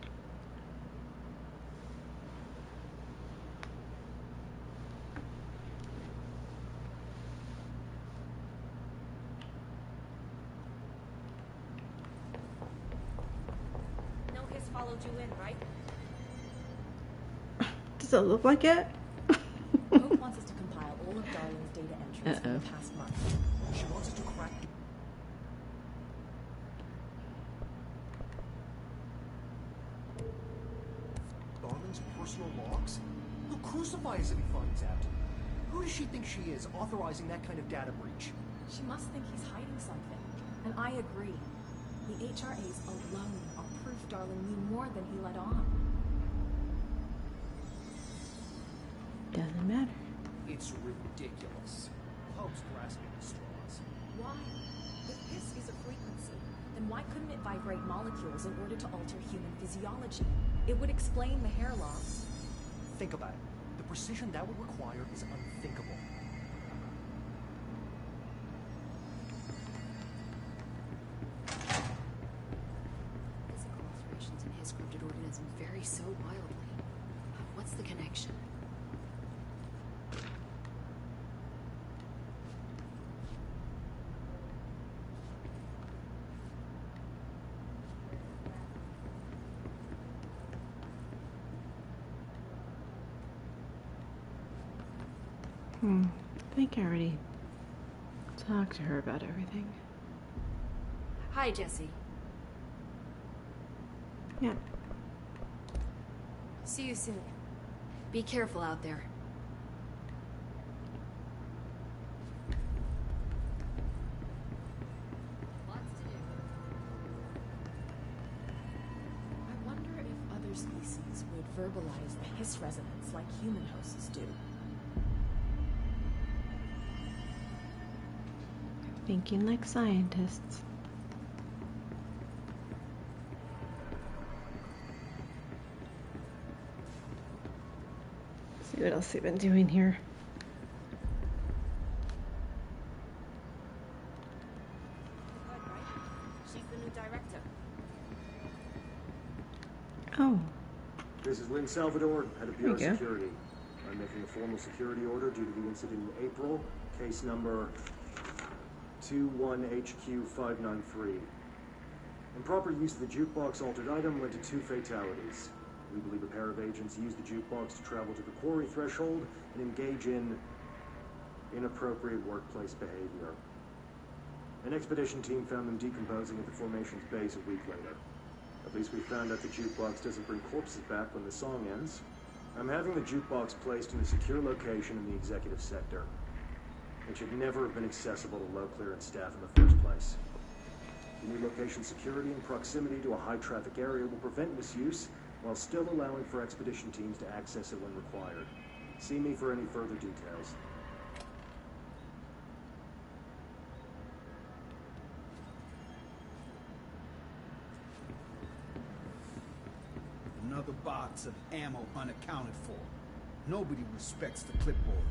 Speaker 13: No, his followed you in, right?
Speaker 1: Does it look like it?
Speaker 13: Hope wants us to compile all of Darling's data entries from the past month.
Speaker 12: She wants us to crack... Darling's personal logs? He'll crucify us if he finds out. Who does she think she is, authorizing that kind of data breach?
Speaker 13: She must think he's hiding something. And I agree. The HRAs alone are proof Darling knew more than he let on.
Speaker 1: Doesn't matter.
Speaker 12: It's ridiculous. Hope's grasping at straws.
Speaker 13: Why? If this is a frequency, then why couldn't it vibrate molecules in order to alter human physiology? It would explain the hair loss.
Speaker 12: Think about it. The precision that would require is unthinkable.
Speaker 9: Physical alterations in his scripted organism vary so wildly. What's the connection?
Speaker 1: I think I already talked to her about everything.
Speaker 9: Hi, Jesse.
Speaker 1: Yeah.
Speaker 9: See you soon. Be careful out there. Lots to do.
Speaker 13: I wonder if other species would verbalize the hiss resonance like human hosts do.
Speaker 1: Thinking like scientists. See what else they've been doing here.
Speaker 13: She's the new director.
Speaker 1: Oh.
Speaker 6: This is Lynn Salvador, head of Bureau
Speaker 1: There you go.
Speaker 6: Security. I'm making a formal security order due to the incident in April, case number 21HQ593. Improper use of the jukebox altered item led to 2 fatalities. We believe a pair of agents used the jukebox to travel to the quarry threshold and engage in inappropriate workplace behavior. An expedition team found them decomposing at the formation's base a week later. At least we found out the jukebox doesn't bring corpses back when the song ends. I'm having the jukebox placed in a secure location in the executive sector. It should never have been accessible to low clearance staff in the first place. The new location security and proximity to a high traffic area will prevent misuse while still allowing for expedition teams to access it when required. See me for any further details.
Speaker 19: Another box of ammo unaccounted for. Nobody respects the clipboard.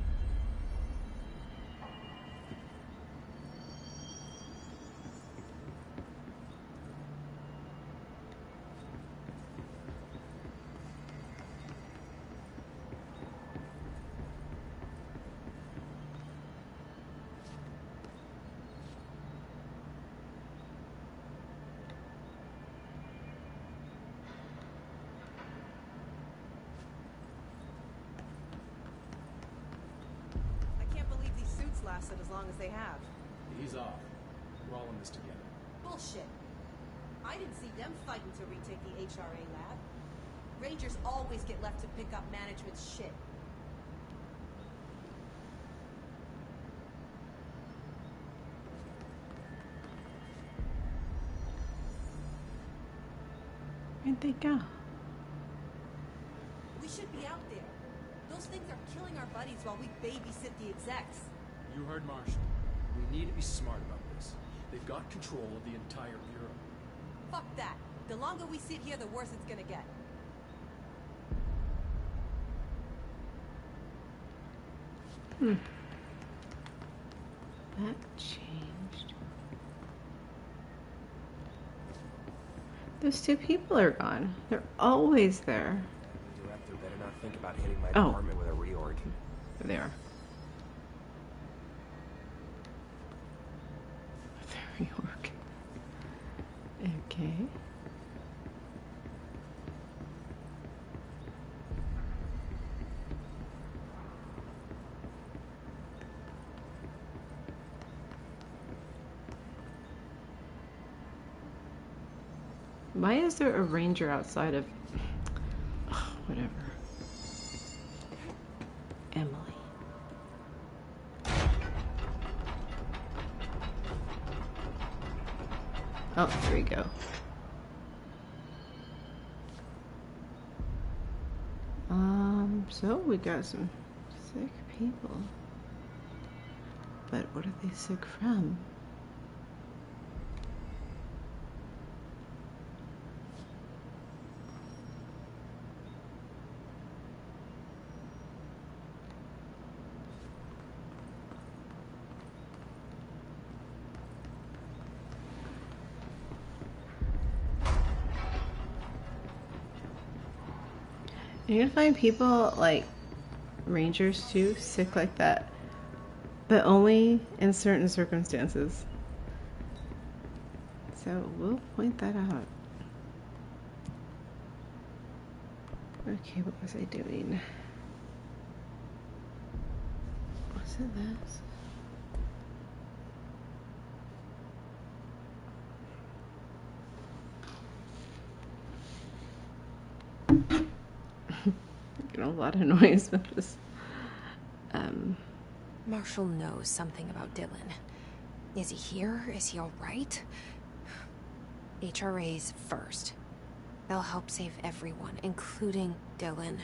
Speaker 3: Lasted as long as they have.
Speaker 12: He's off. We're all in this together.
Speaker 3: Bullshit. I didn't see them fighting to retake the HRA lab. Rangers always get left to pick up management's shit.
Speaker 1: Where'd they go?
Speaker 3: We should be out there. killing our buddies while we babysit the execs.
Speaker 20: You heard Marshall. We need to be smart about this. They've got control of the entire Bureau.
Speaker 3: Fuck that. The longer we sit here, the worse it's gonna get.
Speaker 1: That changed. Those two people are gone. They're always there.
Speaker 20: The director better not think about hitting my
Speaker 1: Oh.
Speaker 20: department with a reorg.
Speaker 1: There they are. Very work. Okay. Why is there a ranger outside of... Ugh, whatever. Emily. Oh, there we go. So we got some sick people. But what are they sick from? You're gonna find people like rangers too, sick like that, but only in certain circumstances. So we'll point that out. Okay, what was I doing? Was it this? Making a lot of noise with this.
Speaker 2: Marshall knows something about Dylan. Is he here? Is he alright? HRAs first. They'll help save everyone, including Dylan,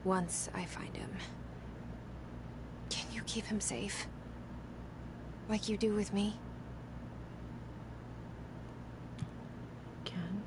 Speaker 2: once I find him. Can you keep him safe? Like you do with me?
Speaker 1: Can.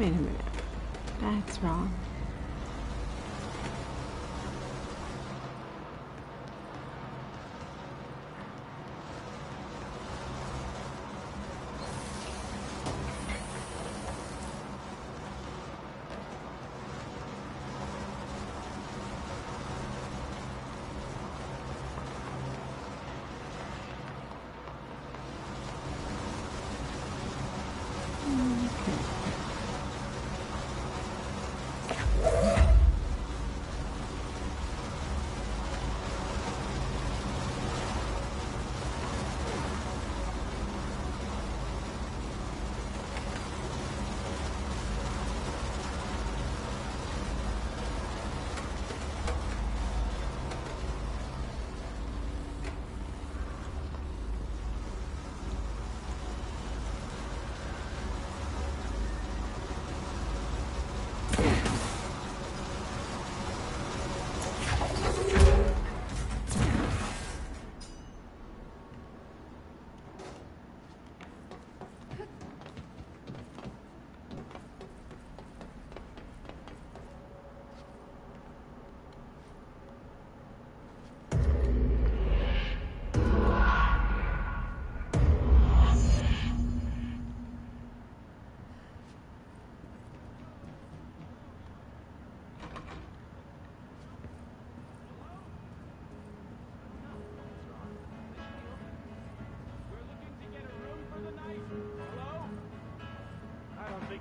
Speaker 1: Wait a minute. That's wrong.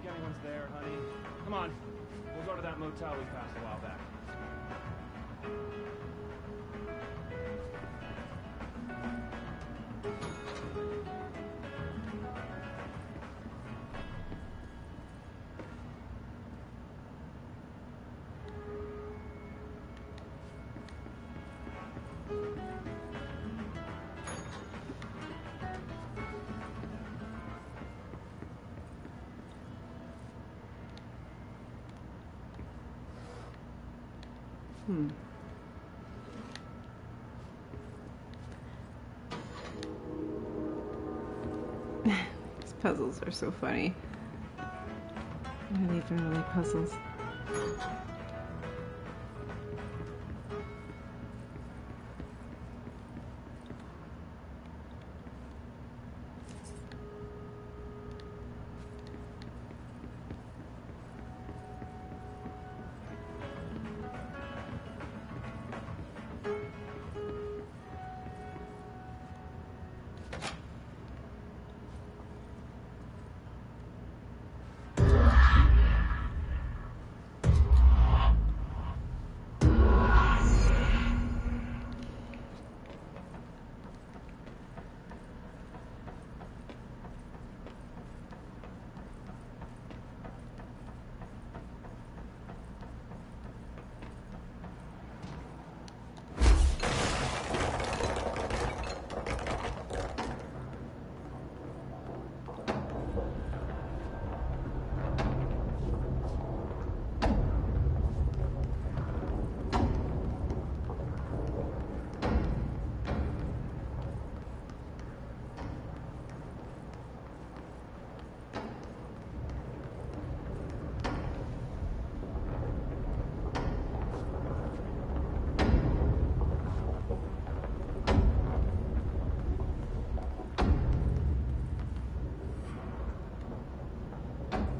Speaker 16: Anyone's there, honey. Come on. We'll go to that motel we passed a while back.
Speaker 1: These puzzles are so funny. Why are they even really puzzles?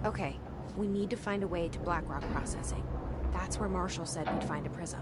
Speaker 9: Okay, we need to find a way to Blackrock Processing. That's where Marshall said we'd find a prism.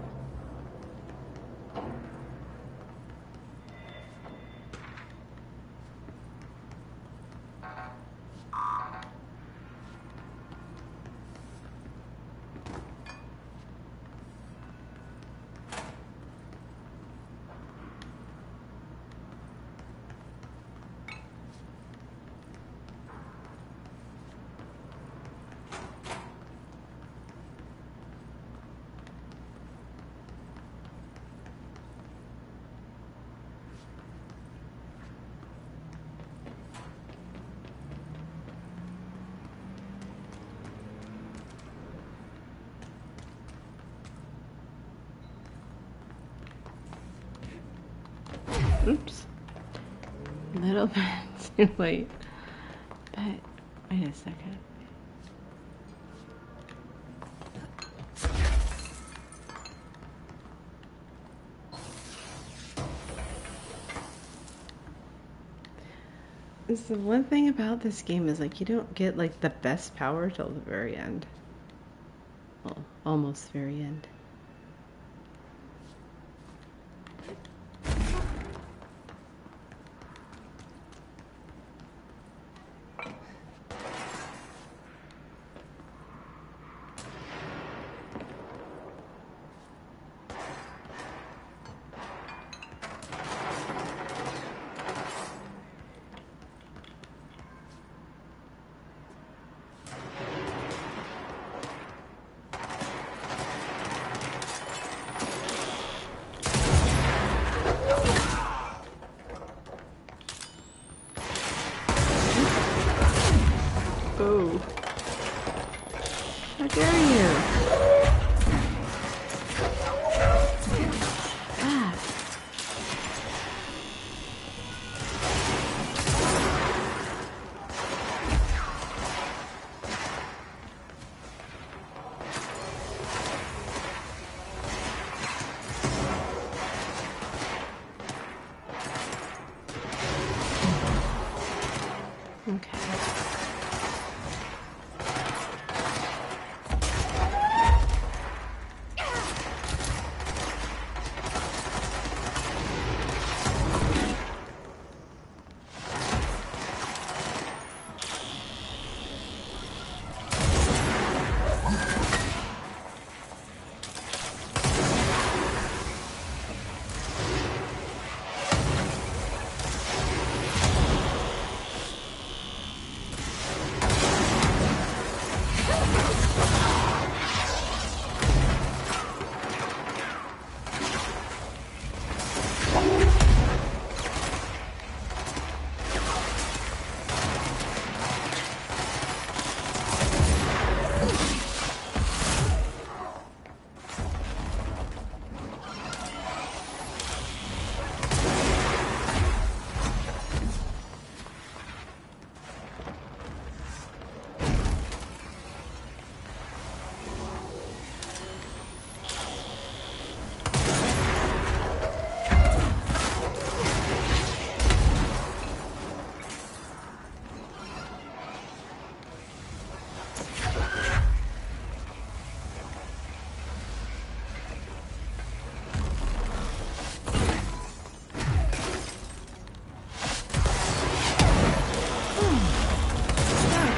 Speaker 1: Oops. A little bit too late. But wait a second. It's the one thing about this game is like you don't get like the best power till the very end. Well, almost very end. Oh. How dare you? Ah. Okay.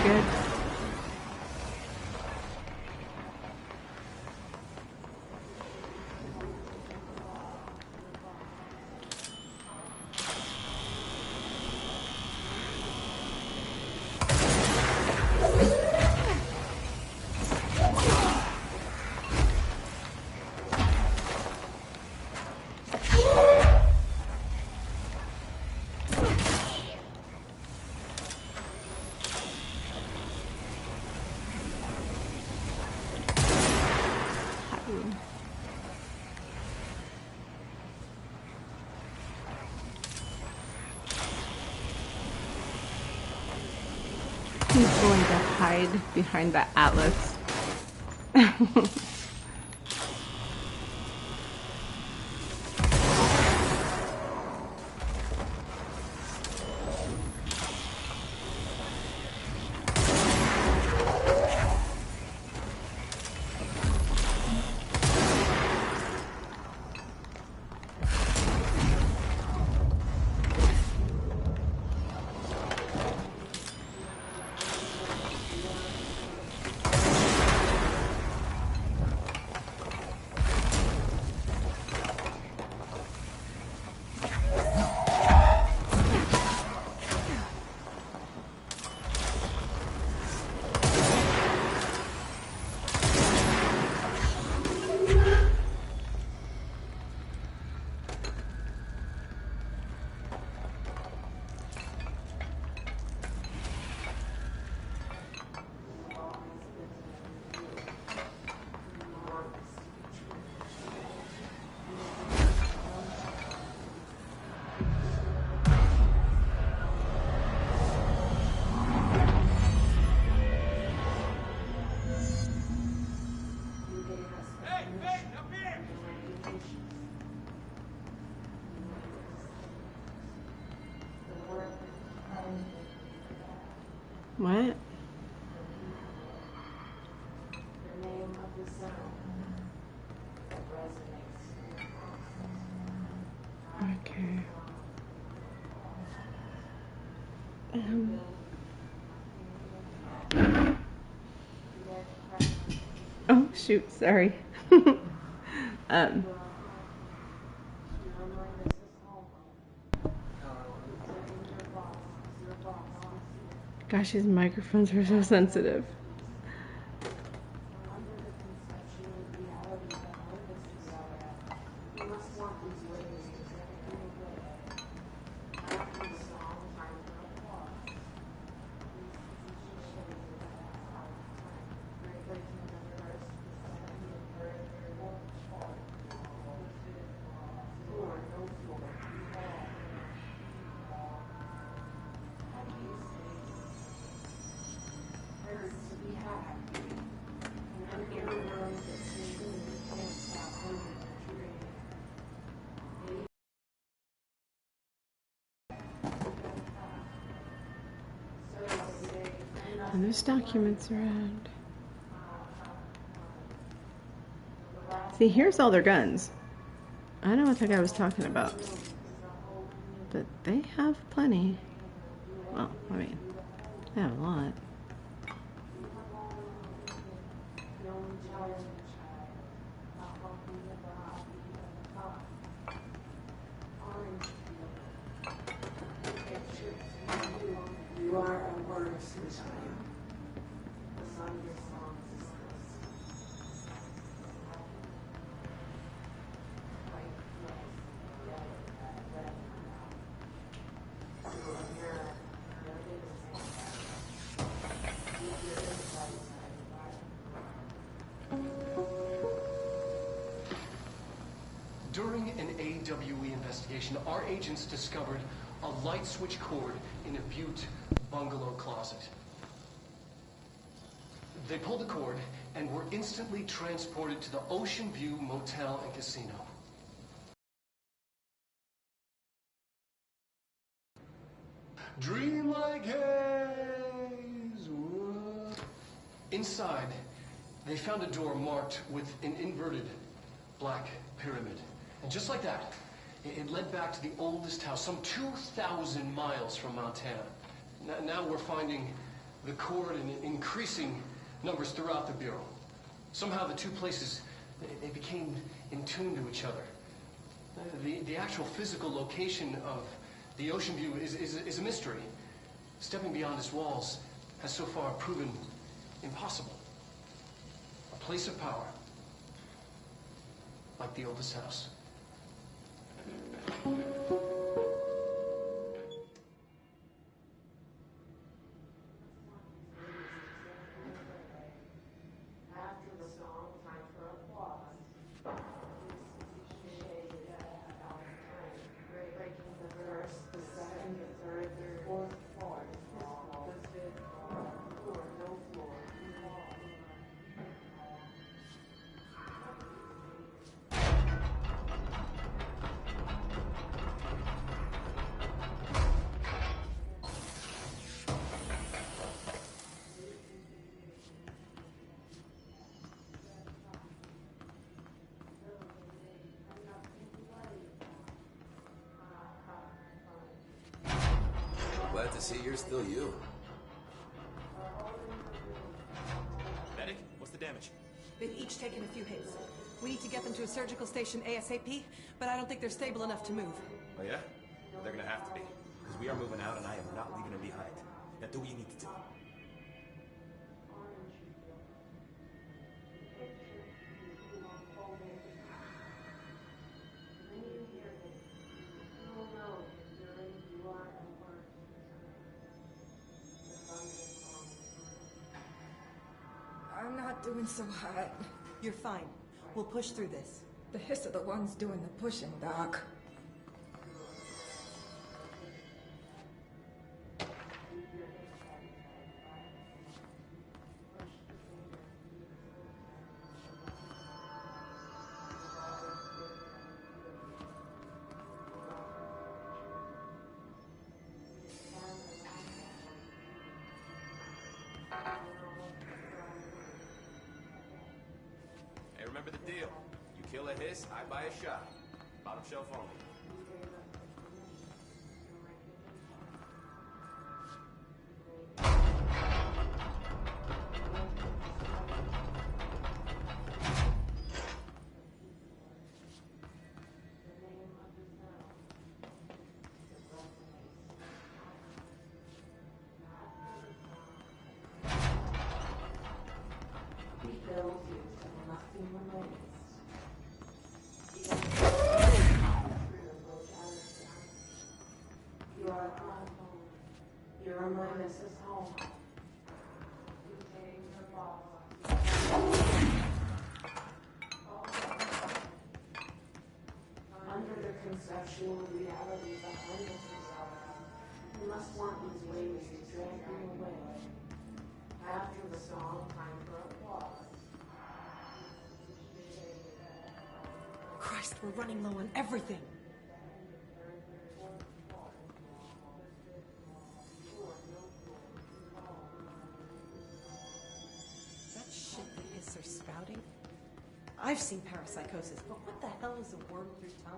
Speaker 1: Good. He's going to hide behind the Atlas. What?
Speaker 4: The name of the sound that resonates.
Speaker 1: Okay. Oh shoot, sorry. Gosh, these microphones are so sensitive. And there's documents around. See, here's all their guns. I don't know what that guy was talking about. But they have plenty. Well, I mean, they have a lot.
Speaker 4: You are a word, Susan. The song of your songs is
Speaker 5: During an AWE investigation, our agents discovered a light switch cord in a Butte bungalow closet. They pulled the cord and were instantly transported to the Ocean View Motel and Casino. Dream like haze. Whoa. Inside, they found a door marked with an inverted black pyramid. And just like that, it led back to the oldest house, some 2,000 miles from Montana. Now we're finding the cord in increasing numbers throughout the Bureau. Somehow the two places, they became in tune to each other. The actual physical location of the Ocean View is a mystery. Stepping beyond its walls has so far proven impossible. A place of power, like the oldest house.
Speaker 4: after the song, time for applause. Breaking the first, the second, the third, the fourth, the fifth, floor, no floor,
Speaker 17: Glad to see you're still you.
Speaker 20: Medic, what's the damage?
Speaker 3: They've each taken a few hits. We need to get them to a surgical station ASAP, but I don't think they're stable enough to move.
Speaker 20: Oh yeah? Well, they're gonna have to be. Because we are moving out and I am not leaving them behind. Now do what you need to do.
Speaker 21: I'm not doing so hot.
Speaker 3: You're fine. We'll push through this.
Speaker 21: The hiss are the ones doing the pushing, Doc.
Speaker 14: Hey, remember the deal. You kill a hiss, I buy a shot. Bottom shelf only.
Speaker 17: Conceptual reality behind us you must want these waves to drag you away. After the song, time for applause.
Speaker 13: Christ, we're running low on everything.
Speaker 3: That shit the Hiss are spouting? I've seen parapsychosis, but what the hell is a worm through time?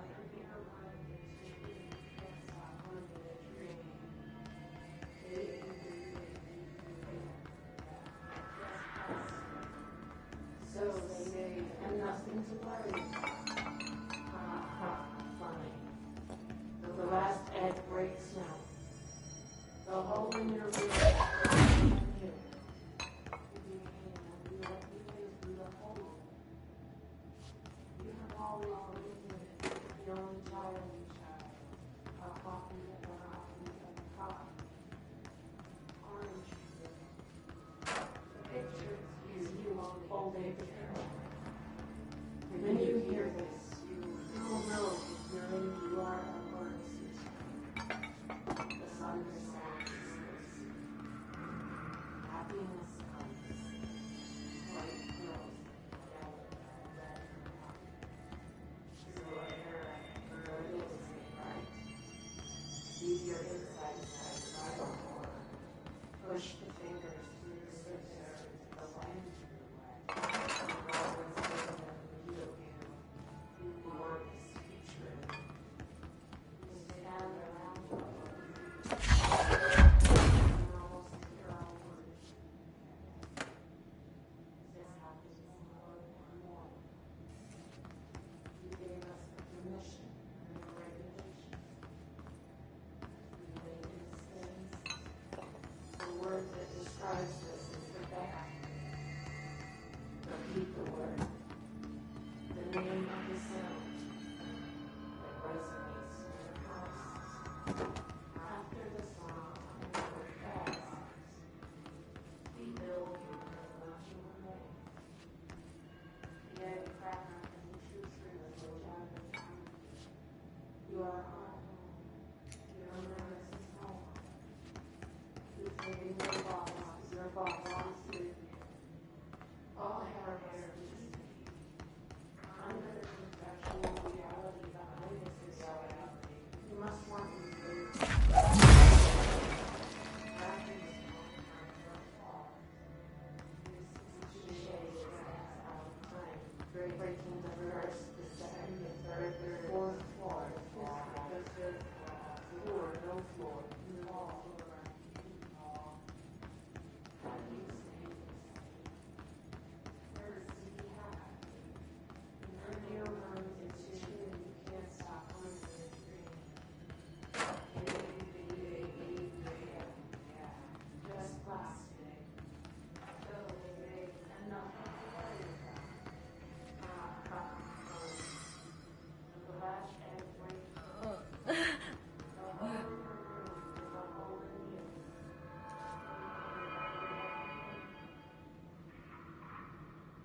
Speaker 17: So they say, and nothing to worry. Funny. Till the last egg breaks now. The hole in your roof. When you hear this, you will know ignorant you are among the sun sounds. Happiness comes. Light grows. So here, right? Leave your inside side more. Push the fingers through the surface of the light.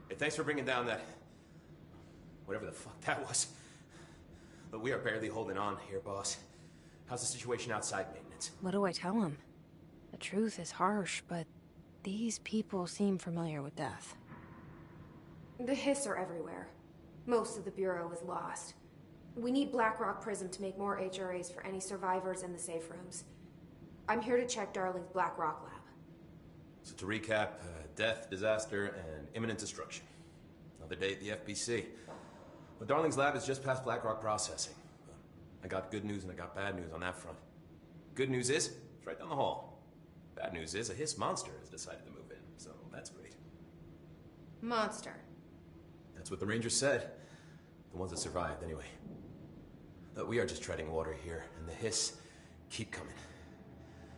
Speaker 14: Hey, thanks for bringing down that... whatever the fuck that was. But we are barely holding on here, boss. How's the situation outside maintenance?
Speaker 9: What do I tell him? The truth is harsh, but these people seem familiar with death.
Speaker 23: The Hiss are everywhere. Most of the Bureau is lost. We need Blackrock Prism to make more HRAs for any survivors in the safe rooms. I'm here to check Darling's Blackrock lab.
Speaker 14: So to recap, death, disaster, and imminent destruction. Another day at the FBC. But Darling's lab is just past BlackRock processing. I got good news and I got bad news on that front. Good news is, it's right down the hall. Bad news is, a Hiss monster has decided to move in, so that's great.
Speaker 9: Monster.
Speaker 14: That's what the Rangers said. The ones that survived, anyway. But we are just treading water here, and the Hiss keep coming.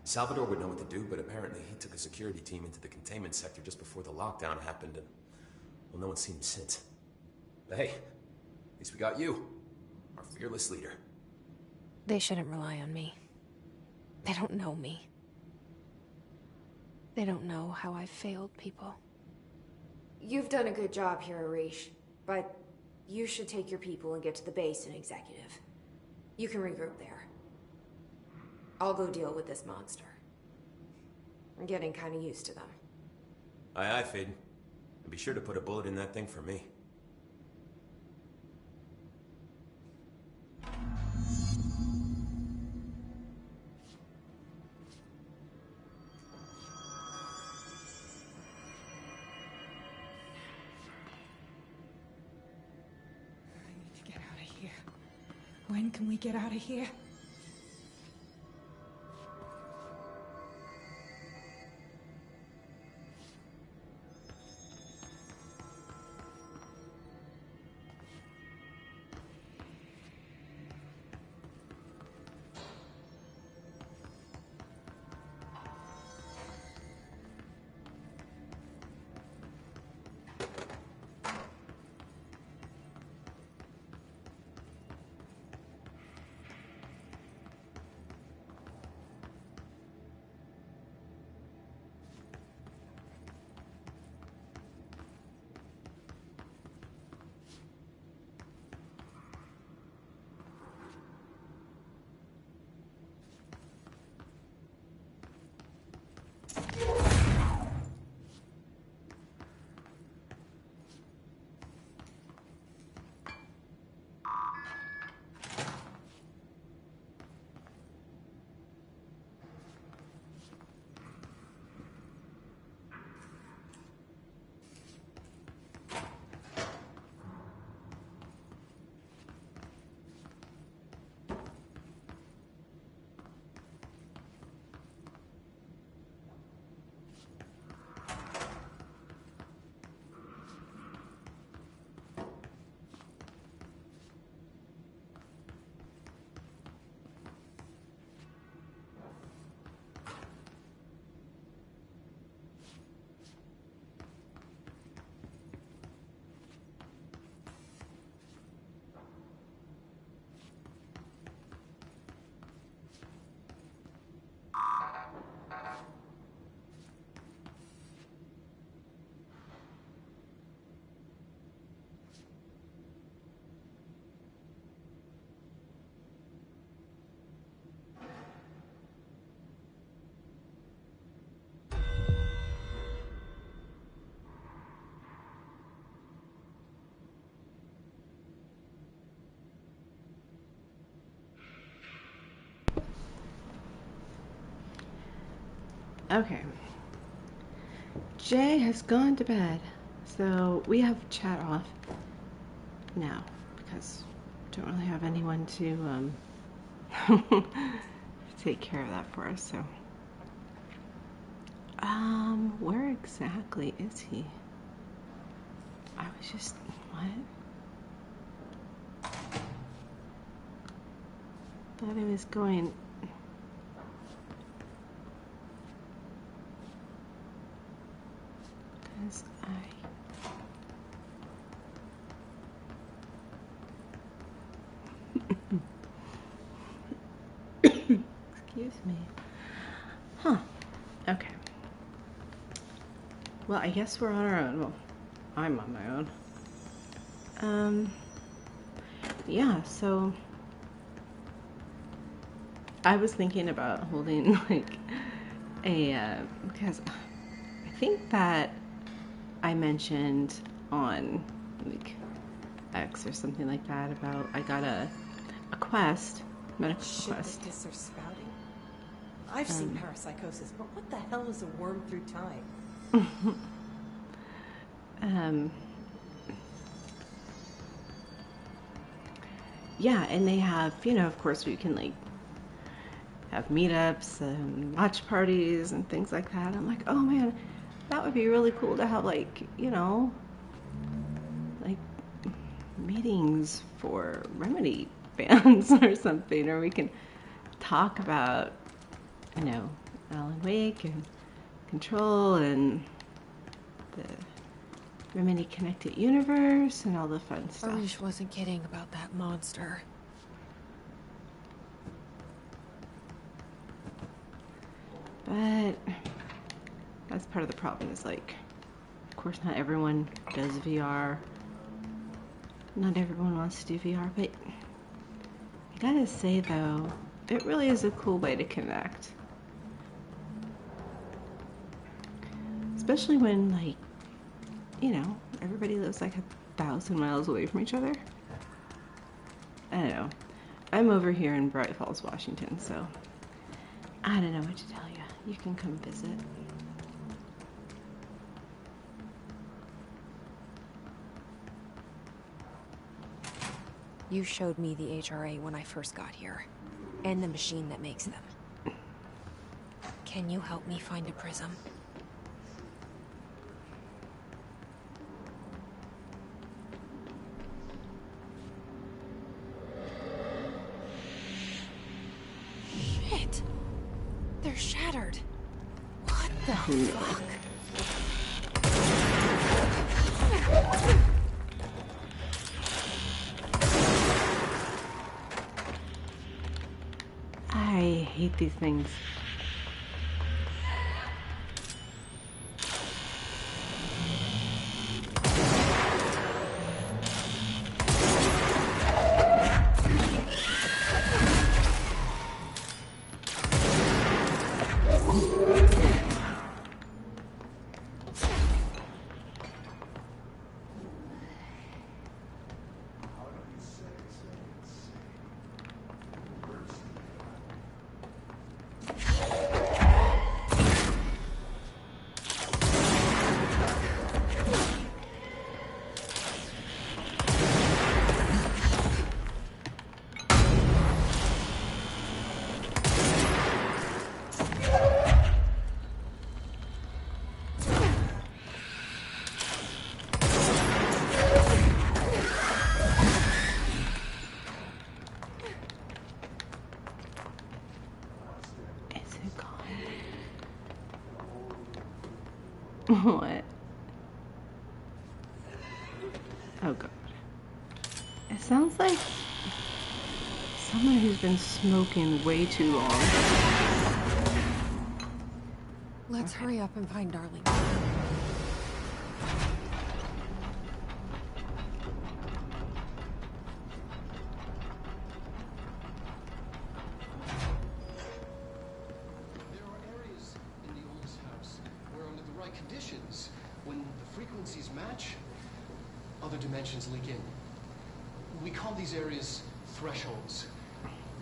Speaker 14: Salvador would know what to do, but apparently he took a security team into the containment sector just before the lockdown happened, and, well, no one's seen him since. But hey, at least we got you, our fearless leader.
Speaker 2: They shouldn't rely on me. They don't know me. They don't know how I've failed people.
Speaker 9: You've done a good job here, Arish, but you should take your people and get to the base in Executive. You can regroup there. I'll go deal with this monster. I'm getting kind of used to them.
Speaker 14: Aye, aye, Faden. And be sure to put a bullet in that thing for me.
Speaker 21: When can we get out of here?
Speaker 1: Okay. Jay has gone to bed, so we have chat off now because we don't really have anyone to take care of that for us. So, where exactly is he? I was just what? Thought he was going. Excuse me. Huh. Okay. Well, I guess we're on our own. Well, I'm on my own. Yeah, so I was thinking about holding like a because I think that I mentioned on like X or something like that about I got a quest, medical quest.
Speaker 3: The Hiss are spouting. I've seen parapsychosis, but what the hell is a worm through time?
Speaker 1: Yeah, and they have, you know, of course we can like have meetups and watch parties and things like that. I'm like, oh man, that would be really cool to have like, you know, like meetings for Remedy fans or something, or we can talk about, you know, Alan Wake and Control and the Remedy Connected Universe and all the fun stuff.
Speaker 2: Arish wasn't kidding about that monster.
Speaker 1: But that's part of the problem is like, of course not everyone does VR. Not everyone wants to do VR, but I gotta say though, it really is a cool way to connect. Especially when like, you know, everybody lives like 1,000 miles away from each other. I don't know. I'm over here in Bright Falls, Washington, so I don't know what to tell you. You can come visit.
Speaker 2: You showed me the HRA when I first got here, and the machine that makes them. Can you help me find a prism? Shit! They're shattered. What the fuck?
Speaker 1: I hate these things. What? Oh god. It sounds like someone who's been smoking way too long.
Speaker 2: Let's hurry up and find Darling.
Speaker 5: Conditions, when the frequencies match, other dimensions leak in. We call these areas thresholds.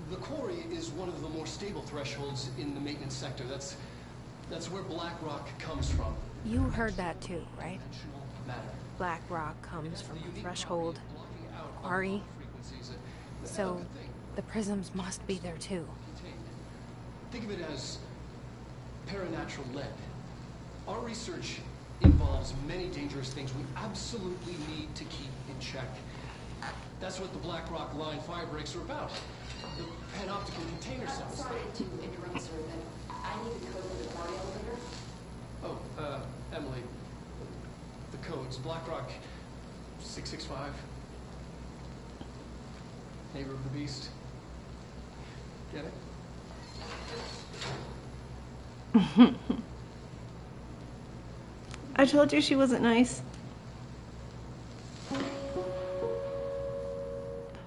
Speaker 5: The quarry is one of the more stable thresholds in the maintenance sector. That's where BlackRock comes from.
Speaker 2: You heard that too, right?
Speaker 5: Matter.
Speaker 2: BlackRock comes from a threshold quarry. So the prisms must be there too.
Speaker 5: Think of it as paranatural lead. Our research involves many dangerous things we absolutely need to keep in check. That's what the BlackRock line fire breaks are about. The panopticon container cells.
Speaker 17: Sorry to interrupt, sir, but I need the code for the quarry elevator.
Speaker 5: Oh, Emily. The codes. BlackRock 665. Neighbor of the Beast. Get it?
Speaker 1: I told you she wasn't nice.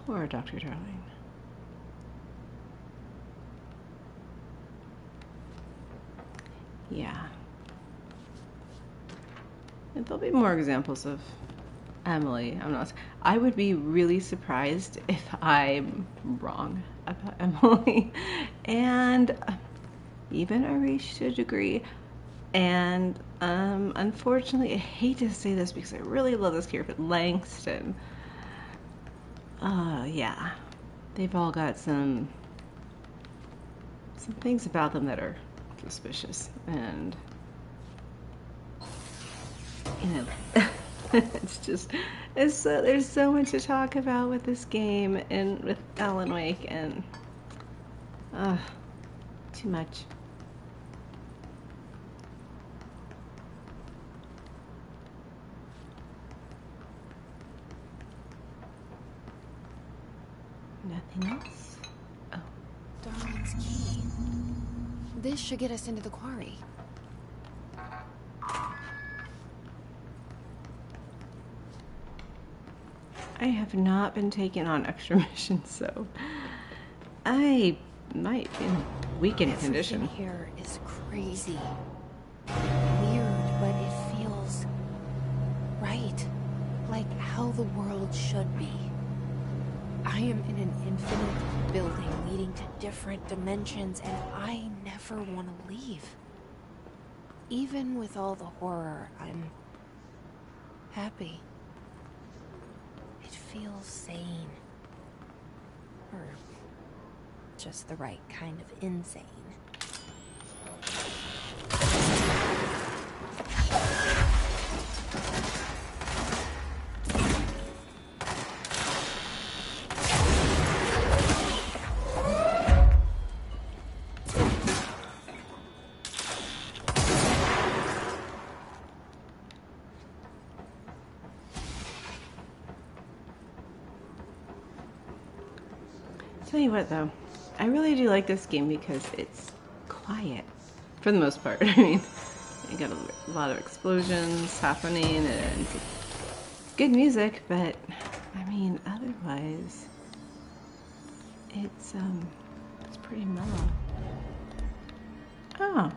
Speaker 1: Poor Dr. Darling. Yeah. And there'll be more examples of Emily. I would be really surprised if I'm wrong about Emily. And even Arish to a degree. And unfortunately, I hate to say this because I really love this character, but Langston. Yeah, they've all got some things about them that are suspicious, and you know, there's so much to talk about with this game and with Alan Wake, and too much. Nothing else? Oh.
Speaker 2: Darling's key. This should get us into the quarry.
Speaker 1: I have not been taking on extra missions, so I might be in a weakened condition.
Speaker 2: Everything here is crazy. Weird, but it feels right. Like how the world should be. I am in an infinite building leading to different dimensions, and I never want to leave. Even with all the horror, I'm happy. It feels sane. Or just the right kind of insane.
Speaker 1: Tell you what though, I really do like this game because it's quiet for the most part. I mean, you got a lot of explosions happening and good music, but I mean, otherwise, it's pretty mellow. Oh,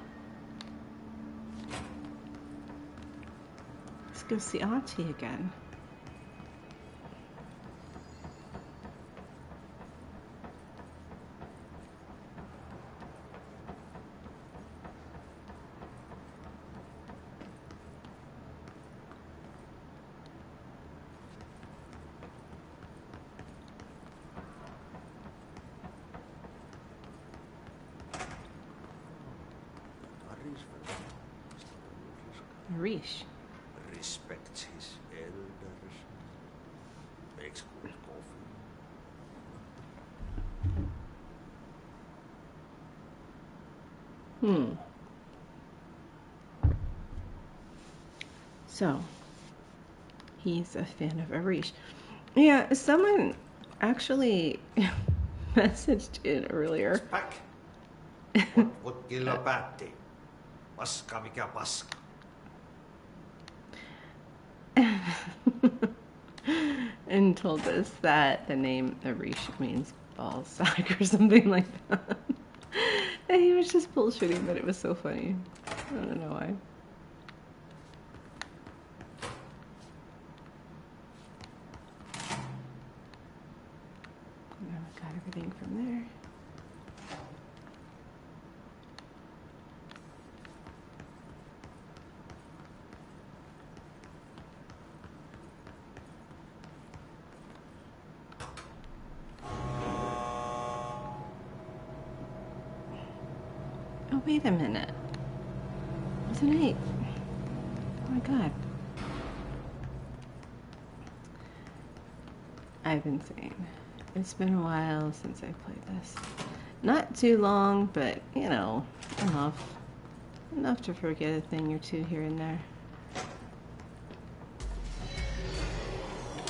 Speaker 1: let's go see Auntie again. Arish.
Speaker 8: Respects his elders. Makes good coffee.
Speaker 1: So, he's a fan of Arish. Yeah, someone actually messaged in earlier.
Speaker 8: Back. What kilo päätti? Paska mikä paska.
Speaker 1: And told us that the name Arish means ball sack or something like that. And he was just bullshitting, but it was so funny. I don't know why. Got everything from there. Oh, wait a minute. Tonight. Oh my god. I've been saying, it's been a while since I played this. Not too long, but, you know, enough. Enough to forget a thing or two here and there.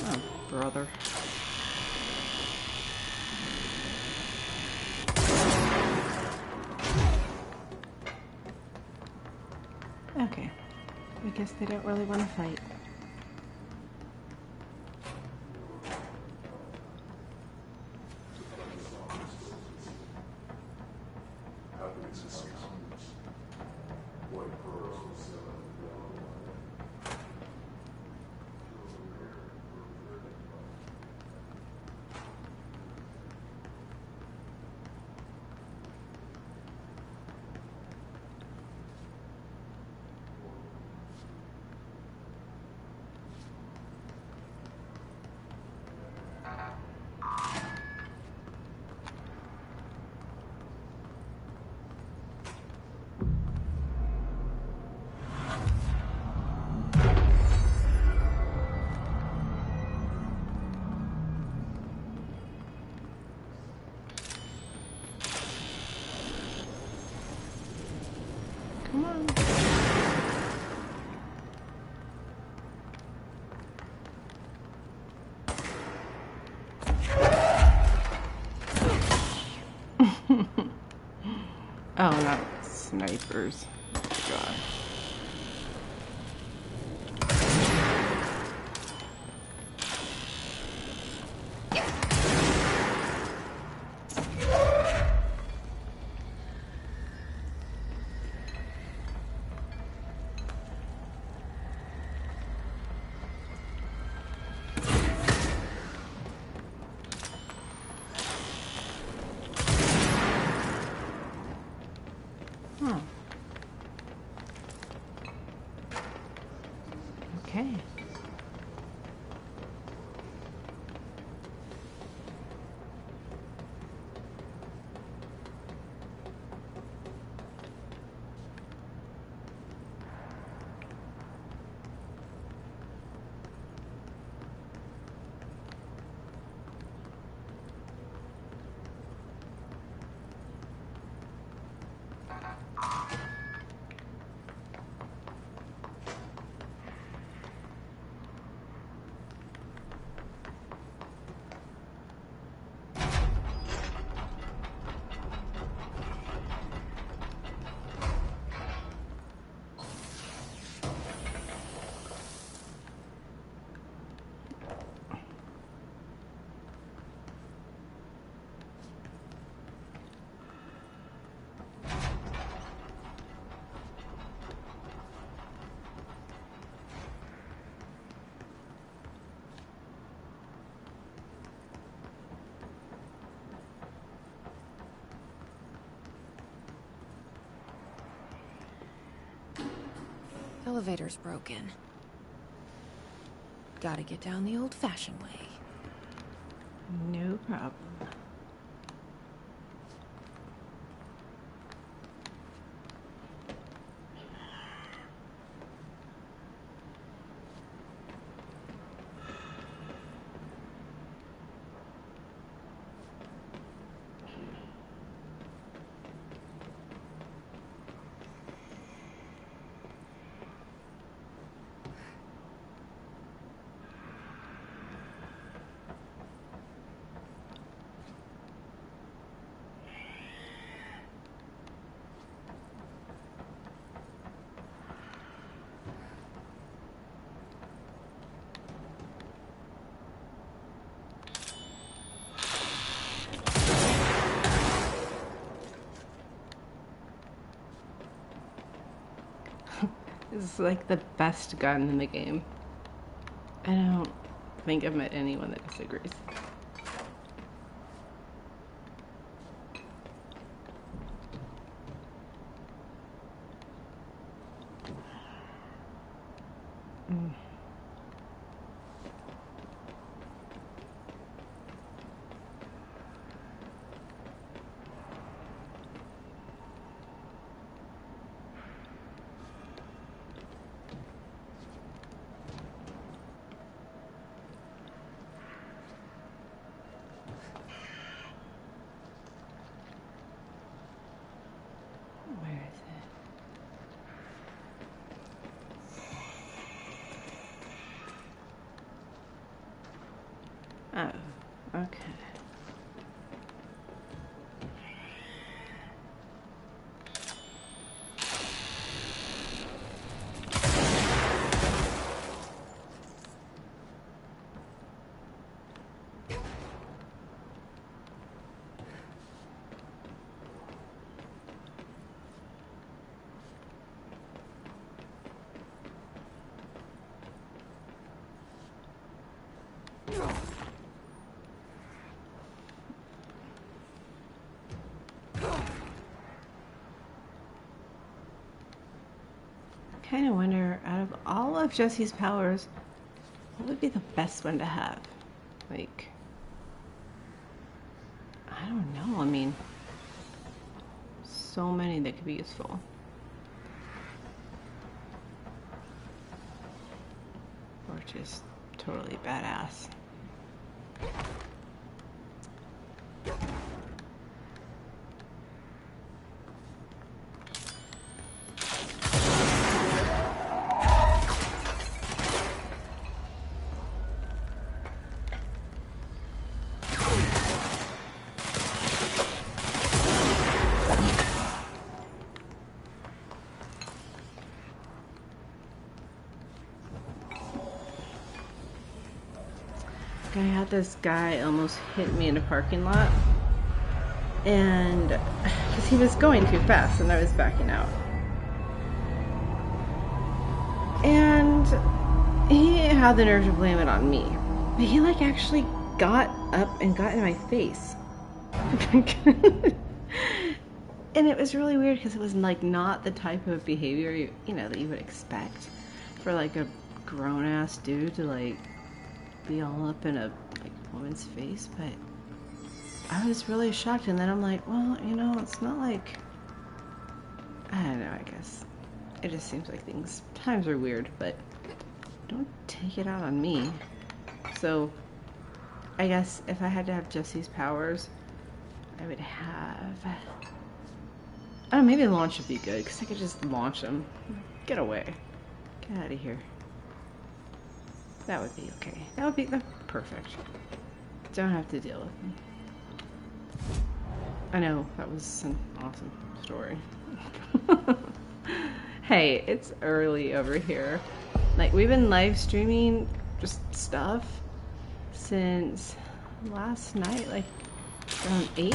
Speaker 1: Oh, brother. Okay. I guess they don't really want to fight. Come on. Oh, not snipers. God. Huh. Okay.
Speaker 2: Elevator's broken. Gotta get down the old-fashioned way.
Speaker 1: No problem. This is like the best gun in the game. I don't think I've met anyone that disagrees. Where is it? Oh, okay. I kind of wonder, out of all of Jesse's powers, what would be the best one to have? Like, I don't know. I mean, so many that could be useful. Or just totally badass. I had this guy almost hit me in a parking lot, and because he was going too fast and I was backing out. And he had the nerve to blame it on me. But he like actually got up and got in my face. And it was really weird because it was like not the type of behavior you know that you would expect for like a grown-ass dude to like be all up in a like woman's face. But I was really shocked, and then I'm like, well, you know, it's not like, I don't know, I guess it just seems like times are weird, but don't take it out on me. So I guess if I had to have Jesse's powers, I would have, I don't know, maybe launch would be good, because I could just launch him. Get away. Get out of here. That would be okay. That would be perfect. Don't have to deal with me. I know, that was an awesome story. Hey, it's early over here. Like, we've been live streaming just stuff since last night, like around 8?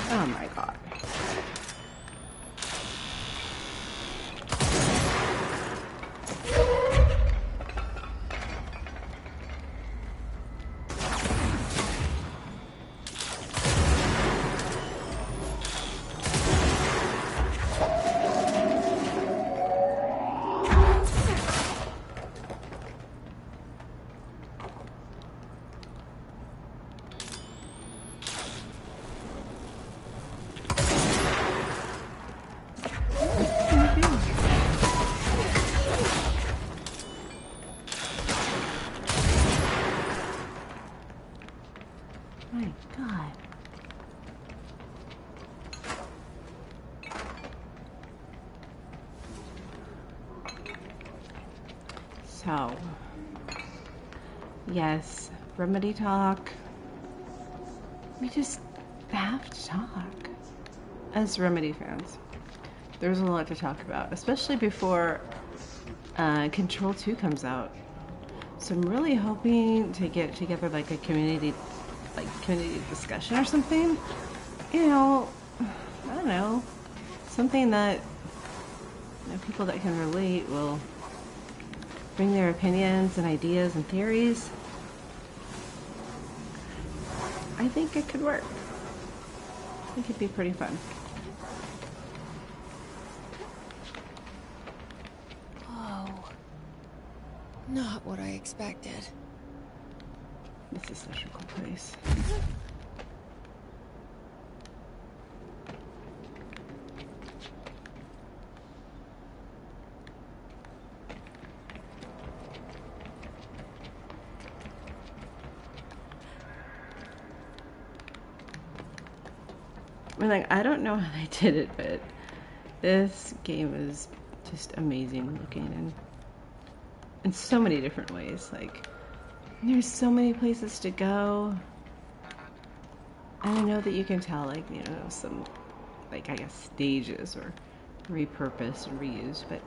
Speaker 1: Oh my god. My god. So, yes, Remedy talk. We just have to talk as Remedy fans. There's a lot to talk about, especially before Control 2 comes out. So I'm really hoping to get together like a community discussion or something. You know, I don't know, something that, you know, people that can relate will bring their opinions and ideas and theories. I think it could work. I think it'd be pretty fun.
Speaker 2: Whoa. Not what I expected.
Speaker 1: This is such a cool place. I mean, like, I don't know how they did it, but this game is just amazing looking and in so many different ways. Like, there's so many places to go. And I know that you can tell, like, you know, some, like, I guess, stages are repurposed and reused, but,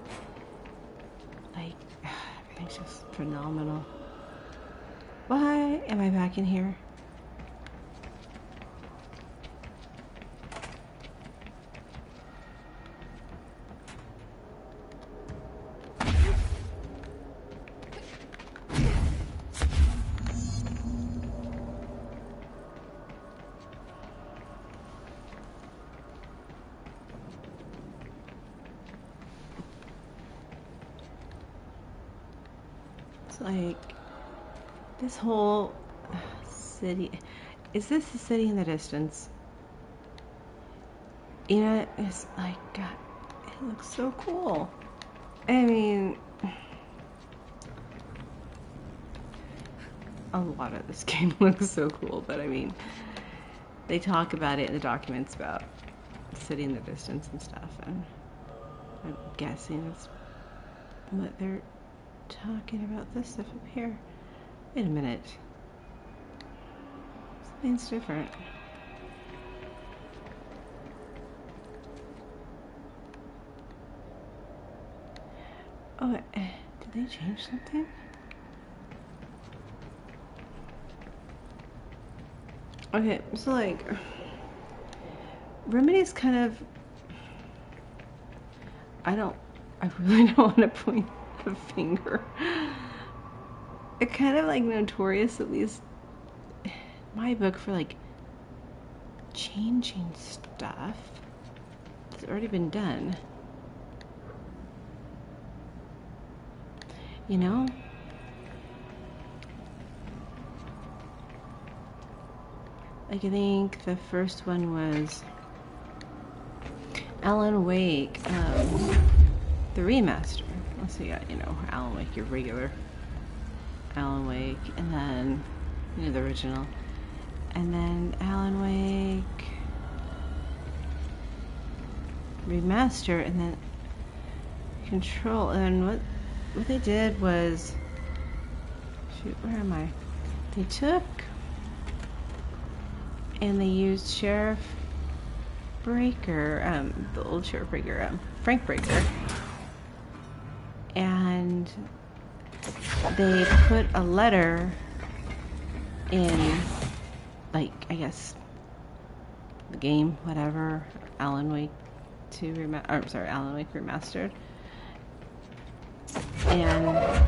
Speaker 1: like, everything's just phenomenal. Why am I back in here? Like, this whole city, is this the city in the distance? You know, it's like, God, it looks so cool. I mean, a lot of this game looks so cool, but I mean, they talk about it in the documents about city in the distance and stuff, and I'm guessing it's what they're talking about. This stuff up here. Wait a minute. Something's different. Oh, did they change something? Okay, so like, Remedy's kind of, I really don't want to point the finger. It's kind of like notorious, at least in my book, for like changing stuff that's already been done. You know? Like, I think the first one was Alan Wake, the remaster. So you got, you know, Alan Wake, your regular Alan Wake, and then, you know, the original. And then Alan Wake remaster, and then Control. And what they did was, shoot, where am I? They took and they used Sheriff Breaker, the old Sheriff Breaker, Frank Breaker, and they put a letter in, like, I guess, the game, whatever, Alan Wake 2 Alan Wake Remastered, and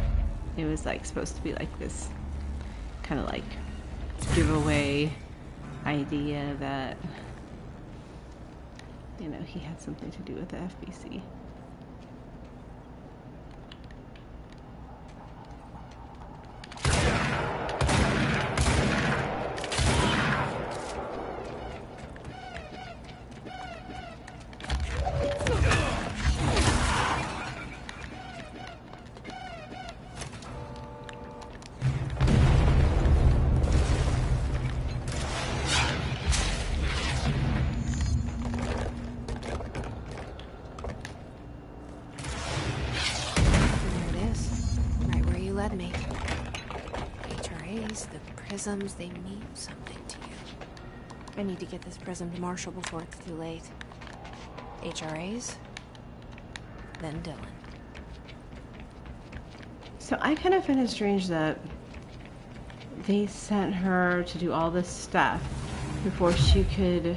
Speaker 1: it was like supposed to be like this kind of like giveaway idea that, you know, he had something to do with the FBC.
Speaker 9: Prisms, they mean something to you. I need to get this prism to Marshall before it's too late. HRAs, then Dylan.
Speaker 1: So I kind of find it strange that they sent her to do all this stuff before she could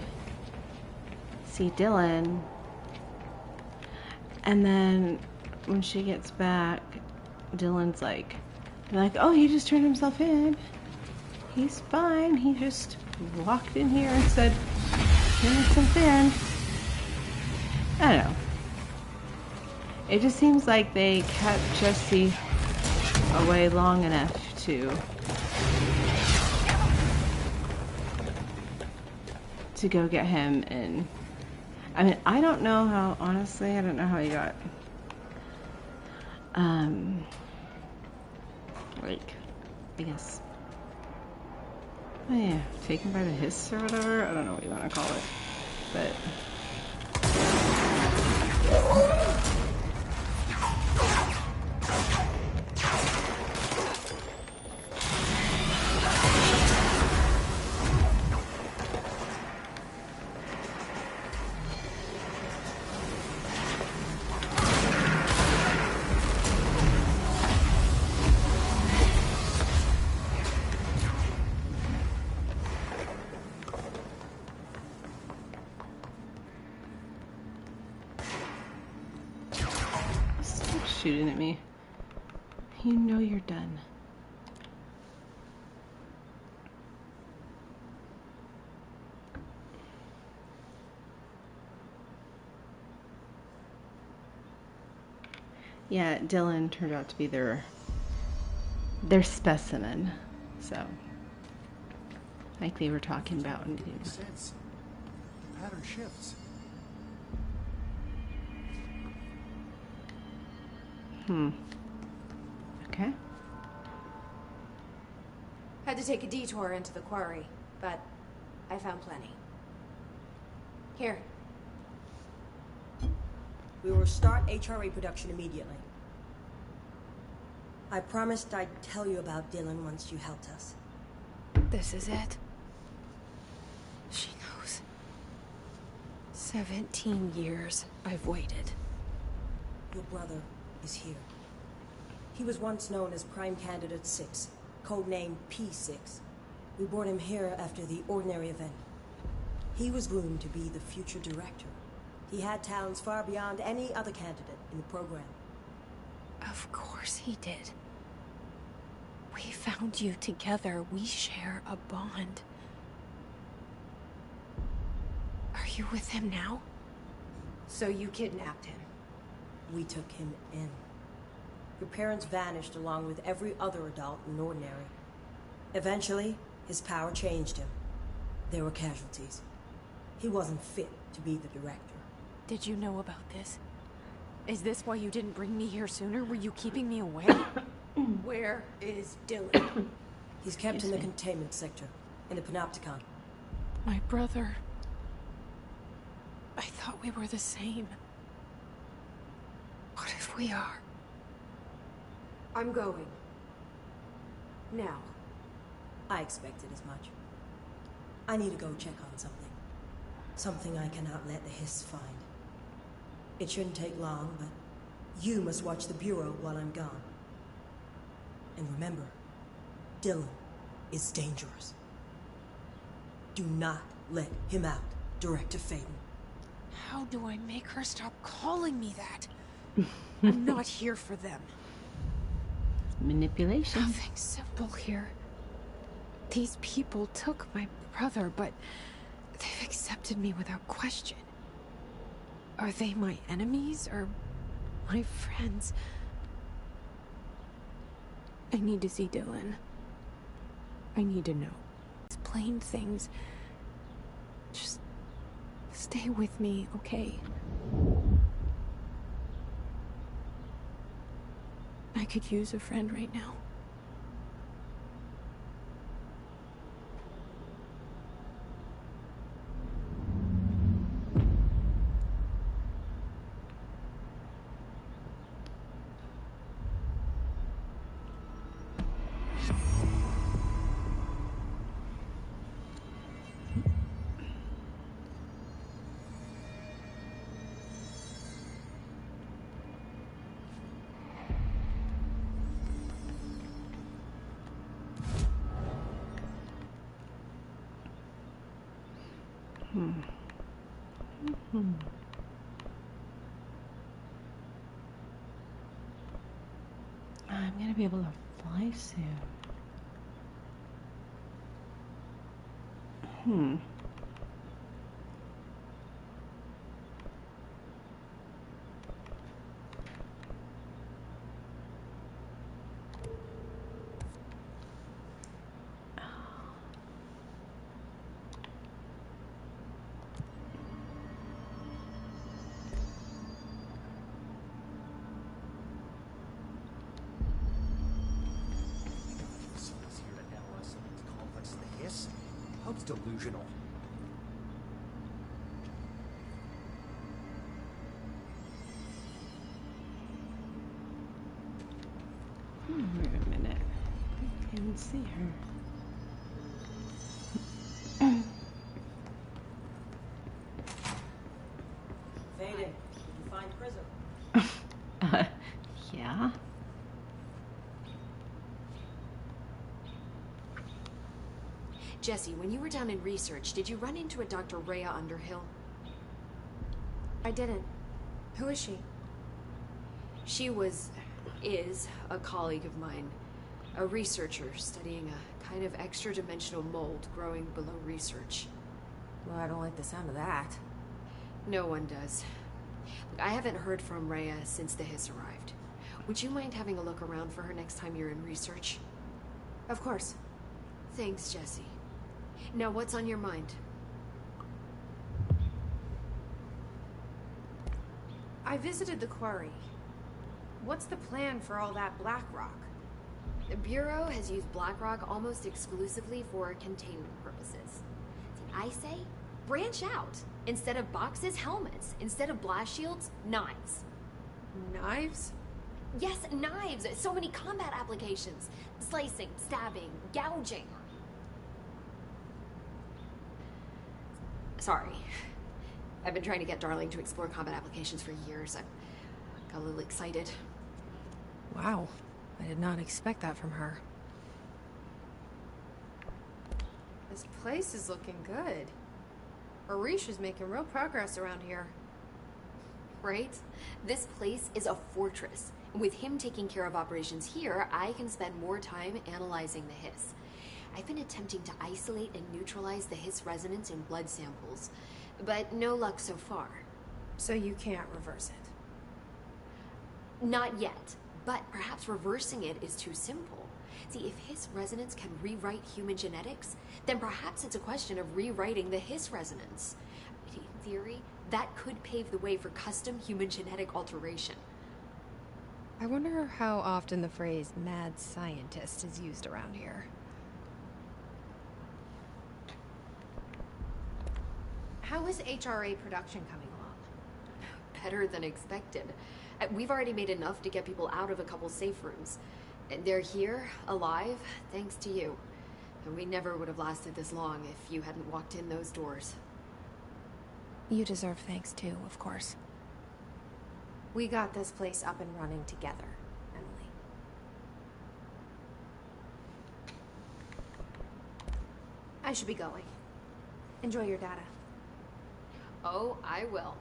Speaker 1: see Dylan. And then when she gets back, Dylan's like, oh, he just turned himself in. He's fine. He just walked in here and said, turn himself in. I don't know. It just seems like they kept Jesse away long enough to go get him. And I mean, I don't know how, honestly, I don't know how he got like, I guess, oh yeah, taken by the hiss or whatever. I don't know what you want to call it, but shooting at me. You know you're done. Yeah, Dylan turned out to be their specimen. So, like they were talking about.
Speaker 12: Makes sense. The pattern shifts.
Speaker 1: Okay.
Speaker 9: Had to take a detour into the quarry, but I found plenty. Here,
Speaker 11: We will start HRA production immediately. I promised I'd tell you about Dylan once you helped us.
Speaker 2: This is it. She knows. 17 years I've waited.
Speaker 11: Your brother is here. He was once known as Prime Candidate 6, codenamed P6. We brought him here after the Ordinary event. He was groomed to be the future director. He had talents far beyond any other candidate in the program.
Speaker 2: Of course he did. We found you together. We share a bond. Are you with him now?
Speaker 11: So you kidnapped him. We took him in. Your parents vanished along with every other adult in Ordinary. Eventually, his power changed him. There were casualties. He wasn't fit to be the director.
Speaker 2: Did you know about this? Is this why you didn't bring me here sooner? Were you keeping me away?
Speaker 11: Where is Dylan? He's kept in the containment sector, in the Panopticon.
Speaker 2: My brother. I thought we were the same. What if we are?
Speaker 11: I'm going. Now. I expected as much. I need to go check on something. Something I cannot let the Hiss find. It shouldn't take long, but you must watch the Bureau while I'm gone. And remember, Dylan is dangerous. Do not let him out, Director Faden.
Speaker 2: How do I make her stop calling me that? I'm not here for them.
Speaker 1: Manipulation.
Speaker 2: Nothing simple here. These people took my brother, but they've accepted me without question. Are they my enemies or my friends? I need to see Dylan. I need to know. Explain things. Just stay with me, okay? I could use a friend right now.
Speaker 1: I'm gonna be able to fly soon.
Speaker 12: Someone's here to analyze something as complex as the Hiss? How it's delusional.
Speaker 1: Wait a minute. I can't even see her.
Speaker 11: Faden, did you find Prism?
Speaker 1: Yeah.
Speaker 10: Jesse, when you were down in research, did you run into a Dr. Rhea Underhill?
Speaker 9: I didn't. Who is she?
Speaker 10: She is a colleague of mine. A researcher studying a kind of extra-dimensional mold growing below research.
Speaker 9: Well, I don't like the sound of that.
Speaker 10: No one does. Look, I haven't heard from Rhea since the Hiss arrived. Would you mind having a look around for her next time you're in research?
Speaker 9: Of course.
Speaker 10: Thanks, Jesse. Now, what's on your mind?
Speaker 9: I visited the quarry. What's the plan for all that black rock?
Speaker 10: The Bureau has used Blackrock almost exclusively for containment purposes. I say, branch out. Instead of boxes, helmets. Instead of blast shields, knives.
Speaker 9: Knives?
Speaker 10: Yes, knives! So many combat applications. Slicing, stabbing, gouging. Sorry. I've been trying to get Darling to explore combat applications for years. I got a little excited.
Speaker 9: Wow. I did not expect that from her. This place is looking good. Arish is making real progress around here.
Speaker 10: Right? This place is a fortress. With him taking care of operations here, I can spend more time analyzing the hiss. I've been attempting to isolate and neutralize the hiss resonance in blood samples, but no luck so far.
Speaker 9: So you can't reverse it?
Speaker 10: Not yet, but perhaps reversing it is too simple. See, if hiss resonance can rewrite human genetics, then perhaps it's a question of rewriting the hiss resonance. In theory, that could pave the way for custom human genetic alteration.
Speaker 9: I wonder how often the phrase mad scientist is used around here. How is HRA production coming along?
Speaker 10: Better than expected. We've already made enough to get people out of a couple safe rooms. They're here, alive, thanks to you. And we never would have lasted this long if you hadn't walked in those doors.
Speaker 9: You deserve thanks too, of course. We got this place up and running together, Emily. I should be going. Enjoy your data.
Speaker 10: Oh, I will.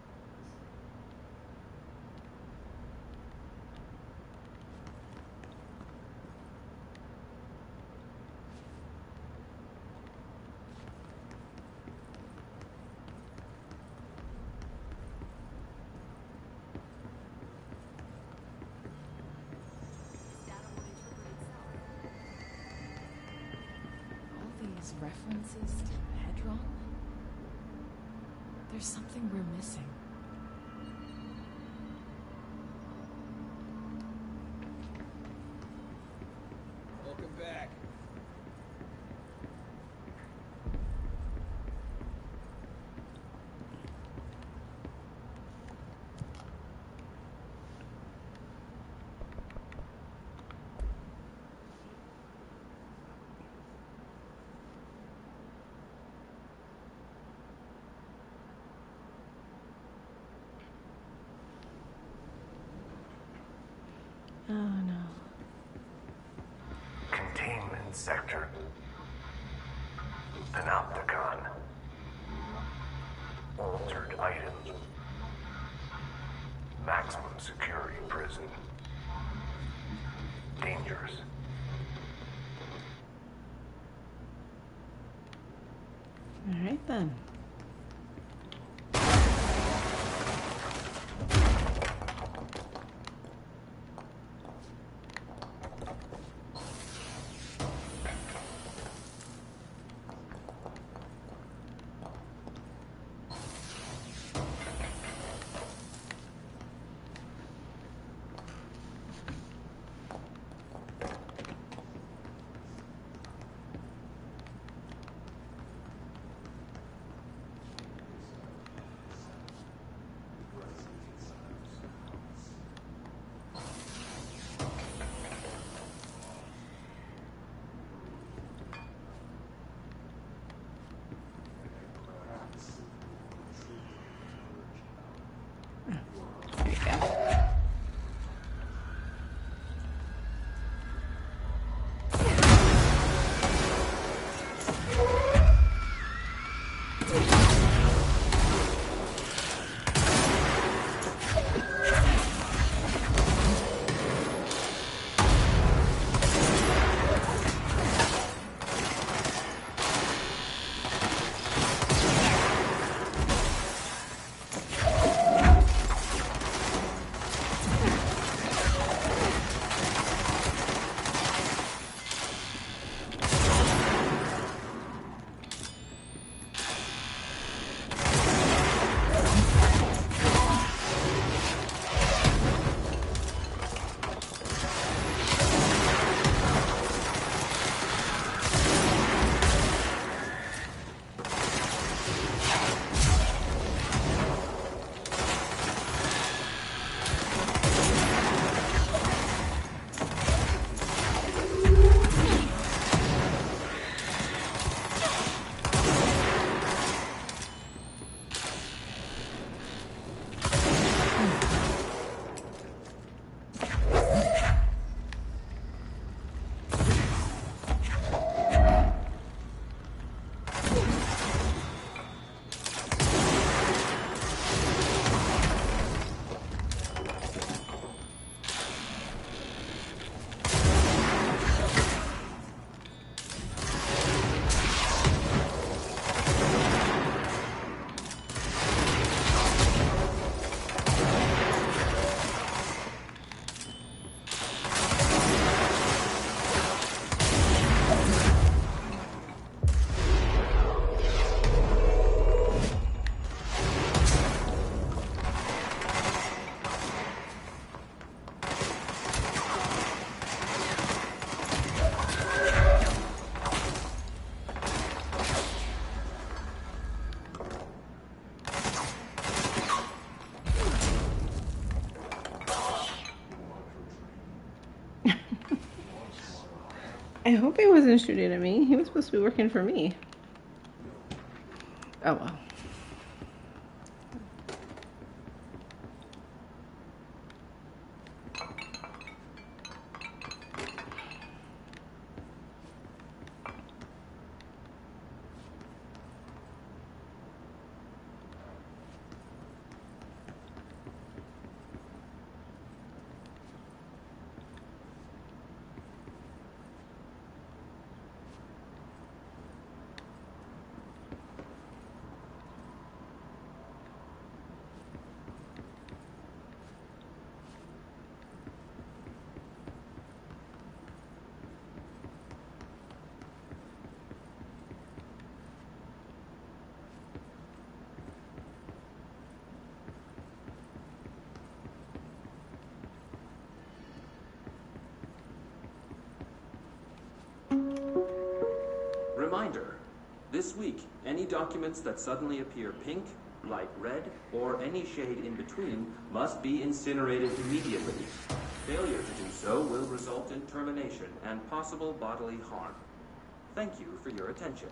Speaker 13: References to Pedron? There's something we're missing.
Speaker 19: Welcome back.
Speaker 1: Oh no.
Speaker 15: Containment sector. Panopticon. Altered item. Maximum security prison. Dangerous.
Speaker 1: All right then. I hope he wasn't shooting at me. He was supposed to be working for me. Oh well.
Speaker 7: Reminder, this week, any documents that suddenly appear pink, light red, or any shade in between must be incinerated immediately. Failure to do so will result in termination and possible bodily harm. Thank you for your attention.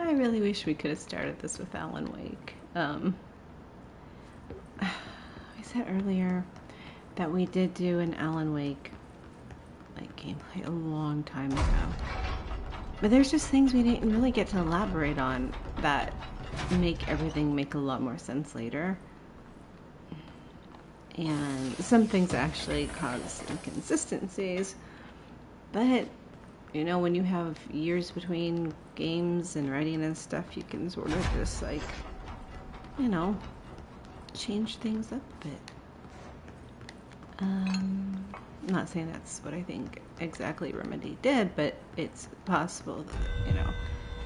Speaker 1: I really wish we could have started this with Alan Wake. I said earlier that we did do an Alan Wake like gameplay a long time ago, but there's just things we didn't really get to elaborate on that make everything make a lot more sense later, and some things actually cause inconsistencies. But you know, when you have years between games and writing and stuff, you can sort of just like, you know, change things up a bit. I'm not saying that's what I think exactly Remedy did, but it's possible that, you know,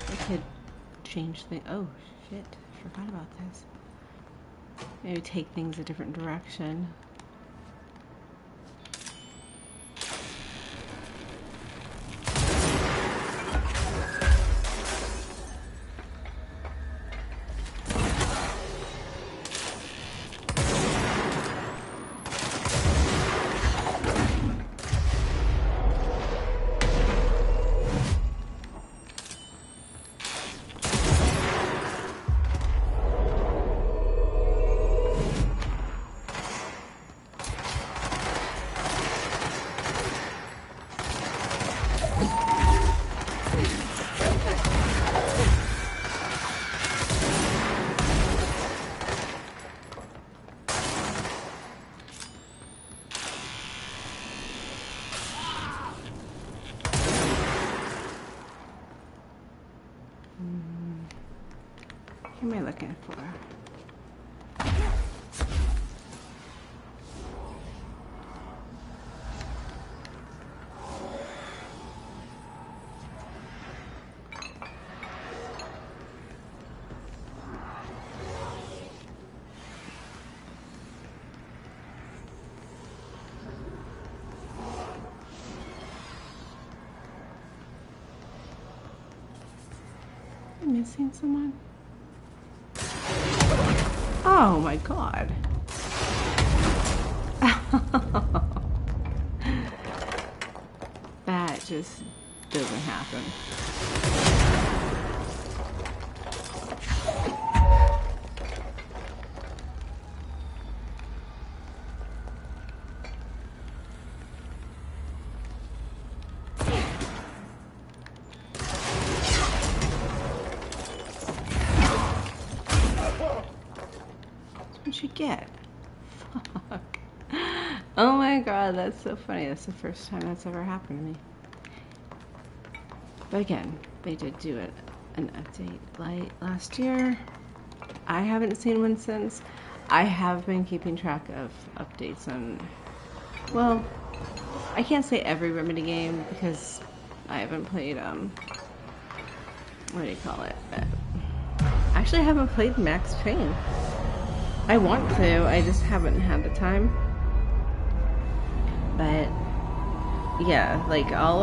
Speaker 1: they could change things. Oh shit, I forgot about this. Maybe take things a different direction. What am I looking for? I'm missing someone. Oh my god. That just doesn't happen. What you get? Fuck. Oh my god, that's so funny. That's the first time that's ever happened to me. But again, they did do an update last year. I haven't seen one since. I have been keeping track of updates on, well, I can't say every Remedy game because I haven't played, what do you call it? Actually, I haven't played Max Payne. I want to, I just haven't had the time. But yeah, like I'll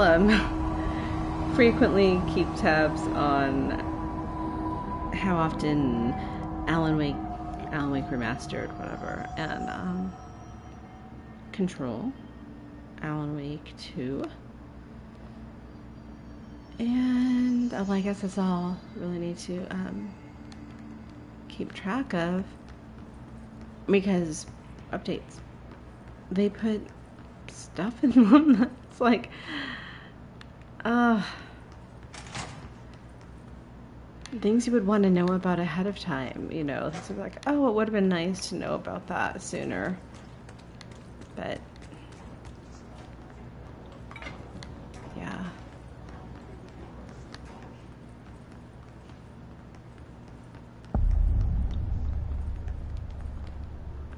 Speaker 1: frequently keep tabs on how often Alan Wake Remastered, whatever, and Control, Alan Wake 2, and well, I guess that's all I really need to keep track of, because updates, they put stuff in them that's like, things you would want to know about ahead of time, you know. It's like, oh, it would have been nice to know about that sooner. But yeah.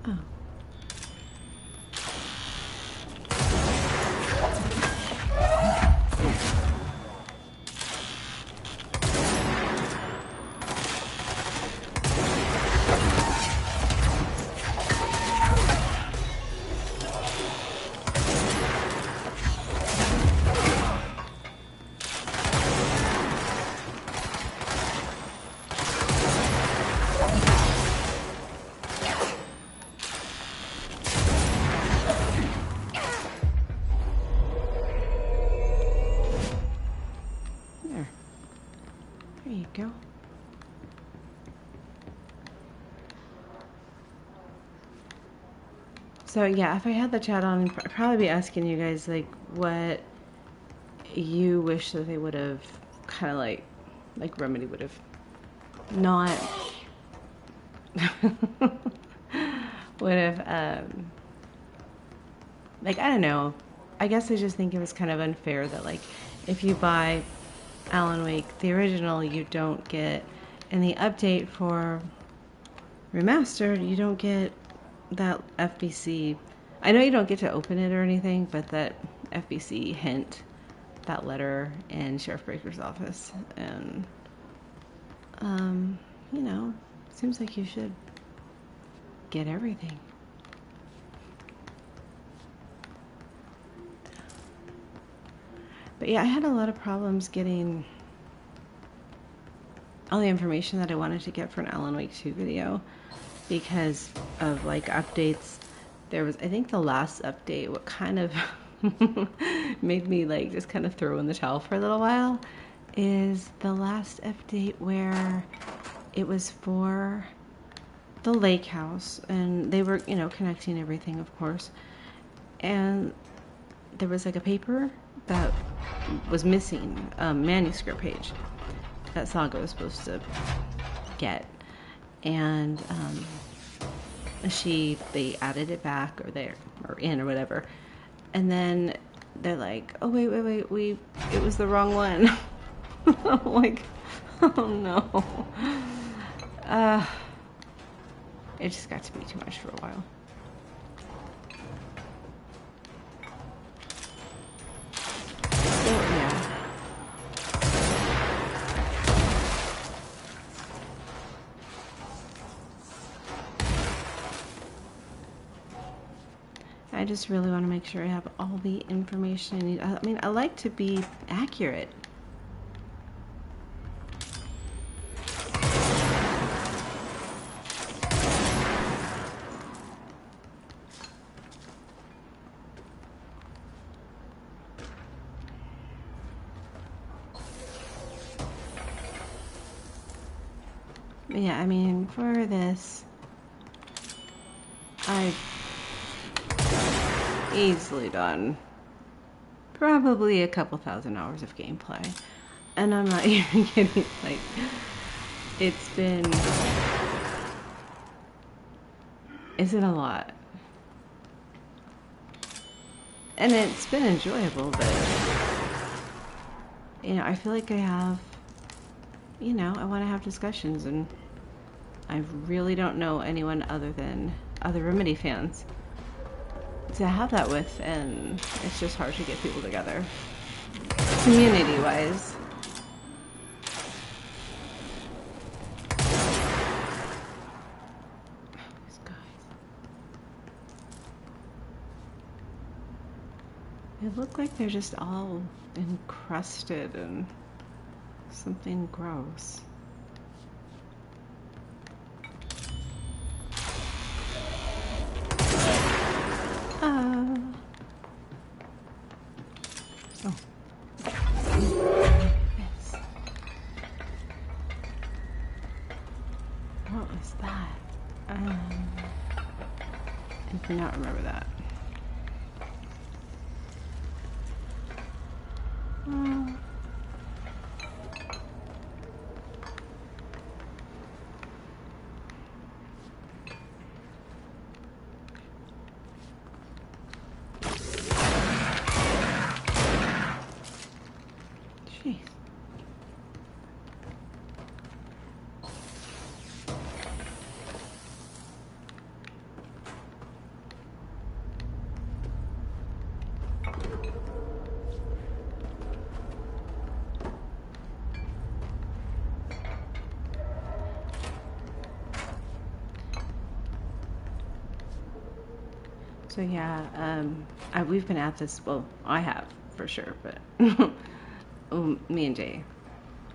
Speaker 1: Oh. There you go. So yeah, if I had the chat on, I'd probably be asking you guys like what you wish that they would have kind of like Remedy would have not would have like, I don't know. I guess I just think it was kind of unfair that like if you buy Alan Wake, the original, you don't get, in the update for Remastered, you don't get that FBC. I know you don't get to open it or anything, but that FBC hint, that letter in Sheriff Breaker's office, and you know, seems like you should get everything. But yeah, I had a lot of problems getting all the information that I wanted to get for an Alan Wake 2 video because of like updates. There was, I think the last update, what kind of made me like just kind of throw in the towel for a little while is the last update where it was for the lake house, and they were, you know, connecting everything, of course, and there was like a paper that was missing, a manuscript page that Saga was supposed to get, and they added it back or in or whatever, and then they're like, oh wait, it was the wrong one. I'm like, oh no. It just got to be too much for a while. So, yeah. I just really want to make sure I have all the information I need. I mean, I like to be accurate. Yeah, I mean, for this, I've easily done probably a couple thousand hours of gameplay. And I'm not even kidding, like, it's been a lot. And it's been enjoyable, but, you know, I feel like I have, you know, I want to have discussions, and I really don't know anyone other than other Remedy fans to have that with, and it's just hard to get people together, community-wise. These guys. They look like they're just all encrusted and something gross. Oh. Yes. What was that? I do not remember that. Jeez. So yeah, we've been at this. Well, I have for sure, but me and Jay,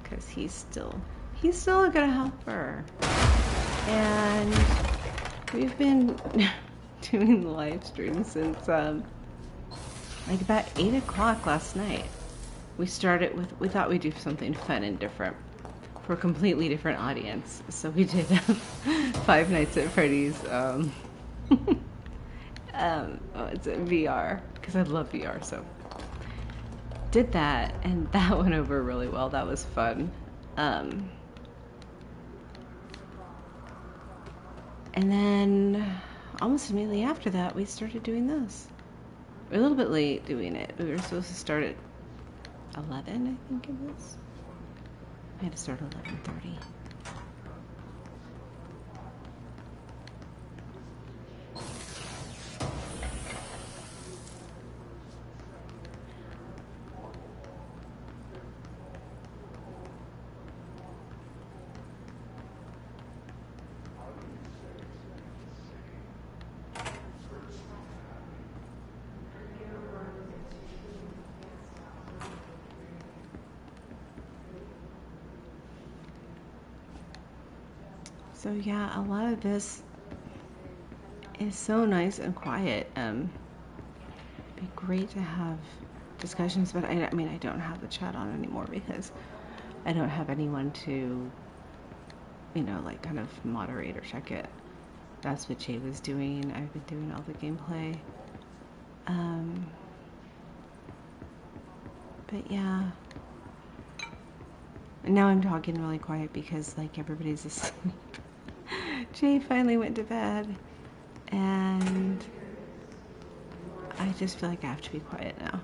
Speaker 1: because he's still a good helper, and we've been doing the live stream since like about 8 o'clock last night. We started with, we thought we'd do something fun and different for a completely different audience, so we did Five Nights at Freddy's. It's VR, because I love VR, so did that, and that went over really well. That was fun. And then almost immediately after that, we started doing this. We're a little bit late doing it. We were supposed to start at 11, I think it was. I had to start at 11:30. So yeah, a lot of this is so nice and quiet. It'd be great to have discussions, but I mean, I don't have the chat on anymore because I don't have anyone to, you know, like kind of moderate or check it. That's what Jay was doing. I've been doing all the gameplay. But yeah. And now I'm talking really quiet because like everybody's asleep. Jay finally went to bed, and I just feel like I have to be quiet now.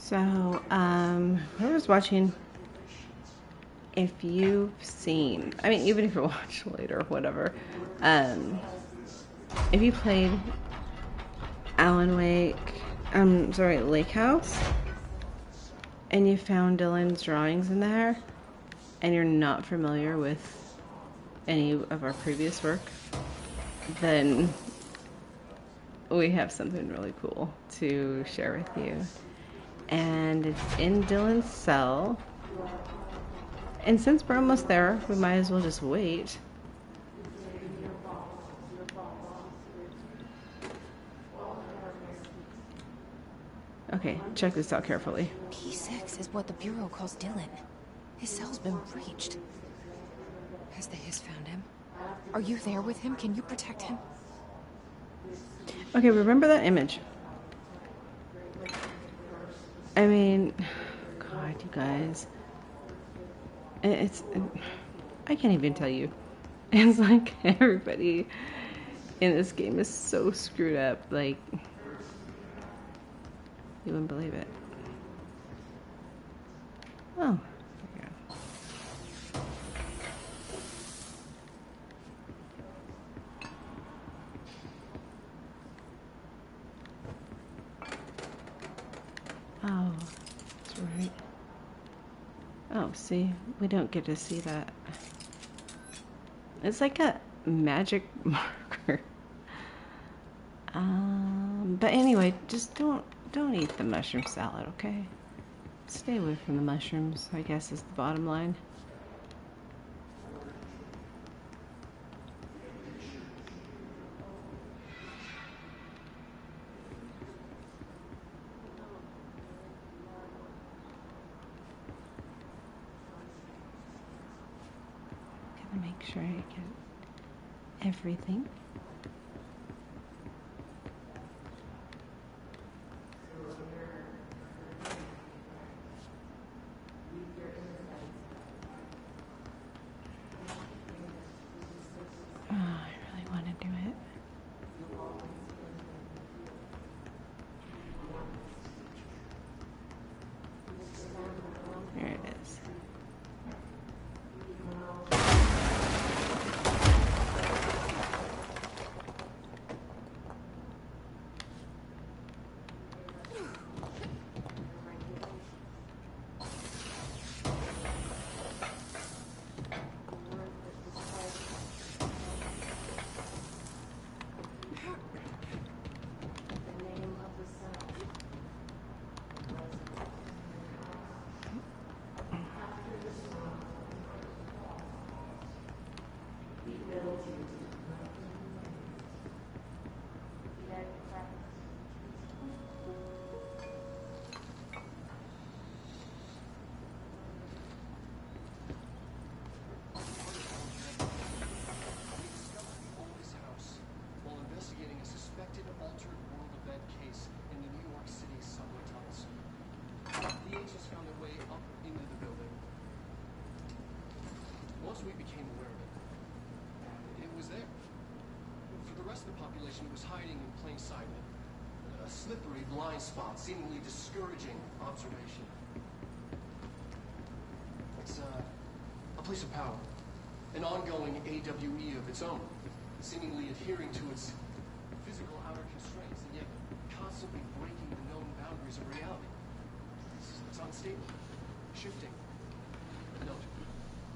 Speaker 1: So, I was watching, if you've seen, I mean, even if you watch later or whatever, if you played Alan Wake, Lake House, and you found Dylan's drawings in there, and you're not familiar with any of our previous work, then we have something really cool to share with you. And it's in Dylan's cell. And since we're almost there, we might as well just wait. Okay, check this out carefully.
Speaker 2: P6 is what the Bureau calls Dylan. His cell's been breached. Has the Hiss found him? Are you there with him? Can you protect him?
Speaker 1: Okay, remember that image. I mean, God, you guys. I can't even tell you. It's like everybody in this game is so screwed up. Like, you wouldn't believe it. Oh. Oh, that's right. Oh, see, we don't get to see that. It's like a magic marker. But anyway, just don't eat the mushroom salad, okay? Stay away from the mushrooms, I guess is the bottom line. Gotta make sure I get everything.
Speaker 5: We became aware of it. It was there. For the rest of the population, it was hiding in plain sight. A slippery blind spot, seemingly discouraging observation. It's a place of power. An ongoing AWE of its own, seemingly adhering to its physical outer constraints, and yet constantly breaking the known boundaries of reality. It's unstable, shifting. Note.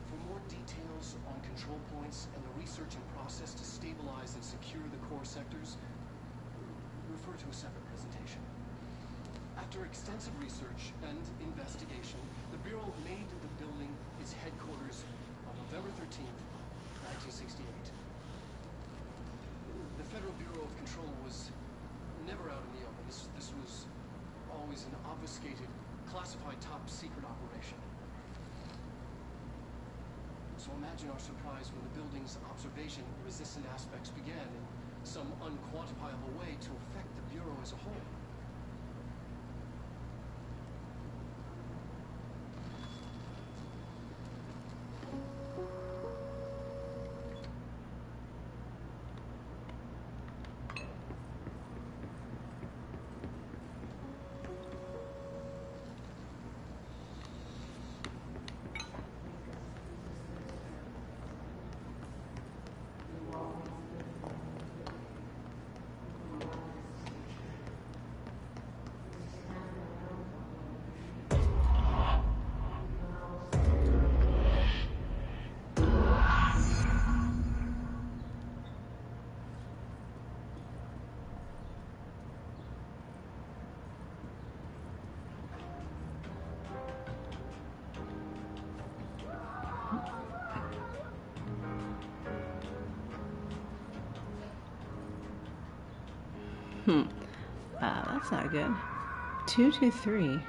Speaker 5: For more details on control points and the research and process to stabilize and secure the core sectors, refer to a separate presentation. After extensive research and investigation, the Bureau made the building its headquarters on November 13th, 1968. The Federal Bureau of Control was never out in the open. This was always an obfuscated, classified top-secret operation. So imagine our surprise when the building's observation-resistant aspects began in some unquantifiable way to affect the Bureau as a whole. That's not good. 223.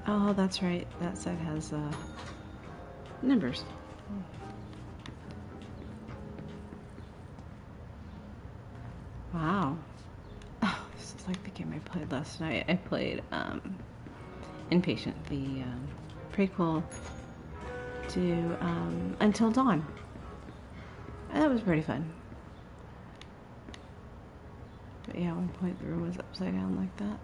Speaker 5: Oh, that's right. That side has numbers. Wow. Oh, this is like the game I played last night. I played Inpatient, the prequel to Until Dawn. And that was pretty fun. But yeah, at one point the room was upside down like that.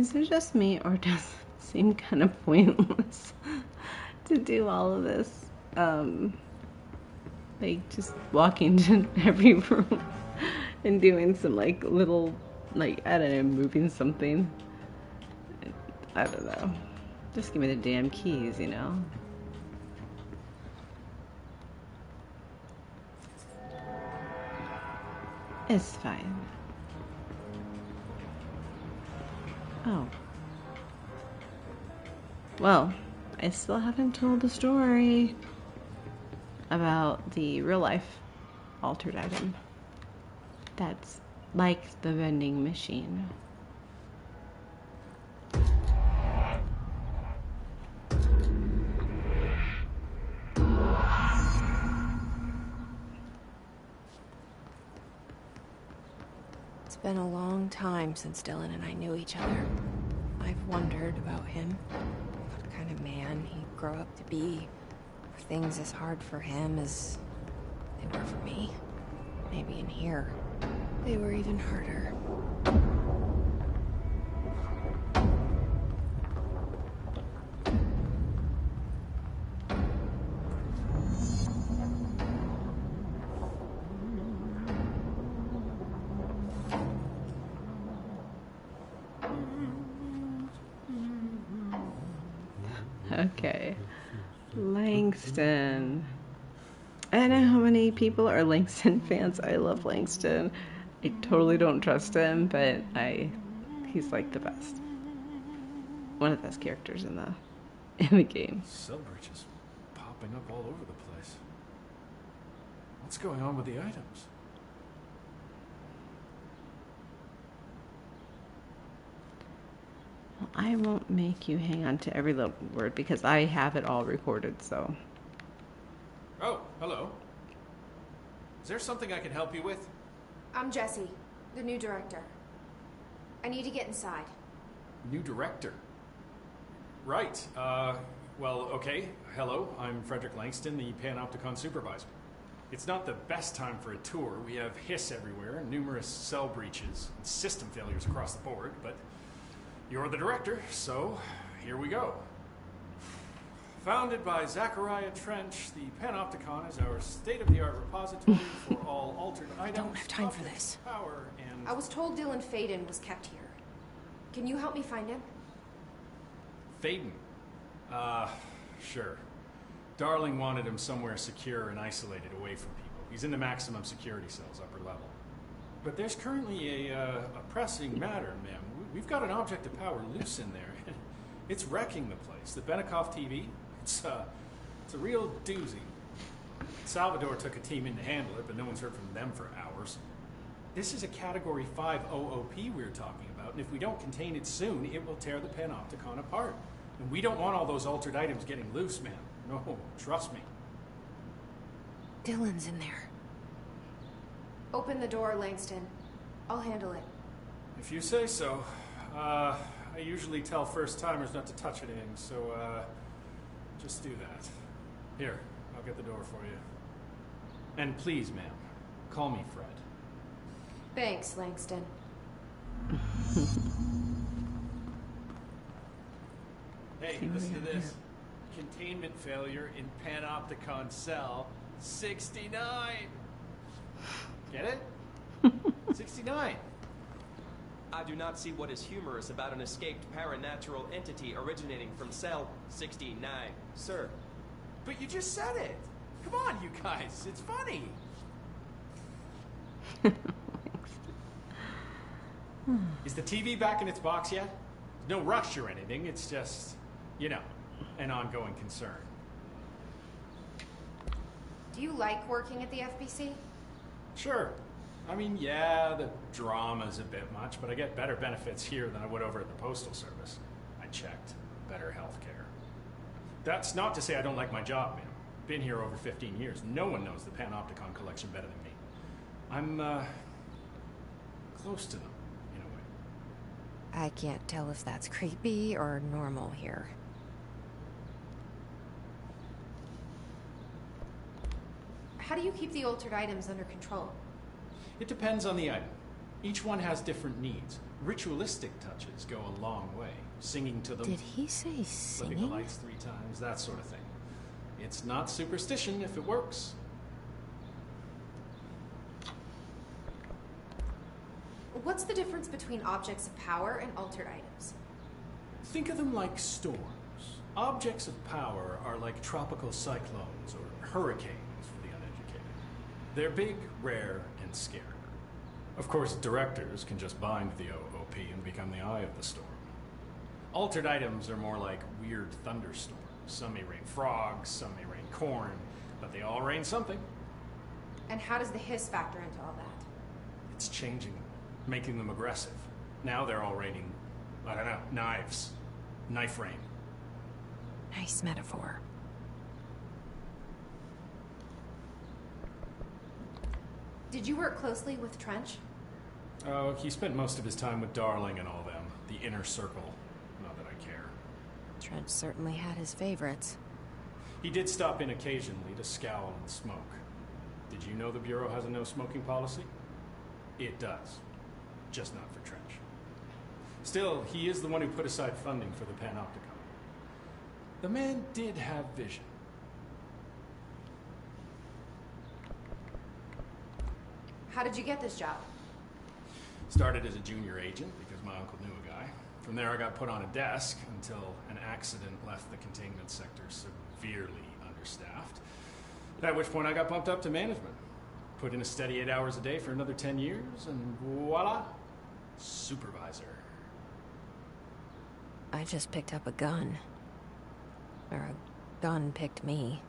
Speaker 1: Is it just me, or does it seem kind of pointless to do all of this? Like, just walking to every room and doing some, like, little, like, I don't know, moving something. I don't know. Just give me the damn keys, you know? It's fine. Oh. Well, I still haven't told the story about the real life altered item. That's like the vending machine.
Speaker 2: It's been a long time since Dylan and I knew each other. I've wondered about him. What kind of man he'd grow up to be. Were things as hard for him as they were for me? Maybe in here, they were even harder.
Speaker 1: Okay. Langston. I don't know how many people are Langston fans. I love Langston. I totally don't trust him, but he's like the best. One of the best characters in the game.
Speaker 20: Selbridge is popping up all over the place. What's going on with the items?
Speaker 1: Well, I won't make you hang on to every little word because I have it all recorded, so.
Speaker 20: Oh, hello. Is there something I can help you with?
Speaker 9: I'm Jessie, the new director. I need to get inside.
Speaker 20: New director? Right. Well, okay. Hello, I'm Frederick Langston, the Panopticon supervisor. It's not the best time for a tour. We have hiss everywhere, numerous cell breaches, and system failures across the board, but you're the director, so here we go. Founded by Zachariah Trench, the Panopticon is our state-of-the-art repository for all altered items.
Speaker 2: I don't have time for this.
Speaker 20: Power and...
Speaker 9: I was told Dylan Faden was kept here. Can you help me find him?
Speaker 20: Faden? Sure. Darling wanted him somewhere secure and isolated away from people. He's in the maximum security cells, upper level. But there's currently a pressing matter, ma'am. We've got an object of power loose in there. It's wrecking the place. The Benikoff TV, it's a real doozy. Salvador took a team in to handle it, but no one's heard from them for hours. This is a Category 5 OOP we're talking about, and if we don't contain it soon, it will tear the Panopticon apart. And we don't want all those altered items getting loose, ma'am. No, trust me.
Speaker 2: Dylan's in there.
Speaker 9: Open the door, Langston. I'll handle it.
Speaker 20: If you say so. I usually tell first-timers not to touch anything, so, just do that. Here, I'll get the door for you. And please, ma'am, call me Fred.
Speaker 9: Thanks, Langston.
Speaker 20: Hey, listen to this. Containment failure in Panopticon cell 69. Get it? 69.
Speaker 6: I do not see what is humorous about an escaped paranatural entity originating from cell 69, sir.
Speaker 20: But you just said it. Come on, you guys. It's funny. Is the TV back in its box yet? No rush or anything. It's just, you know, an ongoing concern.
Speaker 9: Do you like working at the FBC?
Speaker 20: Sure. I mean, yeah, the drama's a bit much, but I get better benefits here than I would over at the Postal Service. I checked. Better healthcare. That's not to say I don't like my job, man. Been here over 15 years. No one knows the Panopticon collection better than me. I'm, close to them, in a way.
Speaker 2: I can't tell if that's creepy or normal here.
Speaker 9: How do you keep the altered items under control?
Speaker 20: It depends on the item. Each one has different needs. Ritualistic touches go a long way. Singing to them.
Speaker 2: Did he say singing?
Speaker 20: Flipping the lights 3 times, that sort of thing. It's not superstition if it works.
Speaker 9: What's the difference between objects of power and altered items?
Speaker 20: Think of them like storms. Objects of power are like tropical cyclones or hurricanes for the uneducated. They're big, rare, and scary. Of course, directors can just bind the OOP and become the eye of the storm. Altered items are more like weird thunderstorms. Some may rain frogs, some may rain corn, but they all rain something.
Speaker 9: And how does the hiss factor into all that?
Speaker 20: It's changing them, making them aggressive. Now they're all raining, I don't know, knives. Knife rain.
Speaker 2: Nice metaphor.
Speaker 9: Did you work closely with Trench?
Speaker 20: Oh, he spent most of his time with Darling and all them. The inner circle. Not that I care.
Speaker 2: Trench certainly had his favorites.
Speaker 20: He did stop in occasionally to scowl and smoke. Did you know the Bureau has a no-smoking policy? It does. Just not for Trench. Still, he is the one who put aside funding for the Panopticon. The man did have vision.
Speaker 9: How did you get this job?
Speaker 20: Started as a junior agent because my uncle knew a guy. From there I got put on a desk until an accident left the containment sector severely understaffed. At which point I got bumped up to management. Put in a steady 8 hours a day for another 10 years and voila, supervisor.
Speaker 2: I just picked up a gun. Or a gun picked me.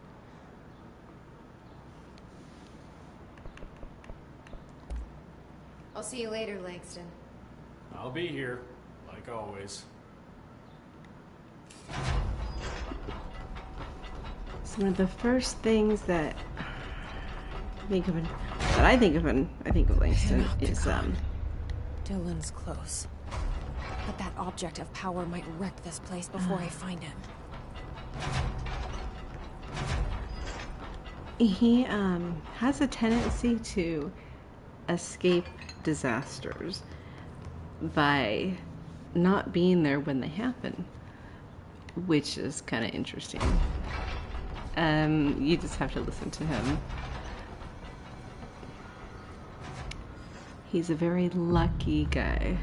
Speaker 9: I'll see you later, Langston.
Speaker 20: I'll be here, like always.
Speaker 1: So one of the first things that I think of Langston is
Speaker 2: Dylan's close. But that object of power might wreck this place before I find him.
Speaker 1: He has a tendency to escape disasters by not being there when they happen, which is kind of interesting. You just have to listen to him. He's a very lucky guy.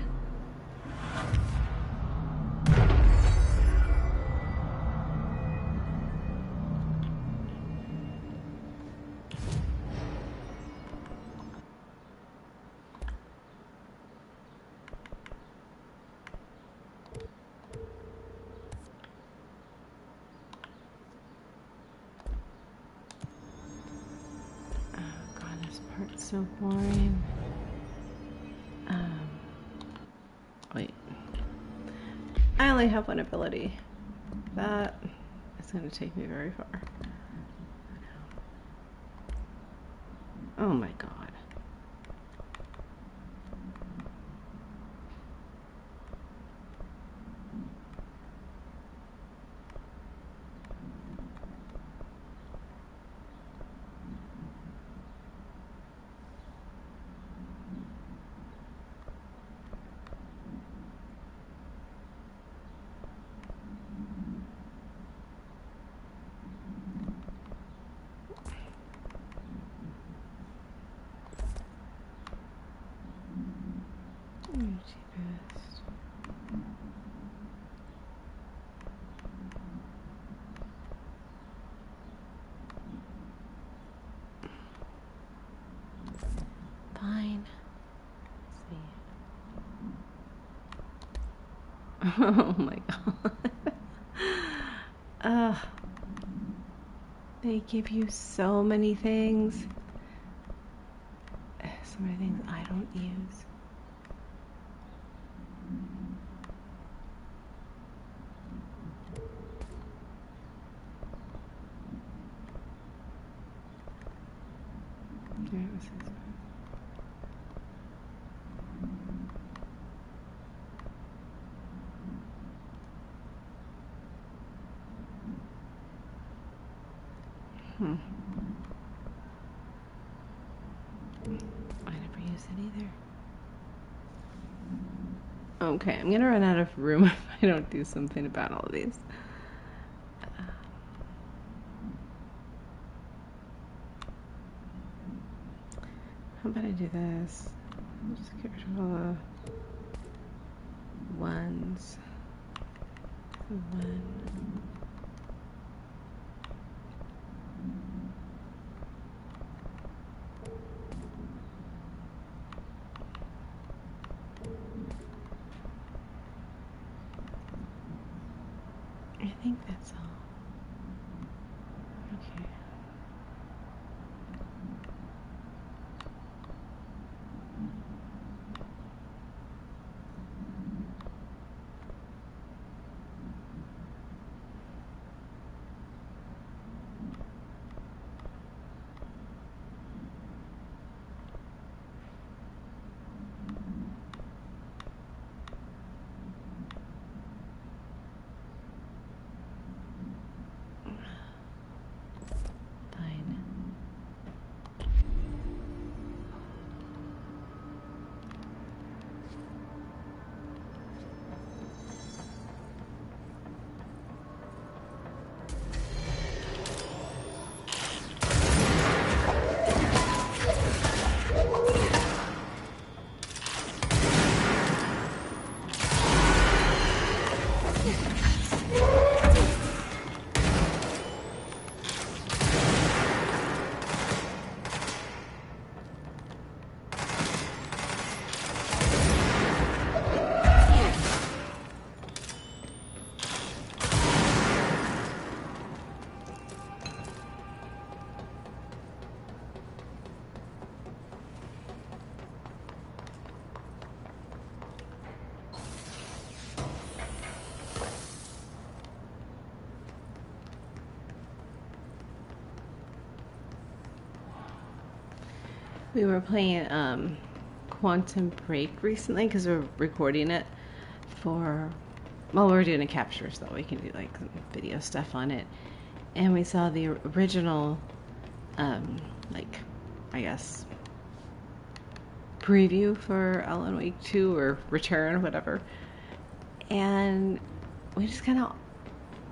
Speaker 1: So boring. Wait. I only have one ability. That is going to take me very far. Oh my god. Fine. Let's see. Oh my god. They give you so many things. So many things I don't use. There it was this one. I never use it either. Okay, I'm gonna run out of room if I don't do something about all of these. How about I do this? I'll just get rid of all the ones. One. I think that's all. Okay. We were playing Quantum Break recently because we're recording it for, well, we're doing a capture so we can do like some video stuff on it. And we saw the original, like, I guess, preview for Alan Wake 2 or Return, whatever. And we just kind of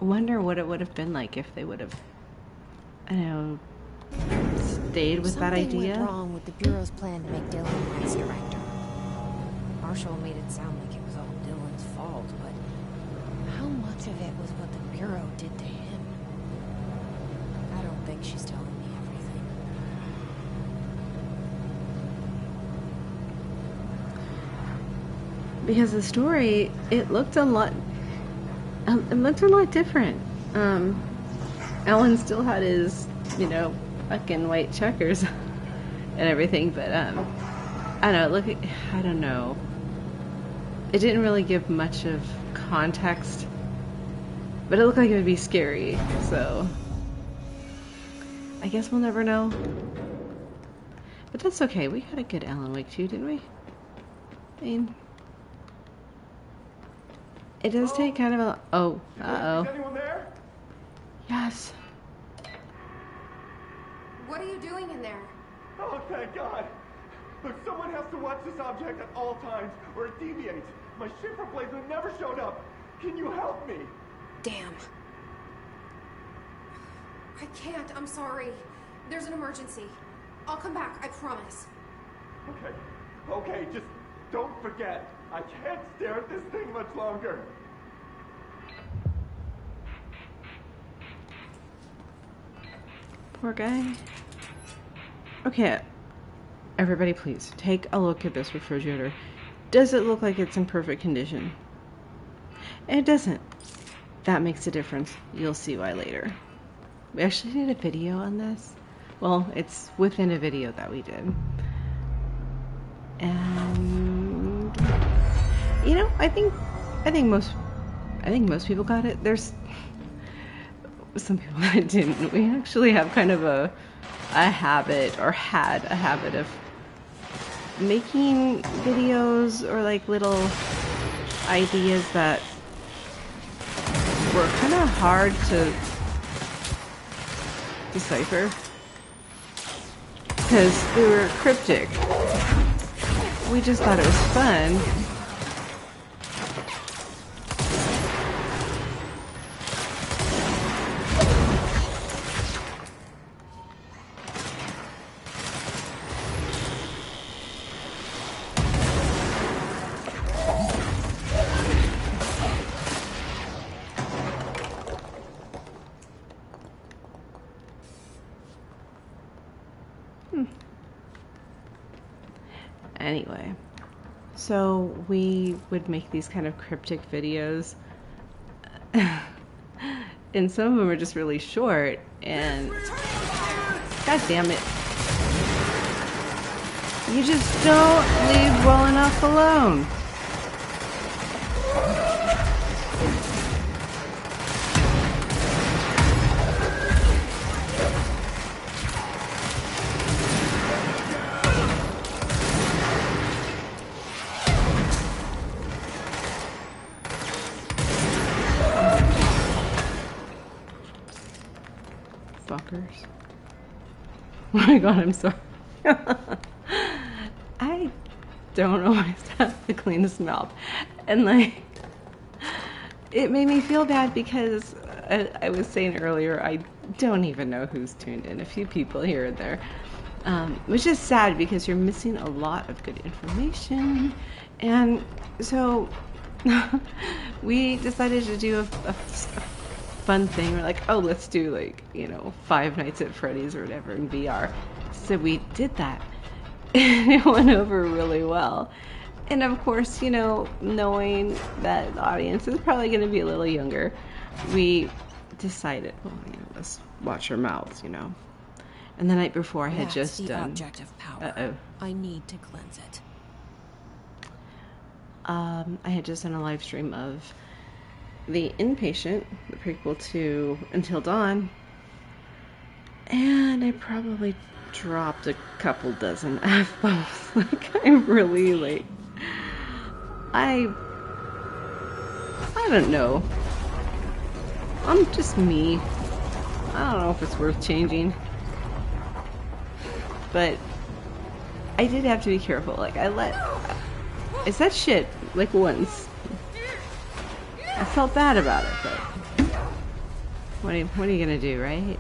Speaker 1: wonder what it would have been like if they would have, I don't know, stayed with that idea.
Speaker 2: Something went wrong with the Bureau's plan to make Dylan vice director. Marshall made it sound like it was all Dylan's fault, but how much of it was what the Bureau did to him? I don't think she's telling me everything.
Speaker 1: Because the story, it looked a lot different. Alan still had his, you know, fucking white checkers and everything, but I don't know. It didn't really give much of context, but it looked like it would be scary, so I guess we'll never know. But that's okay. We had a good Alan Wake 2, didn't we? I mean, it does take kind of a... Oh, uh-oh.
Speaker 12: Is anyone there?
Speaker 1: Yes.
Speaker 9: What are you doing in there?
Speaker 12: Oh, thank God. Look, someone has to watch this object at all times, or it deviates. My shipper blazer never showed up. Can you help me?
Speaker 9: Damn. I can't. I'm sorry. There's an emergency. I'll come back. I promise.
Speaker 12: Okay, just don't forget. I can't stare at this thing much longer.
Speaker 1: Poor guy. Okay, everybody please, take a look at this refrigerator. Does it look like it's in perfect condition? It doesn't. That makes a difference. You'll see why later. We actually did a video on this. Well, it's within a video that we did. And you know, I think most people got it. There's some people that didn't. We actually have kind of a habit, or had a habit, of making videos or like little ideas that were kind of hard to decipher because they were cryptic. We just thought it was fun Anyway, so we would make these kind of cryptic videos, and some of them are just really short, and god damn it, you just don't leave well enough alone. Fuckers. Oh my god, I'm sorry. I don't always have the cleanest mouth. And like, it made me feel bad because I was saying earlier, I don't even know who's tuned in. A few people here and there. Which is sad because you're missing a lot of good information. And so we decided to do a fun thing. We're like, oh, let's do like, you know, Five Nights at Freddy's or whatever in VR. So we did that. And it went over really well. And of course, you know, knowing that the audience is probably going to be a little younger, we decided, well, you know, let's watch our mouths, you know. And the night before I had just
Speaker 2: the
Speaker 1: done...
Speaker 2: object of power. I need to cleanse it.
Speaker 1: I had just done a live stream of The Inpatient, the prequel to Until Dawn, and I probably dropped a couple dozen F-bombs. Like, I really, like, I don't know. I'm just me. I don't know if it's worth changing. But I did have to be careful. Like, I said shit, like, once. I felt bad about it, but what are you gonna do, right?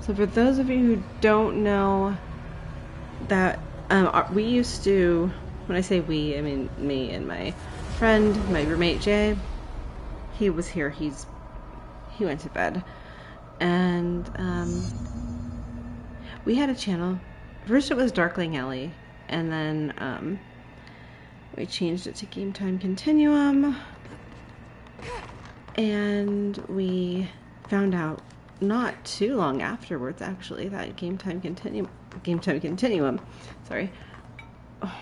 Speaker 1: So for those of you who don't know that, we used to, when I say we, I mean me and my friend, my roommate Jay, he was here, he went to bed, and we had a channel. First it was Darkling Alley, and then we changed it to Game Time Continuum, and we found out not too long afterwards, actually, that Game Time Continuum, sorry,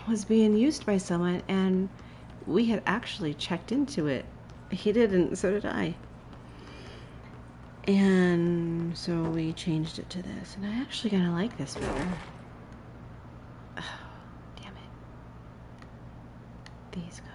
Speaker 1: was being used by someone, and we had actually checked into it. He did, and so did I. And so we changed it to this, and I actually kind of like this better. Oh, damn it. These guys.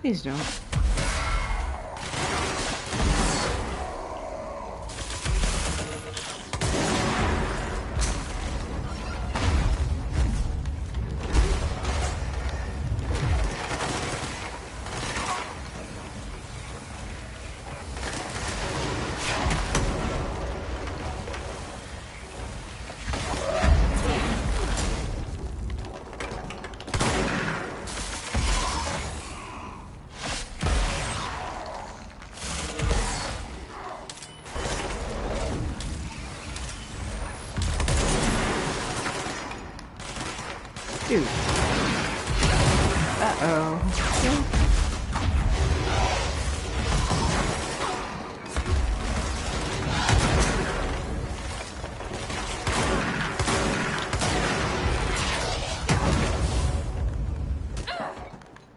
Speaker 1: Please don't. Shoot. Uh-oh.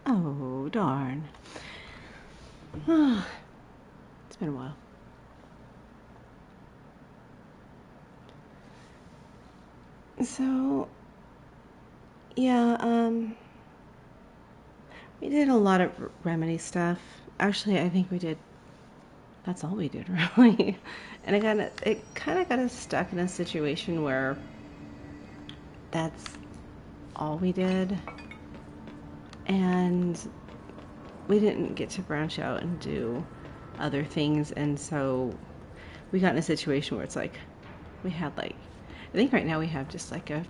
Speaker 1: Oh, darn. It's been a while. So, yeah, we did a lot of remedy stuff. Actually, I think we did, that's all we did, really. And it kind of got us stuck in a situation where that's all we did. And we didn't get to branch out and do other things. And so we got in a situation where it's like, we had like, I think right now we have just like a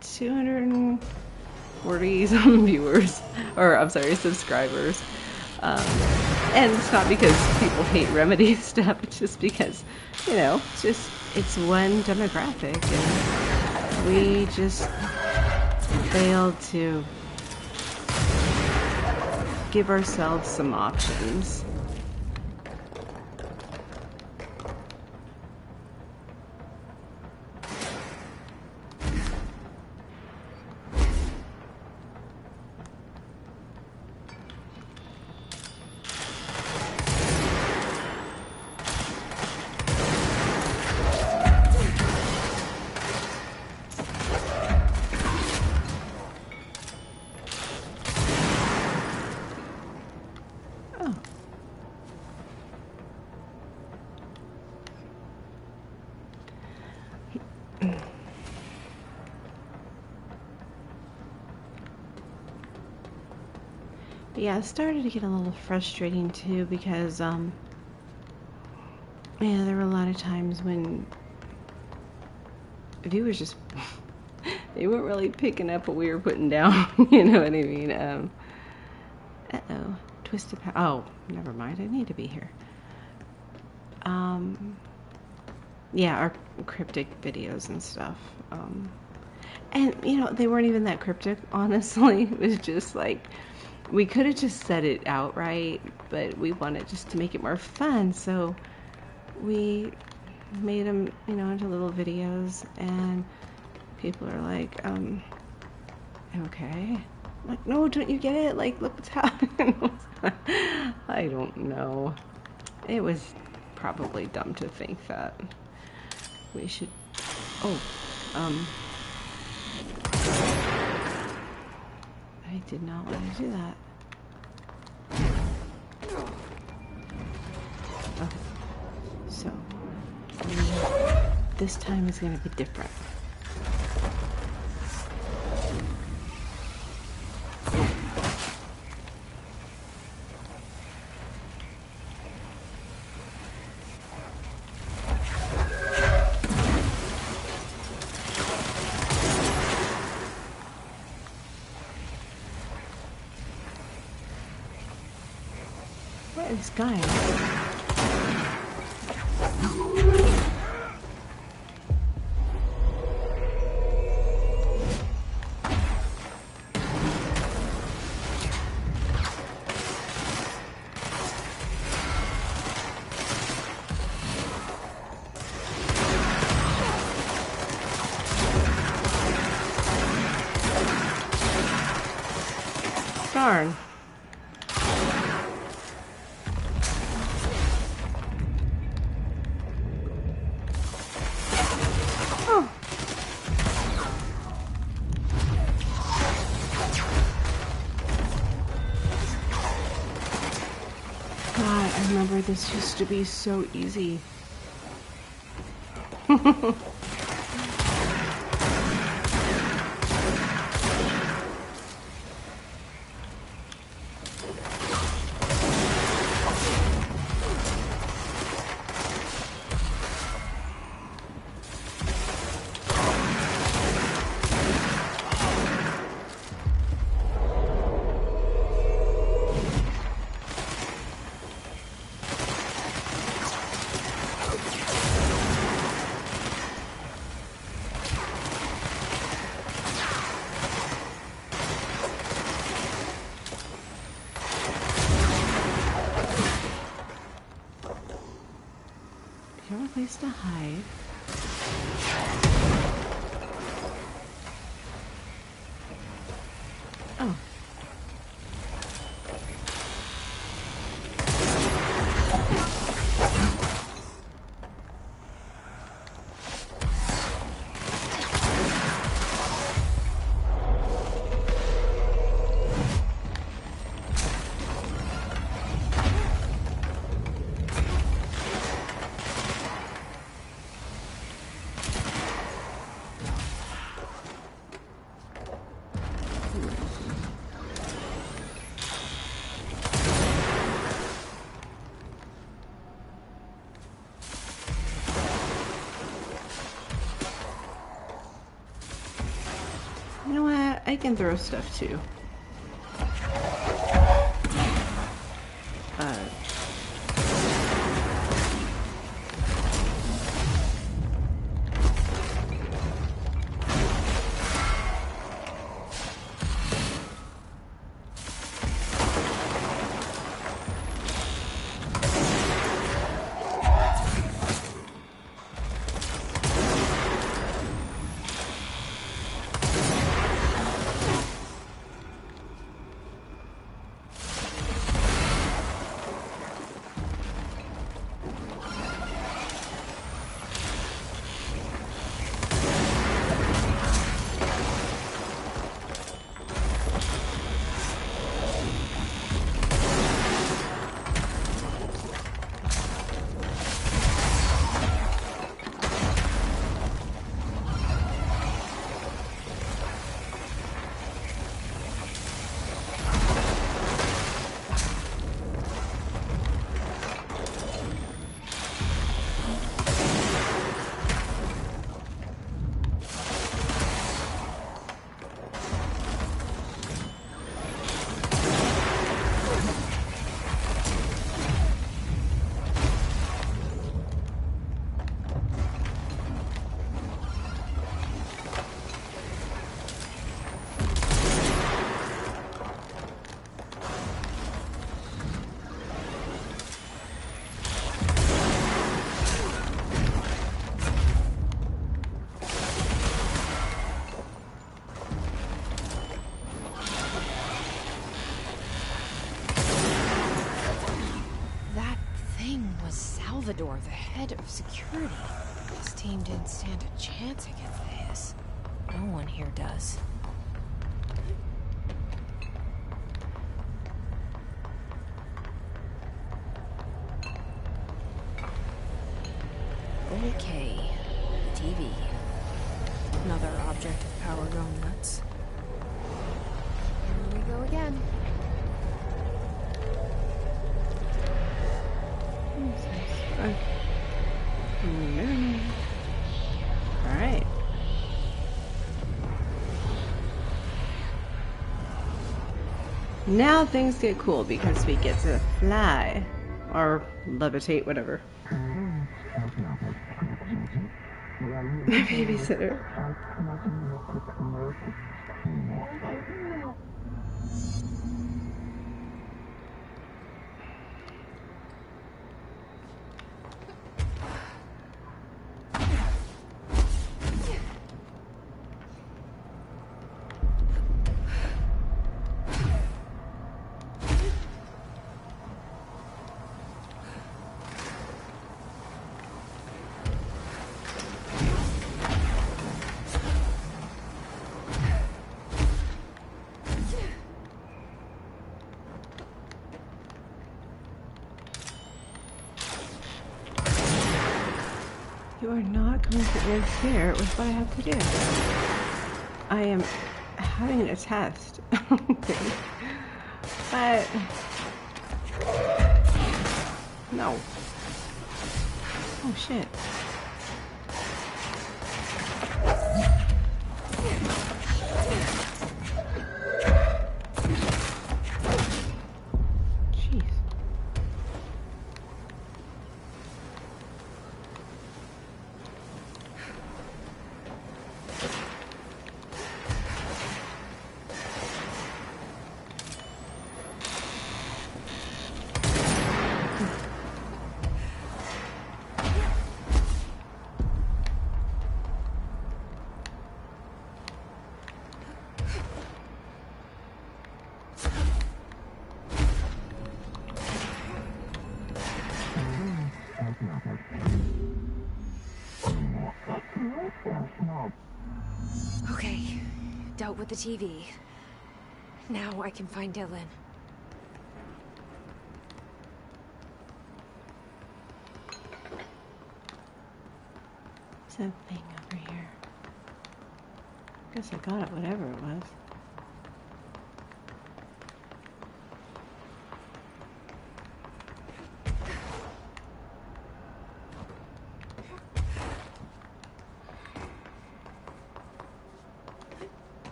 Speaker 1: 240 some viewers, or I'm sorry, subscribers. And it's not because people hate remedy stuff, it's just because, you know, it's one demographic, and we just failed to give ourselves some options. Yeah, it started to get a little frustrating too because, yeah, there were a lot of times when viewers just, they weren't really picking up what we were putting down, you know what I mean? Uh-oh, Twisted Power, oh, never mind, I need to be here. Yeah, our cryptic videos and stuff. And, you know, they weren't even that cryptic, honestly. It was just like, we could have just said it outright, but we wanted just to make it more fun, so we made them, you know, into little videos, and people are like, okay. I'm like, no, don't you get it? Like, look what's happening. I don't know. It was probably dumb to think that we should, I did not want to do that. Okay, so this time is going to be different. What is going on? Darn. Oh. God, I remember this used to be so easy. just a hive. Oh. You know what? I can throw stuff too.
Speaker 2: Salvador, the head of security. This team didn't stand a chance against the Hiss. No one here does. Okay. TV. Another object of power going nuts. Here we go again.
Speaker 1: Alright. Now things get cool because we get to fly. Or levitate, whatever. My babysitter. You are not going to interfere with what I have to do. I am having a test. But no. Oh shit.
Speaker 9: Okay, dealt with the TV. Now I can find Dylan.
Speaker 1: What's that thing over here? Guess I got it, whatever it was.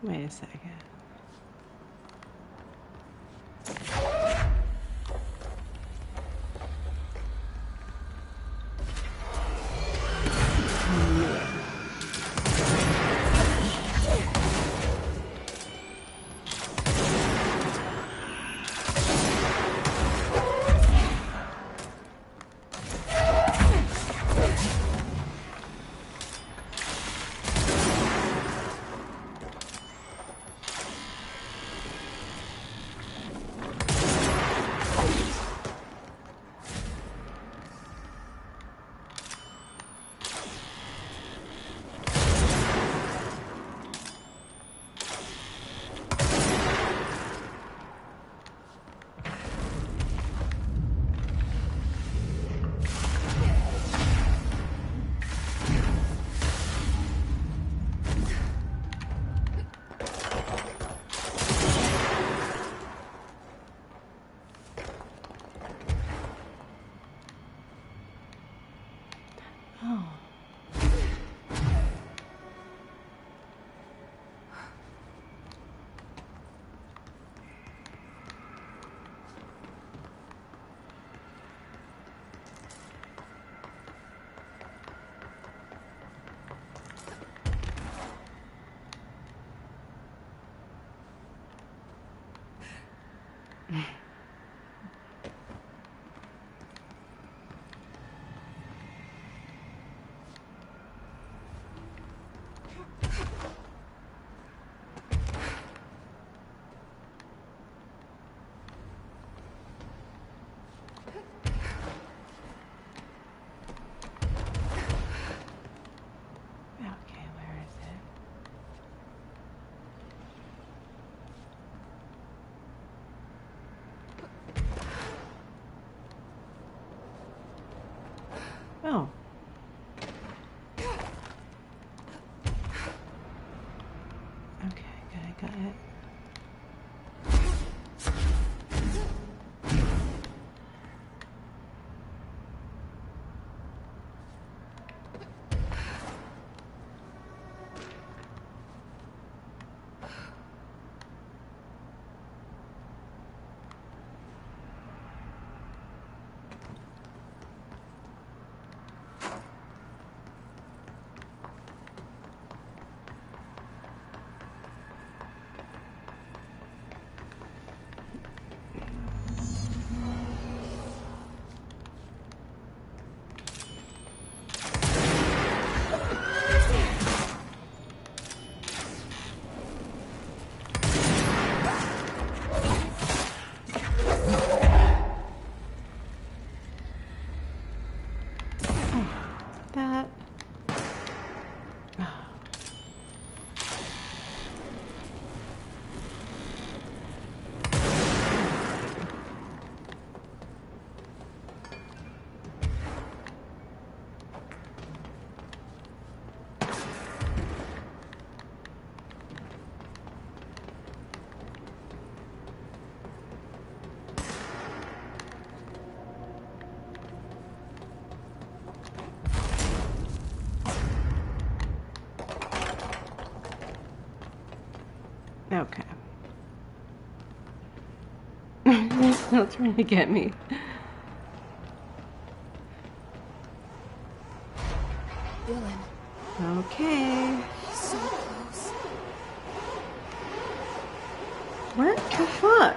Speaker 1: Wait a second. Oh. Okay, got it. Okay. They're still trying to get me.
Speaker 9: Dylan.
Speaker 1: Okay.
Speaker 9: So close.
Speaker 1: What the fuck?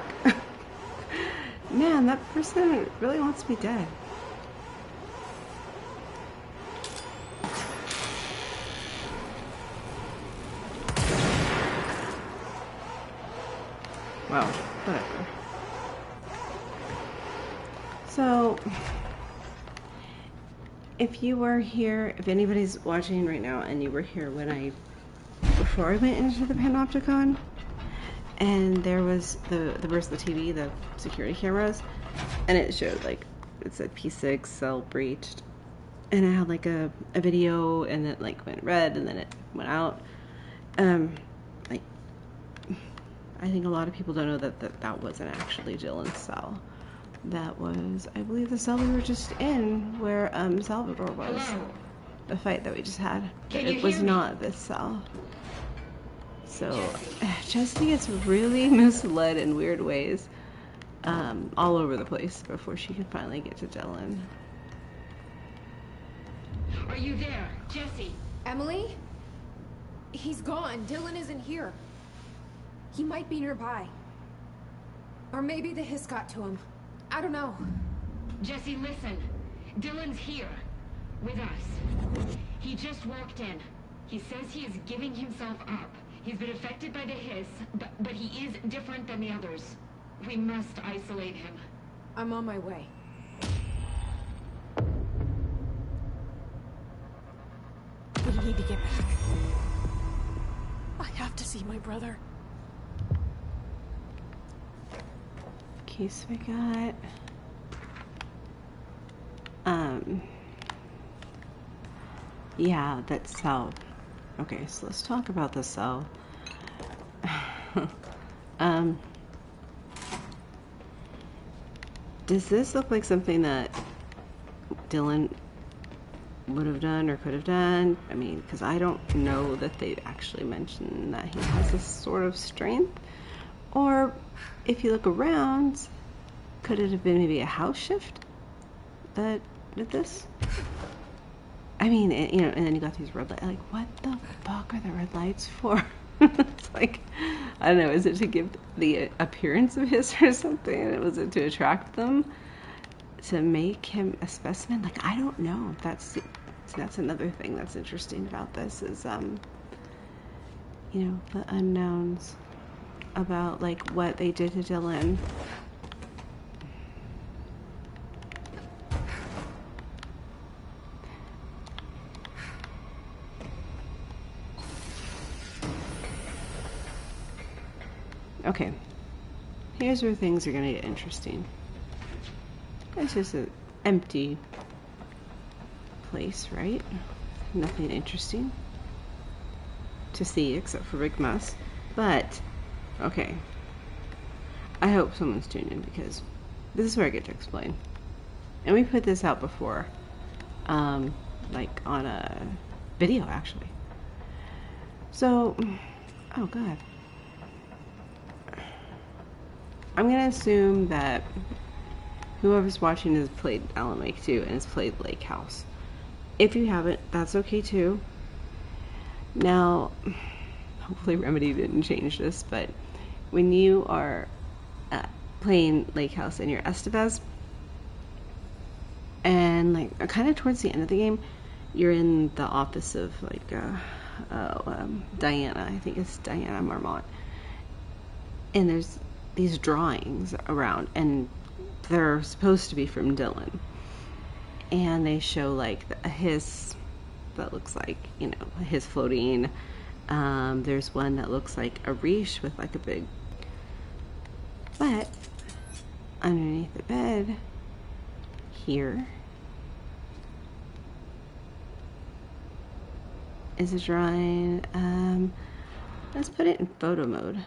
Speaker 1: Man, that person really wants me dead. Well, whatever. So, if you were here, if anybody's watching right now and you were here before I went into the Panopticon, and there was where's the TV, the security cameras, and it showed like, it said P6 cell breached, and it had like a video, and it like went red and then it went out. Like, I think a lot of people don't know that wasn't actually Dylan's cell. That was, I believe, the cell we were just in, where Salvador was.
Speaker 16: Hello?
Speaker 1: The fight that we just had.
Speaker 16: Can
Speaker 1: It
Speaker 16: you
Speaker 1: was
Speaker 16: hear me?
Speaker 1: not this cell. So Jesse gets really misled in weird ways, all over the place before she can finally get to Dylan.
Speaker 16: Are you there, Jesse?
Speaker 9: Emily? He's gone. Dylan isn't here. He might be nearby. Or maybe the hiss got to him. I don't know.
Speaker 16: Jesse, listen. Dylan's here. With us. He just walked in. He says he is giving himself up. He's been affected by the hiss, but he is different than the others. We must isolate him.
Speaker 9: I'm on my way.
Speaker 13: We need to get back. I have to see my brother.
Speaker 1: Case we got. Yeah, that cell. Okay, so let's talk about the cell. Does this look like something that Dylan would have done or could have done? I mean, because I don't know that they actually mentioned that he has this sort of strength. Or if you look around, could it have been maybe a house shift that did this? I mean, you know, and then you got these red lights. Like, what the fuck are the red lights for? It's like, I don't know, is it to give the appearance of his or something? Was it to attract them? To make him a specimen? Like, I don't know. That's another thing that's interesting about this is, you know, the unknowns about, like, what they did to Dylan. Okay, here's where things are gonna get interesting. It's just an empty place, right? Nothing interesting to see except for Big Muss. But, okay, I hope someone's tuned in because this is where I get to explain. And we put this out before, like on a video actually. So, oh god. I'm gonna assume that whoever's watching has played Alan Wake 2 and has played Lake House. If you haven't, that's okay too. Now, hopefully Remedy didn't change this, but when you are playing Lake House and you're Estevez, and like kind of towards the end of the game, you're in the office of like Diana, I think it's Diana Marmont, and there's these drawings around, and they're supposed to be from Dylan, and they show like a hiss that looks like, you know, a hiss floating. There's one that looks like a Riche with like a big butt underneath the bed here is a drawing. Let's put it in photo mode.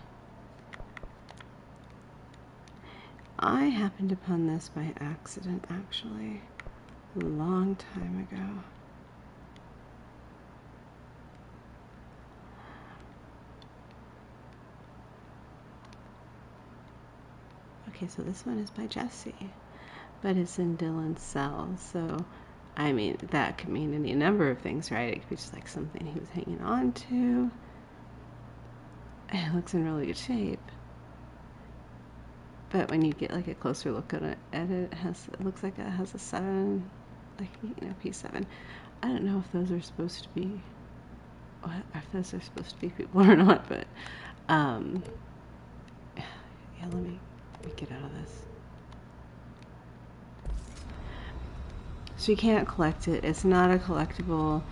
Speaker 1: I happened upon this by accident, actually, a long time ago. Okay, so this one is by Jesse, but it's in Dylan's cell, so, I mean, that could mean any number of things, right? It could be just like something he was hanging on to. It looks in really good shape. But when you get like a closer look at it, it looks like it has a 7, like, you know, P7. I don't know if those are supposed to be, if those are supposed to be people or not, but, yeah, let me get out of this. So you can't collect it. It's not a collectible.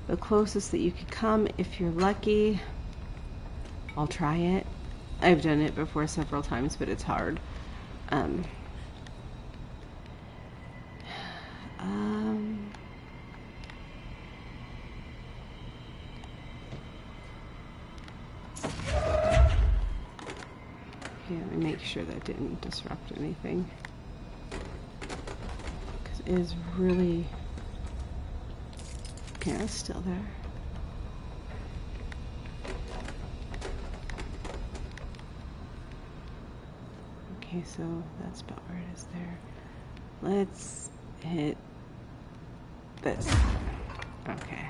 Speaker 1: The closest that you could come, if you're lucky, I'll try it. I've done it before several times, but it's hard. Yeah, let me make sure that didn't disrupt anything. Because it is really... Yeah, it's still there. Okay, so that's about where it is there. Let's hit this. Okay.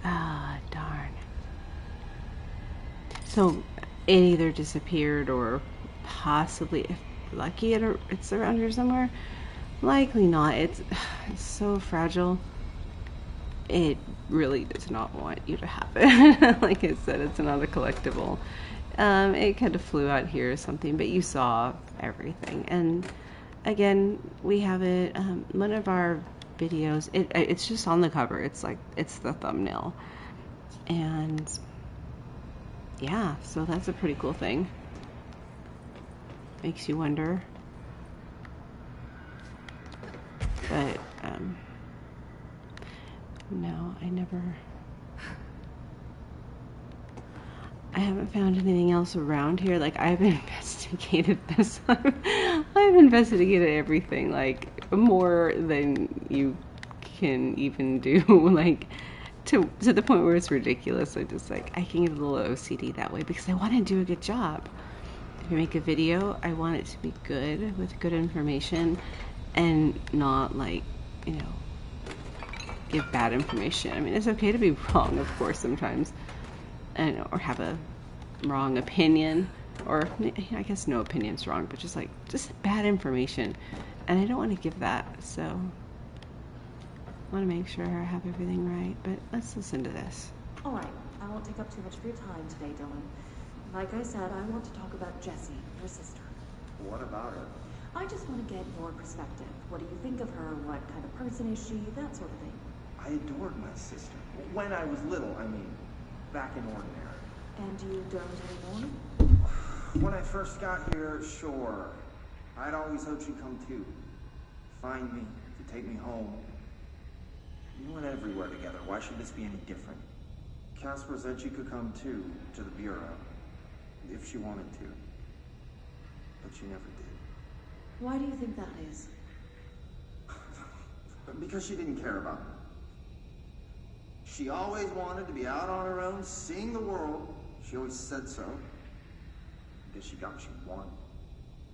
Speaker 1: Ah, darn. So it either disappeared or possibly, if lucky, it's around here somewhere. Likely not. It's so fragile. It really does not want you to have it. Like I said, it's not a collectible. It kind of flew out here or something, but you saw everything. And again, we have it. One of our videos. It's just on the cover. It's like it's the thumbnail, and yeah. So that's a pretty cool thing. Makes you wonder. But no, I haven't found anything else around here. Like, I've investigated this. I've investigated everything, like, more than you can even do, like, to the point where it's ridiculous. I just, like, I can get a little OCD that way because I want to do a good job. If I make a video, I want it to be good, with good information, and not, like, you know, give bad information. I mean, it's okay to be wrong, of course, sometimes, and or have a wrong opinion, or I guess no opinion's wrong, but just bad information, and I don't want to give that. So I want to make sure I have everything right. But let's listen to this.
Speaker 4: All right, I won't take up too much of your time today, Dylan. Like I said, I want to talk about Jessie, your sister.
Speaker 8: What about her?
Speaker 4: I just want to get your perspective. What do you think of her? What kind of person is she? That sort of thing.
Speaker 18: I adored my sister. When I was little, I mean, back in Ordinary.
Speaker 4: And you don't anymore?
Speaker 18: When I first got here, sure. I'd always hoped she'd come too. Find me, to take me home. We went everywhere together. Why should this be any different? Casper said she could come too, to the Bureau, if she wanted to. But she never did.
Speaker 4: Why do you think that is?
Speaker 18: Because she didn't care about me. She always wanted to be out on her own, seeing the world. She always said so. I guess she got what she wanted.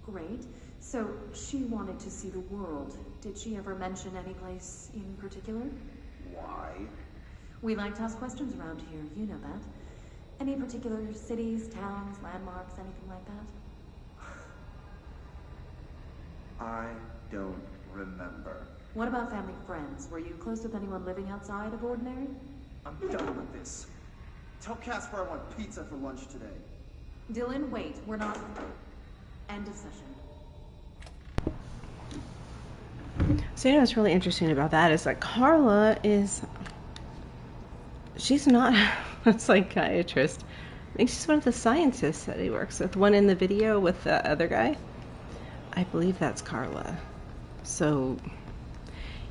Speaker 4: Great. So, she wanted to see the world. Did she ever mention any place in particular?
Speaker 18: Why?
Speaker 4: We like to ask questions around here, you know that. Any particular cities, towns, landmarks, anything like that?
Speaker 18: I don't remember.
Speaker 4: What about family friends? Were you close with anyone living outside of Ordinary?
Speaker 18: I'm done with this. Tell Casper I want pizza for lunch today.
Speaker 4: Dylan, wait. We're not... End of session.
Speaker 1: So you know what's really interesting about that is that Carla is... She's not a psychiatrist. I think she's one of the scientists that he works with. One in the video with the other guy. I believe that's Carla. So,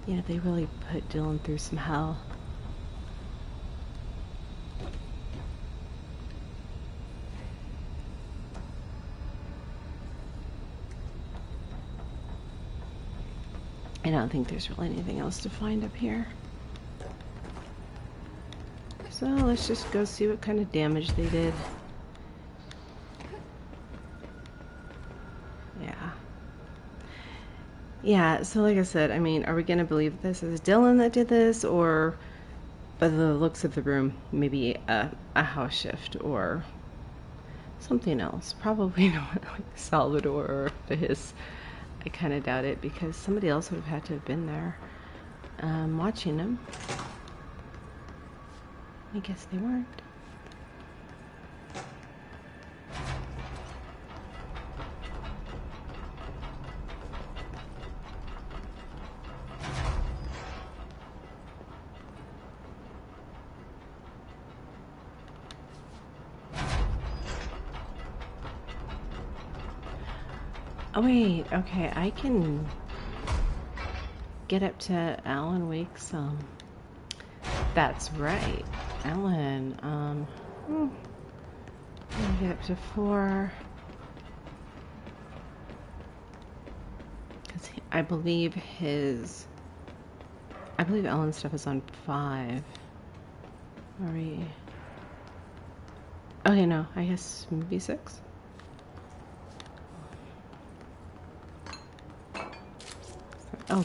Speaker 1: you know, they really put Dylan through some hell. I don't think there's really anything else to find up here. So let's just go see what kind of damage they did. Yeah, so like I said, I mean, are we going to believe this is Dylan that did this, or by the looks of the room, maybe a house shift or something else? Probably not like Salvador or the Hiss. I kind of doubt it, because somebody else would have had to have been there watching him. I guess they weren't. Oh wait, okay, I can get up to Alan Wake's, that's right. Alan, I'm gonna get up to 4. Cause I believe Alan's stuff is on 5. Are we? Okay, no, I guess maybe 6. Oh,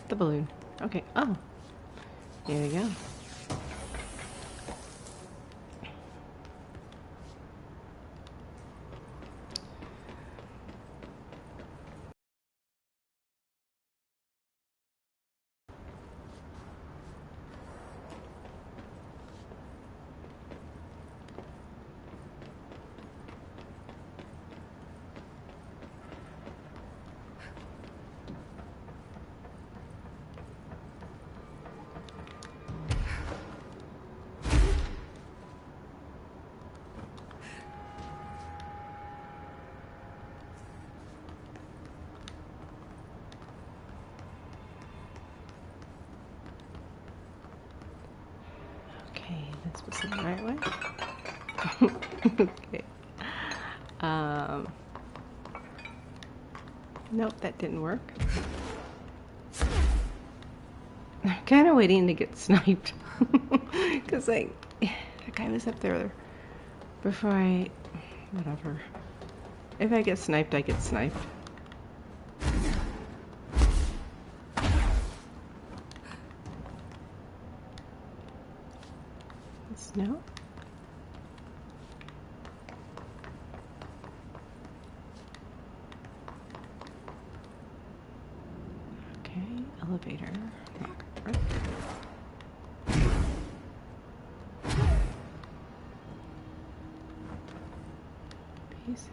Speaker 1: the balloon. Okay. Oh, there you go. That's supposed to be the right way. Okay. Nope, that didn't work. I'm kind of waiting to get sniped. Because, like, the guy was up there before I... Whatever. If I get sniped, I get sniped. No? Okay, elevator. Right. P6.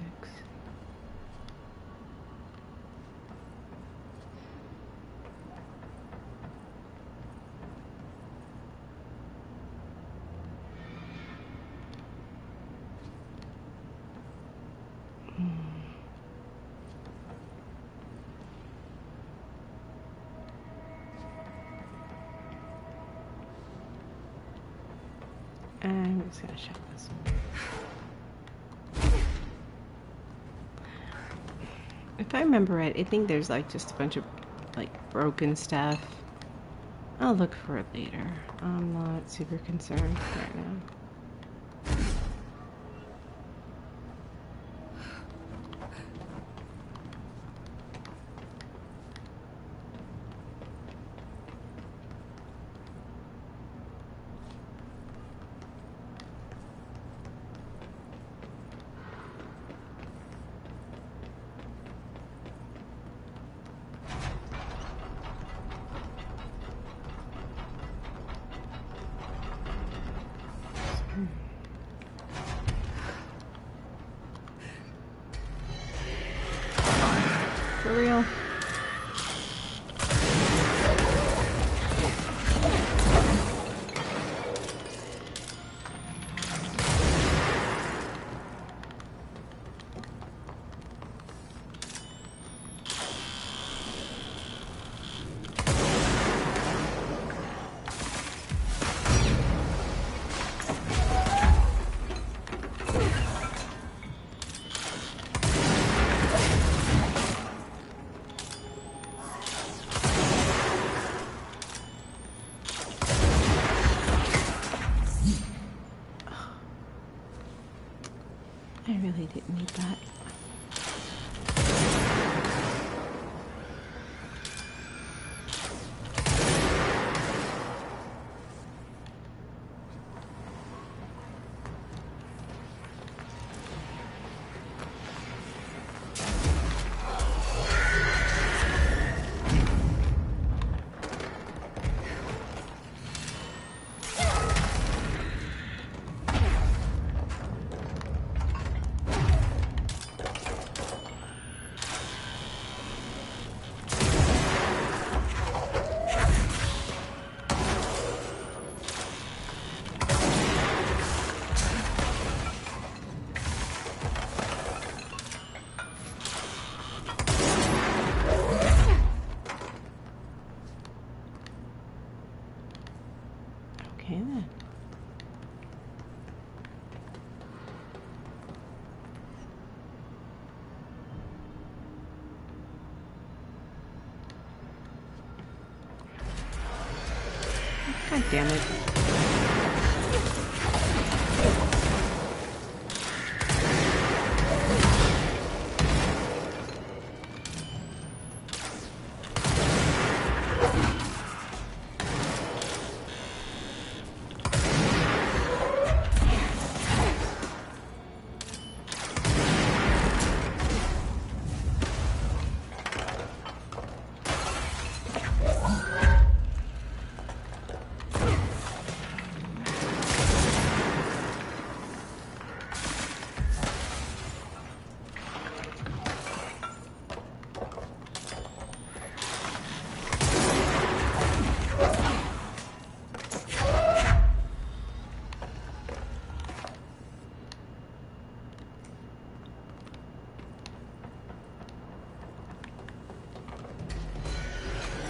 Speaker 1: I'm just gonna shut this one. If I remember right, I think there's like just a bunch of like broken stuff. I'll look for it later. I'm not super concerned right now. For real? I really didn't need that. damn it.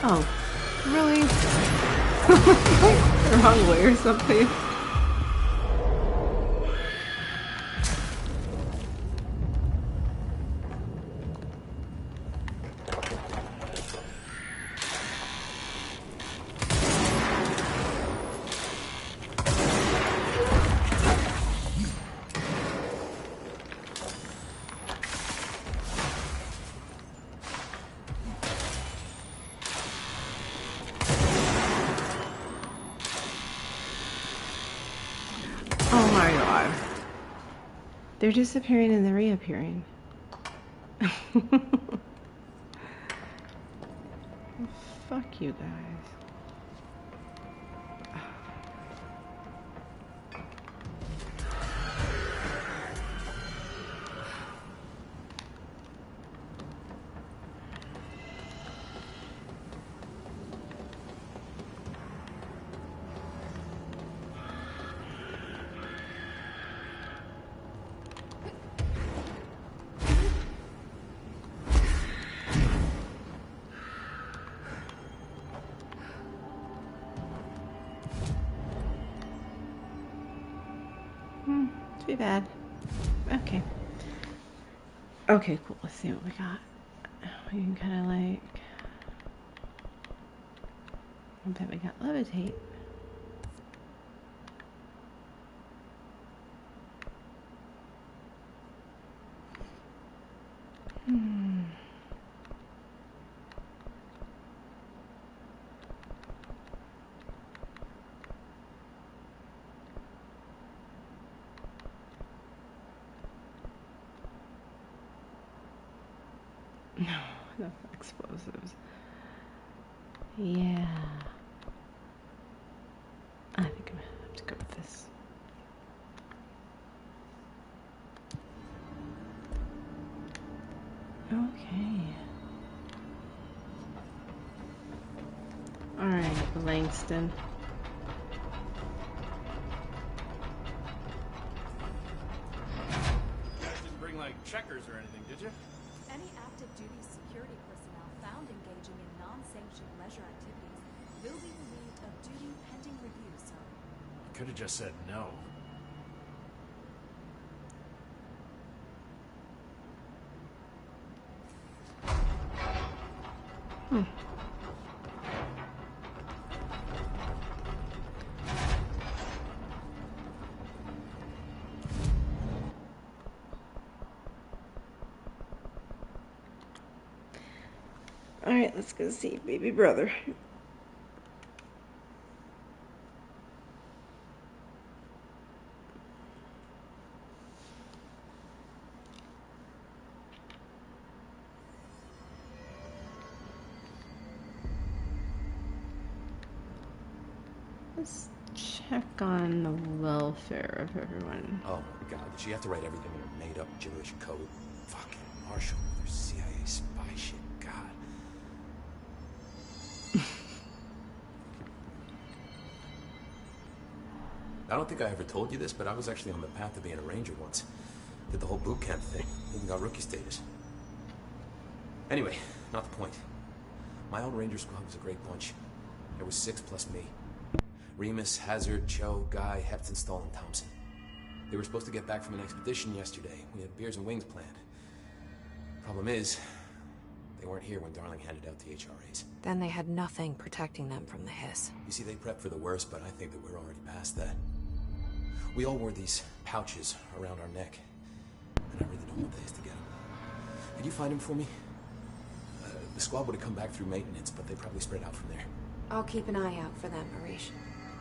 Speaker 1: Oh, really? The wrong way or something. Oh my god. They're disappearing and they're reappearing. Fuck you guys. Too bad. Okay. Okay, cool. Let's see what we got. We can kind of like... I bet we got levitate. No, no explosives. Yeah. I think I'm gonna have to go with this. Okay. Alright, Langston.
Speaker 20: You guys didn't bring like checkers or anything, did you?
Speaker 4: Any active duty security personnel found engaging in non-sanctioned leisure activities will be relieved of duty pending review, sir.
Speaker 20: You could have just said no.
Speaker 1: Alright, let's go see baby brother. Let's check on the welfare of everyone.
Speaker 14: Oh my god, did she have to write everything in her made-up gibberish code? Fucking Marshall with her CIA spy shit, god. I don't think I ever told you this, but I was actually on the path to being a ranger once. Did the whole boot camp thing, even got rookie status. Anyway, not the point. My old ranger squad was a great bunch. There was 6 plus me. Remus, Hazard, Cho, Guy, Hepton, Stahl, and Thompson. They were supposed to get back from an expedition yesterday. We had beers and wings planned. Problem is, They weren't here when Darling handed out the HRAs.
Speaker 2: Then they had nothing protecting them from the hiss.
Speaker 14: You see, they prepped for the worst, but I think that we're already past that. We all wore these pouches around our neck, and I really don't want the hiss to get them. Could you find him for me? The squad would have come back through maintenance, but they probably spread out from there.
Speaker 2: I'll keep an eye out for them, Arish.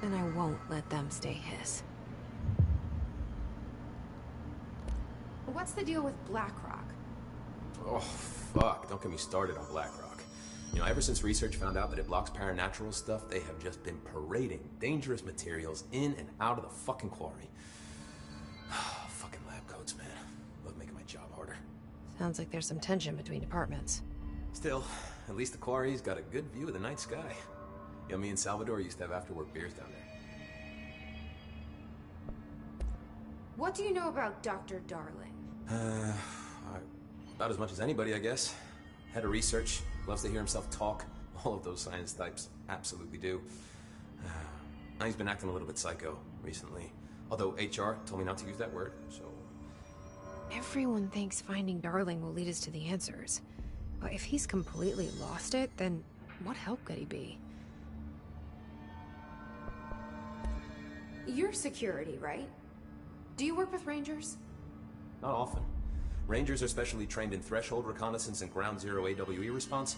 Speaker 2: And I won't let them stay hiss.
Speaker 9: What's the deal with BlackRock?
Speaker 14: Oh, fuck. Don't get me started on BlackRock. You know, ever since research found out that it blocks paranatural stuff, they have just been parading dangerous materials in and out of the fucking quarry. Fucking lab coats, man. Love making my job harder.
Speaker 2: Sounds like there's some tension between departments.
Speaker 14: Still, at least the quarry's got a good view of the night sky. You know, me and Salvador used to have after-work beers down there.
Speaker 9: What do you know about Dr. Darling?
Speaker 14: About as much as anybody, I guess. Head of research, loves to hear himself talk. All of those science types absolutely do. Now he's been acting a little bit psycho recently. Although HR told me not to use that word, so...
Speaker 2: Everyone thinks finding Darling will lead us to the answers. But if he's completely lost it, then what help could he be?
Speaker 9: You're security, right? Do you work with Rangers?
Speaker 14: Not often. Rangers are specially trained in threshold reconnaissance and ground zero AWE response.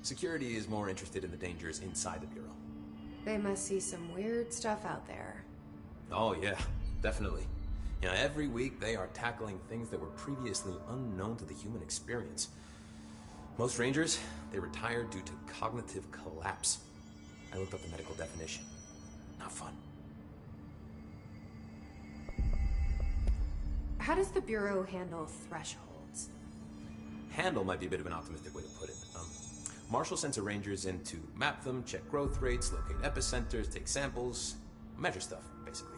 Speaker 14: Security is more interested in the dangers inside the Bureau.
Speaker 9: They must see some weird stuff out there.
Speaker 14: Oh yeah, definitely. You know, every week they are tackling things that were previously unknown to the human experience. Most Rangers, they retire due to cognitive collapse. I looked up the medical definition. Not fun.
Speaker 9: How does the Bureau handle thresholds?
Speaker 14: Handle might be a bit of an optimistic way to put it. Marshall sends her Rangers in to map them, check growth rates, locate epicenters, take samples, measure stuff, basically.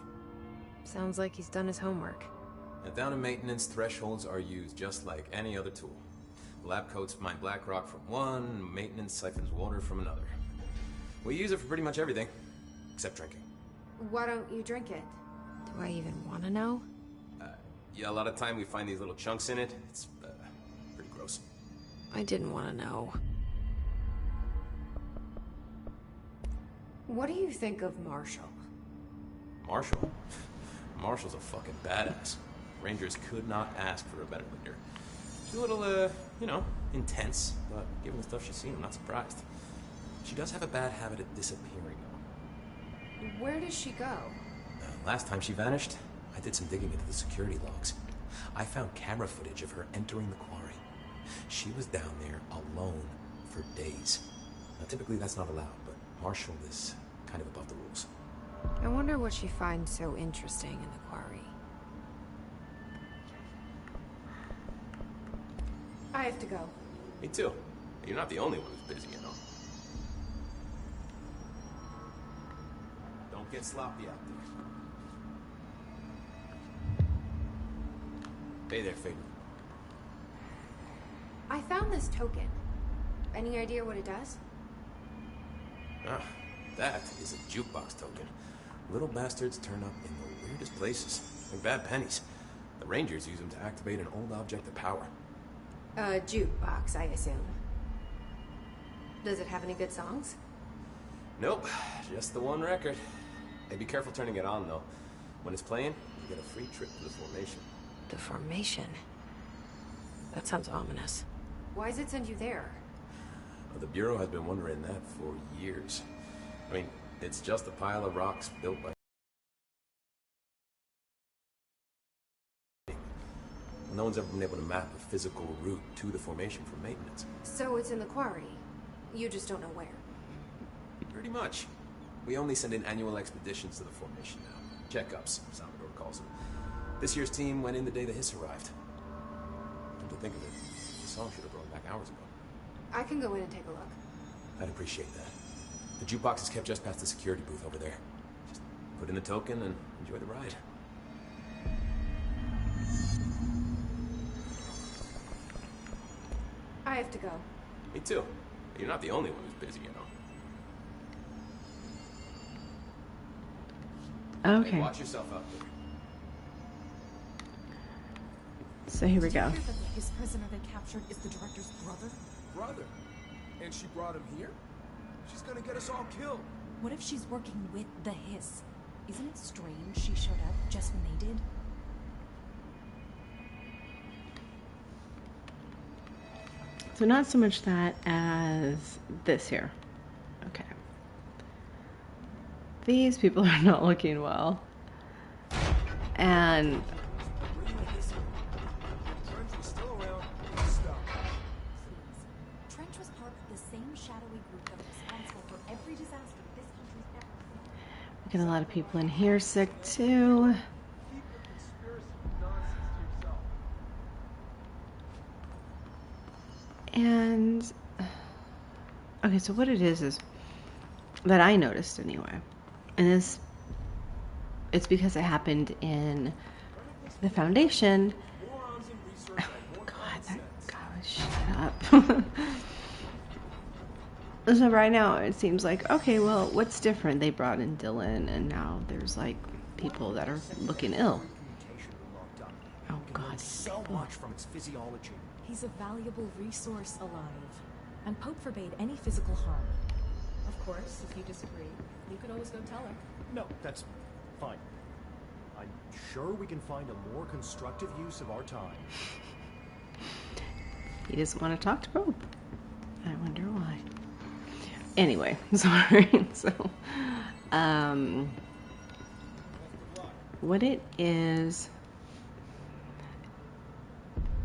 Speaker 2: Sounds like he's done his homework.
Speaker 14: Now, down in maintenance, thresholds are used just like any other tool. Lab coats mine BlackRock from one, maintenance siphons water from another. We use it for pretty much everything, except drinking.
Speaker 9: Why don't you drink it?
Speaker 2: Do I even want to know?
Speaker 14: Yeah, a lot of time we find these little chunks in it. It's pretty gross.
Speaker 2: I didn't want to know.
Speaker 9: What do you think of Marshall?
Speaker 14: Marshall? Marshall's a fucking badass. Rangers could not ask for a better leader. She's a little, you know, intense, but given the stuff she's seen, I'm not surprised. She does have a bad habit of disappearing, though.
Speaker 9: Where does she go?
Speaker 14: Last time she vanished, I did some digging into the security logs. I found camera footage of her entering the quarry. She was down there alone for days. Now, typically that's not allowed, but Marshall is kind of above the rules.
Speaker 2: I wonder what she finds so interesting in the quarry.
Speaker 9: I have to go.
Speaker 14: Me too. You're not the only one who's busy, you know. Don't get sloppy out there. Hey there, Faden.
Speaker 9: I found this token. Any idea what it does?
Speaker 14: Ah, that is a jukebox token. Little bastards turn up in the weirdest places, like bad pennies. The Rangers use them to activate an old object of power.
Speaker 9: A jukebox, I assume. Does it have any good songs?
Speaker 14: Nope, just the one record. Hey, be careful turning it on, though. When it's playing, you get a free trip to the formation.
Speaker 2: The formation? That sounds ominous.
Speaker 9: Why does it send you there?
Speaker 14: Well, the Bureau has been wondering that for years. I mean, it's just a pile of rocks built by... No one's ever been able to map a physical route to the formation for maintenance.
Speaker 9: So it's in the quarry. You just don't know where.
Speaker 14: Pretty much. We only send in annual expeditions to the formation now. Checkups, Salvador calls them. This year's team went in the day the hiss arrived. Come to think of it, the song should have brought back hours ago.
Speaker 9: I can go in and take a look.
Speaker 14: I'd appreciate that. The jukebox is kept just past the security booth over there. Just put in the token and enjoy the ride.
Speaker 9: I have to go.
Speaker 14: Me too. You're not the only one who's busy, you know.
Speaker 1: Okay.
Speaker 14: Hey, watch yourself out there.
Speaker 1: So here we go.
Speaker 13: Did you hear that his prisoner they captured is the director's brother?
Speaker 21: Brother? And she brought him here? She's gonna get us all killed.
Speaker 13: What if she's working with the Hiss? Isn't it strange she showed up just when they did?
Speaker 1: So not so much that as this here. Okay. These people are not looking well. And
Speaker 13: Trench was part of the same shadowy group that was responsible for every disaster this country's ever.
Speaker 1: we get a lot of people in here sick too. And okay, so what it is that I noticed anyway, and it's because it happened in the Foundation. God, that guy, shut up. So right now it seems like, okay, well, what's different? They brought in Dylan, and now there's like people that are looking ill. Oh God,
Speaker 22: so much from its physiology.
Speaker 13: He's a valuable resource alive, and Pope forbade any physical harm. Of course, if you disagree, you could always go tell her.
Speaker 22: No, that's fine. I'm sure we can find a more constructive use of our time.
Speaker 1: He doesn't want to talk to Pope. I wonder why. Anyway, sorry. So, what it is?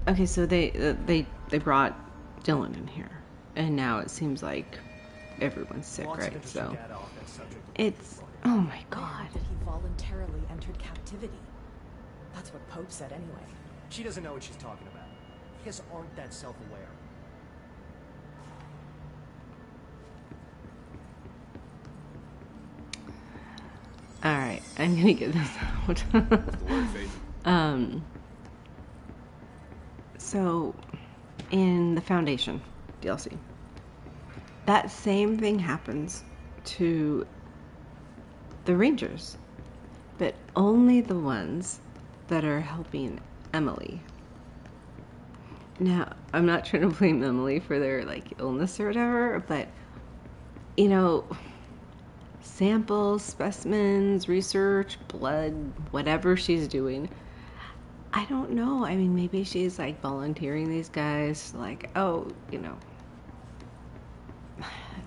Speaker 1: Okay, so they brought Dylan in here, and now it seems like everyone's sick, right? So it's, oh my God.
Speaker 13: That he voluntarily entered captivity. That's what Pope said anyway.
Speaker 22: She doesn't know what she's talking about. Hiss aren't that self-aware.
Speaker 1: All right, I'm gonna get this out. So, in the Foundation DLC, that same thing happens to the Rangers, but only the ones that are helping Emily. Now, I'm not trying to blame Emily for their like illness or whatever, but you know, samples, specimens, research, blood, whatever she's doing, I don't know. I mean, maybe she's like volunteering these guys, like, oh, you know,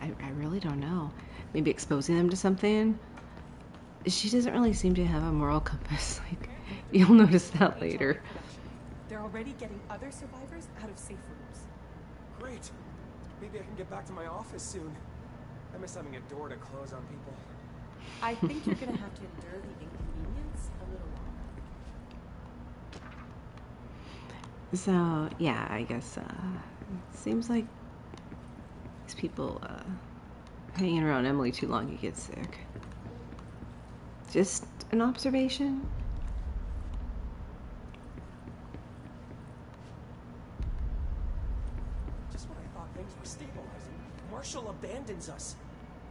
Speaker 1: I really don't know. Maybe exposing them to something. She doesn't really seem to have a moral compass. Like, you'll notice that later.
Speaker 6: They're already getting other survivors out of safe rooms. Great. Maybe I can get back to my office soon. I miss having a door to close on people.
Speaker 4: I think you're gonna have to endure the inconvenience a little longer.
Speaker 1: So, yeah, I guess, it seems like these people, hanging around Emily too long, you get sick. Just an observation.
Speaker 6: Just when I thought things were stabilizing, Marshall abandons us.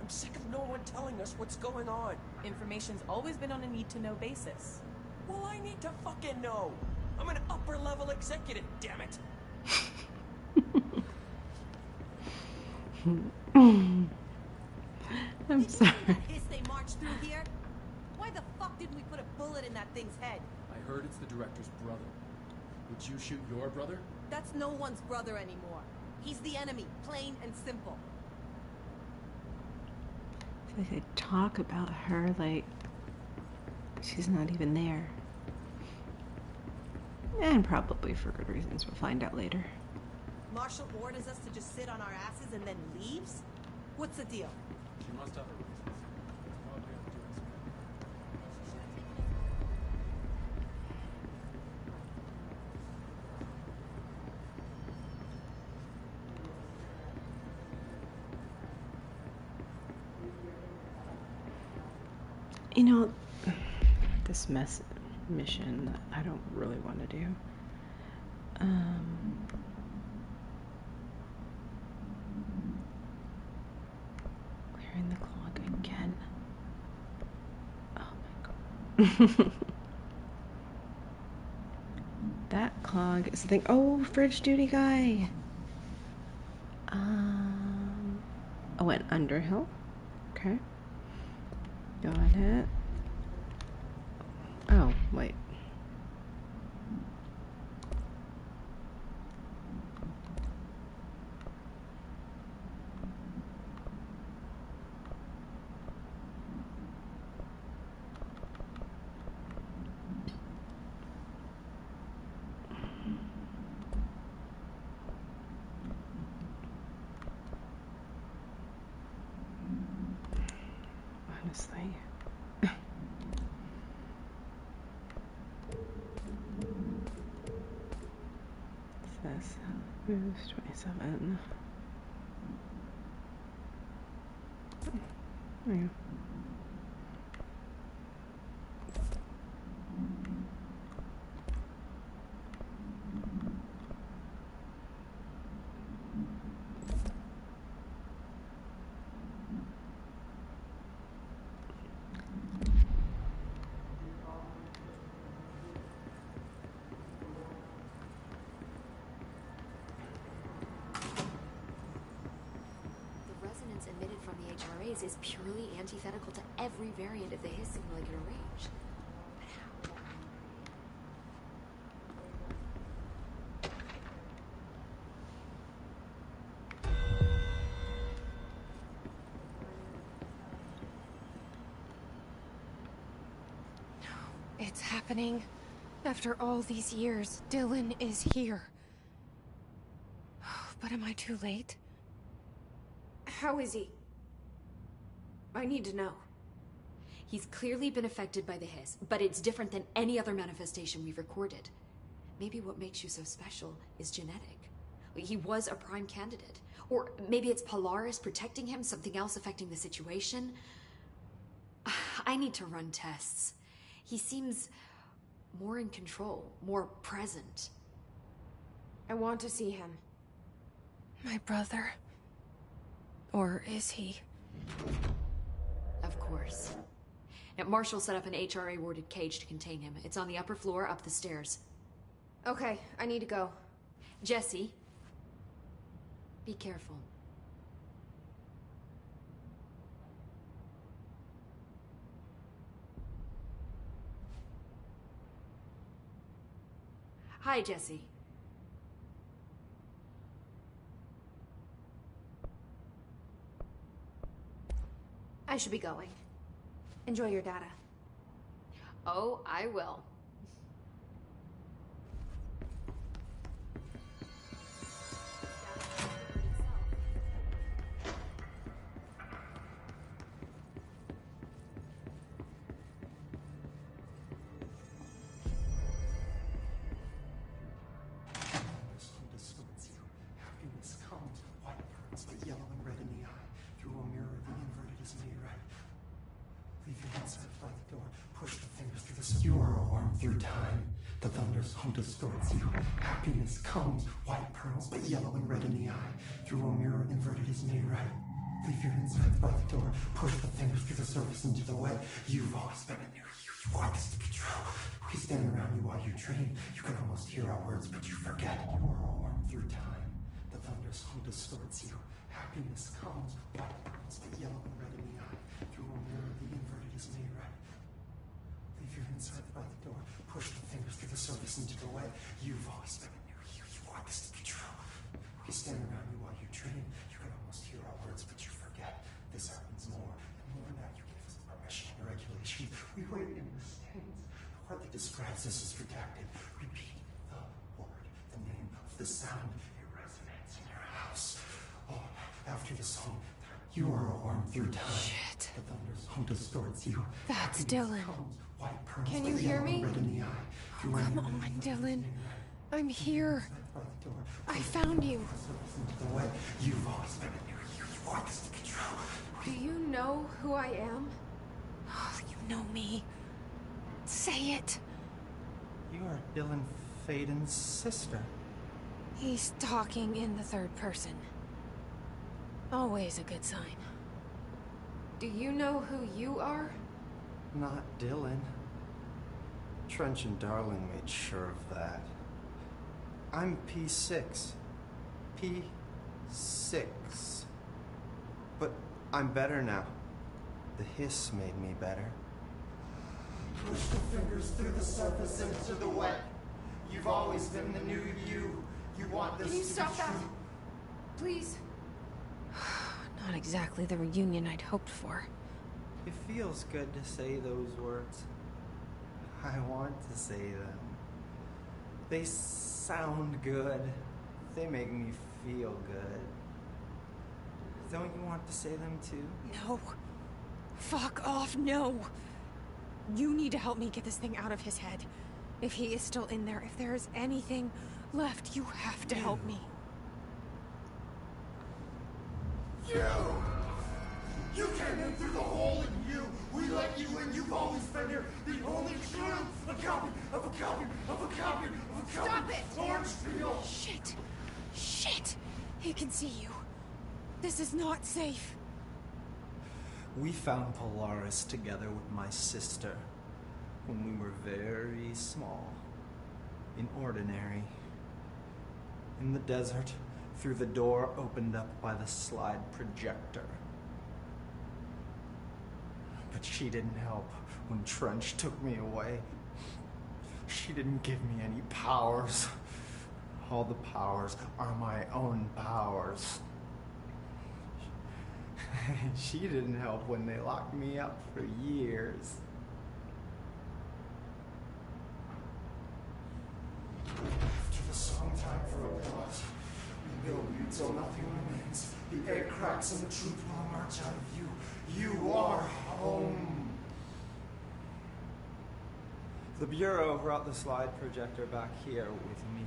Speaker 6: I'm sick of no one telling us what's going on.
Speaker 4: Information's always been on a need-to-know basis.
Speaker 6: Well, I need to fucking know. I'm an upper-level executive, damn it.
Speaker 1: I'm sorry.
Speaker 3: Hiss they marched through here? Why the fuck didn't we put a bullet in that thing's head?
Speaker 21: I heard it's the director's brother. Would you shoot your brother?
Speaker 3: That's no one's brother anymore. He's the enemy, plain and simple.
Speaker 1: They talk about her like she's not even there. And probably for good reasons. We'll find out later.
Speaker 3: Marshall orders us to just sit on our asses and then leaves? What's the deal?
Speaker 21: She must have her reasons.
Speaker 1: You know, this mission that I don't really want to do. Clearing the clog again. Oh my God. That cog is the thing. Oh, fridge duty guy. I went Underhill. Okay. Got it. Oh, wait. Honestly. This moves 27. There you go.
Speaker 10: Emitted from the HRAs is purely antithetical to every variant of the Hiss signal I can arrange.
Speaker 2: But how? It's happening. After all these years, Dylan is here. But am I too late?
Speaker 9: How is he? I need to know.
Speaker 10: He's clearly been affected by the Hiss, but it's different than any other manifestation we've recorded. Maybe what makes you so special is genetic. He was a prime candidate. Or maybe it's Polaris protecting him, something else affecting the situation. I need to run tests. He seems more in control, more present.
Speaker 9: I want to see him.
Speaker 2: My brother. Or is he?
Speaker 10: Of course. Now, Marshall set up an HRA-warded cage to contain him. It's on the upper floor, up the stairs.
Speaker 9: Okay, I need to go.
Speaker 10: Jesse, be careful. Hi, Jesse.
Speaker 9: I should be going. Enjoy your data.
Speaker 10: Oh, I will.
Speaker 11: Happiness comes, white burns, but yellow and red in the eye. Through a mirror, the inverted is made right. Leave your inside by the door. Push the fingers through the You are a worm through time. The thunder's home distorts you. Happiness comes, white pearls, but yellow and red in the eye. Through a mirror, inverted is made right. Leave your insides by the door. Push the fingers through the surface into the wet. You've always been in there. You want this to be true. We stand around you while you dream. You can almost hear our words, but you forget. You are a worm through time. The thunder's home distorts you. Happiness comes, white pearls, but yellow and red in the eye. Through a mirror, the inverted is made right. Leave your insides by the door. Push the fingers through the surface into the wet. You've always been in there. You want this to be true. We stand around you while you dream. You can almost hear our words, but you forget. This happens more and more now. You give us permission and regulation. We wait in the stands. The word that describes this is redacted. Repeat the word, the name of the sound. It resonates in your house. Oh, after the song, you are a worm through time.
Speaker 2: Shit.
Speaker 11: The thunder's home distorts you.
Speaker 2: That's Dylan.
Speaker 11: White pearls,
Speaker 2: Can you
Speaker 11: but
Speaker 2: hear
Speaker 11: yellow
Speaker 2: me?
Speaker 11: red in the eye.
Speaker 2: Come on, Dylan. I'm here. I found you.
Speaker 11: The way you've always been in there. You want this to be true.
Speaker 9: Do you know who I am?
Speaker 2: Oh, you know me. Say it.
Speaker 11: You are Dylan Faden's sister.
Speaker 2: He's talking in the third person. Always a good sign.
Speaker 9: Do you know who you are?
Speaker 11: Not Dylan. Trench and Darling made sure of that.
Speaker 17: I'm P6. P6. But I'm better now. The hiss made me better.
Speaker 11: Push the fingers through the surface into the wet. You've always been the new you. You want this
Speaker 9: Can you
Speaker 11: to be
Speaker 9: stop that?
Speaker 11: true.
Speaker 9: Please.
Speaker 2: Not exactly the reunion I'd hoped for.
Speaker 17: It feels good to say those words. I want to say them. They sound good. They make me feel good. Don't you want to say them too?
Speaker 2: No. Fuck off, no. You need to help me get this thing out of his head. If he is still in there, if there is anything left, you have to help me.
Speaker 11: You came in through the hole in you. We let you in. You've always been here. The only true. A copy of a copy of a copy of a copy.
Speaker 2: Stop it!
Speaker 11: Orange peel.
Speaker 2: Shit. Shit. He can see you. This is not safe.
Speaker 17: We found Polaris together with my sister when we were very small, in Ordinary, in the desert, through the door opened up by the slide projector. But she didn't help when Trench took me away. She didn't give me any powers. All the powers are my own powers. She didn't help when they locked me up for years.
Speaker 11: To the song time for applause. We build you till nothing remains. The air cracks and the truth will emerge out of you. You are home.
Speaker 17: The Bureau brought the slide projector back here with me.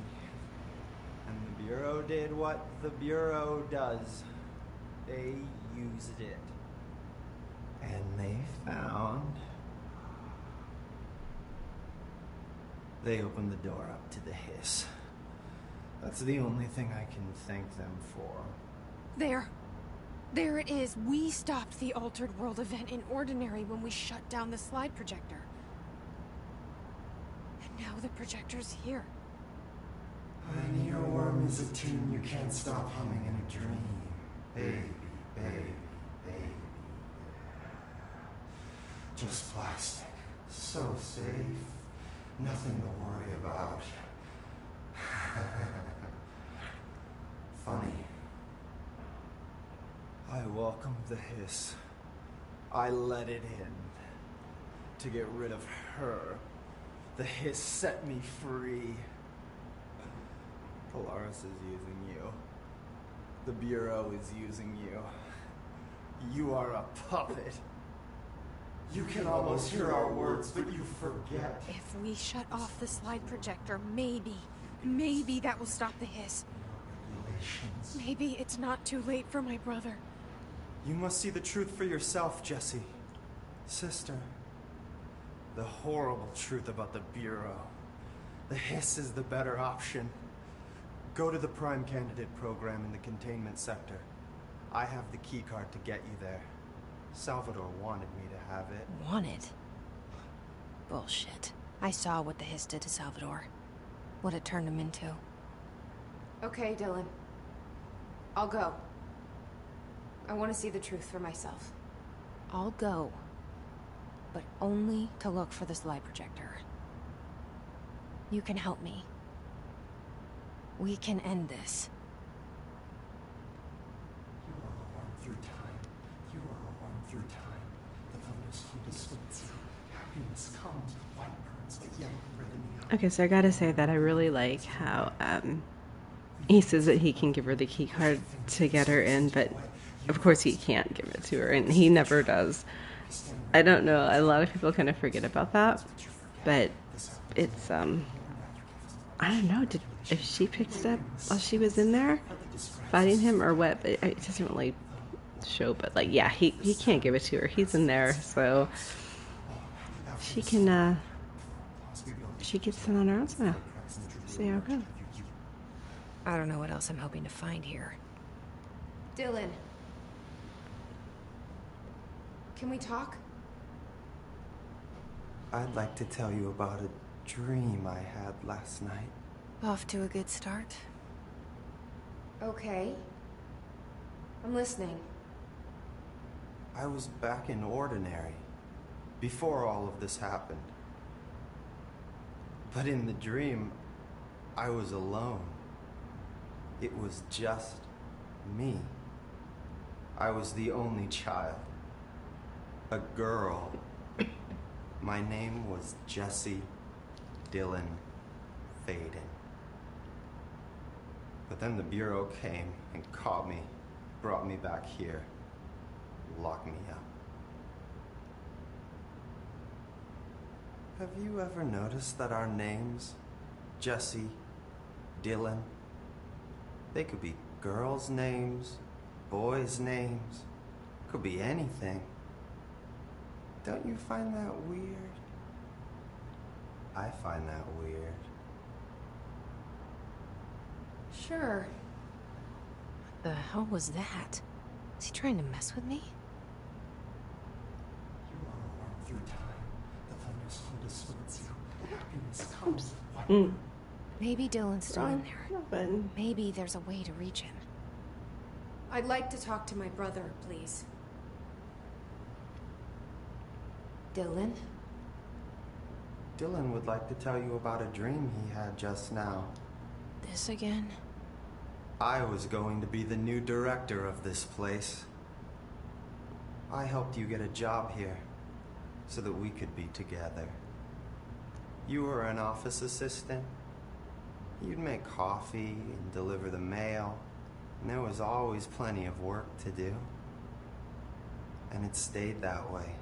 Speaker 17: And the Bureau did what the Bureau does. They used it. And they found... They opened the door up to the hiss. That's the only thing I can thank them for.
Speaker 2: There. There it is. We stopped the Altered World event in Ordinary when we shut down the slide projector. And now the projector's here.
Speaker 11: An earworm is a tune you can't stop humming in a dream. Baby, baby, baby. Just plastic. So safe. Nothing to worry about. Funny.
Speaker 17: I welcomed the hiss. I let it in. To get rid of her. The hiss set me free. Polaris is using you. The Bureau is using you. You are a puppet.
Speaker 11: You can almost hear our words, but you forget.
Speaker 2: If we shut off the slide projector, maybe that will stop the hiss. Maybe it's not too late for my brother.
Speaker 17: You must see the truth for yourself, Jesse. Sister. The horrible truth about the Bureau. The hiss is the better option. Go to the Prime Candidate program in the containment sector. I have the keycard to get you there. Salvador wanted me to have it.
Speaker 2: Wanted? Bullshit. I saw what the hiss did to Salvador. What it turned him into.
Speaker 9: Okay, Dylan. I'll go. I want to see the truth for myself.
Speaker 2: I'll go. But only to look for the slide projector. You can help me. We can end this.
Speaker 11: You are a worm through time. You are a worm through time. The thunders heat us slip through. Happiness comes, white burns, but yellow red in the eye.
Speaker 1: Okay, so I gotta say that I really like how he says that he can give her the key card to get her in, but of course he can't give it to her, and he never does. I don't know, a lot of people kind of forget about that, but it's, I don't know, if she picked it up while she was in there fighting him or what, but it doesn't really show, but like, yeah, he can't give it to her. He's in there, so she can, she gets it on her own now. See how it goes.
Speaker 2: I don't know what else I'm hoping to find here.
Speaker 9: Dylan. Can we talk?
Speaker 17: I'd like to tell you about a dream I had last night.
Speaker 2: Off to a good start.
Speaker 9: Okay. I'm listening.
Speaker 17: I was back in Ordinary before all of this happened. But in the dream, I was alone. It was just me. I was the only child. A girl. My name was Jesse Dylan Faden. But then the Bureau came and caught me, brought me back here, locked me up. Have you ever noticed that our names, Jesse, Dylan, they could be girls' names, boys' names, could be anything. Don't you find that weird? I find that weird.
Speaker 9: Sure.
Speaker 2: What the hell was that? Is he trying to mess with me?
Speaker 11: You are warm through time. The thunder's hold assaults you. Happiness comes with
Speaker 2: Maybe Dylan's still in there.
Speaker 1: Button.
Speaker 2: Maybe there's a way to reach him.
Speaker 9: I'd like to talk to my brother, please. Dylan?
Speaker 17: Dylan would like to tell you about a dream he had just now.
Speaker 2: This again?
Speaker 17: I was going to be the new director of this place. I helped you get a job here so that we could be together. You were an office assistant. You'd make coffee and deliver the mail, and there was always plenty of work to do. And it stayed that way,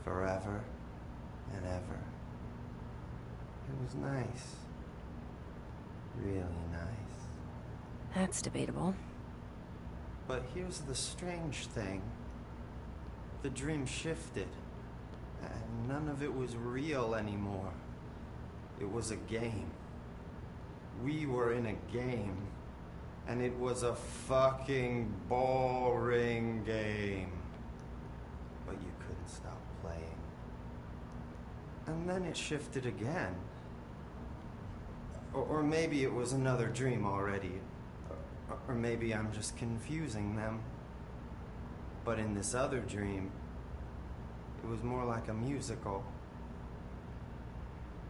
Speaker 17: forever and ever. It was nice. Really nice.
Speaker 2: That's debatable.
Speaker 17: But here's the strange thing. The dream shifted, and none of it was real anymore. It was a game. We were in a game, and it was a fucking boring game. But you couldn't stop playing. And then it shifted again. Or maybe it was another dream already. Or maybe I'm just confusing them. But in this other dream, it was more like a musical.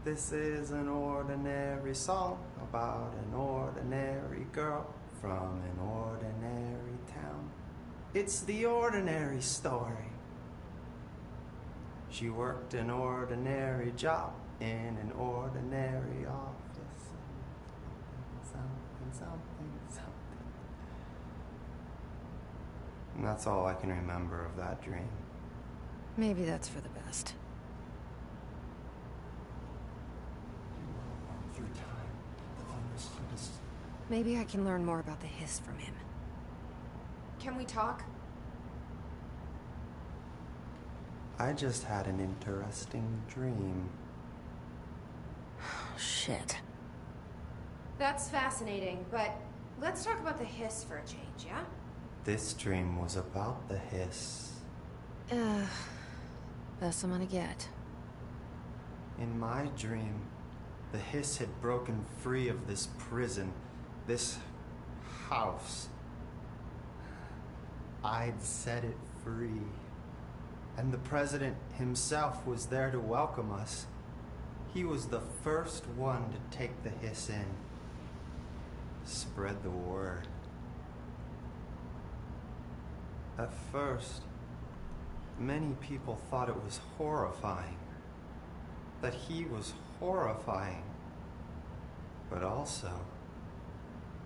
Speaker 17: This is an ordinary song about an ordinary girl from an ordinary town. It's the ordinary story. She worked an ordinary job in an ordinary office. Something. And that's all I can remember of that dream.
Speaker 2: Maybe that's for the best.
Speaker 11: through time. The thunder's hold us.
Speaker 2: Maybe I can learn more about the hiss from him.
Speaker 9: Can we talk?
Speaker 17: I just had an interesting dream.
Speaker 2: Shit.
Speaker 9: That's fascinating, but let's talk about the hiss for a change, yeah?
Speaker 17: This dream was about the hiss.
Speaker 2: Best I'm gonna get.
Speaker 17: In my dream, the hiss had broken free of this prison, this house. I'd set it free. And the president himself was there to welcome us. He was the first one to take the hiss in. Spread the word. At first, many people thought it was horrifying. That he was horrifying. But also,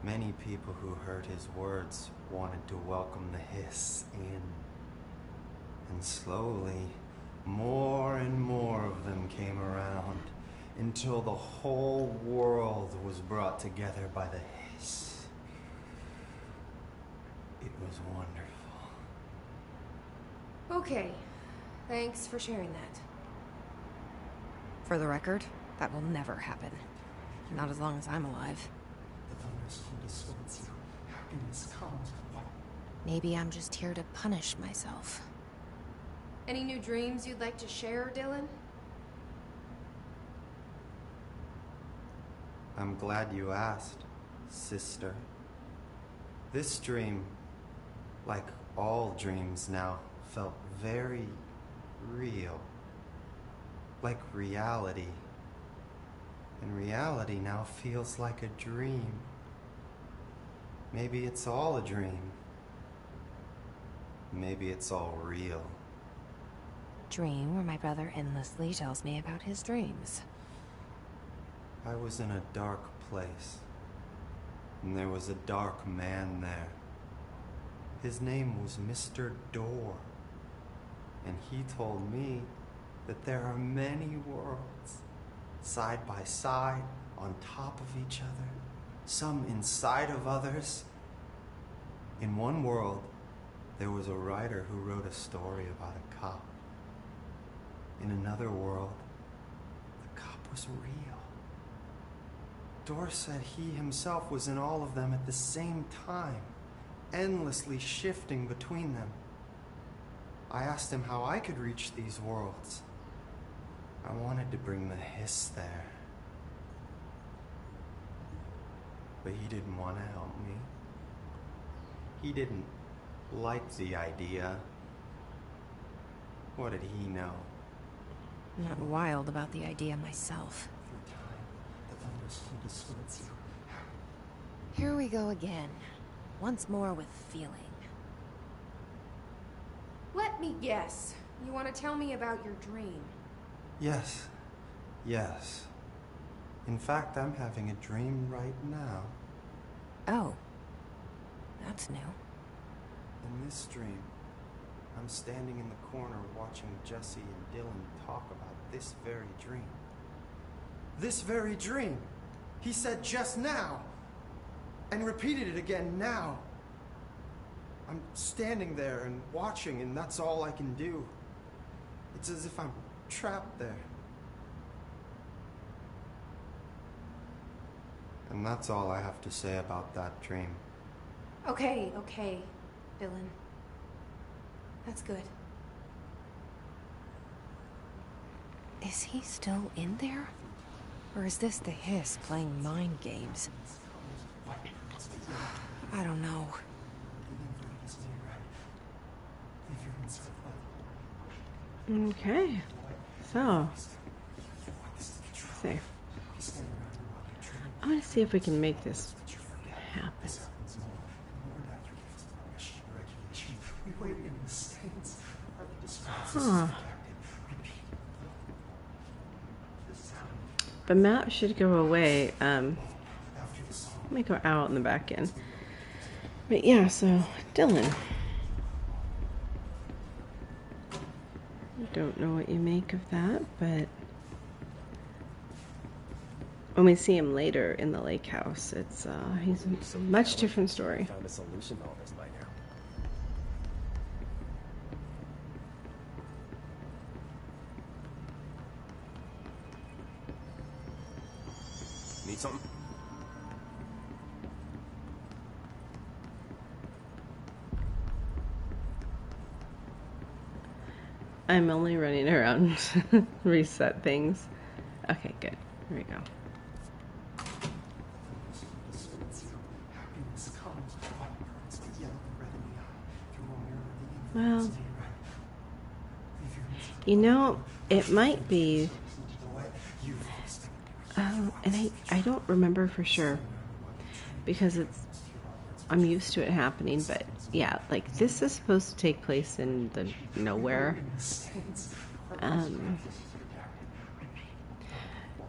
Speaker 17: many people who heard his words wanted to welcome the hiss in. And slowly, more and more of them came around, until the whole world was brought together by the hiss. It was wonderful.
Speaker 9: Okay. Thanks for sharing that.
Speaker 2: For the record, that will never happen. Not as long as I'm alive.
Speaker 11: The thunder's hold us towards you. Happiness comes with what?
Speaker 2: Maybe I'm just here to punish myself.
Speaker 9: Any new dreams you'd like to share, Dylan?
Speaker 17: I'm glad you asked, sister. This dream, like all dreams now, felt very real. Like reality. And reality now feels like a dream. Maybe it's all a dream. Maybe it's all real.
Speaker 2: Dream where my brother endlessly tells me about his dreams.
Speaker 17: I was in a dark place, and there was a dark man there. His name was Mr. Door, and he told me that there are many worlds, side by side, on top of each other, some inside of others. In one world, there was a writer who wrote a story about a cop. In another world, the cop was real. Door said he himself was in all of them at the same time, endlessly shifting between them. I asked him how I could reach these worlds. I wanted to bring the hiss there. But he didn't want to help me. He didn't like the idea. What did he know?
Speaker 2: I'm not wild about the idea myself. Here we go again. Once more with feeling.
Speaker 9: Let me guess. You want to tell me about your dream?
Speaker 17: Yes. Yes. In fact, I'm having a dream right now.
Speaker 2: Oh. That's new.
Speaker 17: In this dream, I'm standing in the corner watching Jesse and Dylan talk about this very dream. This very dream! He said just now! And repeated it again now. I'm standing there and watching, and that's all I can do. It's as if I'm trapped there. And that's all I have to say about that dream.
Speaker 9: Okay, Dylan. That's good.
Speaker 2: Is he still in there? Or is this the hiss playing mind games? I don't know.
Speaker 1: Okay. So. See. I'm gonna see if we can make this happen. Huh. The map should go away. Let me go out in the back end. But yeah, so Dylan. I don't know what you make of that, but when we see him later in the lake house, it's he's a much different story.
Speaker 22: Found a solution to all this by now. Need something?
Speaker 1: I'm only running around reset things. Okay, good. Here we go. Well, you know, it might be, and I don't remember for sure, because I'm used to it happening, but yeah, like this is supposed to take place in the nowhere.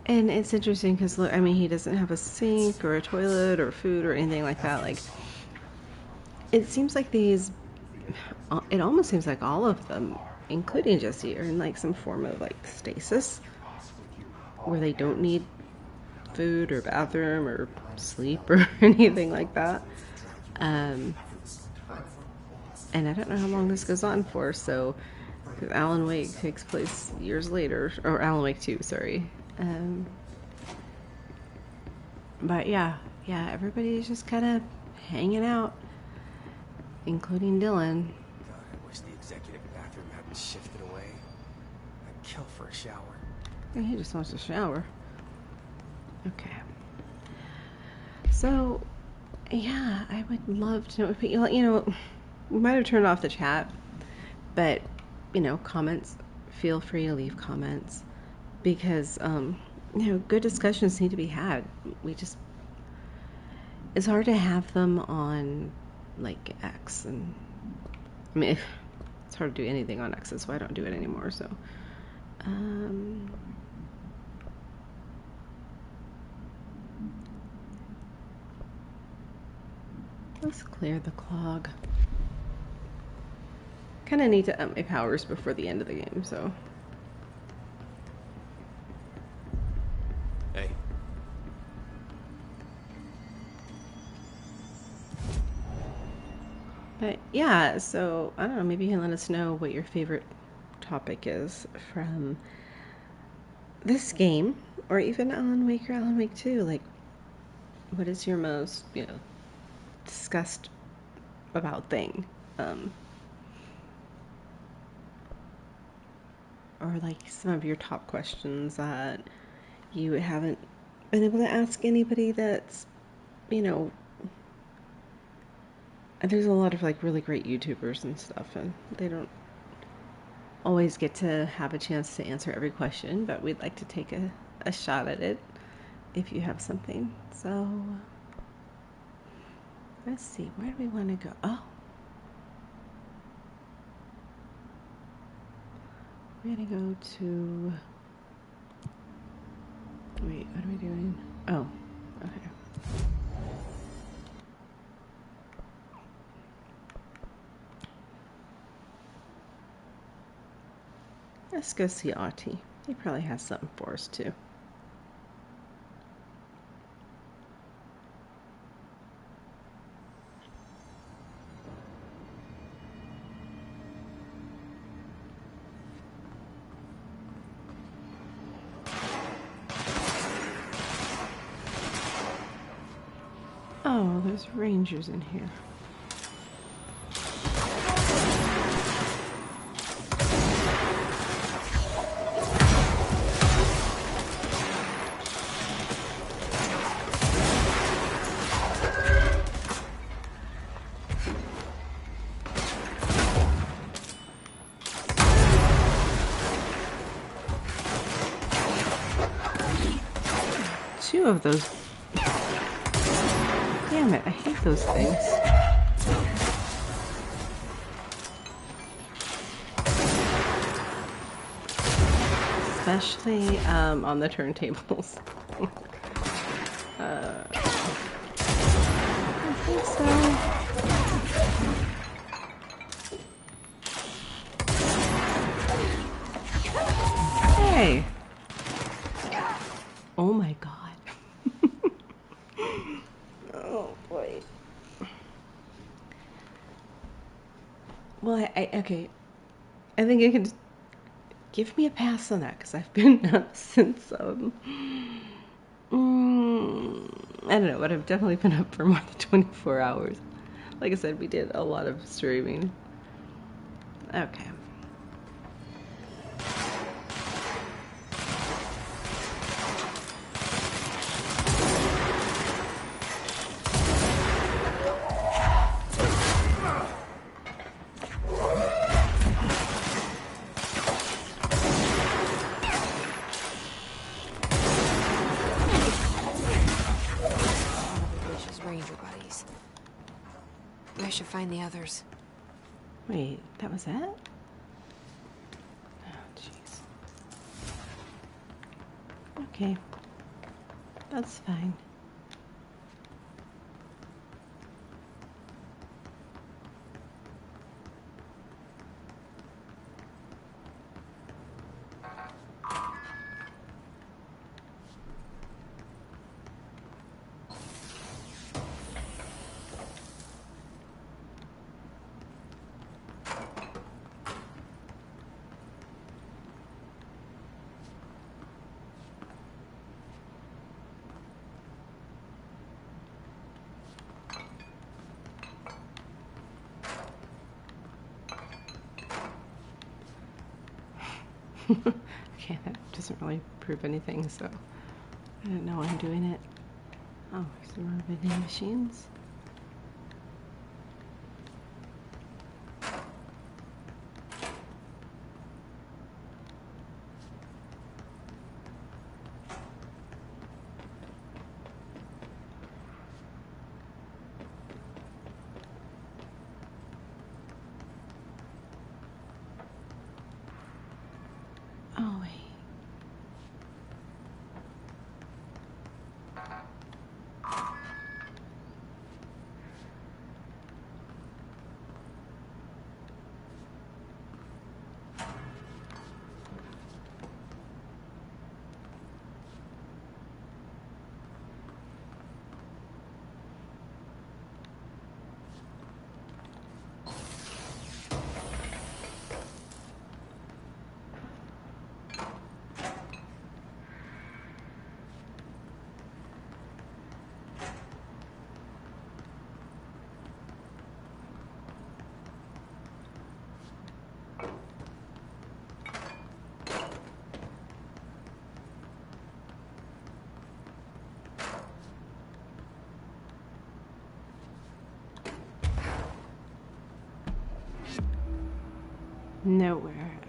Speaker 1: And it's interesting because, look, I mean, he doesn't have a sink or a toilet or food or anything like that. Like, it seems like it almost seems like all of them, including Jesse, are in like some form of like stasis where they don't need food or bathroom or sleep or anything like that. And I don't know how long this goes on for, so Alan Wake takes place years later, or Alan Wake 2, sorry. But yeah, everybody's just kind of hanging out, including Dylan.
Speaker 22: God, I wish the executive bathroom hadn't shifted away. I'd kill for a shower.
Speaker 1: And he just wants to shower. Okay. So, yeah, I would love to know if you know, we might have turned off the chat, but you know, comments, feel free to leave comments because you know, good discussions need to be had. It's hard to have them on like X, and I mean it's hard to do anything on X, that's why I don't do it anymore. So let's clear the clog. Kind of need to up my powers before the end of the game, so.
Speaker 14: Hey.
Speaker 1: But yeah, so I don't know, maybe you can let us know what your favorite topic is from this game, or even Alan Wake or Alan Wake 2. Like, what is your most, you know, discussed about thing? Or like some of your top questions that you haven't been able to ask anybody that's, you know, there's a lot of like really great YouTubers and stuff, and they don't always get to have a chance to answer every question, but we'd like to take a shot at it if you have something. So let's see, where do we want to go? Oh, we're gonna go to, wait, what are we doing? Oh, okay. Let's go see Ahti. He probably has something for us too. Oh, there's rangers in here. Two of those. Damn it, I hate those things. Especially on the turntables. I think so. Hey! Oh my god. Oh boy. Well, okay. I think you can just give me a pass on that, because I've been up since, I don't know, but I've definitely been up for more than 24 hours. Like I said, we did a lot of streaming. Okay.
Speaker 9: Find the others.
Speaker 1: Wait, that was it? Oh, jeez. Okay. That's fine. Okay, that doesn't really prove anything, so I don't know why I'm doing it. Oh, some more vending machines. Oh, wait. Nowhere.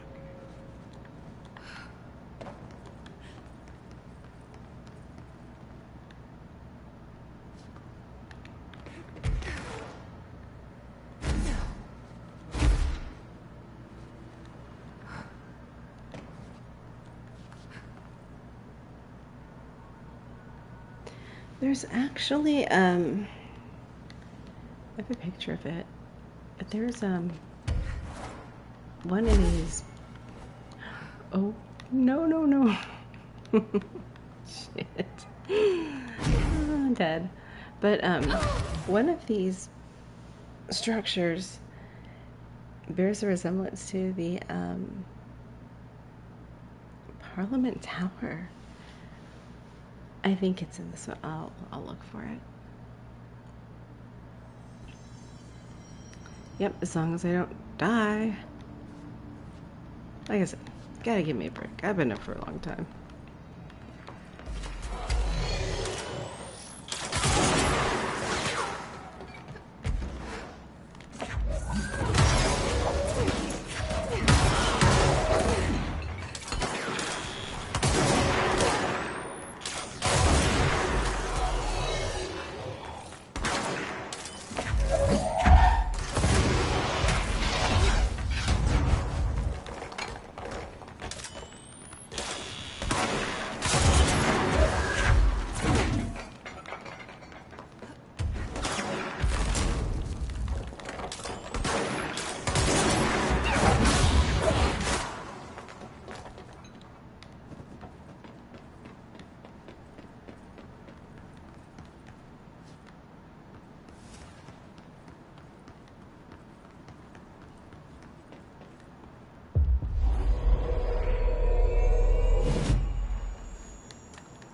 Speaker 1: There's actually I have a picture of it. But there's one of these. Oh, no. Shit. Oh, I'm dead. But one of these structures bears a resemblance to the Parliament Tower. I think it's in this one. I'll look for it. Yep, as long as I don't die. Like I said, gotta give me a break. I've been up for a long time.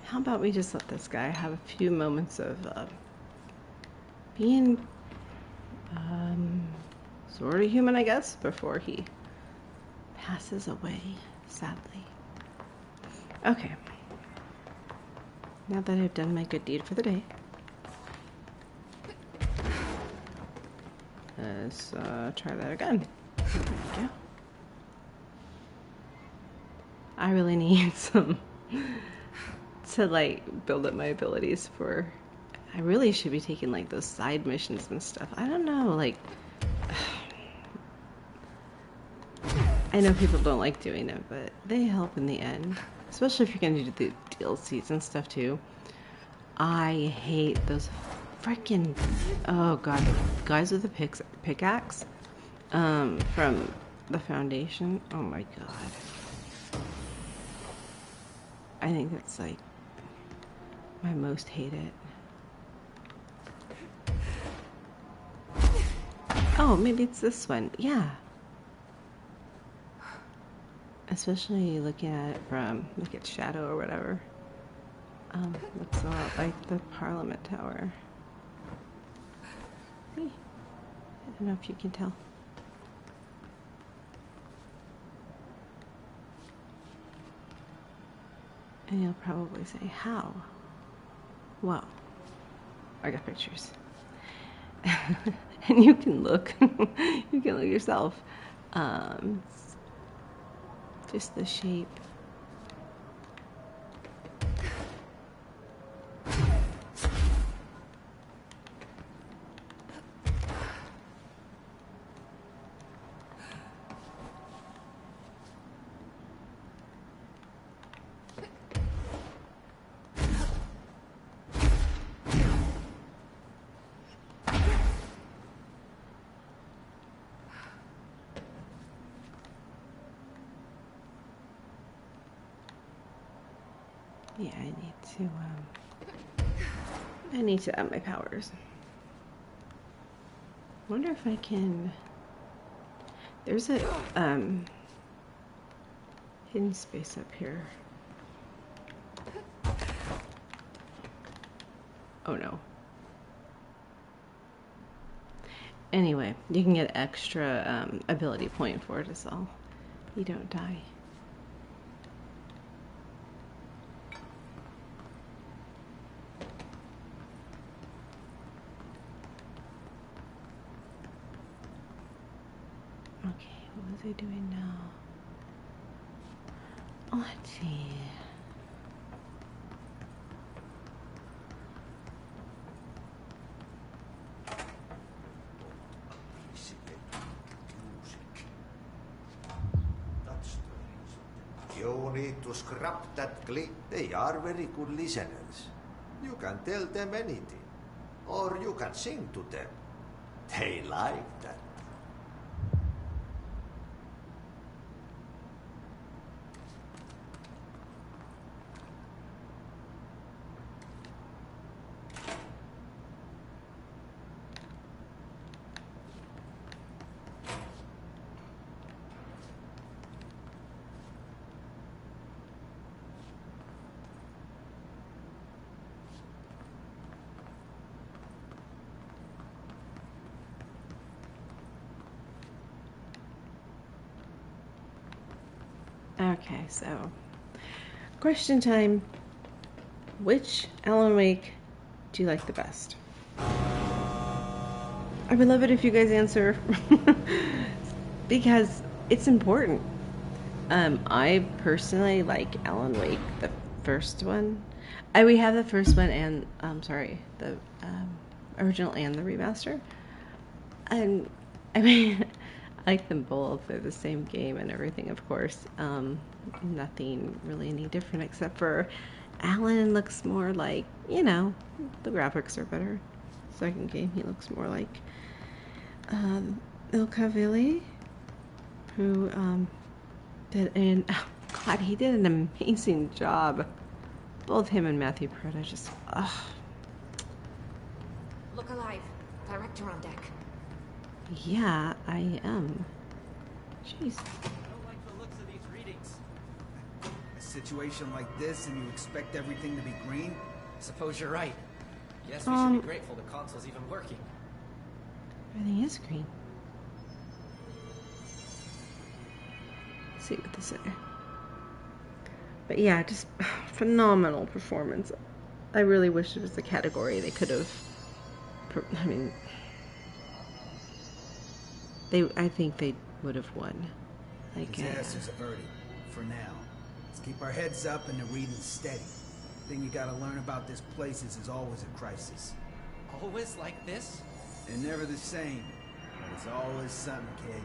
Speaker 1: How about we just let this guy have a few moments of being sort of human, I guess, before he passes away, sadly. Okay. Now that I've done my good deed for the day, let's try that again. There we go. I really need some to like build up my abilities for. I really should be taking like those side missions and stuff. I don't know, like I know people don't like doing it, but they help in the end, especially if you're gonna do the DLCs and stuff too. I hate those freaking, oh god, guys with the pickaxe from the Foundation. Oh my god, I think that's like my most hated. Oh, maybe it's this one. Yeah. Especially looking at it from, look at Shadow or whatever. Looks a lot like the Parliament Tower. See? I don't know if you can tell. And you'll probably say, how? Well, I got pictures. And you can look. You can look yourself. Just the shape. Yeah, I need to up my powers. Wonder if I can. There's a hidden space up here. Oh no. Anyway, you can get extra ability point for it as well. You don't die. Okay, what was I doing now? Oh, let's see.
Speaker 8: You need to scrap that clip. They are very good listeners. You can tell them anything. Or you can sing to them. They like that.
Speaker 1: Okay, so question time. Which Alan Wake do you like the best? I would love it if you guys answer because it's important. I personally like Alan Wake, the first one. We have the first one and the original and the remaster. And I mean, I like them both. They're the same game and everything, of course. Nothing really any different except for Alan looks more like, you know, the graphics are better. Second game, he looks more like Ilkavili, who he did an amazing job. Both him and Matthew Peretta just,
Speaker 10: Look alive. Director on deck.
Speaker 1: Yeah, I am. Jeez.
Speaker 15: I don't like the looks of these readings. A situation like this and you expect everything to be green?
Speaker 19: Suppose you're right. Guess we should be grateful the console's even working.
Speaker 1: Everything is green. Let's see what they say. But yeah, just phenomenal performance. I really wish it was a category they could have. I mean, I think they would have won. Like,
Speaker 15: Disaster's averted. For now. Let's keep our heads up and the reading steady. The thing you gotta learn about this place is always a crisis.
Speaker 19: Always like this?
Speaker 15: They're never the same. But it's always something, kid.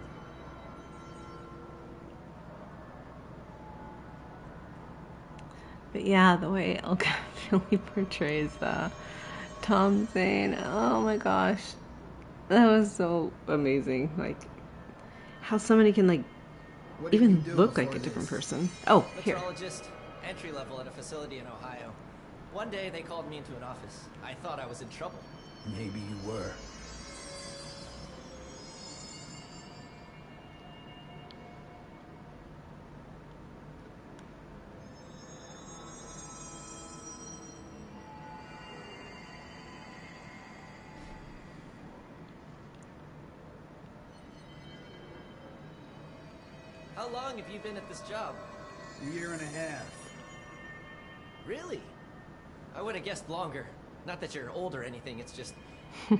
Speaker 1: But yeah, the way Ilkavili portrays Tom Zane, oh my gosh, that was so amazing. Like, how somebody can like even look like a different person. Oh, here.
Speaker 19: Meteorologist, entry level at a facility in Ohio. One day they called me into an office. I thought I was in trouble.
Speaker 15: Maybe you were.
Speaker 19: How long have you been at this job?
Speaker 15: A year and a half.
Speaker 19: Really? I would have guessed longer. Not that you're old or anything, it's just,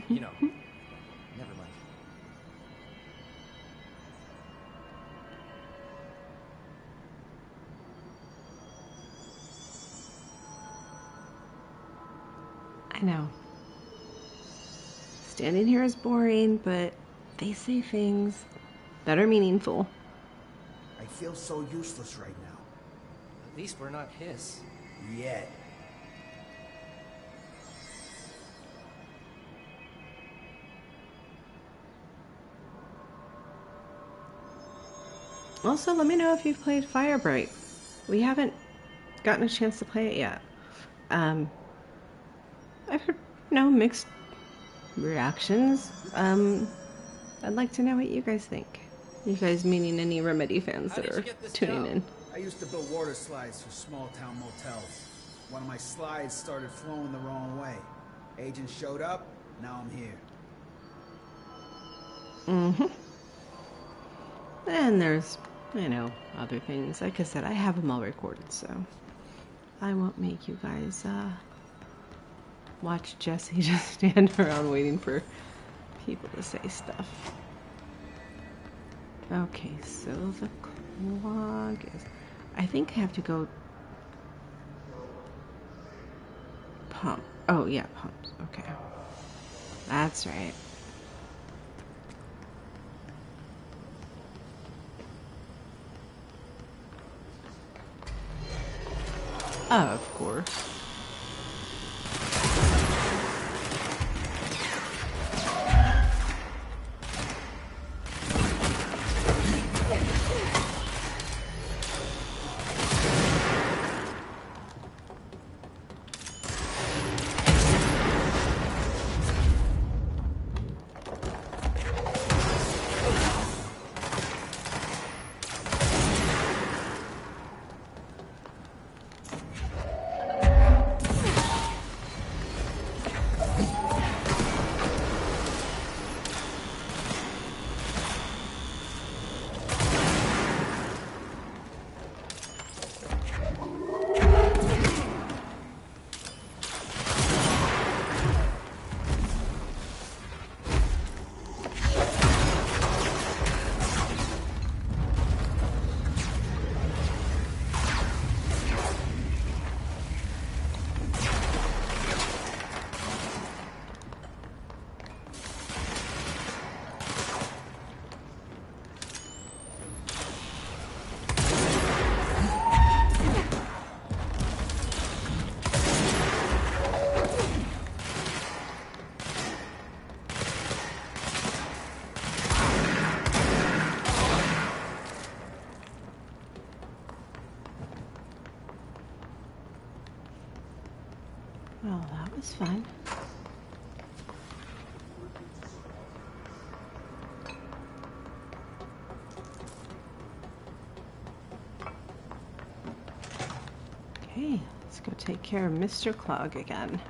Speaker 19: you know. Never mind.
Speaker 1: I know. Standing here is boring, but they say things that are meaningful.
Speaker 15: I feel so useless right now.
Speaker 19: At least we're not his.
Speaker 15: Yet.
Speaker 1: Also, let me know if you've played Firebright. We haven't gotten a chance to play it yet. I've heard, mixed reactions. I'd like to know what you guys think. You guys meaning any Remedy fans that are tuning in.
Speaker 15: I used to build water slides for small town motels. One of my slides started flowing the wrong way. Agent showed up, now I'm here.
Speaker 1: And there's, other things. Like I said, I have them all recorded, so I won't make you guys watch Jesse just stand around waiting for people to say stuff. Okay, so the clog is... I think I have to go... Pump. Oh, yeah, pumps. Okay. That's right. Of course. Well, that was fun. Okay, let's go take care of Mr. Clog again.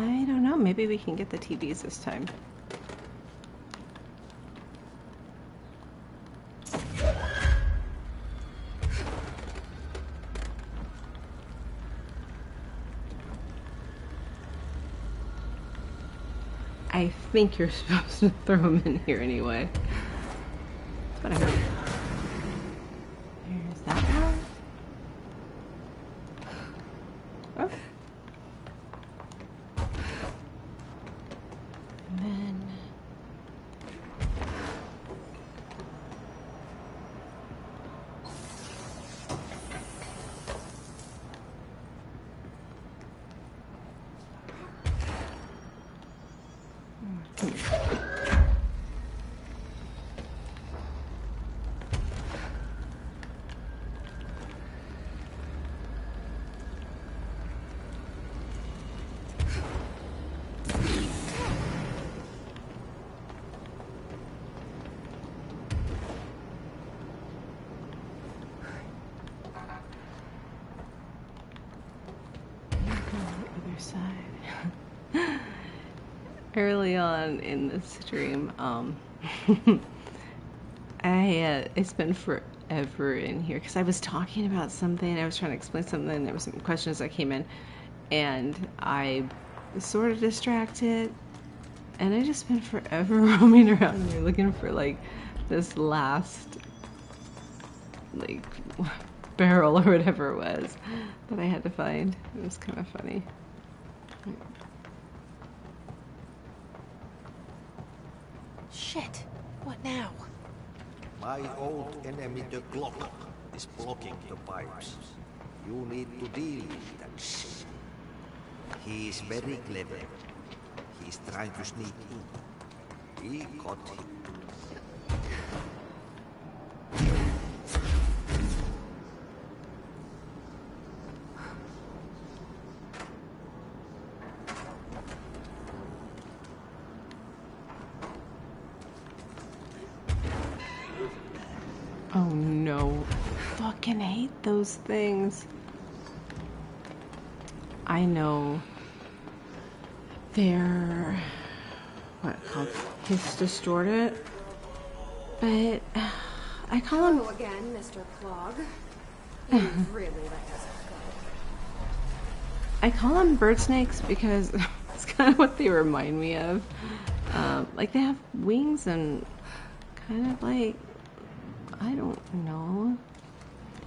Speaker 1: I don't know, maybe we can get the TVs this time. I think you're supposed to throw them in here anyway. That's what I heard. There's that one. Oh. And then... early on in the stream, it's been forever in here because I was talking about something. I was trying to explain something. There were some questions that came in, and I was sort of distracted. And I just been forever roaming around here looking for like this last like barrel or whatever it was that I had to find. It was kind of funny.
Speaker 2: Shit. What now?
Speaker 8: My old enemy, the Glock, is blocking the pipes. You need to deal with that shit. He is very clever. He's trying to sneak in. We caught him.
Speaker 1: Oh no. Fucking hate those things. I know. They're called hiss distorted, but I call them
Speaker 9: again, Mr. Clog. You really let us go.
Speaker 1: I call them bird snakes because it's kind of what they remind me of. Like they have wings and kind of like, I don't know.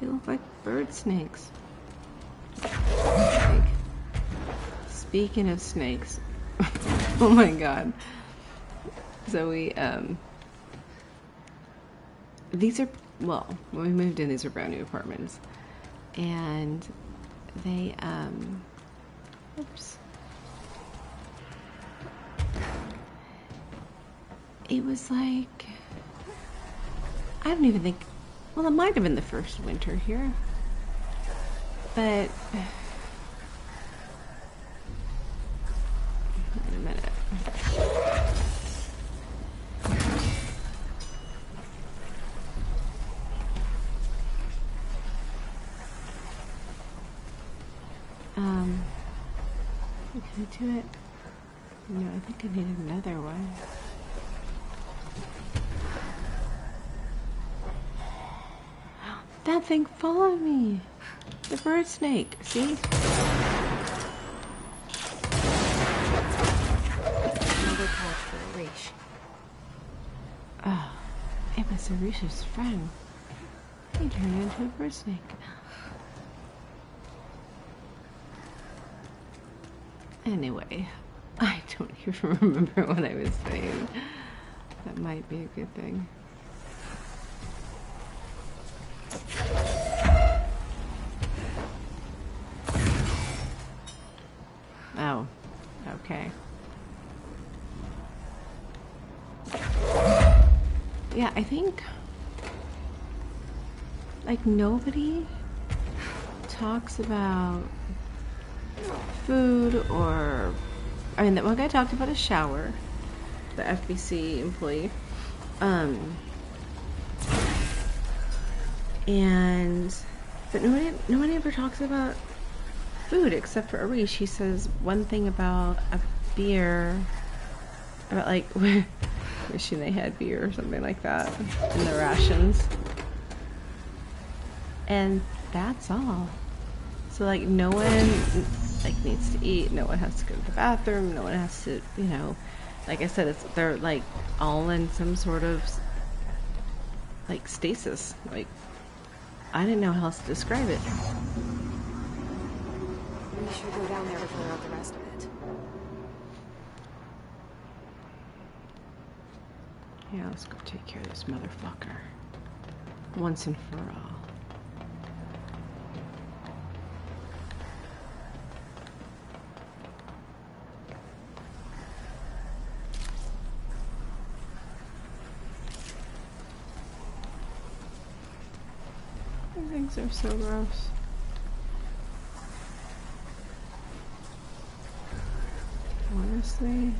Speaker 1: They look like bird snakes. Like, speaking of snakes. Oh my god. So these are, well, when we moved in, these are brand new apartments. And they, oops. It was like, I don't even think, well, it might have been the first winter here. But, wait a minute. Can I do it? No, I think I need another one. That thing followed me. The bird snake. See?
Speaker 9: Another couch for Arish.
Speaker 1: Oh, it was Arish's friend. He turned into a bird snake. Anyway, I don't even remember what I was saying. That might be a good thing. Oh, okay. Yeah, I think like nobody talks about food or, I mean, that one guy talked about a shower, the FBC employee, but nobody ever talks about food except for Arish. He says one thing about a beer, about like wishing they had beer or something like that in the rations, and that's all. So like no one like needs to eat, no one has to go to the bathroom, no one has to, you know, like I said, they're like all in some sort of like stasis. Like I didn't know how else to describe it.
Speaker 9: We should go down there to clear out the rest of it.
Speaker 1: Yeah, let's go take care of this motherfucker once and for all. Things are so gross. Honestly.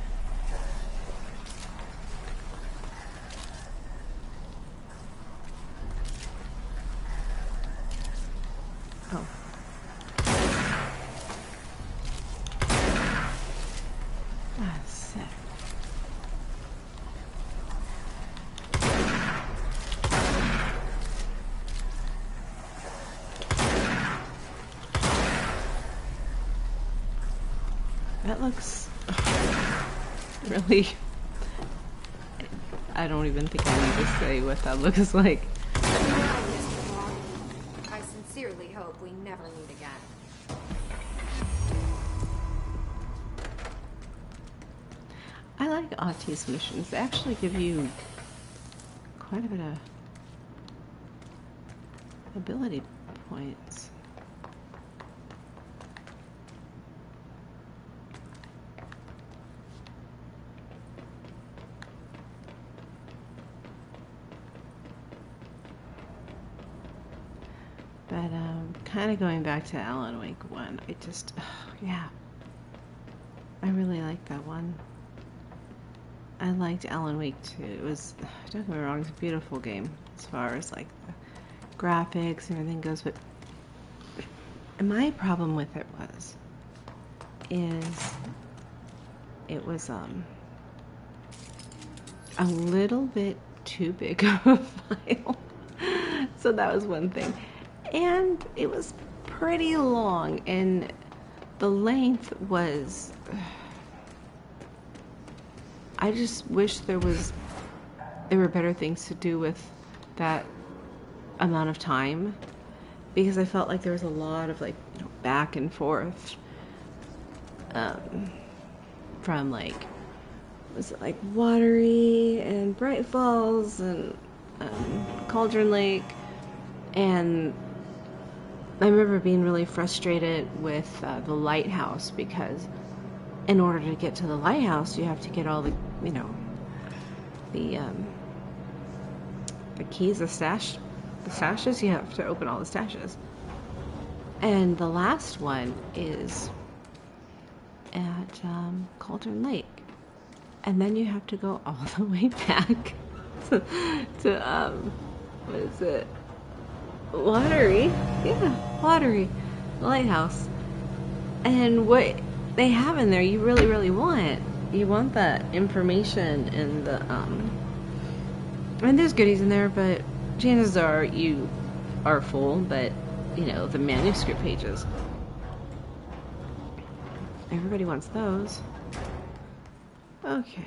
Speaker 1: Oh. Ah, sick. looks really... I don't even think I need to say what that looks like.
Speaker 9: I sincerely hope we never meet again.
Speaker 1: I like Ahti's missions. They actually give you quite a bit of ability points. But kind of going back to Alan Wake 1, I just, yeah, I really like that one. I liked Alan Wake 2. It was, don't get me wrong, it's a beautiful game as far as like the graphics and everything goes, but my problem with it was a little bit too big of a file. So that was one thing. And it was pretty long, and the length was... I just wish there were better things to do with that amount of time, because I felt like there was a lot of like, you know, back and forth from like, was it like Watery and Bright Falls and Cauldron Lake, and I remember being really frustrated with the lighthouse, because in order to get to the lighthouse you have to get all the, you know, the keys, the stashes, you have to open all the stashes. And the last one is at Cauldron Lake. And then you have to go all the way back to what is it? Watery? Yeah, Watery. The lighthouse. And what they have in there you really, really want. You want that information and the and there's goodies in there, but chances are you are full, but you know, the manuscript pages, everybody wants those. Okay.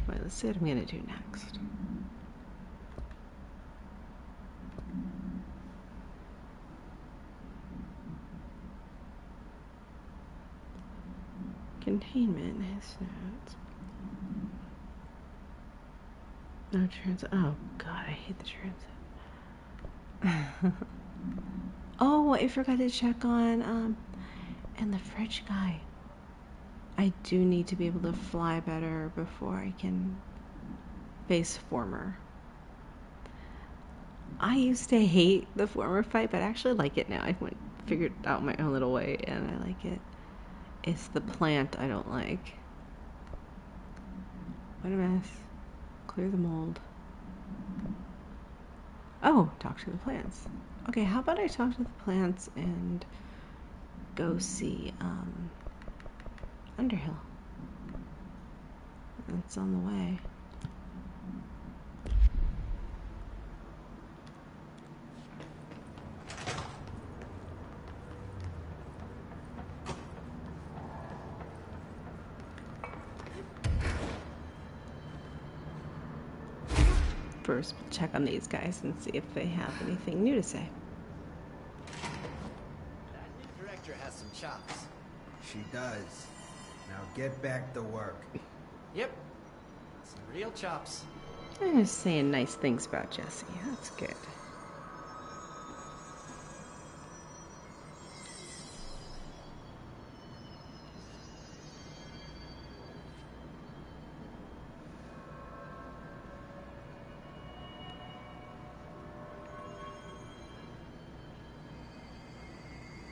Speaker 1: Right, let's see what I'm gonna do next. Containment, his notes. No transit. Oh god, I hate the transit. Oh, I forgot to check on and the fridge guy. I do need to be able to fly better before I can face Former. I used to hate the Former fight, but I actually like it now. I figured out my own little way, and I like it. It's the plant I don't like. What a mess. Clear the mold. Oh, talk to the plants. Okay, how about I talk to the plants and go see Underhill. It's on the way. First, we'll check on these guys and see if they have anything new to say.
Speaker 19: That new director has some chops.
Speaker 15: She does. Now get back to work.
Speaker 19: Yep. Some real chops.
Speaker 1: I'm just saying nice things about Jesse. That's good.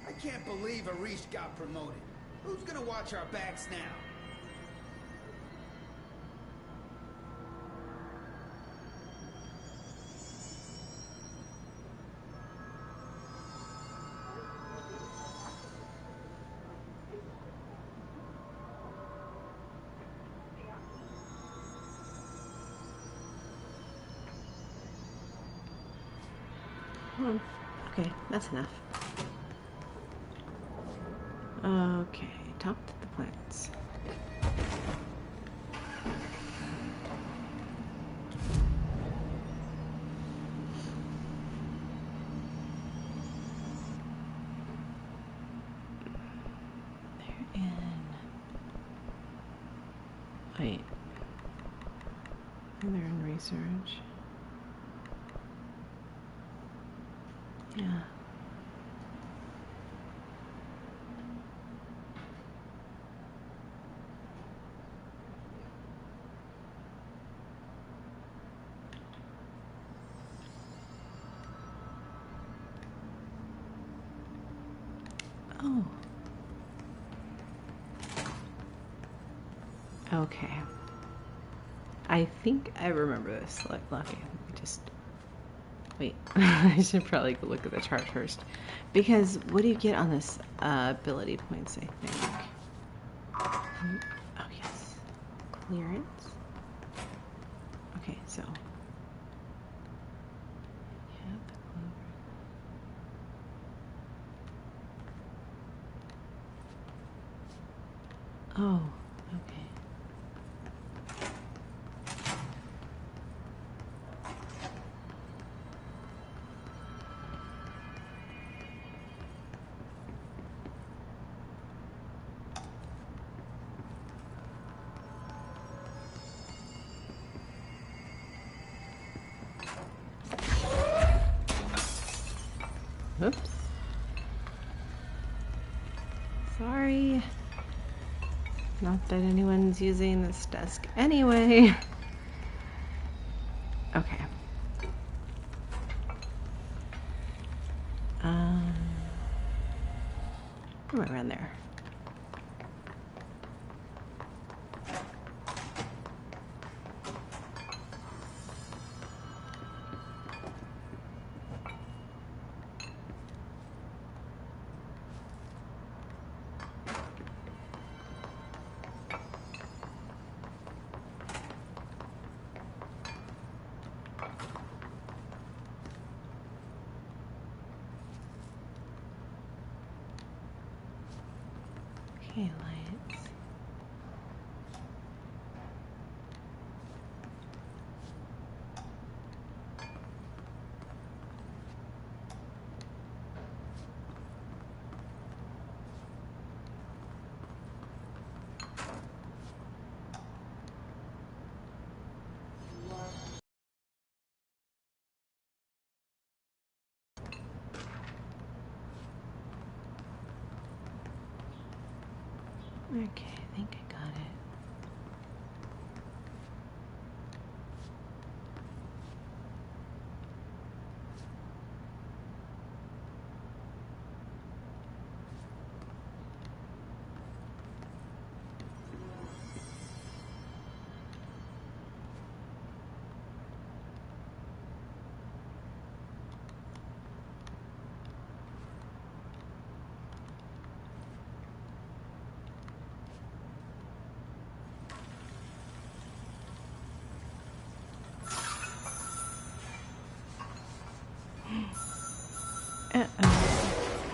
Speaker 15: I can't believe Arish got promoted. Who's gonna watch our backs now?
Speaker 1: Okay, that's enough. Okay, talk to the plants. They're in. Wait. And they're in research. Yeah. Oh. Okay. I think I remember this. Lucky. Just wait. I should probably go look at the chart first. Because what do you get on this ability points, I think? Oh, yes. Clearance. Okay, so. Yeah, the clover. Oh, okay. Oops. Sorry. Not that anyone's using this desk anyway. Okay. Right around there. Okay, lights. Okay, I think I got it.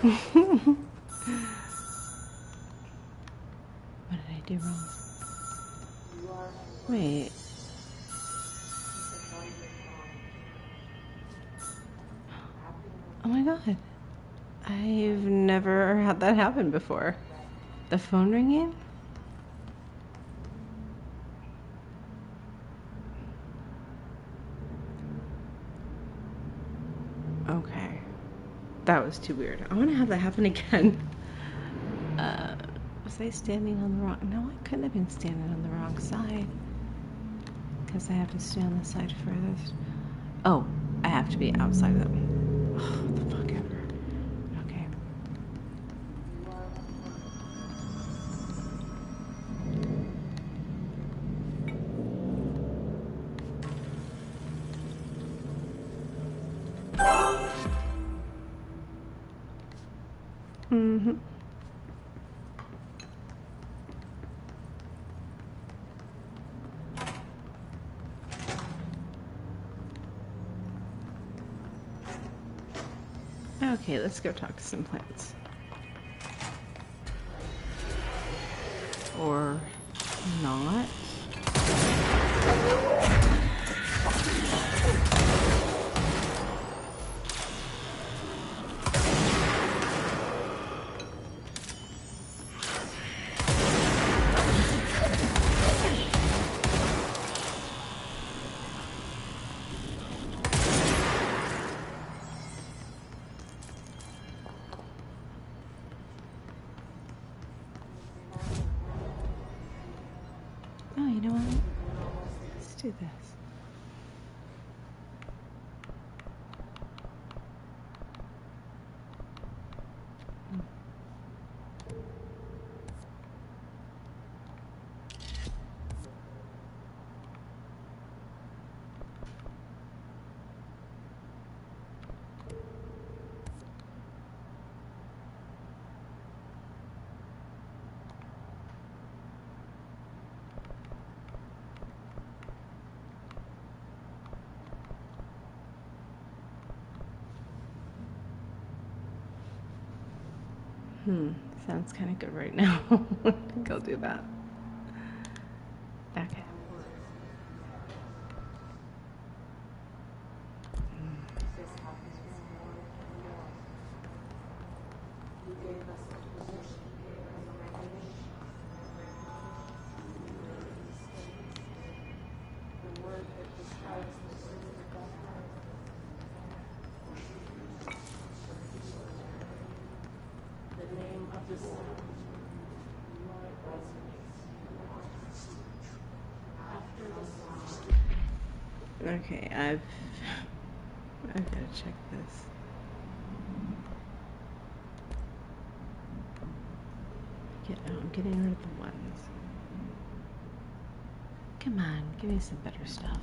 Speaker 1: What did I do wrong? Wait. Oh my god. I've never had that happen before. The phone ringing? Okay. That was too weird. I want to have that happen again. Was I standing on the wrong... No, I couldn't have been standing on the wrong side. Because I have to stay on the side furthest. Oh, I have to be outside of them. Oh, the fuck ever. Okay. Mm-hmm. Okay, let's go talk to some plants. or not. Oh, you know what? Let's do this. Sounds kind of good right now. I think I'll do that. Okay. Okay, I've got to check this. I'm getting rid of the ones. Come on, give me some better stuff.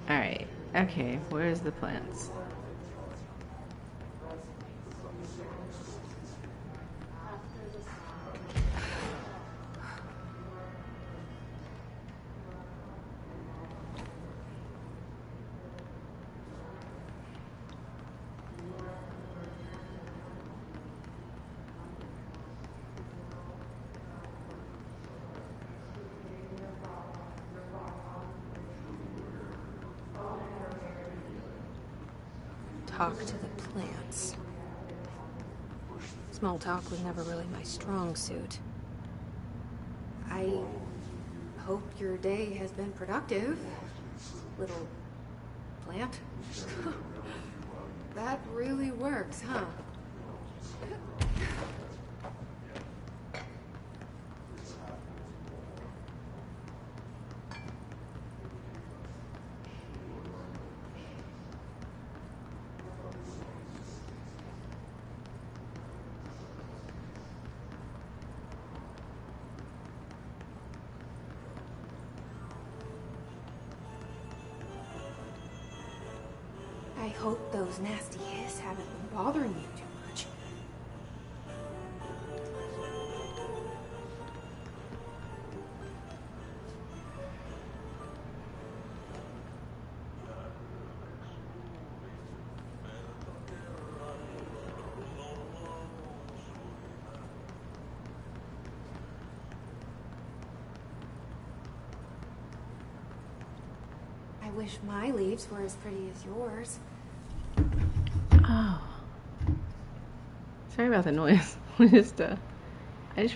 Speaker 1: All right. Okay, where's the plants?
Speaker 2: Talk to the plants. Small talk was never really my strong suit.
Speaker 9: I hope your day has been productive, little plant. That really works, huh? I hope those nasty hiss haven't been bothering you too much. I wish my leaves were as pretty as yours.
Speaker 1: Oh. Sorry about the noise. I just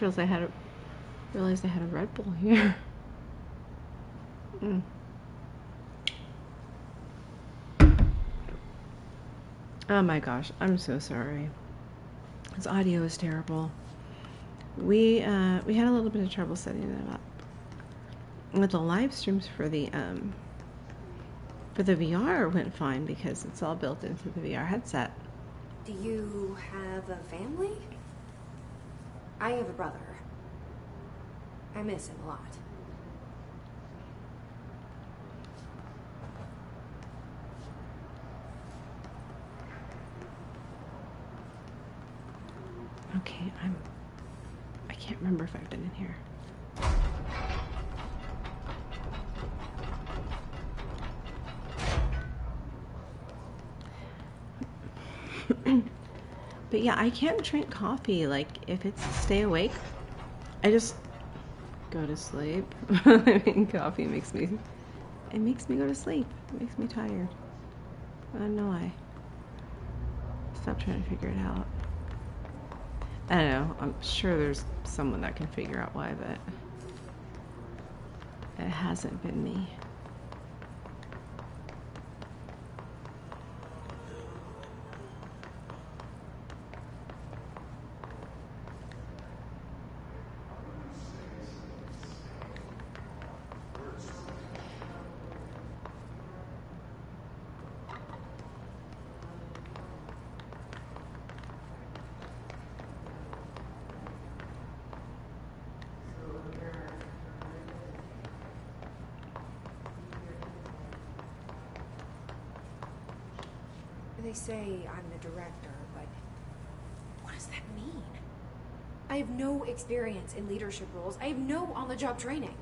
Speaker 1: realized I had a Red Bull here. Oh my gosh, I'm so sorry. This audio is terrible. We had a little bit of trouble setting it up. With the live streams for the VR went fine because it's all built into the VR headset.
Speaker 9: Do you have a family? I have a brother. I miss him a lot.
Speaker 1: Okay, I can't remember if I've been in here. But yeah, I can't drink coffee. Like, if it's stay awake, I just go to sleep. I mean, coffee makes me go to sleep. It makes me tired. I don't know why. Stop trying to figure it out. I don't know. I'm sure there's someone that can figure out why, but it hasn't been me.
Speaker 9: They say I'm the director, but what does that mean? I have no experience in leadership roles. I have no on-the-job training.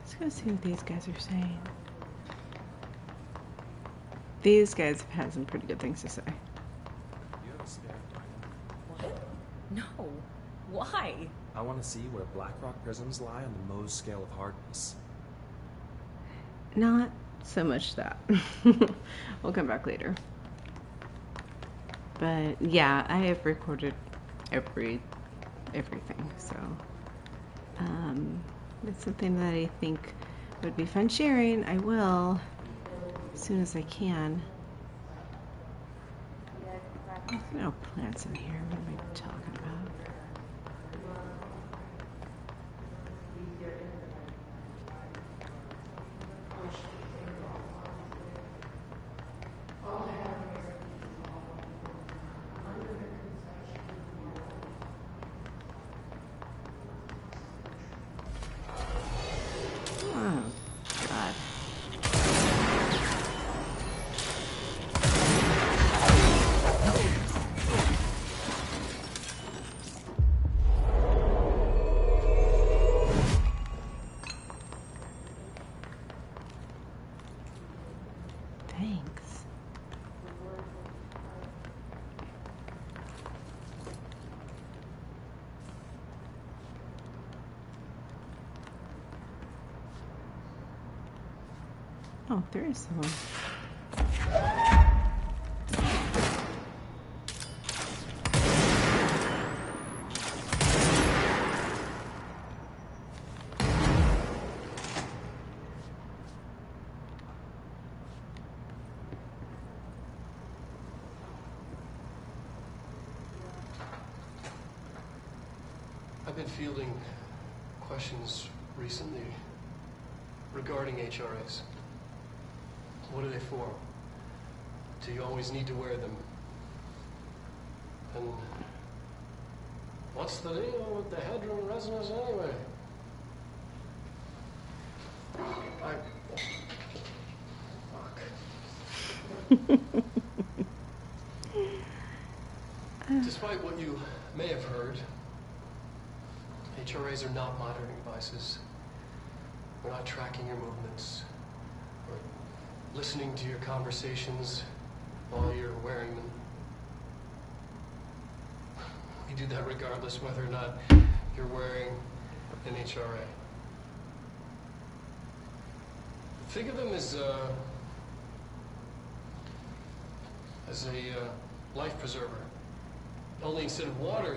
Speaker 1: Let's go see what these guys are saying. These guys have had some pretty good things to say.
Speaker 5: You have a spare diamond?
Speaker 13: What? No. Why?
Speaker 5: I want to see where Blackrock prisms lie on the Mohs scale of hardness.
Speaker 1: Not so much that. We'll come back later. But yeah, I have recorded everything, so it's something that I think would be fun sharing. I will as soon as I can. There's no plants in here. What am I talking about? Thanks. Oh, there is someone.
Speaker 7: I've been fielding questions recently regarding HRAs. What are they for? Do you always need to wear them? And what's the deal with the Hedron resonance anyway? Despite what you may have heard, HRAs are not monitoring devices. We're not tracking your movements or listening to your conversations while you're wearing them. We do that regardless whether or not you're wearing an HRA. Think of them as a life preserver. Only instead of water,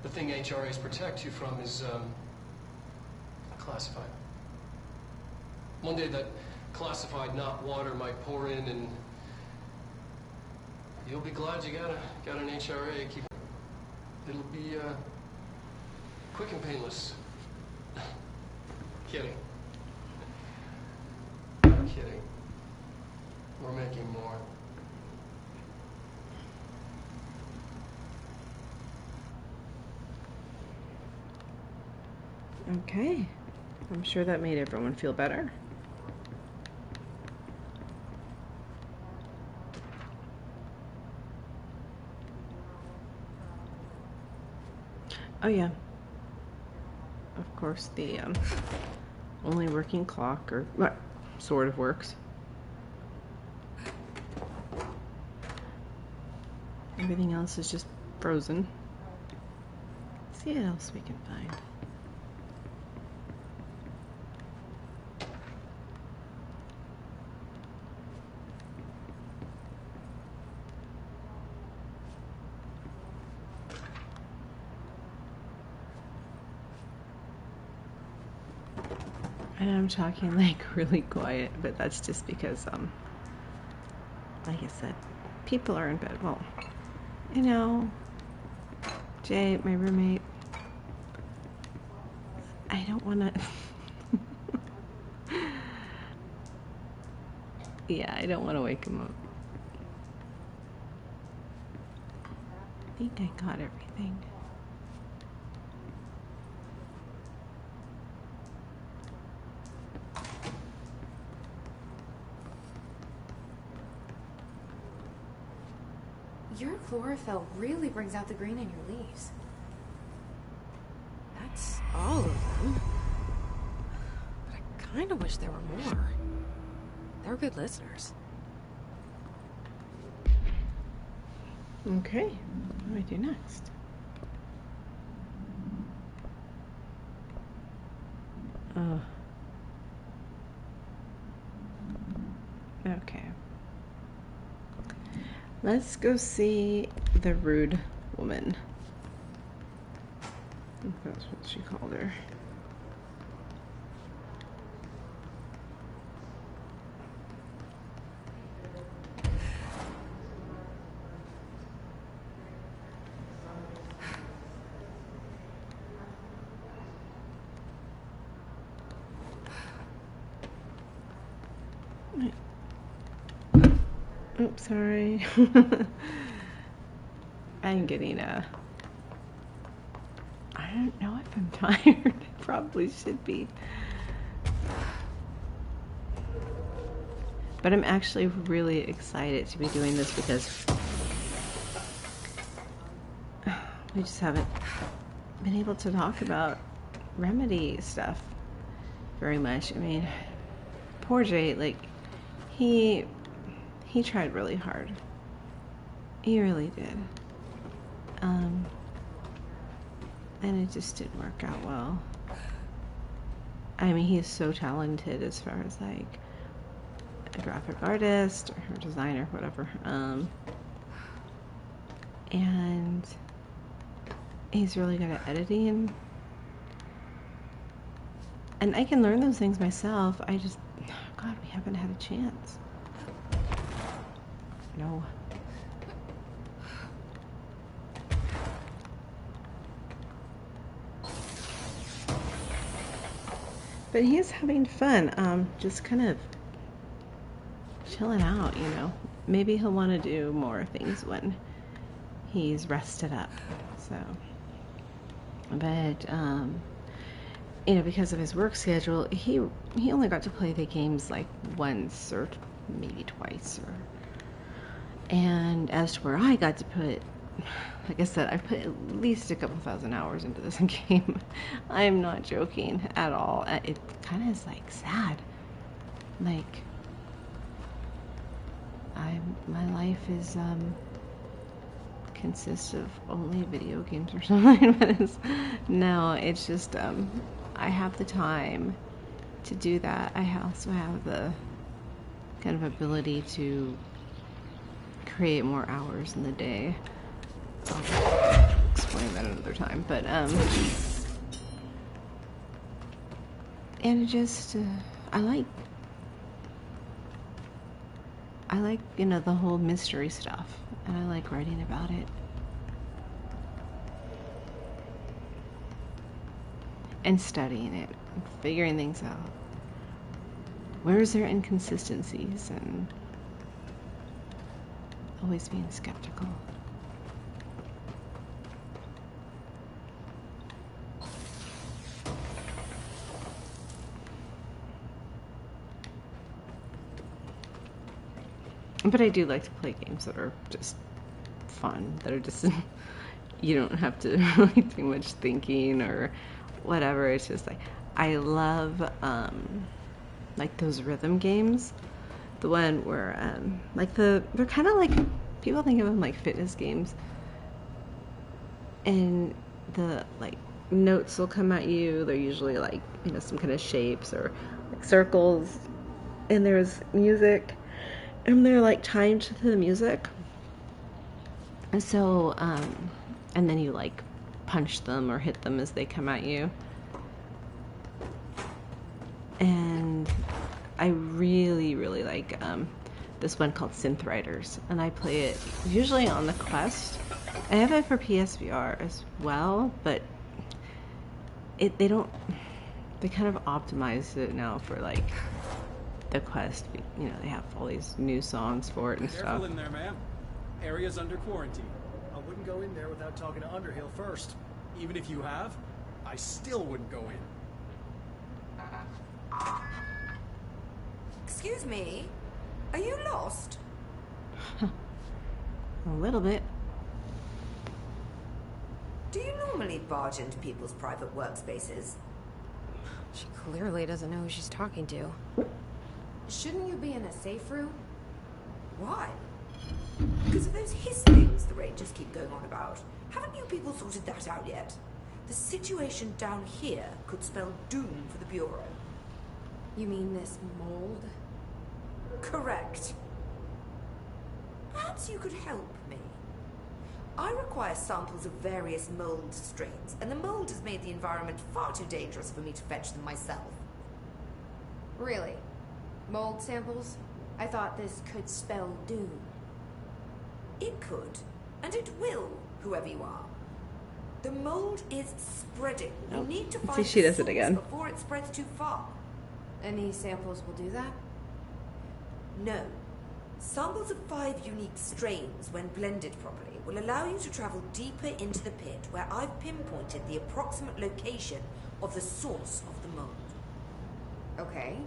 Speaker 7: the thing HRAs protect you from is classified. One day that classified, not water, might pour in, and you'll be glad you got an HRA. It'll be quick and painless. Kidding. I'm kidding. We're making more.
Speaker 1: Okay. I'm sure that made everyone feel better. Oh yeah. Of course, the only working clock, or what, sort of works. Everything else is just frozen. Let's see what else we can find. And I'm talking like really quiet, but that's just because like I said, people are in bed. Well, you know, Jay, my roommate, I don't want to yeah, I don't want to wake him up. I think I got everything.
Speaker 9: Your chlorophyll really brings out the green in your leaves.
Speaker 2: That's all of them. But I kind of wish there were more. They're good listeners.
Speaker 1: Okay, what do I do next? Okay. Let's go see the rude woman. I think that's what she called her. Oops, sorry. I'm getting I don't know if I'm tired. I probably should be. But I'm actually really excited to be doing this because we just haven't been able to talk about Remedy stuff very much. I mean, poor Jay, like, he tried really hard. He really did. And it just didn't work out well. I mean, he's so talented as far as like a graphic artist or designer, whatever. And he's really good at editing. And I can learn those things myself. I just, God, we haven't had a chance. No. But he is having fun, just kind of chilling out, you know. Maybe he'll want to do more things when he's rested up. So, but you know, because of his work schedule, he only got to play the games like once or maybe twice. And as to where I got to put, like I said, I've put at least a couple thousand hours into this game. I'm not joking at all. It kind of is like sad. Like, my life is consists of only video games or something. But no, it's just I have the time to do that. I also have the kind of ability to create more hours in the day. I'll explain that another time, but and it just I like you know, the whole mystery stuff, and I like writing about it and studying it and figuring things out. Where is there inconsistencies, and always being skeptical. But I do like to play games that are just fun, that are just, you don't have to really do much thinking or whatever. It's just like, I love like those rhythm games. The one where like they're kind of like people think of them like fitness games. And the like notes will come at you. They're usually like, you know, some kind of shapes or like circles. And there's music, and they're like timed to the music. And so, and then you like punch them or hit them as they come at you. And I really, really like this one called Synth Riders, and I play it usually on the Quest. I have it for PSVR as well, but they kind of optimized it now for like the Quest. You know, they have all these new songs for it and stuff.
Speaker 22: Careful in there, ma'am. Area's under quarantine. I wouldn't go in there without talking to Underhill first. Even if you have, I still wouldn't go in.
Speaker 12: Excuse me, are you lost?
Speaker 1: A little bit.
Speaker 12: Do you normally barge into people's private workspaces?
Speaker 9: She clearly doesn't know who she's talking to. Shouldn't you be in a safe room?
Speaker 12: Why? Because of those hiss things the Rangers keep going on about. Haven't you people sorted that out yet? The situation down here could spell doom for the Bureau.
Speaker 9: You mean this mold?
Speaker 12: Correct. Perhaps you could help me. I require samples of various mold strains, and the mold has made the environment far too dangerous for me to fetch them myself.
Speaker 9: Really? Mold samples? I thought this could spell doom.
Speaker 12: It could, and it will, whoever you are. The mold is spreading. You need to find
Speaker 1: she does
Speaker 12: the
Speaker 1: it again.
Speaker 12: source before it spreads too far.
Speaker 9: And these samples will do that?
Speaker 12: No. Samples of 5 unique strains, when blended properly, will allow you to travel deeper into the pit, where I've pinpointed the approximate location of the source of the mold.
Speaker 9: Okay.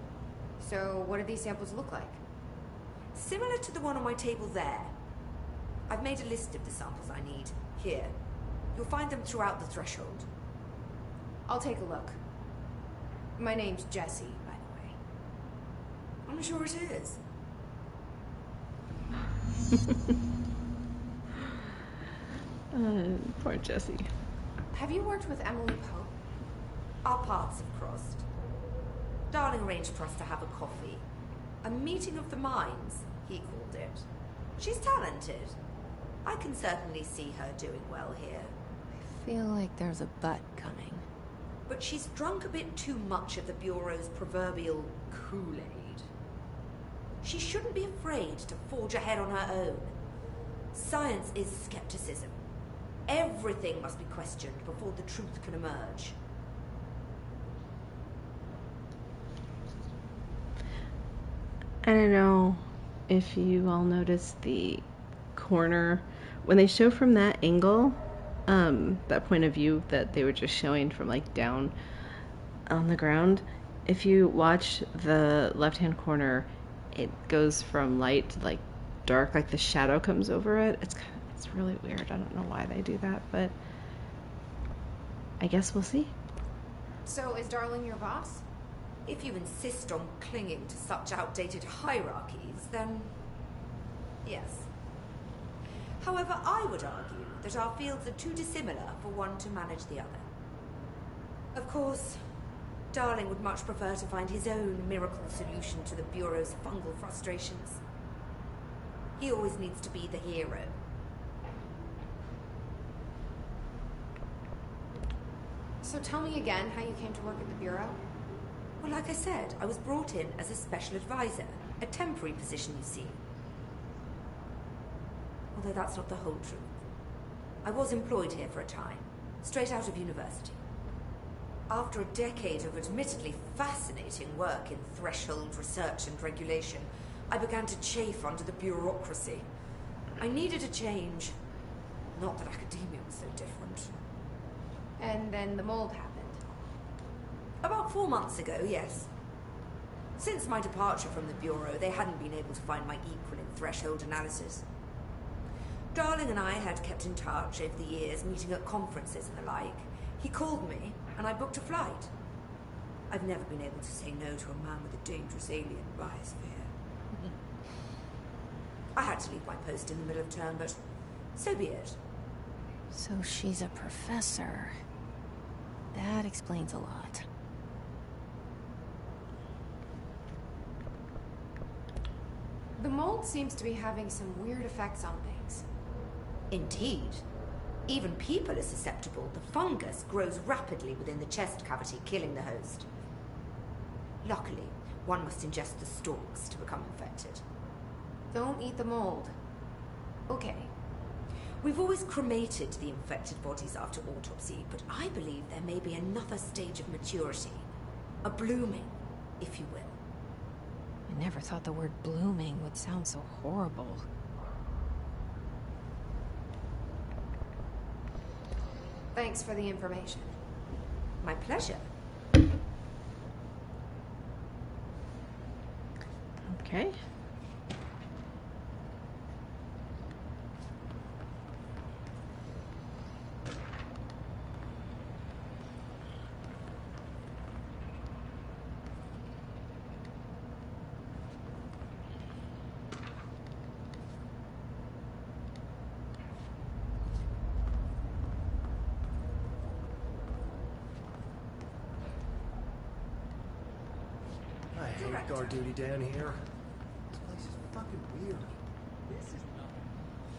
Speaker 9: So what do these samples look like?
Speaker 12: Similar to the one on my table there. I've made a list of the samples I need. Here. You'll find them throughout the threshold.
Speaker 9: I'll take a look. My name's Jessie, by the way.
Speaker 12: I'm sure it is.
Speaker 1: Poor Jessie.
Speaker 9: Have you worked with Emily Pope?
Speaker 12: Our paths have crossed. Darling arranged for us to have a coffee. A meeting of the minds, he called it. She's talented. I can certainly see her doing well here.
Speaker 10: I feel like there's a but coming.
Speaker 12: But she's drunk a bit too much of the Bureau's proverbial Kool-Aid. She shouldn't be afraid to forge ahead on her own. Science is skepticism. Everything must be questioned before the truth can emerge.
Speaker 1: I don't know if you all noticed the corner when they show from that angle, that point of view that they were just showing from like down on the ground. If you watch the left-hand corner, it goes from light to like dark, like the shadow comes over it. It's really weird. I don't know why they do that, but I guess we'll see.
Speaker 9: So is Darling your boss?
Speaker 12: If you insist on clinging to such outdated hierarchies, then yes. However, I would argue that our fields are too dissimilar for one to manage the other. Of course, Darling would much prefer to find his own miracle solution to the Bureau's fungal frustrations. He always needs to be the hero.
Speaker 9: So tell me again how you came to work at the Bureau?
Speaker 12: Well, like I said, I was brought in as a special advisor, a temporary position, you see. Although that's not the whole truth. I was employed here for a time, straight out of university. After a decade of admittedly fascinating work in threshold research and regulation, I began to chafe under the bureaucracy. I needed a change. Not that academia was so different.
Speaker 9: And then the mold happened.
Speaker 12: About 4 months ago, yes. Since my departure from the Bureau, they hadn't been able to find my equal in threshold analysis. Darling and I had kept in touch over the years, meeting at conferences and the like. He called me, and I booked a flight. I've never been able to say no to a man with a dangerous alien biosphere. I had to leave my post in the middle of term, but so be it.
Speaker 2: So she's a professor. That explains a lot.
Speaker 9: The mold seems to be having some weird effects on things.
Speaker 12: Indeed. Even people are susceptible. The fungus grows rapidly within the chest cavity, killing the host. Luckily, one must ingest the stalks to become infected.
Speaker 9: Don't eat the mold. Okay.
Speaker 12: We've always cremated the infected bodies after autopsy, but I believe there may be another stage of maturity. A blooming, if you will.
Speaker 2: I never thought the word blooming would sound so horrible.
Speaker 9: Thanks for the information.
Speaker 12: My pleasure.
Speaker 1: Okay.
Speaker 21: I hate guard duty down here. This place is fucking weird.
Speaker 22: This is nothing.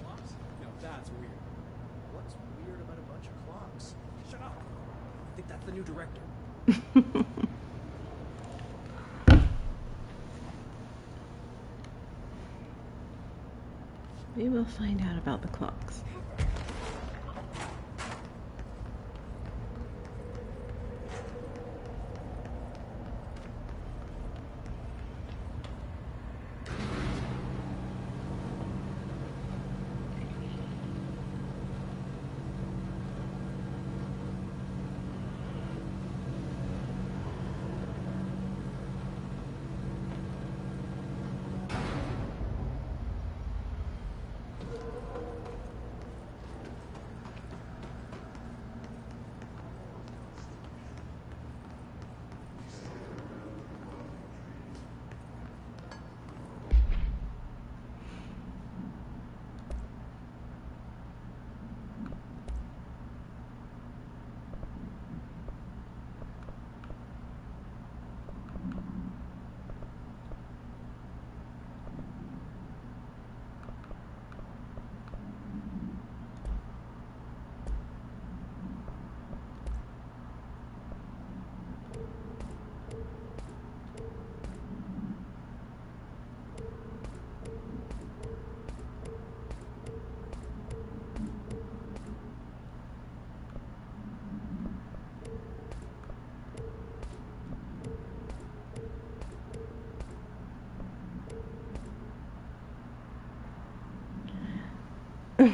Speaker 22: Clocks? No, that's weird.
Speaker 21: What's weird about a bunch of clocks?
Speaker 22: Shut up. I think that's the new director.
Speaker 1: We will find out about the clocks.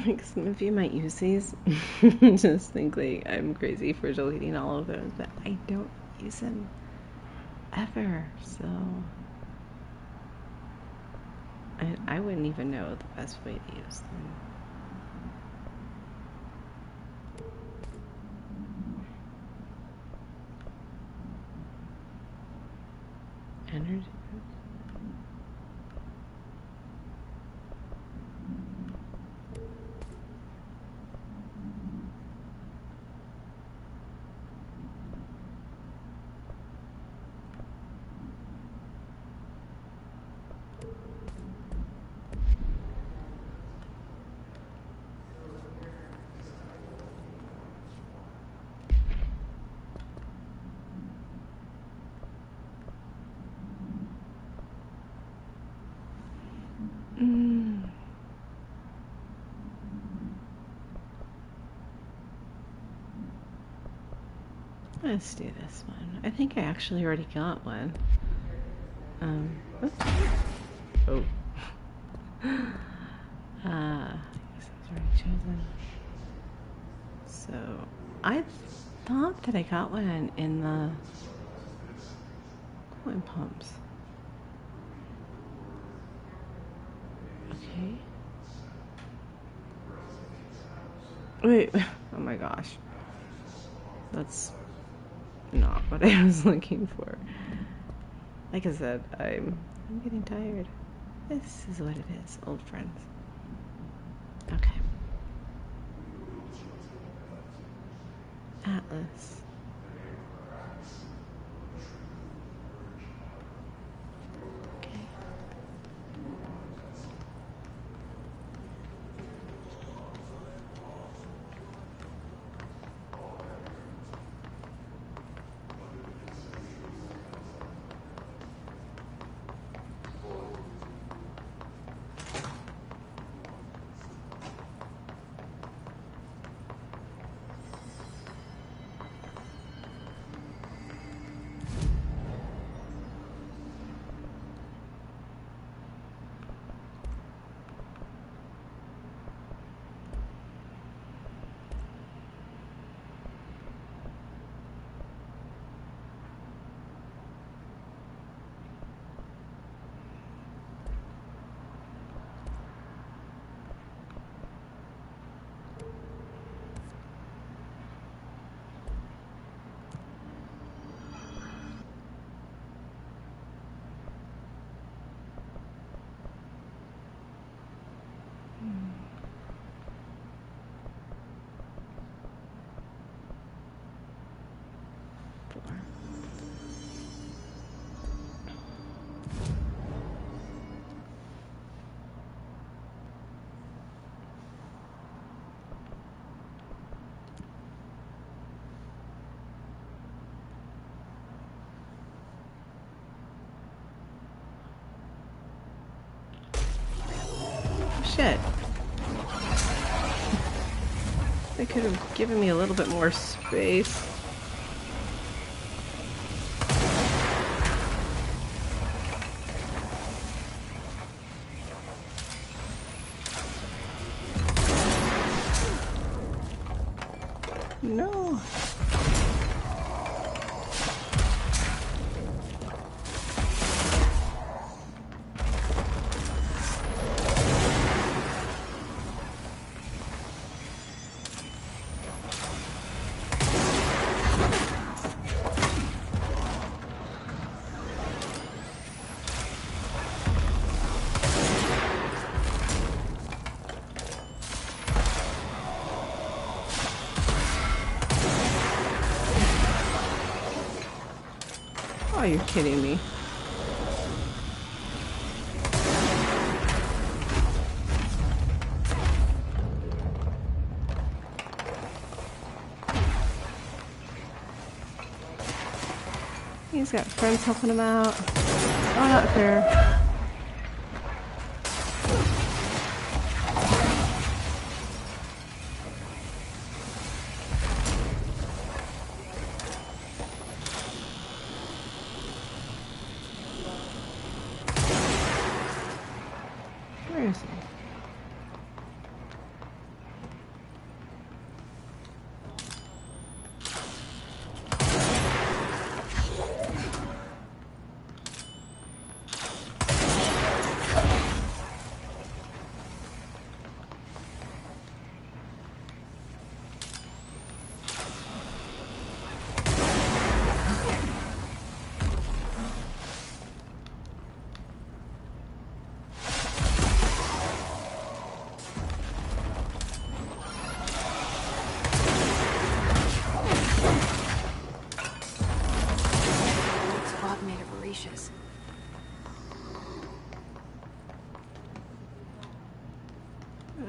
Speaker 1: Like, some of you might use these. Just think like I'm crazy for deleting all of those, but I don't use them ever, so I wouldn't even know the best way to use them. Energy. Let's do this one. I think I actually already got one. Oops. Oh. I guess I was already chosen. So, I thought that I got one in the coin pumps. Okay. Wait. Oh my gosh. That's not what I was looking for. Like I said, I'm getting tired. This is what it is, old friends. Okay. Atlas. Okay. Shit. They could have given me a little bit more space. No. Oh, you're kidding me. He's got friends helping him out. Oh, not fair. Where is he?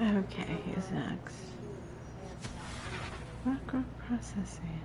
Speaker 1: Okay, who's next? Macro processing.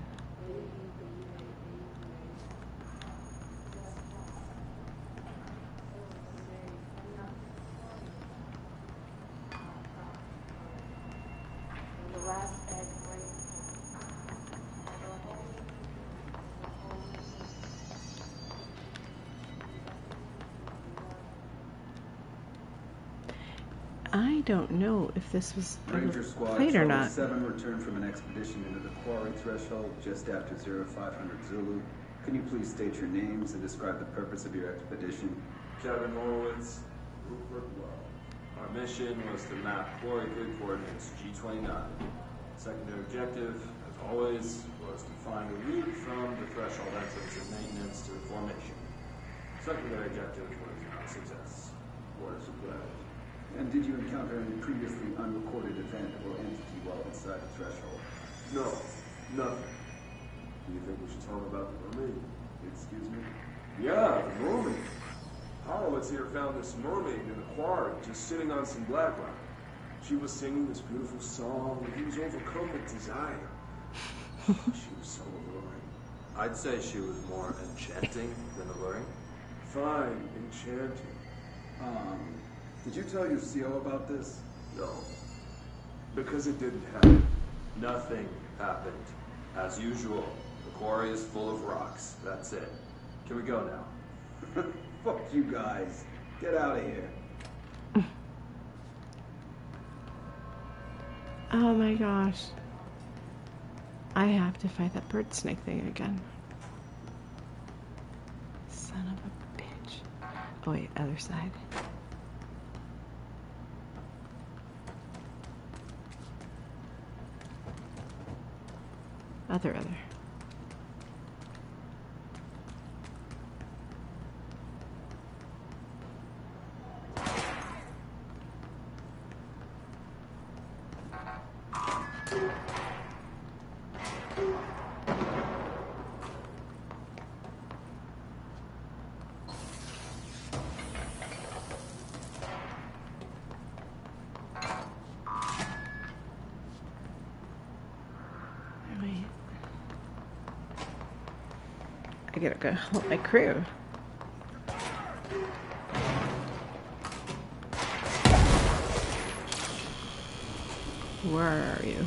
Speaker 1: I don't know if this was
Speaker 16: Ranger Squad
Speaker 1: played or not.
Speaker 16: 7 returned from an expedition into the quarry threshold just after 0500 Zulu. Can you please state your names and describe the purpose of your expedition?
Speaker 18: Kevin Horowitz, Rupert Well. Our mission was to map quarry grid coordinates G29. Secondary objective, as always, was to find a route from the threshold entrance and maintenance to the formation. Secondary objective was not a success. What a surprise.
Speaker 16: And did you encounter any previously unrecorded event or entity while inside the threshold?
Speaker 18: No, nothing. Do you think we should tell him about the mermaid?
Speaker 16: Excuse me?
Speaker 18: Yeah, the mermaid. Horowitz here found this mermaid in the quarry, just sitting on some black rock. She was singing this beautiful song, and he was overcome with desire. She was so alluring.
Speaker 4: I'd say she was more enchanting than alluring.
Speaker 18: Fine, enchanting.
Speaker 16: Did you tell your CO about this?
Speaker 18: No. Because it didn't happen.
Speaker 4: Nothing happened. As usual, the quarry is full of rocks. That's it. Can we go now?
Speaker 16: Fuck you guys. Get out of here.
Speaker 1: Oh my gosh. I have to fight that bird snake thing again. Son of a bitch. Oh wait, other side. Other. I gotta go help my crew. Where are you?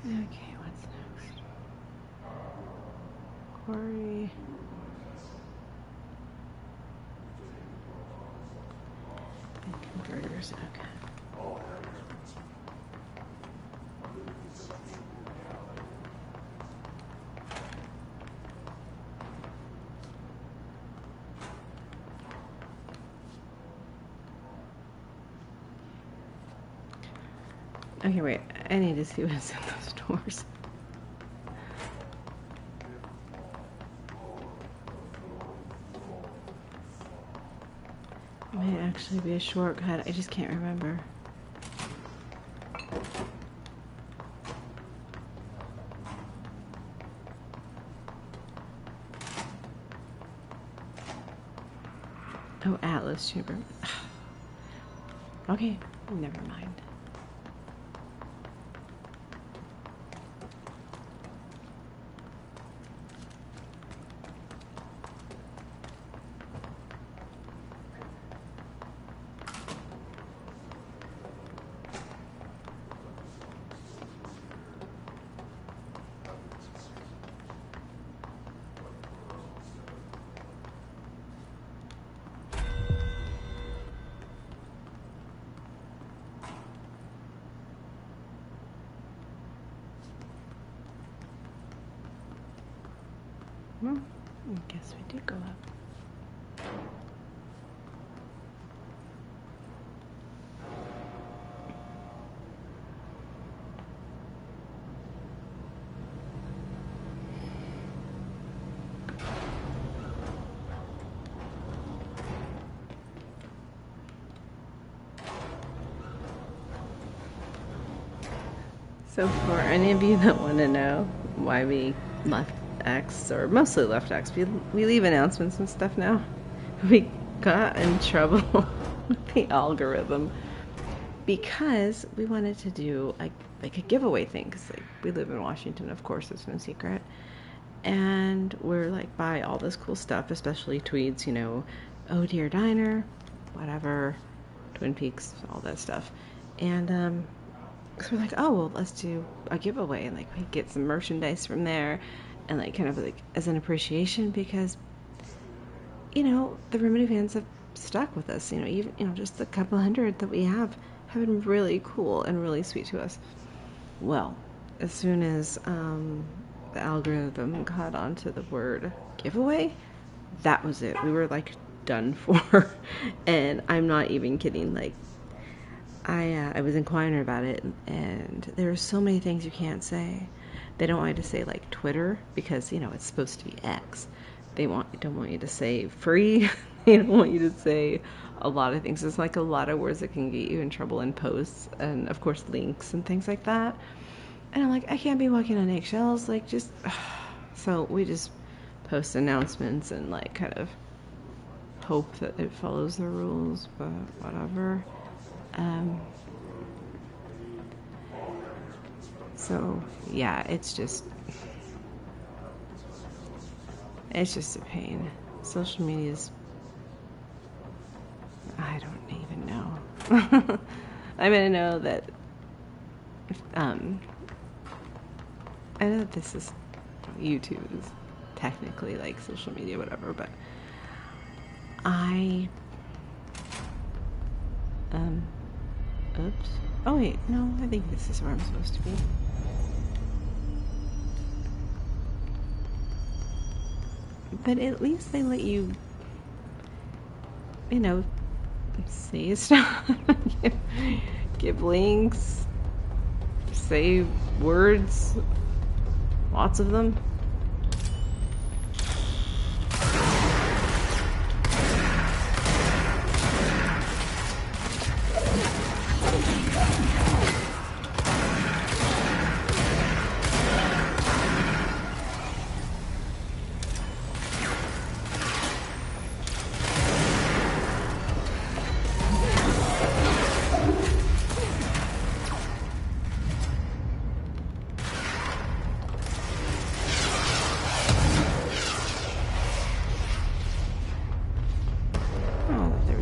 Speaker 1: Okay, what's next? Quarry. And converters, okay. Okay, wait. I need to see what's in those doors. It might actually be a shortcut. I just can't remember. Oh, Atlas Chamber. Okay, never mind. Well, I guess we did go up. So for any of you that want to know why we left X, or mostly left X, we leave announcements and stuff now. We got in trouble with the algorithm because we wanted to do like a giveaway thing, because like, we live in Washington, of course, it's no secret, and we're like buy all this cool stuff, especially tweeds, you know, Oh Dear Diner, whatever, Twin Peaks, all that stuff. And So we're like, oh, well, let's do a giveaway, and like we get some merchandise from there, and like kind of like as an appreciation, because the Remedy fans have stuck with us. Even just the couple hundred that we have been really cool and really sweet to us. Well, as soon as the algorithm caught onto the word giveaway, that was it. We were like done for. And I'm not even kidding. Like, I was inquiring about it, and there are so many things you can't say. They don't want you to say like Twitter because it's supposed to be X. They don't want you to say free. They don't want you to say a lot of things. There's like a lot of words that can get you in trouble in posts, and of course links and things like that. And I'm like, I can't be walking on eggshells. Like, just so we just post announcements and like kind of hope that it follows the rules, but whatever. So yeah, it's just a pain. Social media's, I don't even know. I mean, I know that I know that this is YouTube is technically like social media, whatever, but oops. Oh wait, no, I think this is where I'm supposed to be. But at least they let you, say stuff, give links, say words, lots of them.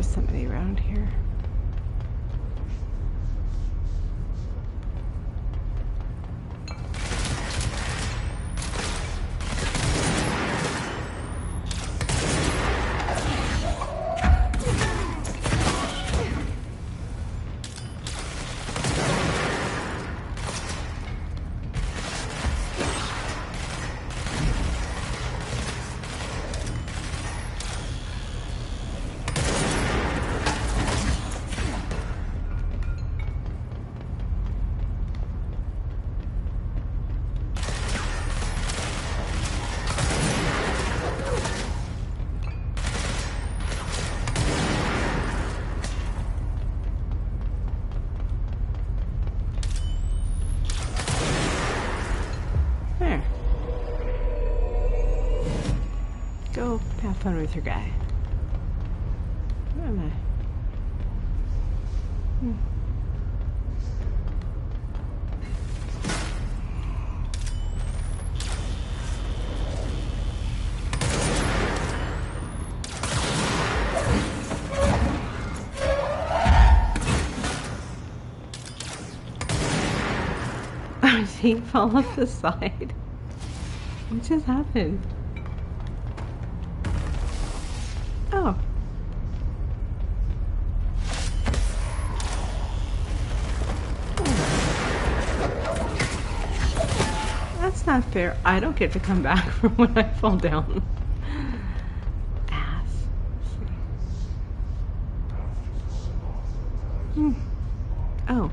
Speaker 1: Somebody around here. Go have fun with your guy. Where am I? Did he fall off the side? What just happened? Oh. That's not fair. I don't get to come back from when I fall down. Ass. Oh.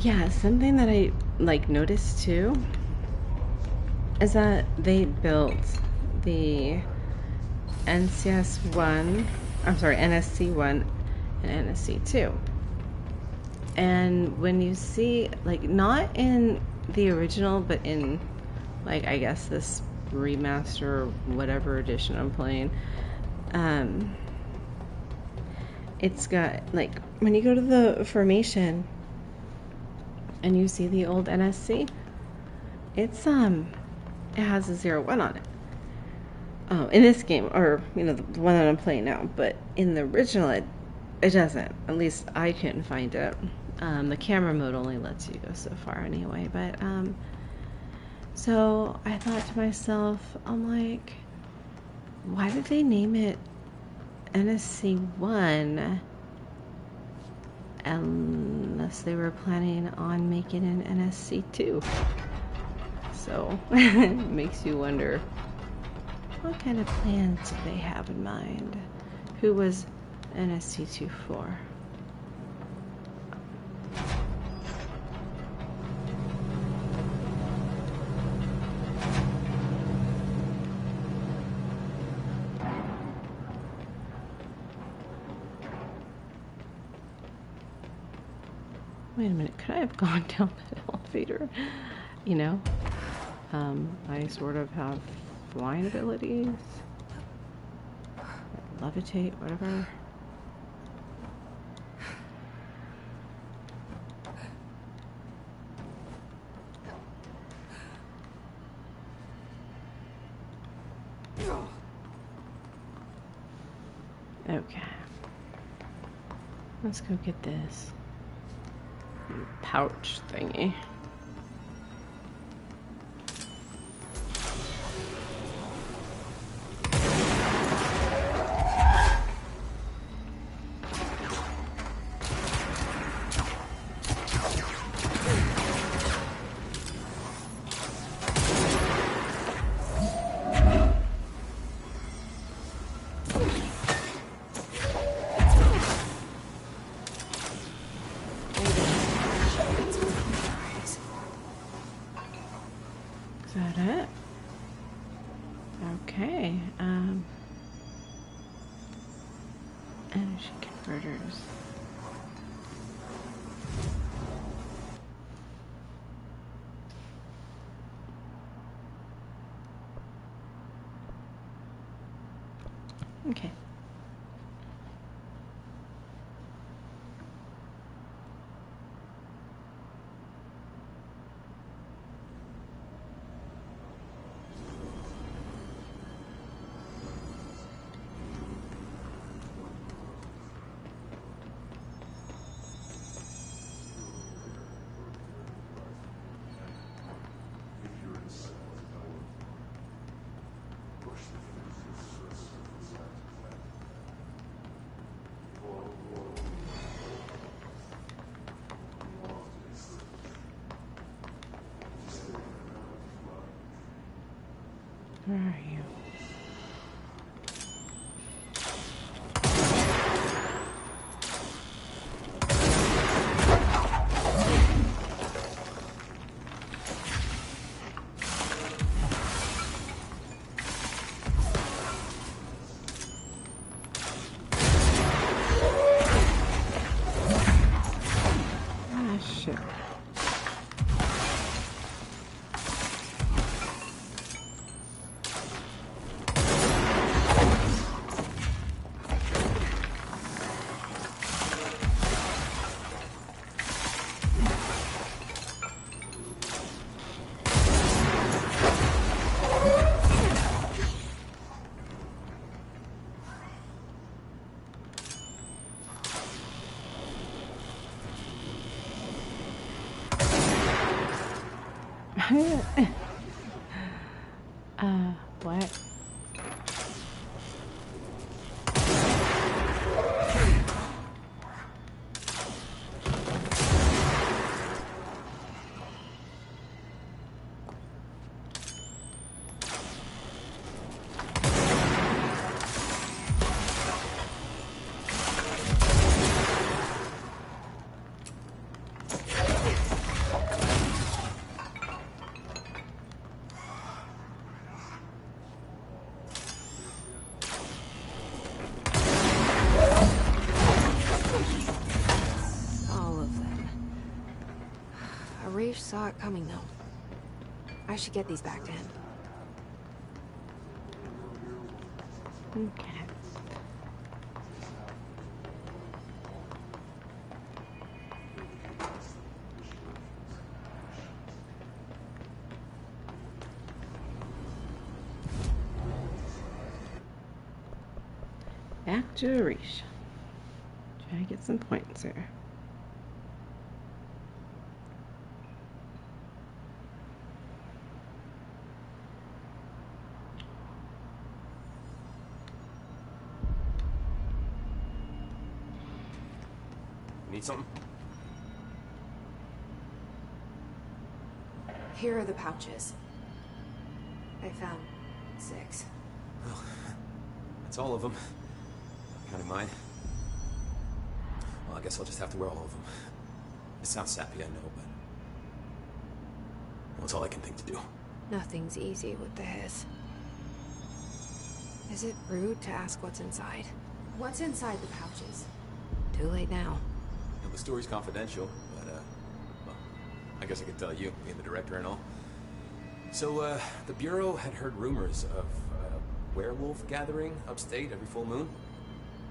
Speaker 1: Yeah, something that I noticed too is that they built the NSC1 and NSC2. And when you see, not in the original, but in, I guess this remaster, whatever edition I'm playing, it's got, when you go to the formation and you see the old NSC, it's it has a 01 on it. In this game, or you know, the one that I'm playing now, but in the original, it doesn't. At least I couldn't find it. The camera mode only lets you go so far anyway. But so I thought to myself, I'm like, why did they name it NSC-1 unless they were planning on making an NSC-2? So it makes you wonder, what kind of plans do they have in mind? Who was NSC-2 for? Wait a minute, could I have gone down that elevator? You know, I sort of have flying abilities, levitate, whatever. Okay, let's go get this pouch thingy. Is that it? Okay. Energy converters. Okay. Where are you? Ah, shit. What?
Speaker 9: Raish saw it coming, though. I should get these back to him.
Speaker 1: Okay. Back to Arish. Try to get some points here.
Speaker 14: Need something?
Speaker 9: Here are the pouches. I found 6.
Speaker 14: Well, that's all of them. Counting mine. Well, I guess I'll just have to wear all of them. It sounds sappy, I know, but... well, it's all I can think to do.
Speaker 9: Nothing's easy with the hiss. Is it rude to ask what's inside? What's inside the pouches? Too late now.
Speaker 14: Well, the story's confidential, but, well, I guess I could tell you, being the director and all. So, the Bureau had heard rumors of a werewolf gathering upstate every full moon.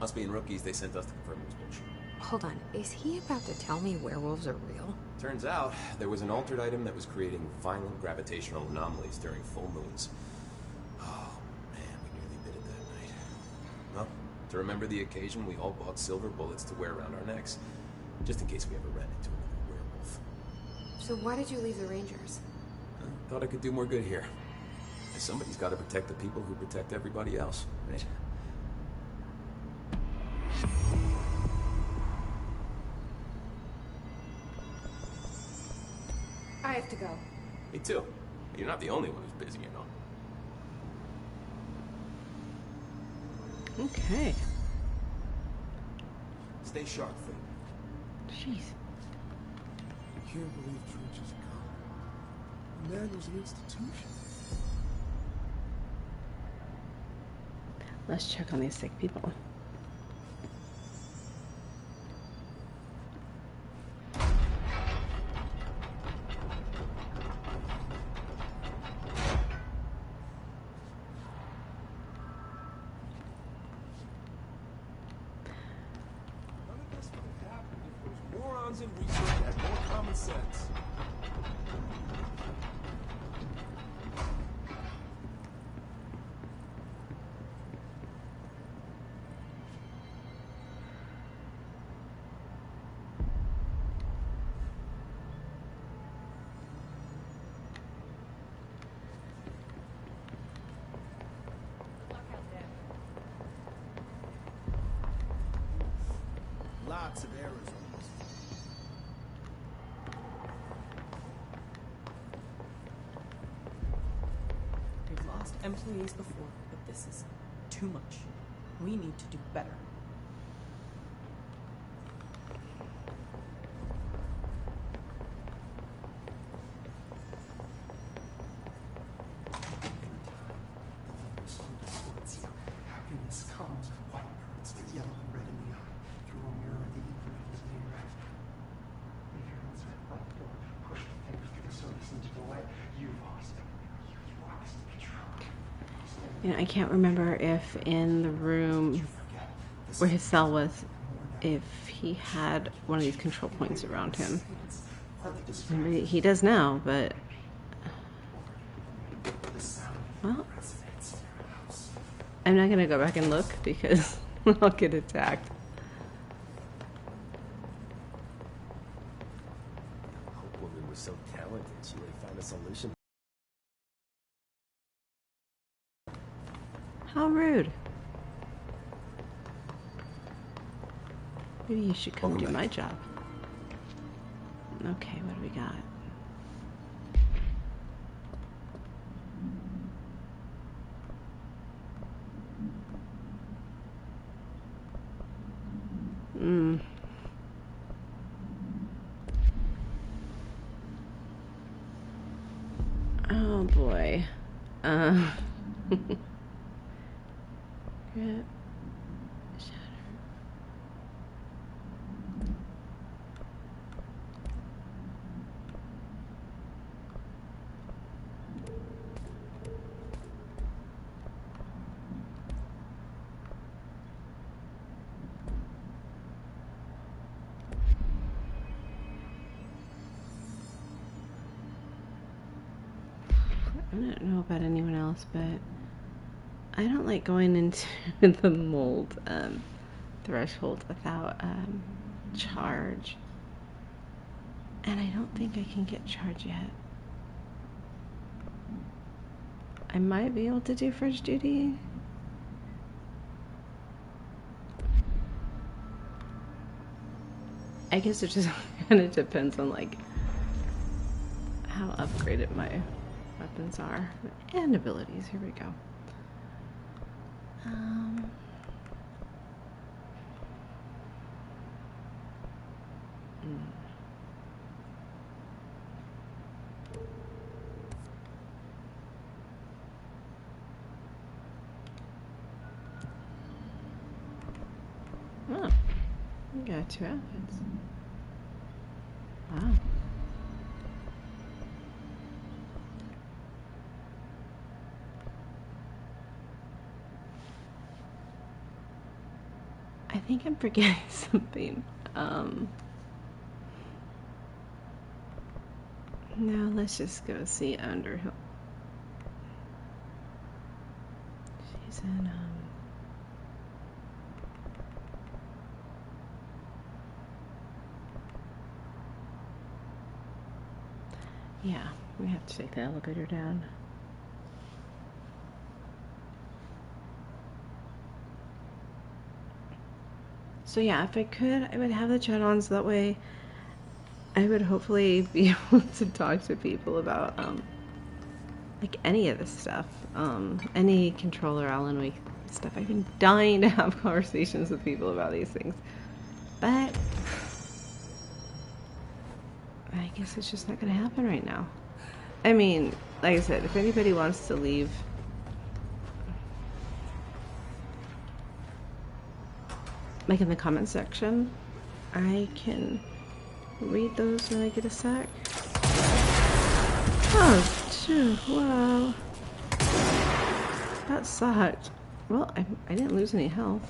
Speaker 14: Us being rookies, they sent us to confirm it was bullshit.
Speaker 9: Hold on, is he about to tell me werewolves are real?
Speaker 14: Turns out, there was an altered item that was creating violent gravitational anomalies during full moons. Oh, man, we nearly did it that night. Well, to remember the occasion, we all bought silver bullets to wear around our necks, just in case we ever ran into another werewolf.
Speaker 9: So why did you leave the Rangers?
Speaker 14: I thought I could do more good here. Somebody's got to protect the people who protect everybody else, right?
Speaker 9: I have to go.
Speaker 14: Me too. You're not the only one who's busy, you know.
Speaker 1: Okay.
Speaker 5: Stay sharp, Finn.
Speaker 1: Jeez.
Speaker 11: I can't believe Trench is gone. Man was an institution.
Speaker 1: Let's check on these sick people.
Speaker 5: Morons in research had more common sense.
Speaker 15: Lots of errors.
Speaker 6: We've lost employees before, but this is too much. We need to do better.
Speaker 11: Happiness comes with white birds with yellow and red in the eye. Through a mirror at the infinite is made right. Leave your hands by the door. Push the fingers through the surface into the light. You lost. You lost the truth.
Speaker 1: You know, I can't remember if in the room where his cell was, if he had one of these control points around him. Maybe he does now, but... well, I'm not going to go back and look because I'll get attacked.
Speaker 5: Hope woman was so talented, she would have found a solution.
Speaker 1: How rude. Maybe you should come do my job. Okay, what do we got? Oh boy. Grip. Shatter. I don't know about anyone else, but I don't like going into the mold threshold without charge. And I don't think I can get charge yet. I might be able to do first duty. I guess it just kind of depends on like how upgraded my weapons are and abilities. Here we go. Oh, we got 2 outfits. Wow. I think I'm forgetting something. No, let's just go see Underhill. She's in, yeah, we have to take the elevator down. So yeah, if I could, I would have the chat on so that way I would hopefully be able to talk to people about like any of this stuff, any controller Alan Wake stuff. I've been dying to have conversations with people about these things, but I guess it's just not going to happen right now. I mean, like I said, if anybody wants to leave like in the comment section, I can read those when I get a sec. Oh, dude, wow. That sucked. Well, I didn't lose any health.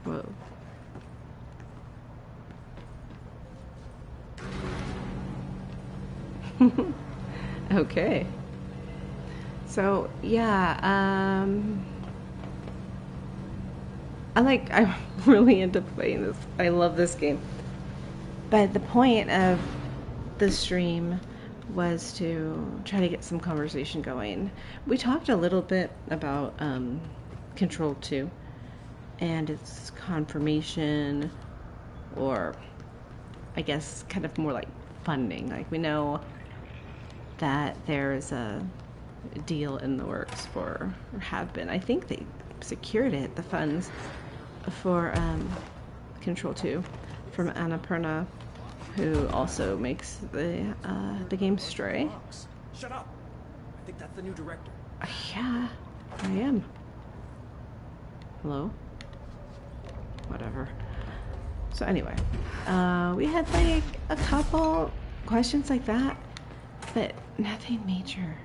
Speaker 1: Whoa. Okay. So, yeah, I'm really into playing this. I love this game. But the point of the stream was to try to get some conversation going. We talked a little bit about Control 2 and its confirmation, or I guess kind of more like funding. Like, we know that there's a deal in the works for, or have been. I think they secured it, the funds for Control 2 from Annapurna, who also makes the game Stray.
Speaker 22: Shut up! I think that's the new director.
Speaker 1: Yeah, I am. Hello? Whatever. So anyway, we had like a couple questions like that, but nothing major.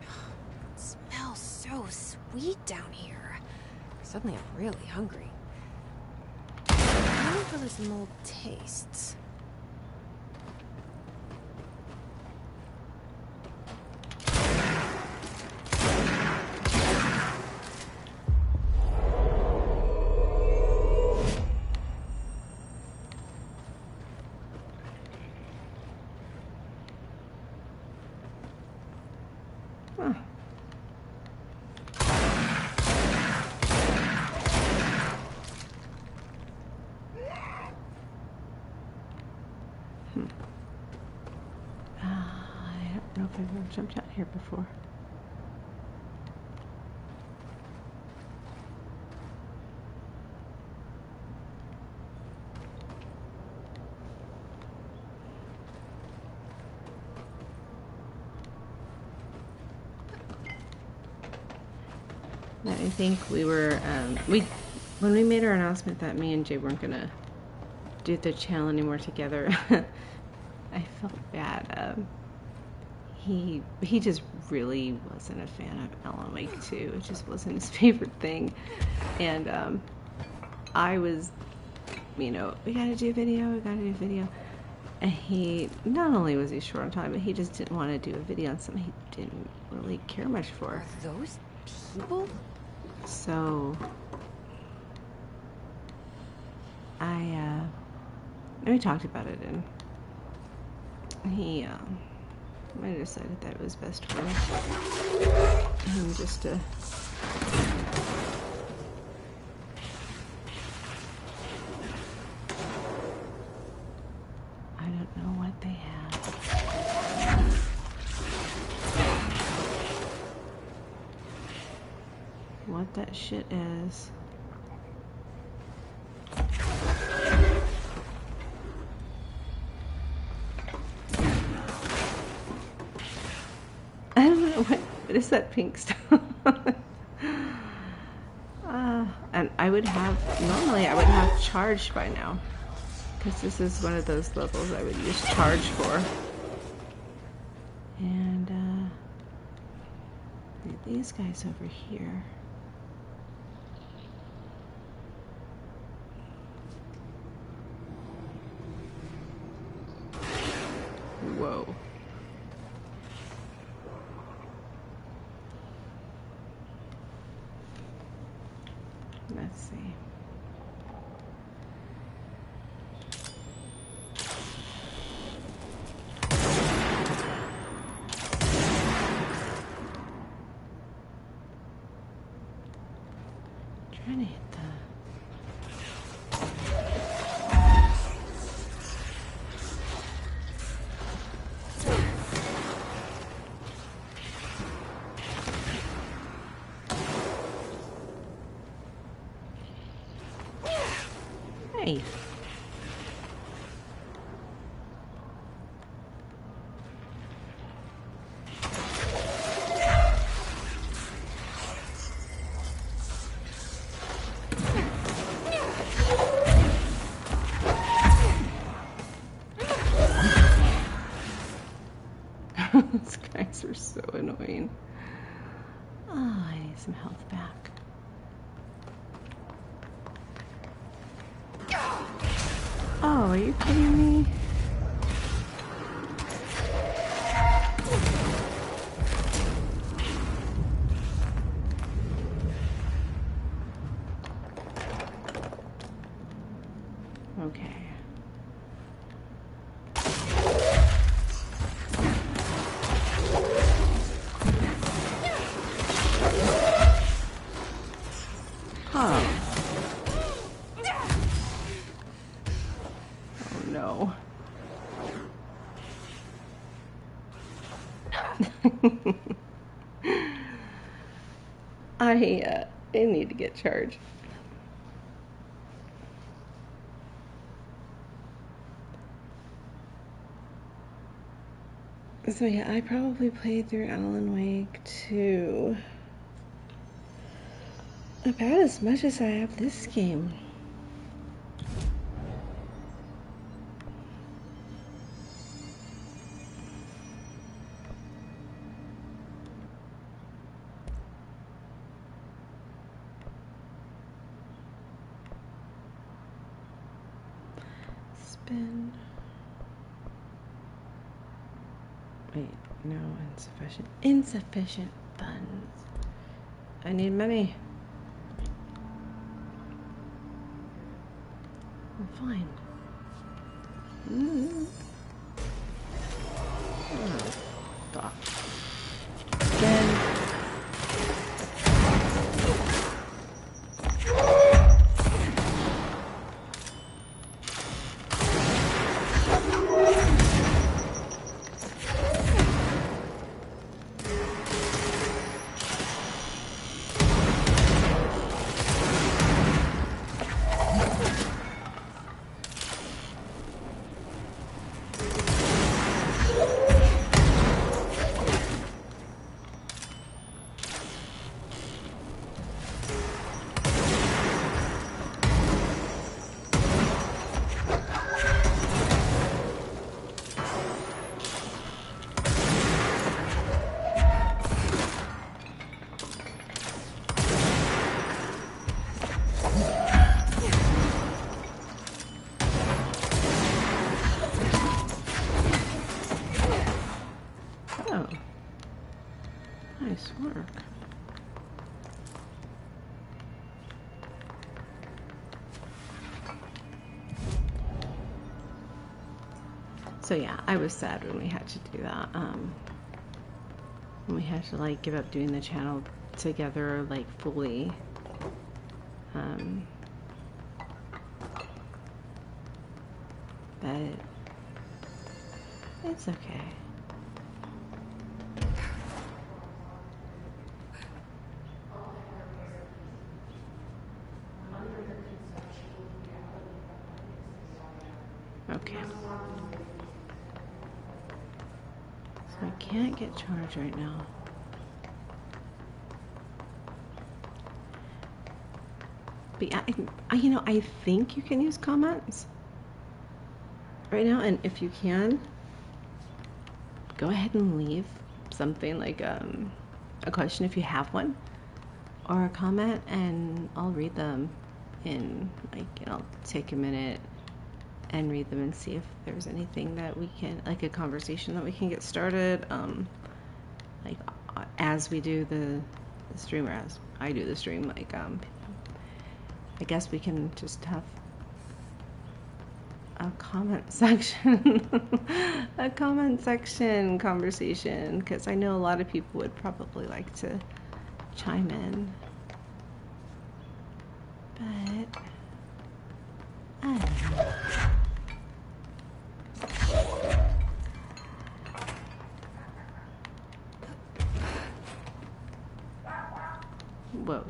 Speaker 9: It smells so sweet down here. Suddenly I'm really hungry. I wonder how this mold tastes.
Speaker 1: I don't know if I've ever jumped out here before. I think we were, when we made our announcement that me and Jay weren't gonna do the channel anymore together, I felt bad. He just really wasn't a fan of Alan Wake 2. It just wasn't his favorite thing. And I was, you know, we gotta do video. And he, not only was he short on time, but he just didn't want to do a video on something he didn't really care much for.
Speaker 2: Are those people?
Speaker 1: So, we talked about it, and he, I decided that it was best for him just to I don't know what they have. What that shit is. I don't know what is that pink stuff. And I would have, normally I would have charged by now. Because this is one of those levels I would use charge for. And, these guys over here. Whoa. Let's see. Trying to hit Hey. These guys are so annoying. Oh, I need some health back. Oh, are you kidding me? Okay. Oh. Oh no. I need to get charged. So yeah, I probably played through Alan Wake 2 about as much as I have this game. Spin. Wait, no, insufficient. Insufficient funds. I need money. I'm fine. Oh, fuck. Again. So yeah, I was sad when we had to do that. When we had to like give up doing the channel together, like fully. But it's okay. Okay. So I can't get charged right now. But yeah, you know, I think you can use comments right now, and if you can, go ahead and leave something like a question if you have one, or a comment, and I'll read them in like, I'll take a minute and read them and see if there's anything that we can, like a conversation that we can get started, like as we do the stream, or as I do the stream, like I guess we can just have a comment section, a comment section conversation, because I know a lot of people would probably like to chime in, but I don't know. Whoa.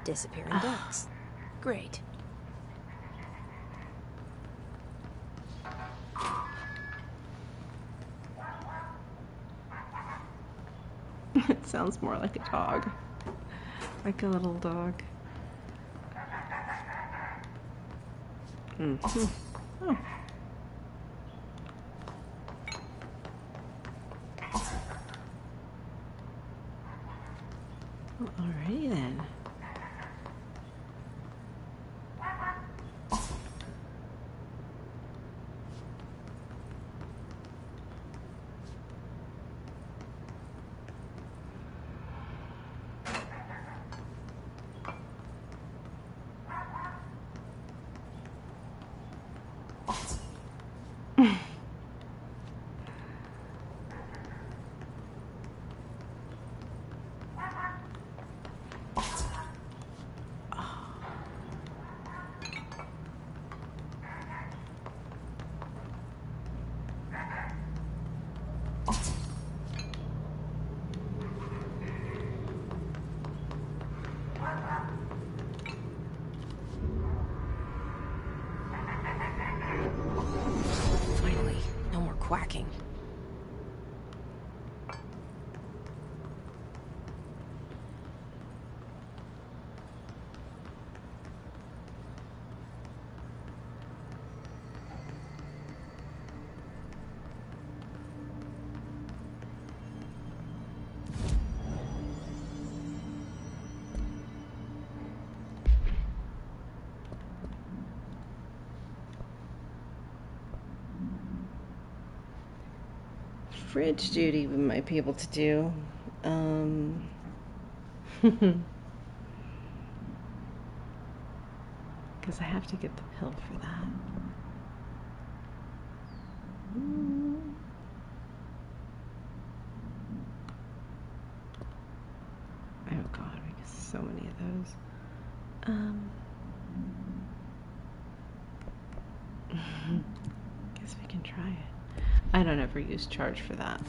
Speaker 2: Disappearing ducks. Great.
Speaker 1: It sounds more like a dog. Like a little dog. Mm-hmm. Oh. Well, alrighty then.
Speaker 2: Finally, no more quacking.
Speaker 1: Fridge duty we might be able to do. Because I have to get the pill for that. Oh god, we get so many of those. Guess we can try it. I don't ever use charge for that.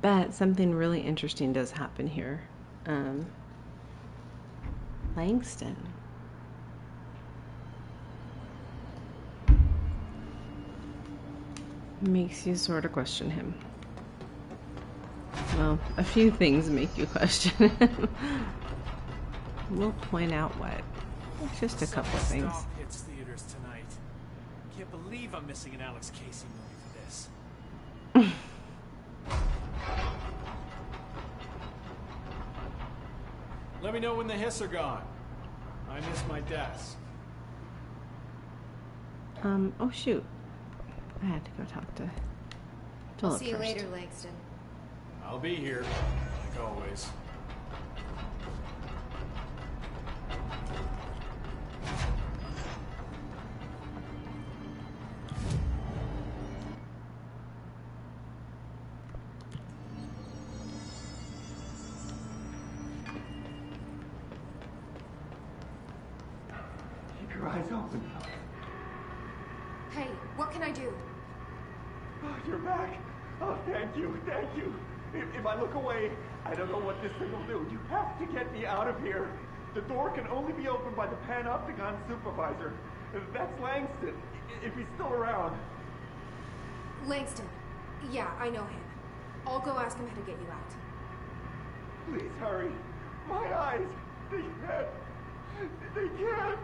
Speaker 1: But something really interesting does happen here. Langston. Makes you sort of question him. Well, a few things make you question him. We'll point out what. Just a couple of things.
Speaker 22: Stuff hits theaters tonight. Can't believe I'm missing an Alex Casey movie for this. Let me know when the hiss are gone. I miss my desk.
Speaker 1: Oh shoot. I had to go talk to
Speaker 9: I'll
Speaker 1: Philip
Speaker 9: see you
Speaker 1: first.
Speaker 9: later, Langston.
Speaker 22: I'll be here, like always.
Speaker 11: Keep your eyes open.
Speaker 9: Hey, what can I do?
Speaker 11: Oh, you're back. Oh, thank you, thank you. If I look away, I don't know what this thing will do. You have to get me out of here. The door can only be opened by the Panopticon supervisor. That's Langston, if he's still around.
Speaker 9: Langston. Yeah, I know him. I'll go ask him how to get you out.
Speaker 11: Please hurry. My eyes, they can't.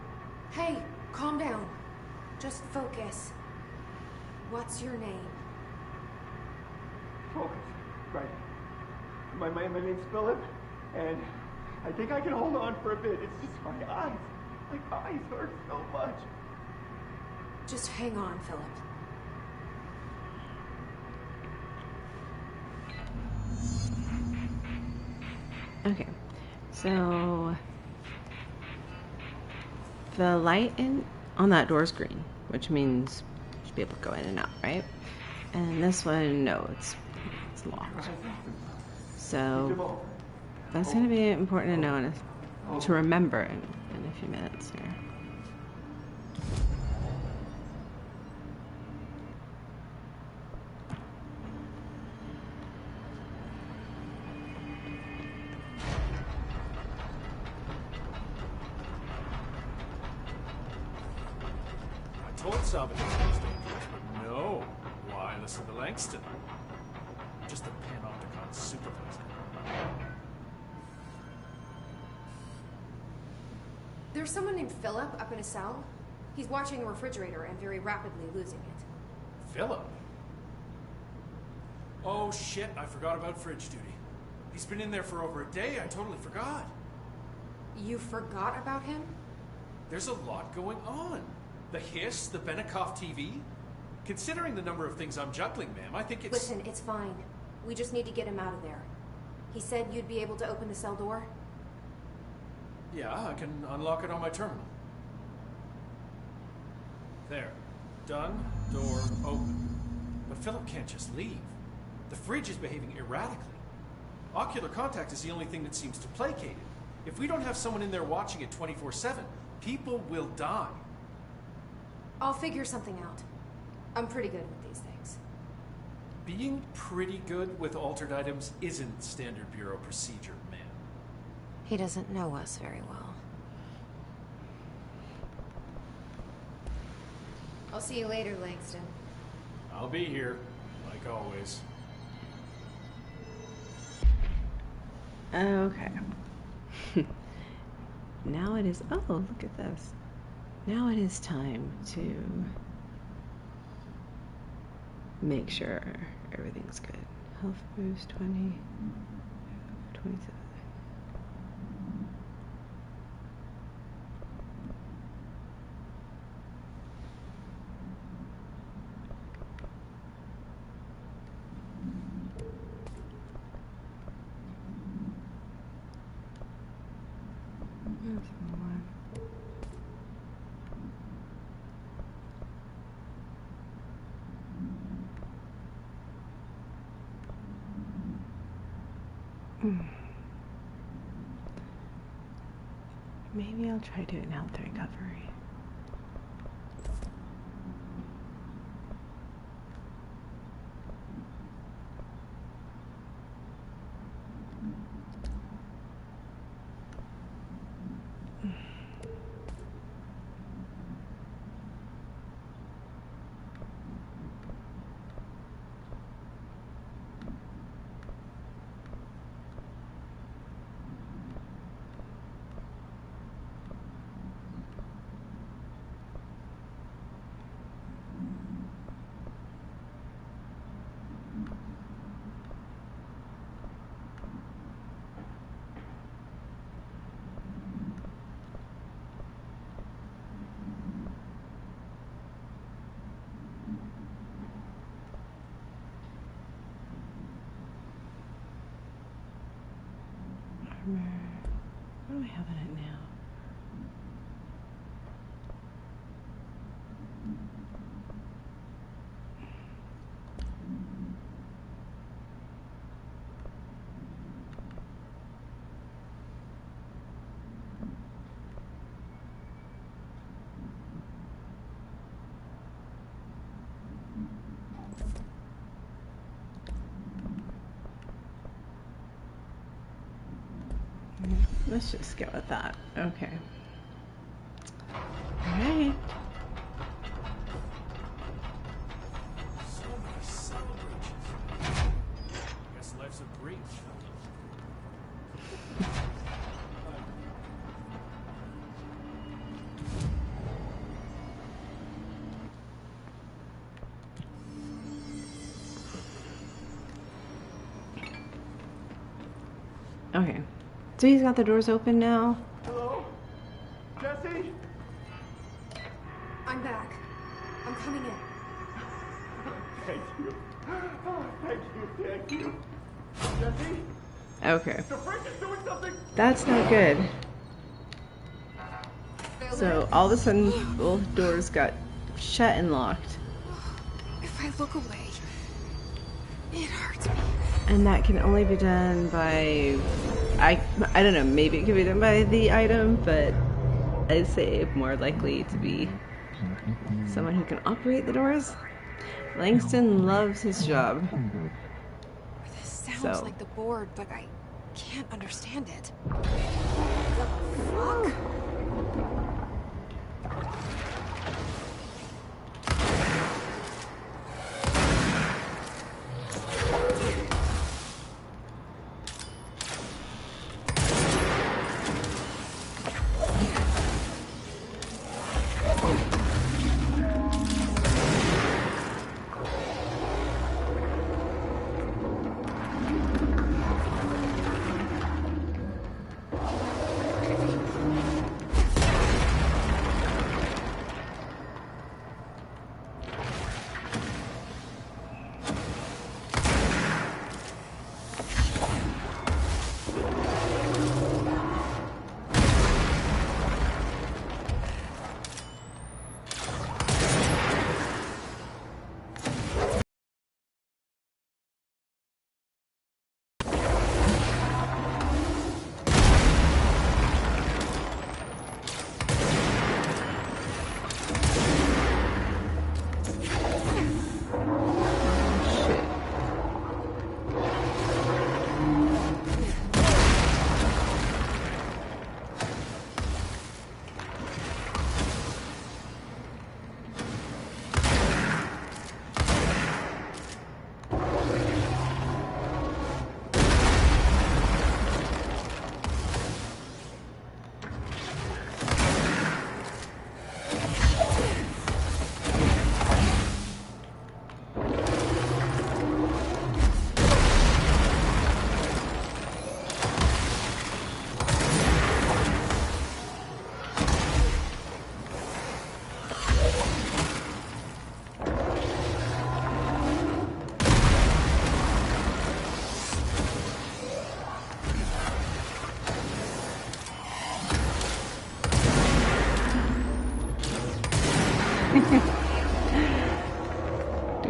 Speaker 9: Hey, calm down. Just focus. What's your name?
Speaker 11: Focus. Right. My name's Philip, and I think I can hold on for a bit. It's just my eyes. My eyes hurt so much.
Speaker 9: Just hang on, Philip.
Speaker 1: Okay, so the light on that door is green, which means you should be able to go in and out, right? And this one, no, it's locked. So that's going to be important to know and to remember in a few minutes here.
Speaker 22: I told Salvador it was dangerous, but no. Why listen to Langston? Just a Panopticon supervisor.
Speaker 9: There's someone named Philip up in a cell. He's watching a refrigerator and very rapidly losing it.
Speaker 22: Philip? Oh shit, I forgot about fridge duty. He's been in there for over a day, I totally forgot.
Speaker 9: You forgot about him?
Speaker 22: There's a lot going on. The hiss, the Benikoff TV. Considering the number of things I'm juggling, ma'am, I think it's...
Speaker 9: Listen, it's fine. We just need to get him out of there. He said you'd be able to open the cell door?
Speaker 22: Yeah, I can unlock it on my terminal. There. Done. Door open. But Philip can't just leave. The fridge is behaving erratically. Ocular contact is the only thing that seems to placate it. If we don't have someone in there watching it 24/7, people will die.
Speaker 9: I'll figure something out. I'm pretty good with these things.
Speaker 22: Being pretty good with altered items isn't standard Bureau procedure, ma'am.
Speaker 2: He doesn't know us very well.
Speaker 9: I'll see you later, Langston.
Speaker 22: I'll be here, like always.
Speaker 1: Okay. Now it is... Oh, look at this. Now it is time to make sure everything's good. Health boost 20, 27. There's one. Maybe I'll try doing health recovery. Let's just go with that. Okay. Alright.
Speaker 22: So many celebrations. Guess life's a breach.
Speaker 1: Okay. So he's got the doors open now.
Speaker 11: Hello? Jesse?
Speaker 9: I'm back. I'm coming in.
Speaker 11: Thank you. Oh, thank you. Jesse?
Speaker 1: Okay.
Speaker 11: The fridge is doing something!
Speaker 1: That's not good. So all of a sudden, both doors got shut and locked.
Speaker 9: If I look away, it hurts me.
Speaker 1: And that can only be done by, I don't know, maybe it could be done by the item, but I'd say more likely to be someone who can operate the doors. Langston loves his job.
Speaker 9: This sounds like the board, but I can't understand it. The fuck?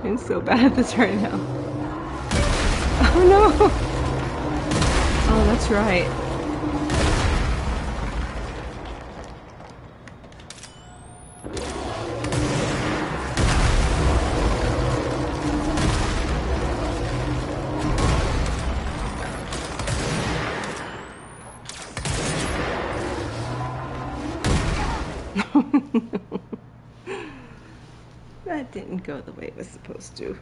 Speaker 1: Doing so bad at this right now. Oh no! Oh, that's right. That didn't go the way it was supposed to.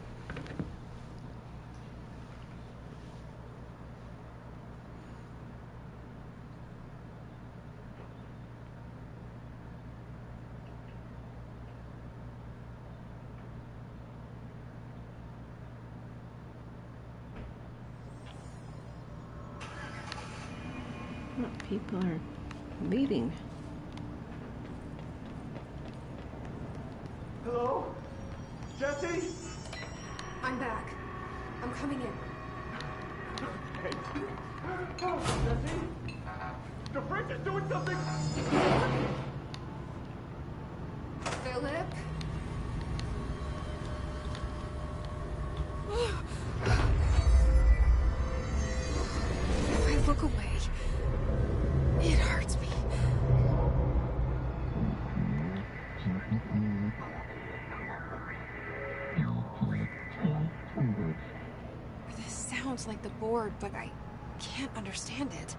Speaker 1: Well, people are leaving.
Speaker 11: Hello? Jesse?
Speaker 9: I'm back. I'm coming in.
Speaker 11: Thank you. Oh, Jesse? The fridge is doing something!
Speaker 9: Philip? If I look away, it hurts me. This sounds like the board, but I can't understand it.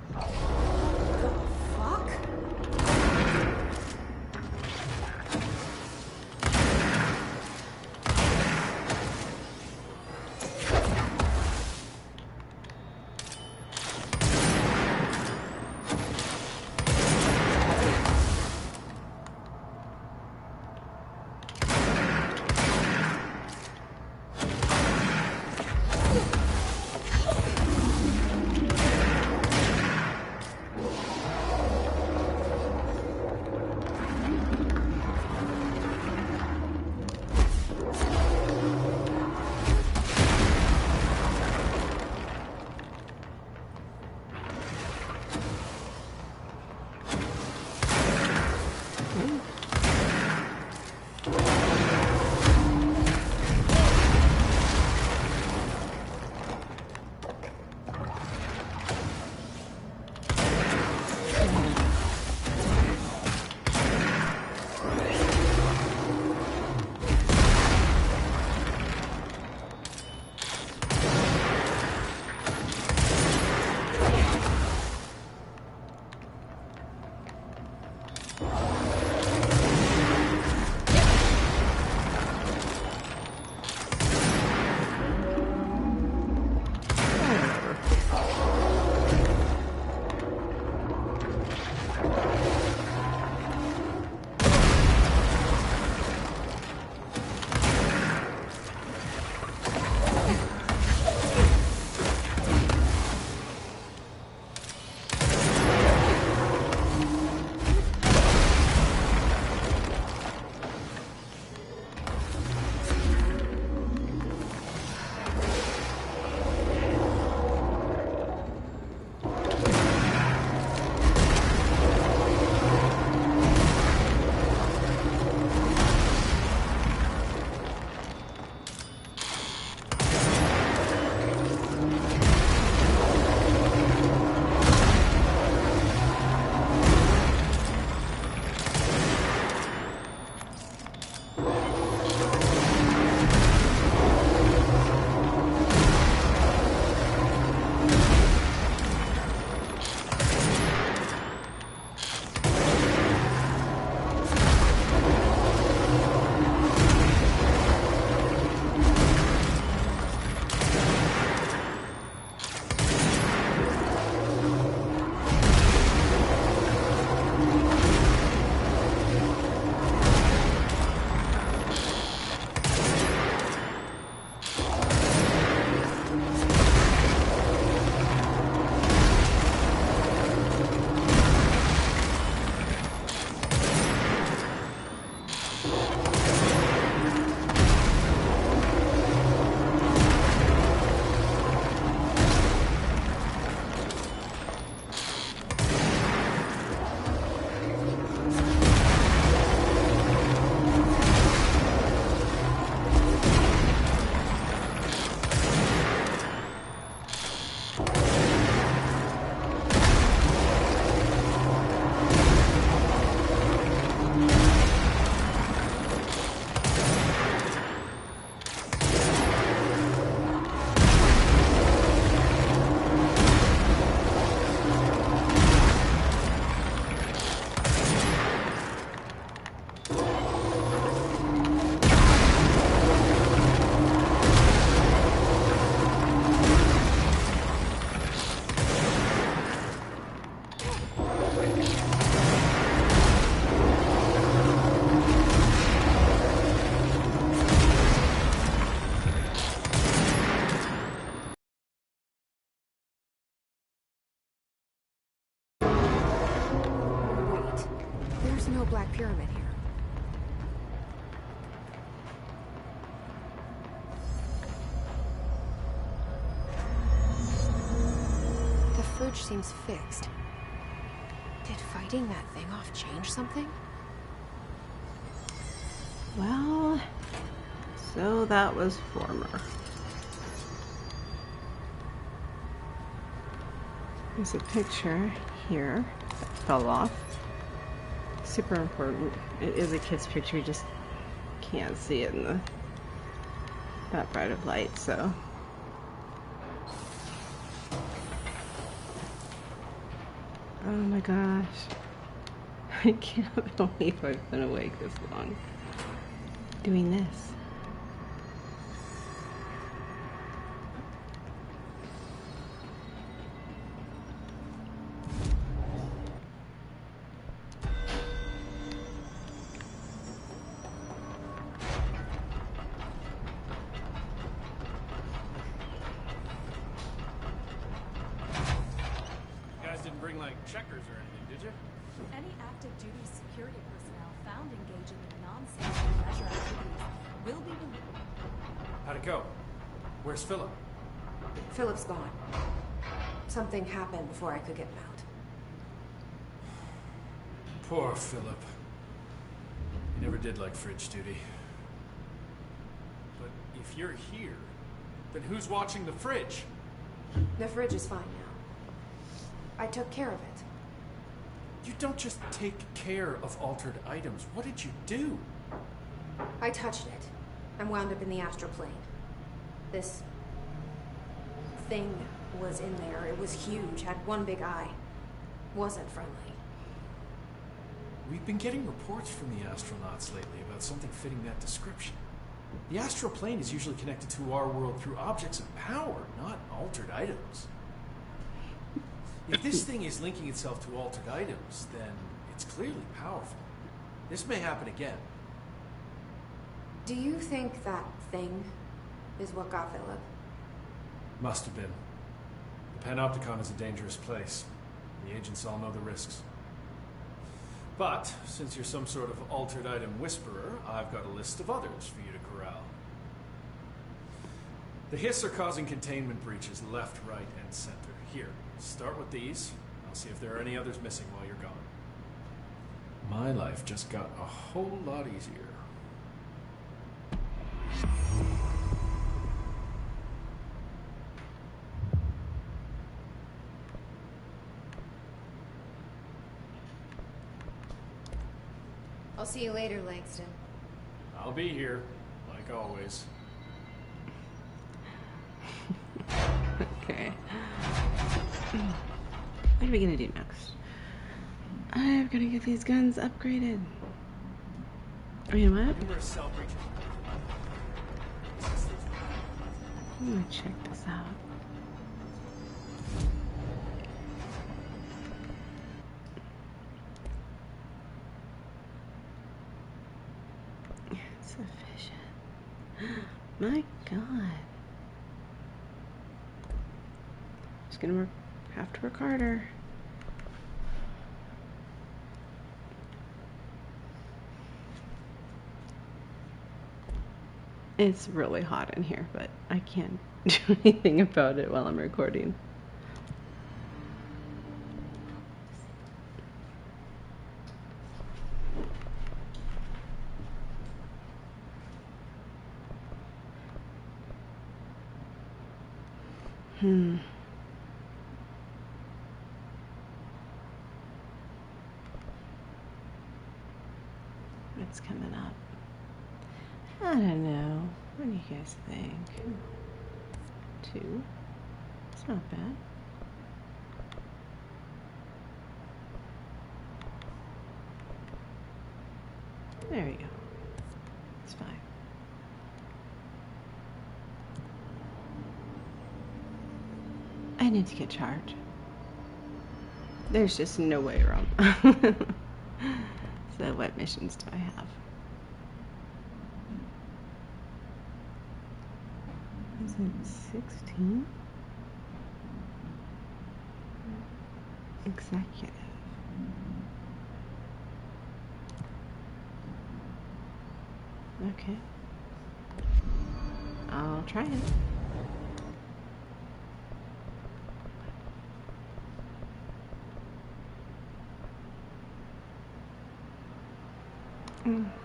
Speaker 12: Fuck?
Speaker 9: Black Pyramid here. The fridge seems fixed. Did fighting that thing off change something?
Speaker 1: Well, so that was former. There's a picture here that fell off. Super important. It is a kid's picture, you just can't see it in that bright of light, so. Oh my gosh. I can't believe I've been awake this long doing this.
Speaker 22: Checkers or anything, did you?
Speaker 13: Any active duty security personnel found engaging in non-sanctioned leisure activities will be removed.
Speaker 22: How'd it go? Where's Philip?
Speaker 9: Philip's gone. Something happened before I could get him out.
Speaker 22: Poor Philip. He never did like fridge duty. But if you're here, then who's watching the fridge?
Speaker 9: The fridge is fine now. I took care of it.
Speaker 22: You don't just take care of altered items. What did you do?
Speaker 9: I touched it and wound up in the astral plane. This thing was in there. It was huge, had one big eye. Wasn't friendly.
Speaker 22: We've been getting reports from the astronauts lately about something fitting that description. The astral plane is usually connected to our world through objects of power, not altered items. If this thing is linking itself to altered items, then it's clearly powerful. This may happen again.
Speaker 9: Do you think that thing is what got Philip?
Speaker 22: Must have been. The Panopticon is a dangerous place. The agents all know the risks. But, since you're some sort of altered item whisperer, I've got a list of others for you to corral. The Hiss are causing containment breaches left, right, and center. Here, start with these. I'll see if there are any others missing while you're gone. My life just got a whole lot easier.
Speaker 9: I'll see you later, Langston.
Speaker 22: I'll be here, like always.
Speaker 1: Okay. What are we gonna do next? I've gotta get these guns upgraded. Oh, you know what? I'm gonna check this out. It's efficient. My God. Just gonna have to work harder. It's really hot in here, but I can't do anything about it while I'm recording. What's coming up? I don't know. What do you guys think? 2. It's not bad. There we go. It's fine. I need to get charged. There's just no way around. So what missions do I have? Is it 16? Executive. Okay. I'll try it.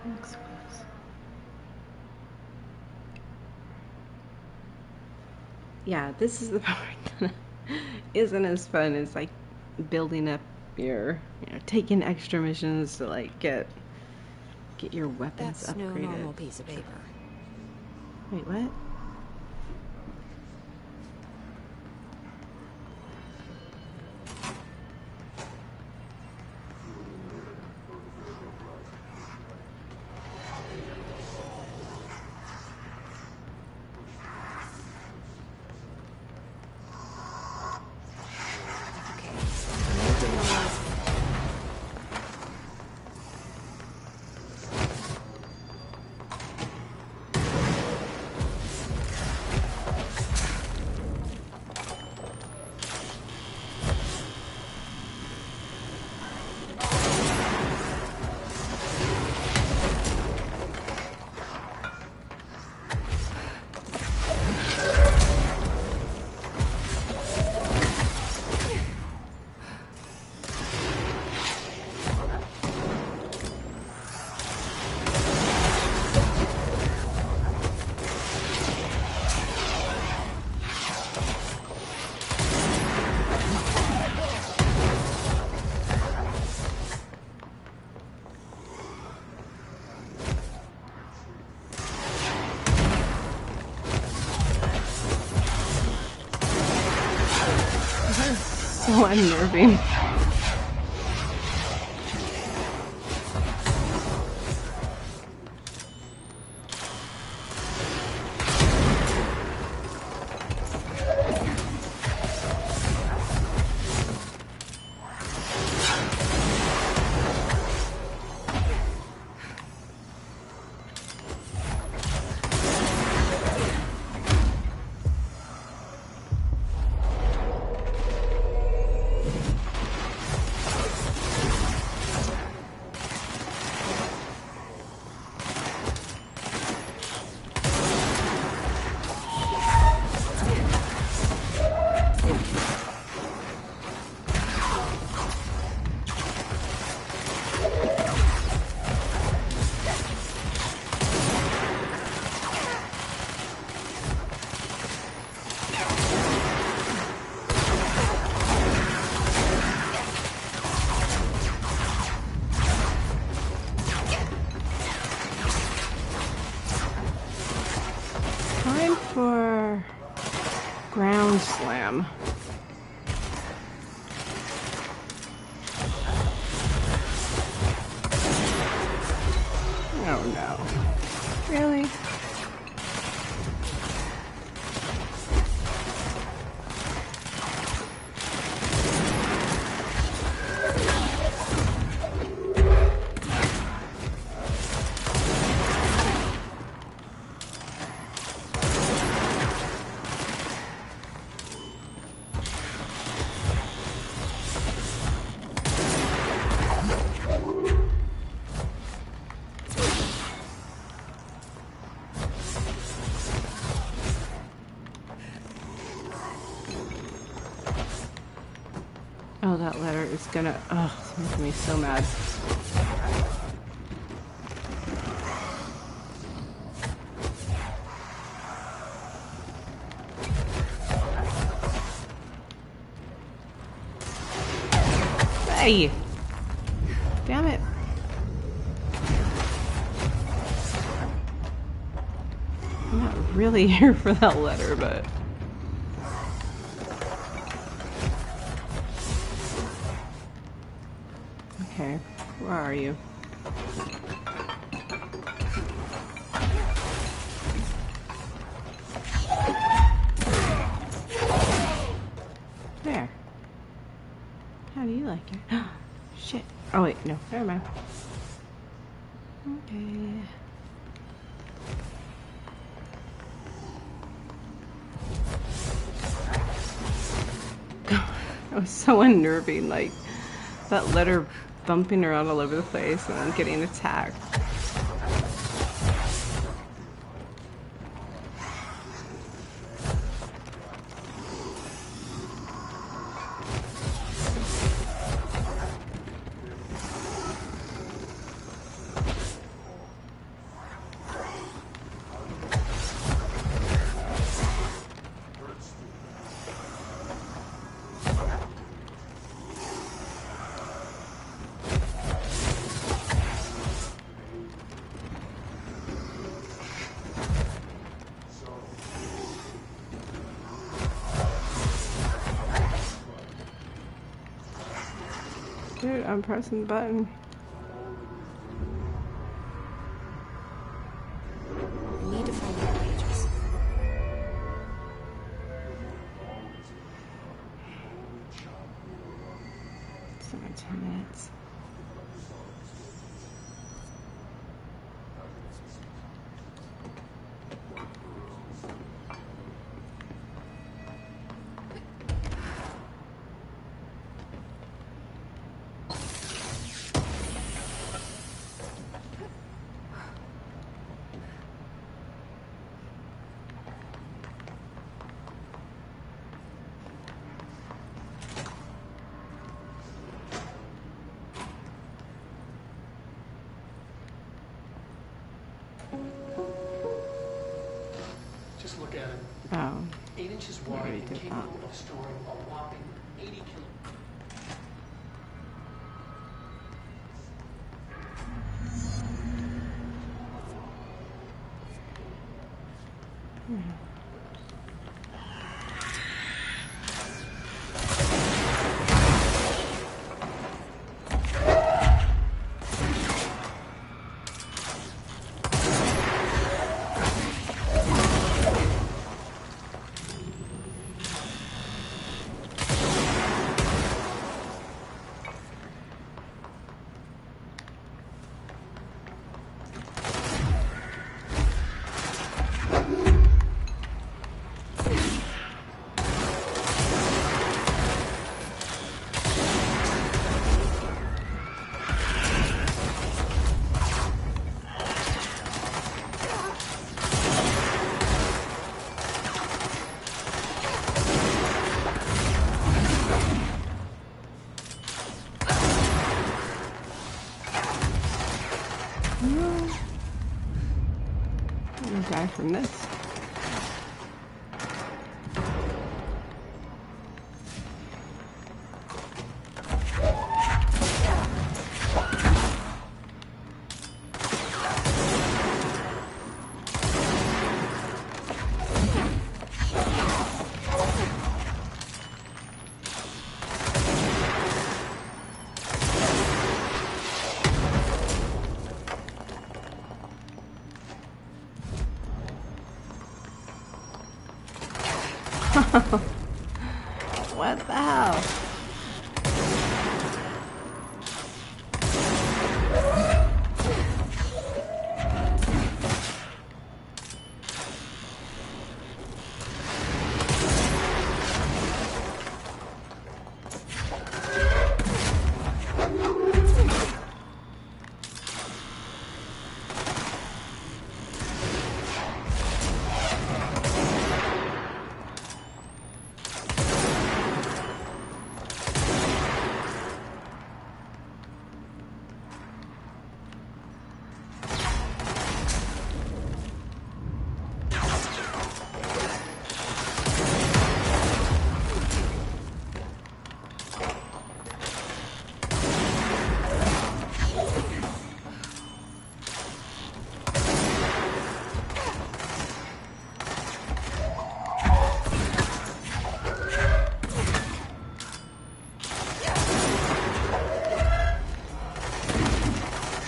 Speaker 1: Looks close. Yeah, this is the part that isn't as fun as like building up your, taking extra missions to like get your weapons
Speaker 2: That's
Speaker 1: upgraded.
Speaker 2: no normal piece of paper.
Speaker 1: Wait, what? so unnerving. Time for ground slam. Oh no. Really? Oh, that letter is gonna, it's making me so mad. Hey! Damn it. I'm not really here for that letter, but... Okay, where are you? There. How do you like it? Shit. Oh wait, no, never mind. Okay. It was so unnerving, like that letter bumping around all over the place and then getting attacked. Dude, I'm pressing the button.
Speaker 2: We need to find the pages.
Speaker 1: It's only 10 minutes.
Speaker 7: Just look at it.
Speaker 1: Oh.
Speaker 7: 8 inches
Speaker 1: I
Speaker 7: wide
Speaker 1: already
Speaker 7: and
Speaker 1: did
Speaker 7: capable
Speaker 1: that.
Speaker 7: of storing a whopping 80 kilograms.
Speaker 1: from this. What the hell?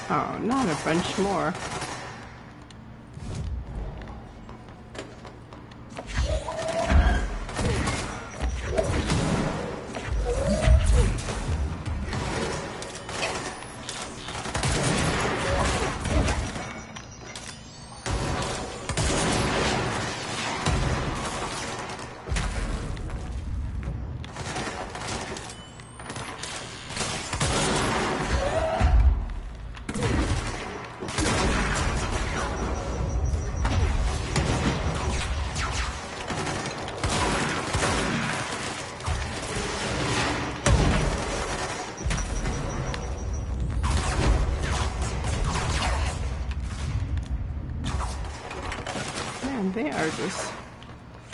Speaker 1: Oh, not a bunch more. Man, they are just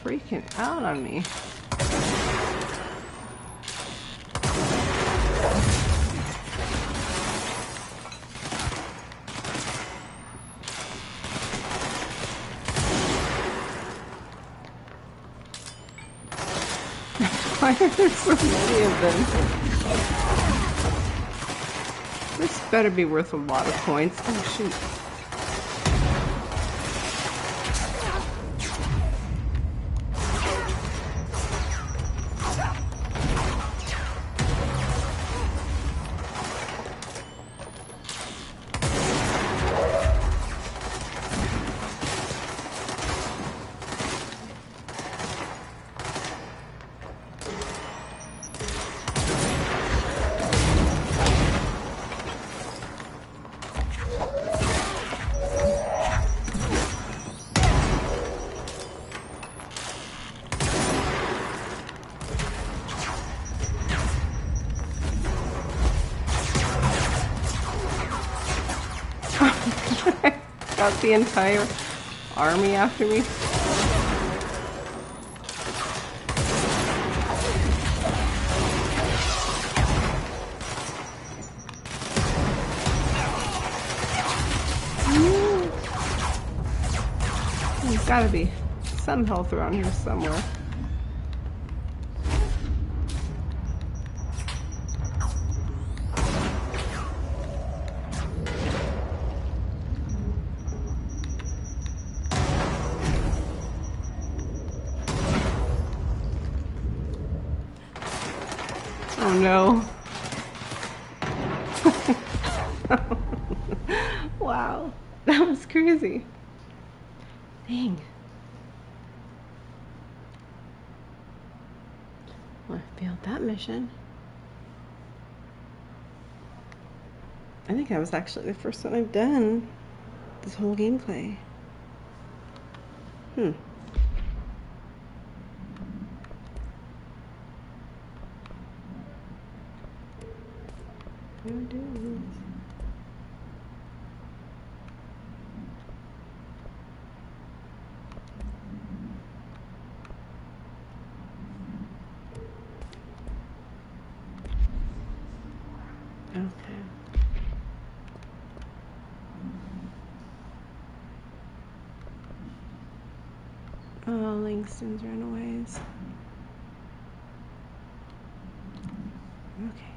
Speaker 1: freaking out on me. Why are there so many of them? This better be worth a lot of points. Oh shoot. Got the entire army after me. There's gotta be some health around here somewhere. Oh no. Wow, that was crazy. Dang. Well, I failed that mission. I think that was actually the first one I've done this whole gameplay. Who does? Oh, Langston's Runaways. Okay.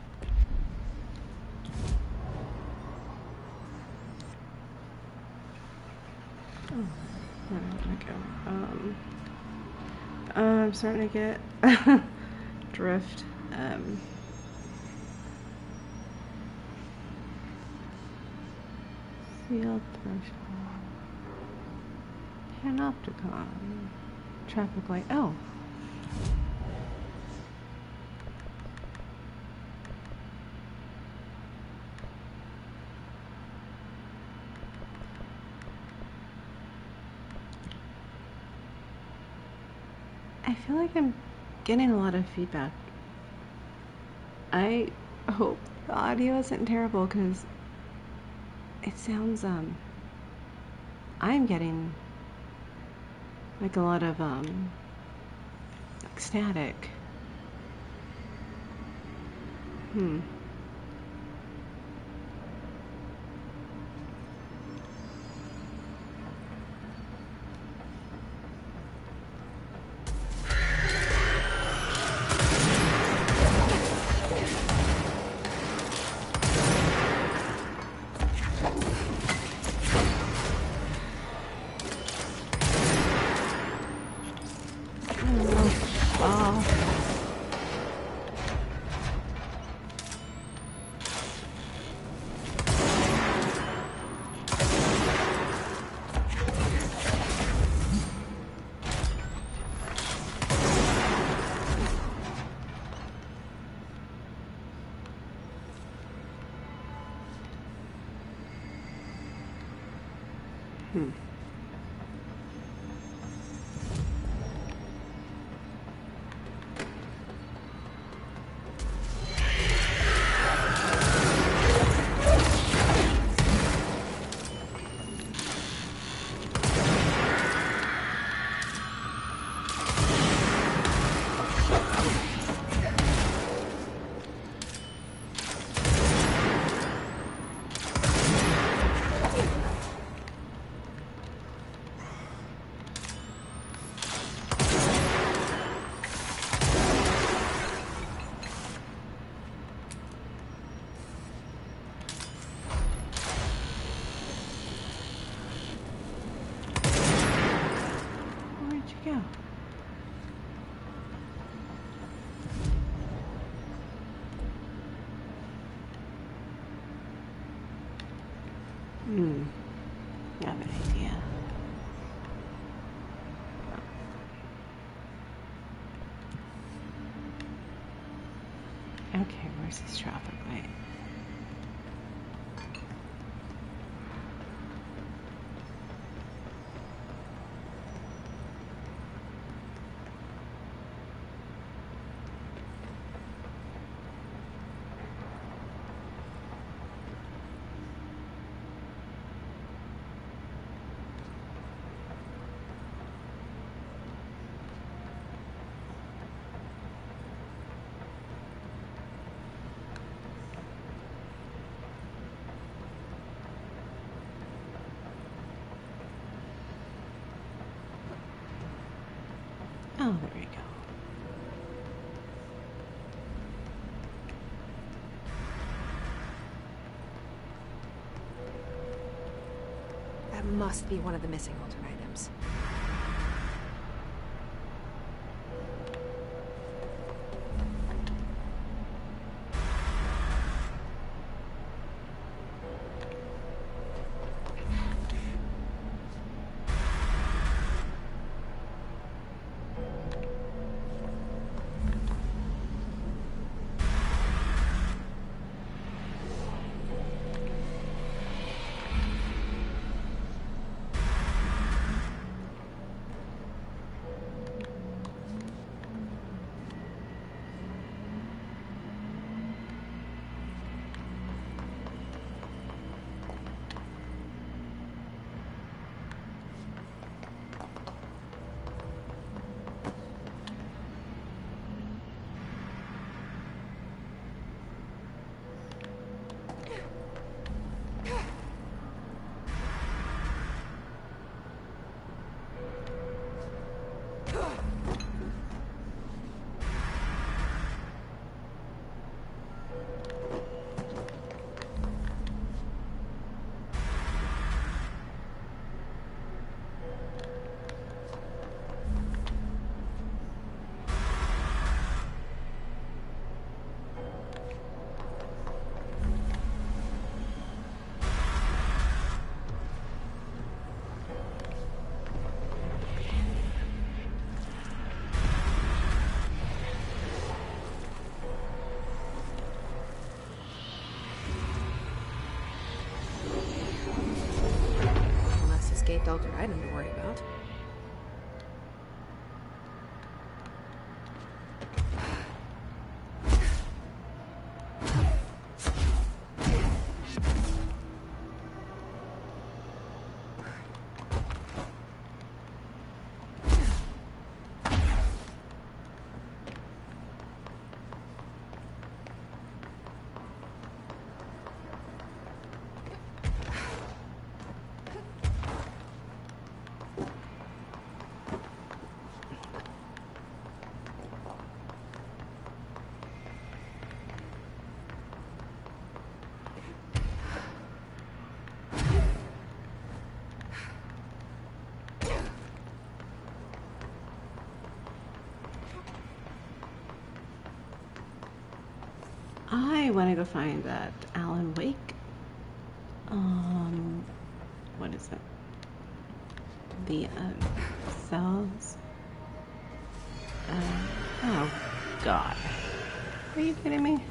Speaker 1: Oh, where am I gonna go? I'm starting to get drift. Sealed threshold. Panopticon. Traffic light. Oh. I feel like I'm getting a lot of feedback. I hope the audio isn't terrible because it sounds, I'm getting like a lot of, like static. Yeah. I have an idea. Okay, where's this traffic light? Oh, there we go.
Speaker 9: That must be one of the missing altar items.
Speaker 2: delicate item to worry about.
Speaker 1: I want to go find that Alan Wake. What is it? The cells. Oh God! Are you kidding me?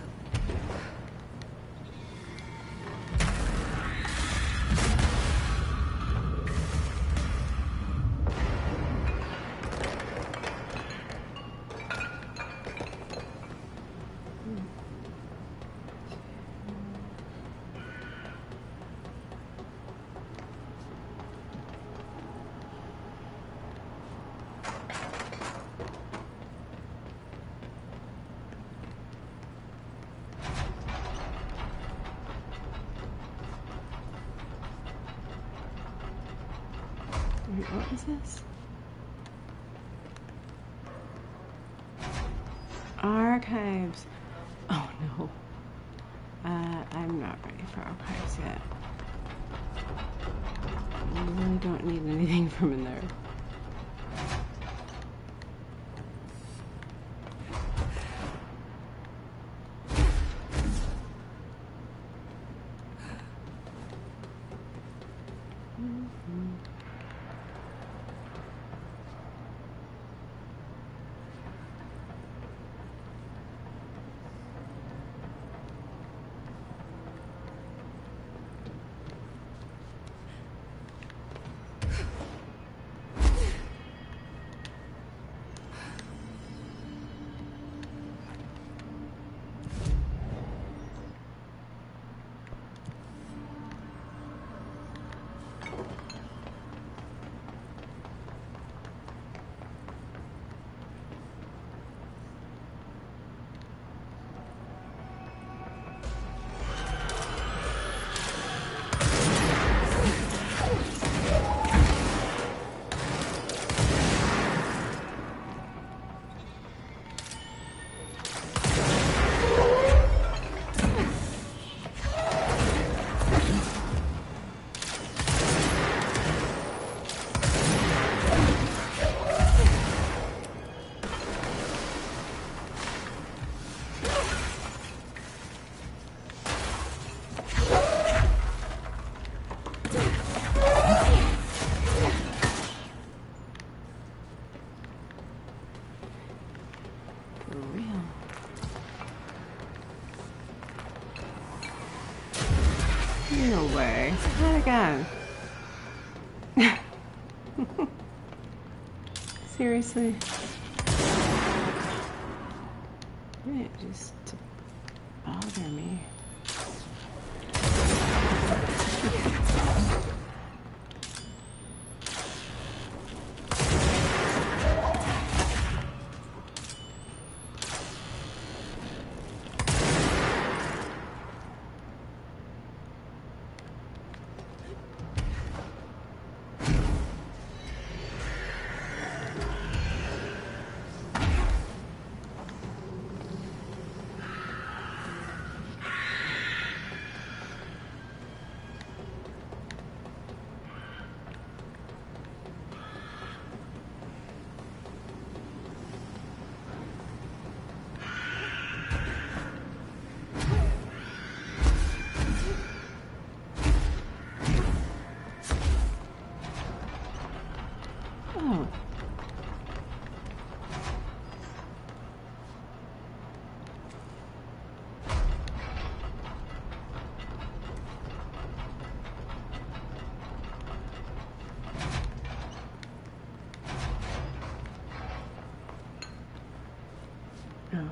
Speaker 1: What is this? Archives. Oh no. I'm not ready for archives yet. I really don't need anything from in there. No way. Not again. Seriously? It just to bother me. Oh.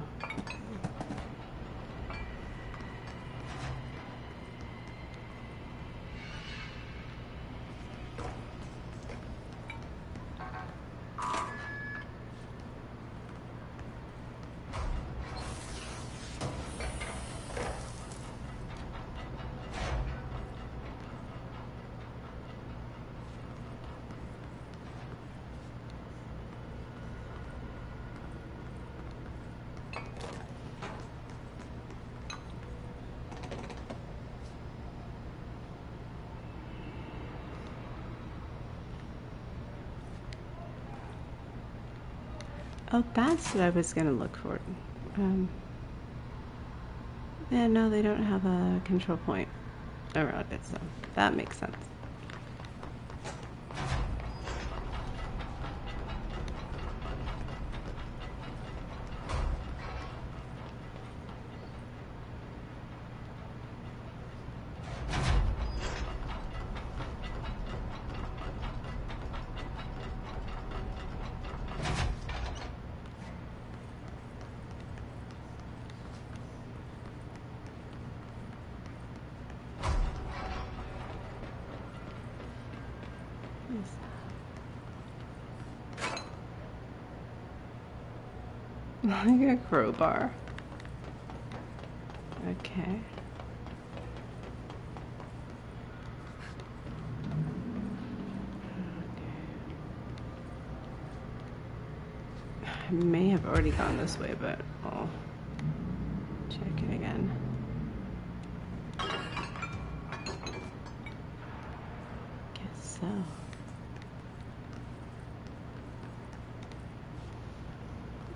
Speaker 1: Oh, that's what I was gonna look for. Yeah, no, they don't have a control point around it, so that makes sense. Like a crowbar. Okay. I may have already gone this way, but I'll check it again. Guess so.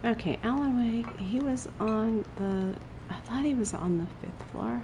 Speaker 1: Okay, Alan Wake, he was on the... I thought he was on the 5th floor.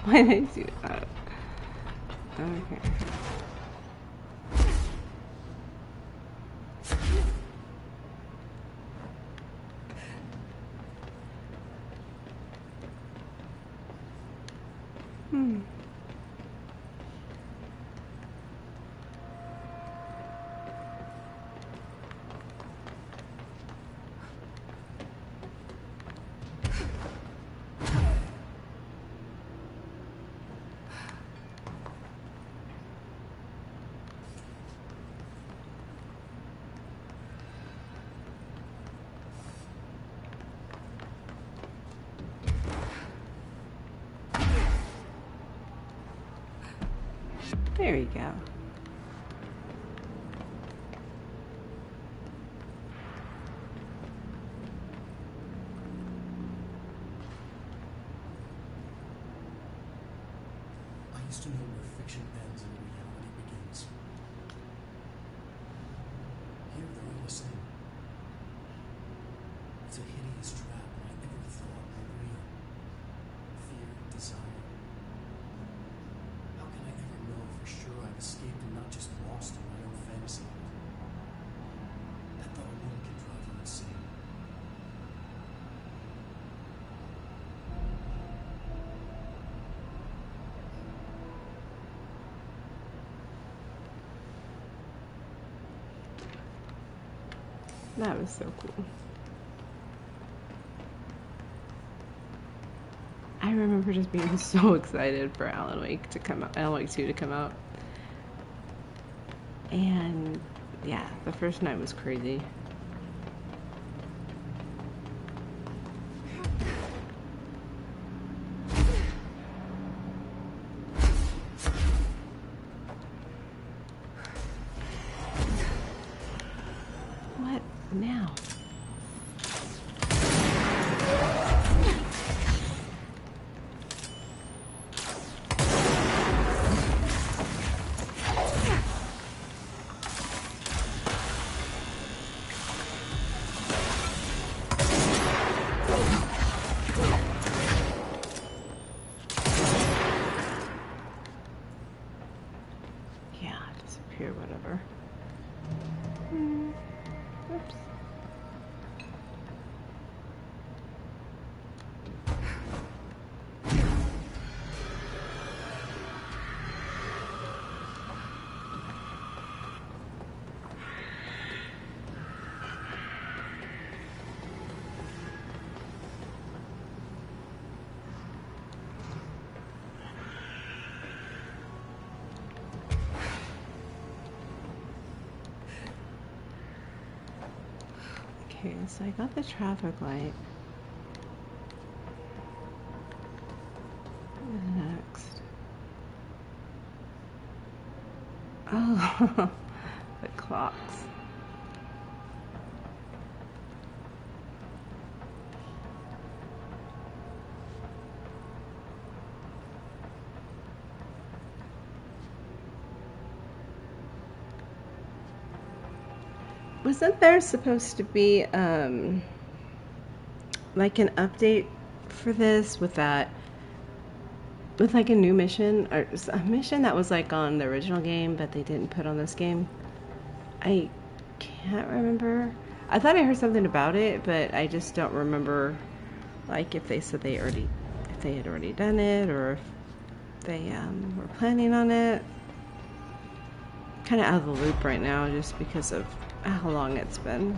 Speaker 1: Why did I do that? Okay. There we go.
Speaker 11: I used to know where fiction ends and reality begins. Here they're all the same. It's a hideous trap I never thought were real. Fear, desire. How can I ever know for sure I've escaped and not just lost in my own fantasy land? That thought alone can drive you insane.
Speaker 1: That was so cool. I remember just being so excited for Alan Wake to come out, Alan Wake 2 to come out. And yeah, the first night was crazy. now? Yeah, disappear, whatever. Oops. Okay, so I got the traffic light. Next. Oh, the clocks. Wasn't there supposed to be like an update for this with like a new mission or a mission that was like on the original game but they didn't put on this game? I can't remember. I thought I heard something about it, but I just don't remember like if they said if they had already done it or if they were planning on it. Kind of out of the loop right now just because of how long it's been.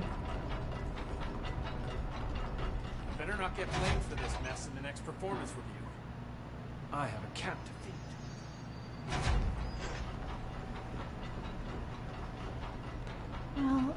Speaker 22: Better not get blamed for this mess in the next performance review. I have a cat to feed.
Speaker 1: Well,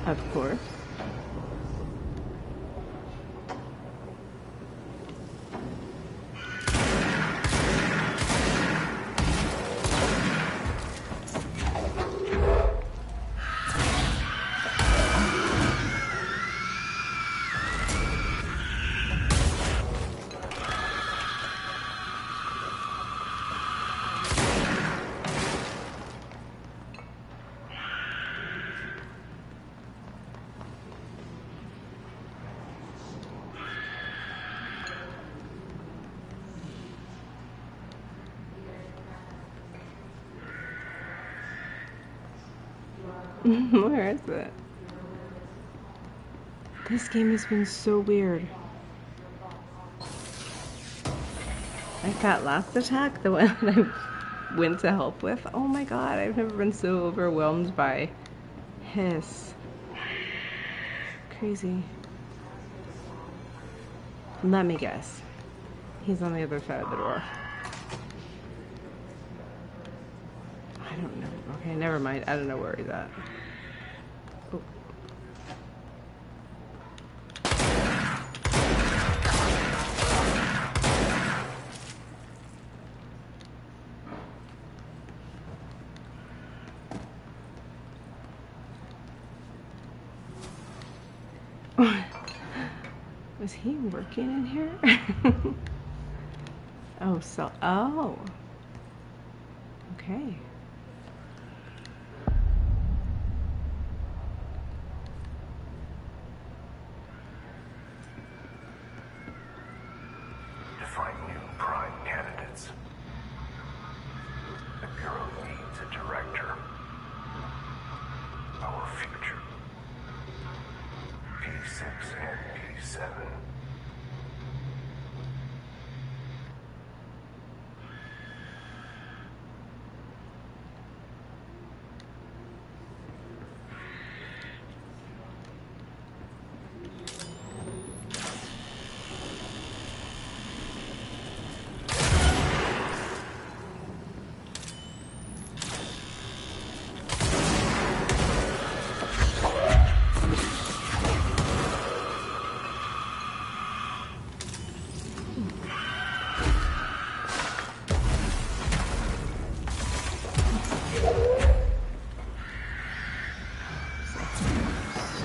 Speaker 1: of course. Where is it? This game has been so weird. Like that last attack, the one that I went to help with. Oh my god, I've never been so overwhelmed by hiss. Crazy. Let me guess. He's on the other side of the door. I don't know. Okay, never mind. I don't know where he's at. Oh. Was he working in here? Oh, so, oh. Okay.
Speaker 3: P6 and P7.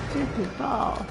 Speaker 1: Stupid ball.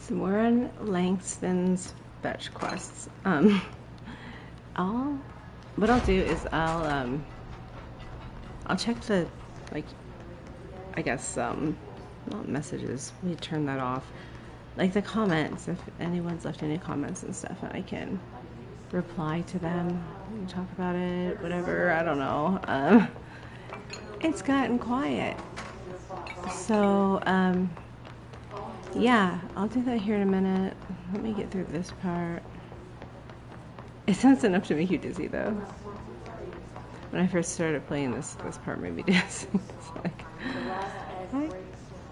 Speaker 1: So we're on Langston's fetch quests. What I'll do is I'll check the, like, I guess, not messages. We turn that off. Like the comments, if anyone's left any comments and stuff, and I can reply to them and talk about it, whatever, I don't know. It's gotten quiet. So, yeah, I'll do that here in a minute. Let me get through this part. It sounds enough to make you dizzy, though. When I first started playing this part made me dizzy. It's like, I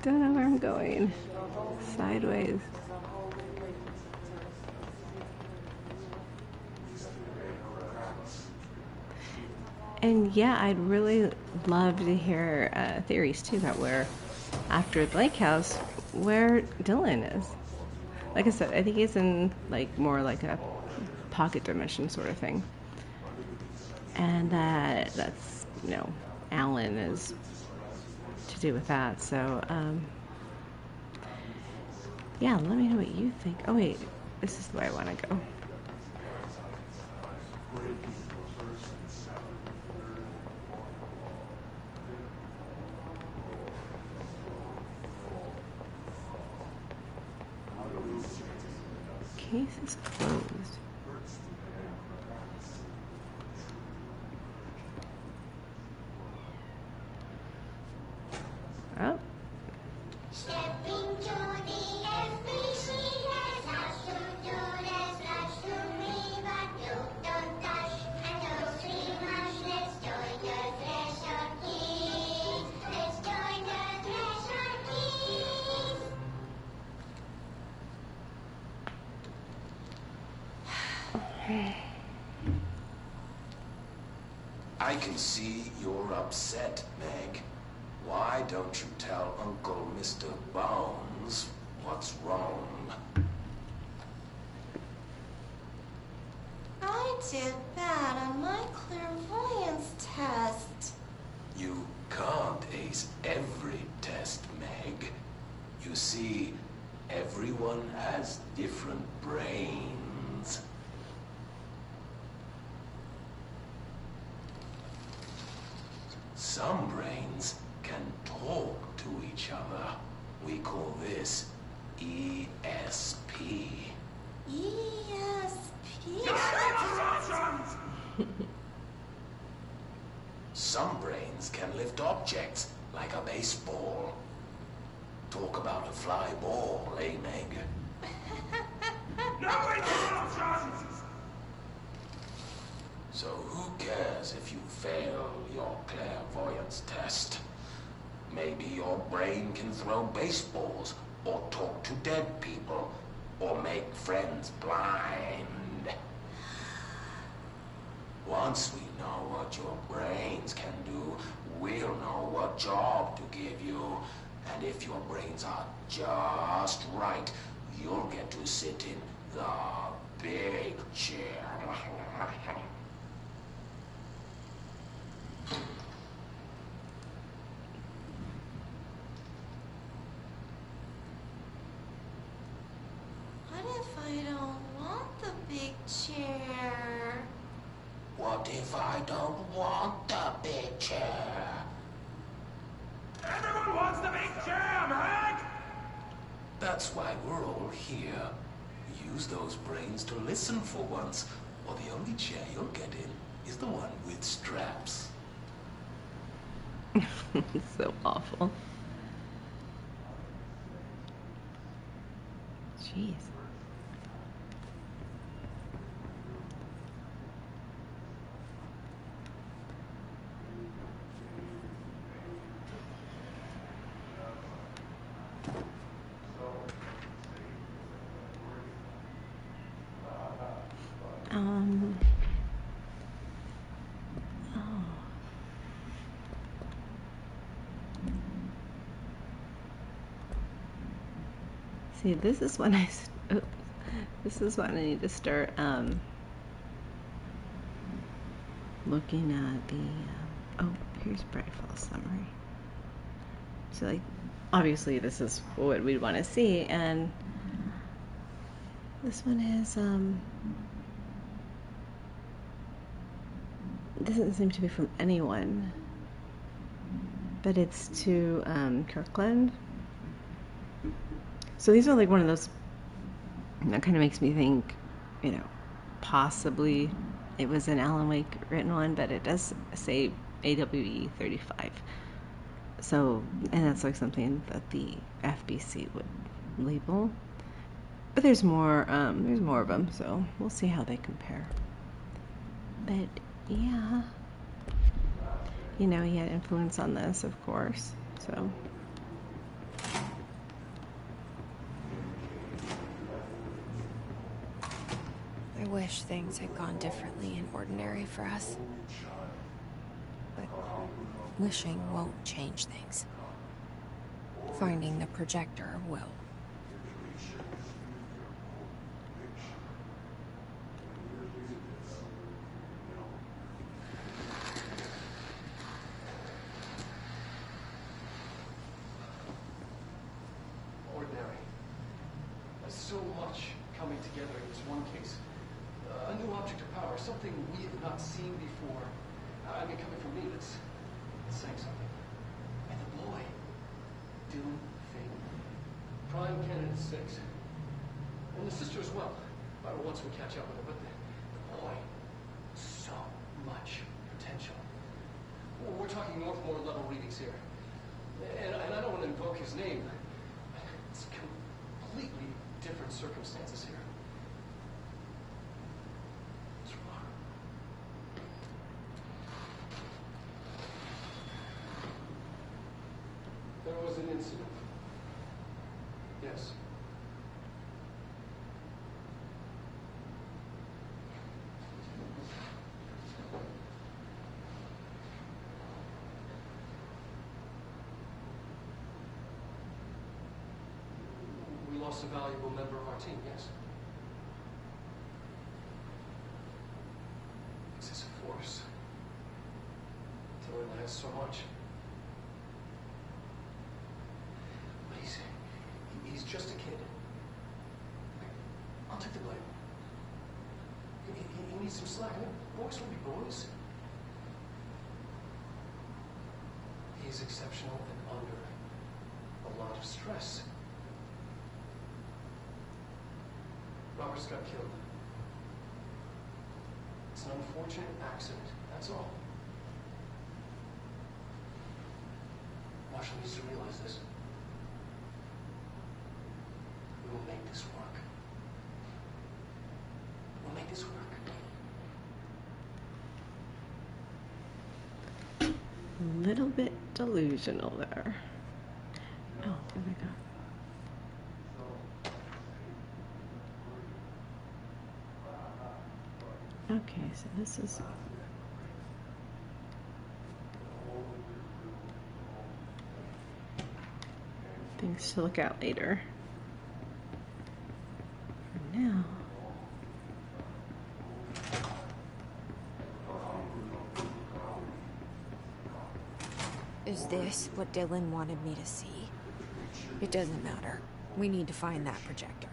Speaker 1: don't know where I'm going. Sideways. And yeah, I'd really love to hear theories too about where, after the lake house, where Dylan is. Like I said, I think he's in like more like a pocket dimension sort of thing, and that's, you know, Alan is to do with that. So yeah, let me know what you think. Oh wait, this is the way I want to go. Case is closed. Oh.
Speaker 3: I can see you're upset, Meg. Why don't you tell Uncle Mr. Bones what's wrong?
Speaker 20: I did bad on my clairvoyance test.
Speaker 3: You can't ace every test, Meg. You see, everyone has different brains. Some brains can talk to each other. We call this ESP. Some brains can lift objects like a baseball. Talk about a fly ball, eh, Meg? So who cares if you fail your clairvoyance test? Maybe your brain can throw baseballs, or talk to dead people, or make friends blind. Once we know what your brains can do, we'll know what job to give you. And if your brains are just right, you'll get to sit in the big chair.
Speaker 20: What if I don't want the big chair?
Speaker 3: What if I don't want the big chair?
Speaker 23: Everyone wants the big chair, Meg!
Speaker 3: That's why we're all here. Use those brains to listen for once, or the only chair you'll get in is the one with straps.
Speaker 1: So awful. Jeez. Oh. See, this is when this is when I need to start looking at the oh, here's Bright Falls summary. So like, obviously this is what we'd want to see, and This one is, doesn't seem to be from anyone, but it's to Kirkland. So these are like one of those, that kind of makes me think, you know, possibly it was an Alan Wake written one, but it does say AWE 35. So, and that's like something that the FBC would label. But there's more of them, so we'll see how they compare. But yeah, you know, he had influence on this, of course, so.
Speaker 2: I wish things had gone differently in Ordinary for us. But wishing won't change things. Finding the projector will.
Speaker 7: Ordinary. There's so much coming together in this one case. A new object of power, something we have not seen before. I mean, coming from me, that's saying something. And the boy, Dylan Finn, prime candidate 6. And the sister as well. Once we catch up with her, but the boy, so much potential. We're talking Northmore level readings here. And I don't want to invoke his name. It's completely different circumstances here. There was an incident. Yes. We lost a valuable member of our team, yes. Excessive force. Dylan has so much. He's just a kid. I'll take the blame. He needs some slack. Boys will be boys. He's exceptional and under a lot of stress. Roberts got killed. It's an unfortunate accident, that's all. Marshall needs to realize this. We will make this work. We'll make this work.
Speaker 1: A little bit delusional there. Oh, there we go. Okay, so this is things to look at later. For now.
Speaker 2: Is this what Dylan wanted me to see? It doesn't matter. We need to find that projector.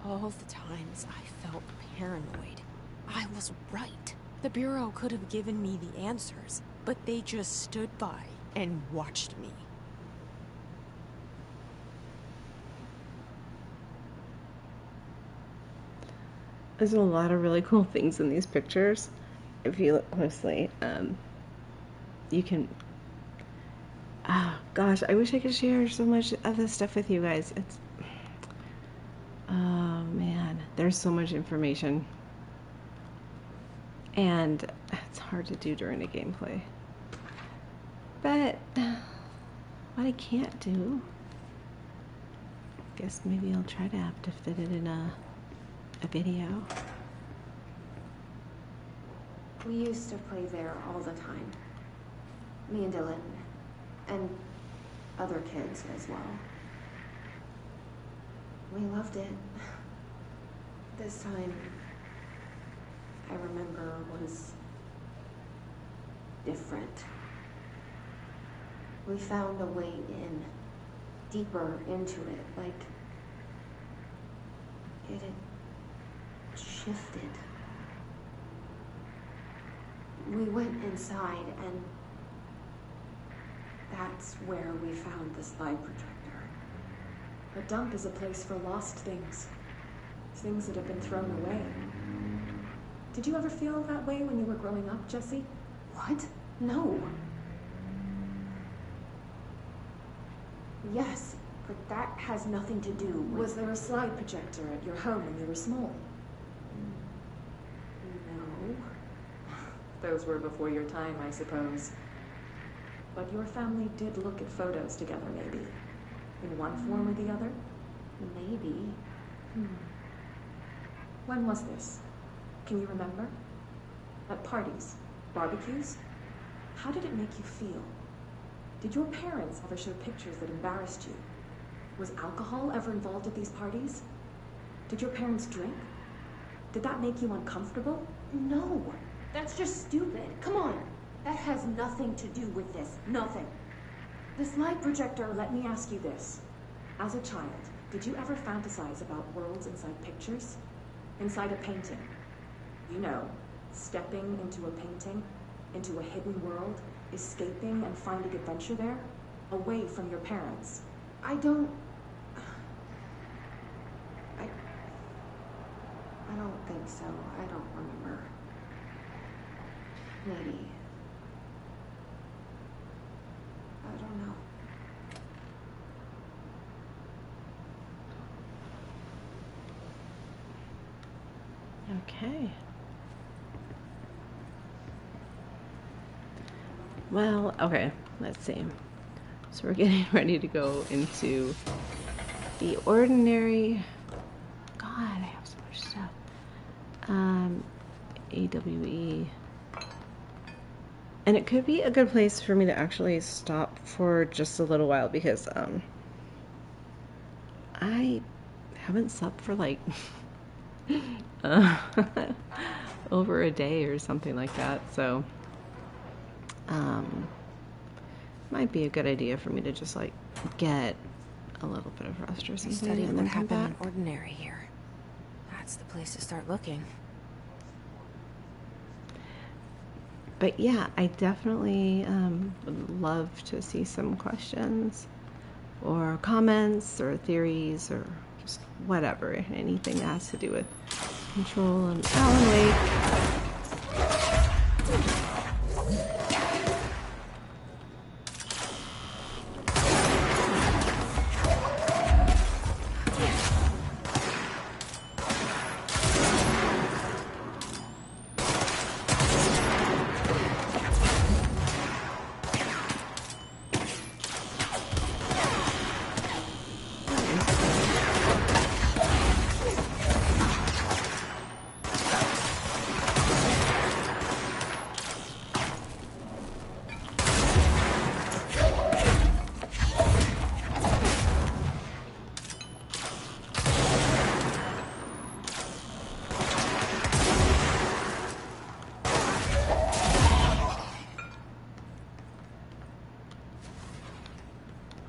Speaker 2: All the times I felt paranoid, I was right. The Bureau could have given me the answers, but they just stood by and watched me.
Speaker 1: There's a lot of really cool things in these pictures. If you look closely, you can... Oh, gosh, I wish I could share so much of this stuff with you guys. It's... Oh, man. There's so much information. And it's hard to do during a gameplay. But what I can't do... guess maybe I'll try to have to fit it in a a video.
Speaker 8: We used to play there all the time. Me and Dylan. And other kids as well. We loved it. This time, I remember, was different. We found a way in, deeper into it, like it had shifted. We went inside, and that's where we found the slide projector.
Speaker 13: A dump is a place for lost things. Things that have been thrown away. Did you ever feel that way when you were growing up, Jesse?
Speaker 8: What? No. Yes, but that has nothing to do with...
Speaker 13: Was there a slide projector at your home when you were small?
Speaker 8: No.
Speaker 13: Those were before your time, I suppose. But your family did look at photos together, maybe. In one form or the other?
Speaker 8: Maybe.
Speaker 13: When was this? Can you remember? At parties? Barbecues? How did it make you feel? Did your parents ever show pictures that embarrassed you? Was alcohol ever involved at these parties? Did your parents drink? Did that make you uncomfortable?
Speaker 8: No. That's just stupid. Come on. That has nothing to do with this. Nothing.
Speaker 13: The slide projector, let me ask you this. As a child, did you ever fantasize about worlds inside pictures? Inside a painting? You know, stepping into a painting, into a hidden world, escaping and finding adventure there, away from your parents.
Speaker 8: I don't think so. I don't remember. Maybe. I don't know.
Speaker 1: Okay. Well, okay, let's see. So we're getting ready to go into the ordinary. God, I have so much stuff. AWE. And it could be a good place for me to actually stop for just a little while because I haven't slept for like over a day or something like that. So might be a good idea for me to just like get a little bit of rest or something.
Speaker 2: Study
Speaker 1: and
Speaker 2: what
Speaker 1: then come
Speaker 2: happened
Speaker 1: back.
Speaker 2: in Ordinary here. That's the place to start looking.
Speaker 1: But yeah, I definitely would love to see some questions or comments or theories or just whatever, anything that has to do with Control and Alan Wake.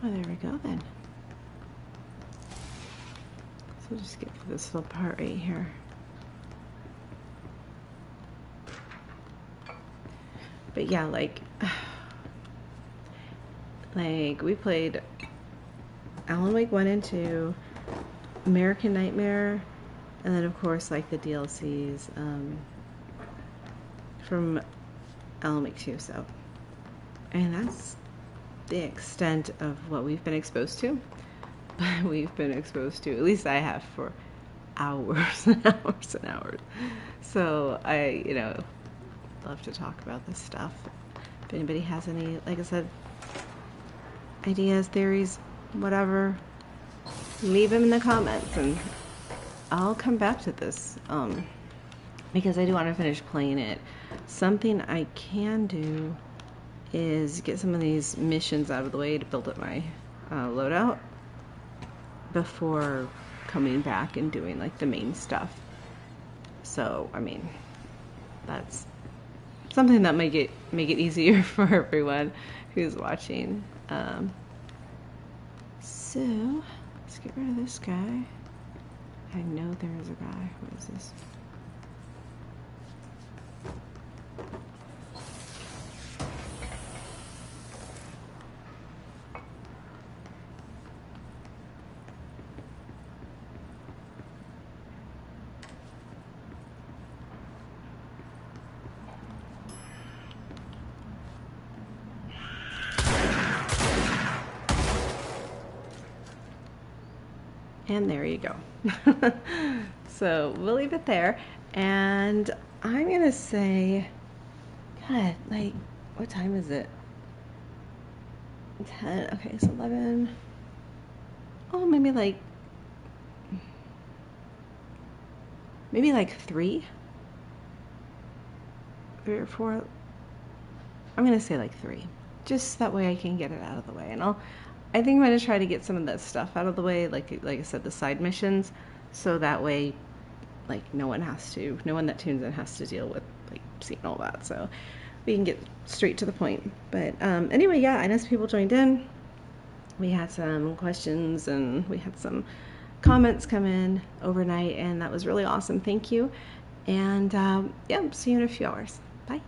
Speaker 1: Oh, there we go then. So just get to this little part right here. But yeah, like we played Alan Wake 1 and 2, American Nightmare, and then of course like the DLCs from Alan Wake 2. So, and that's the extent of what we've been exposed to. But we've been exposed to, at least I have, for hours and hours and hours. So I, love to talk about this stuff. If anybody has any, like I said, ideas, theories, whatever, leave them in the comments and I'll come back to this because I do want to finish playing it. Something I can do is get some of these missions out of the way to build up my loadout before coming back and doing like the main stuff. So I mean, that's something that might make it easier for everyone who's watching. So let's get rid of this guy. I know there is a guy. What is this? And there you go. So we'll leave it there. And I'm going to say, God, like, what time is it? 10. Okay, it's 11. Oh, maybe like 3? 3 or 4. I'm going to say like 3. Just that way I can get it out of the way. And I think I'm going to try to get some of that stuff out of the way, like I said, the side missions, so that way, like, no one that tunes in has to deal with, like, seeing all that, so we can get straight to the point. But anyway, yeah, I know some people joined in. We had some questions, and we had some comments come in overnight, and that was really awesome. Thank you. And, yeah, see you in a few hours. Bye.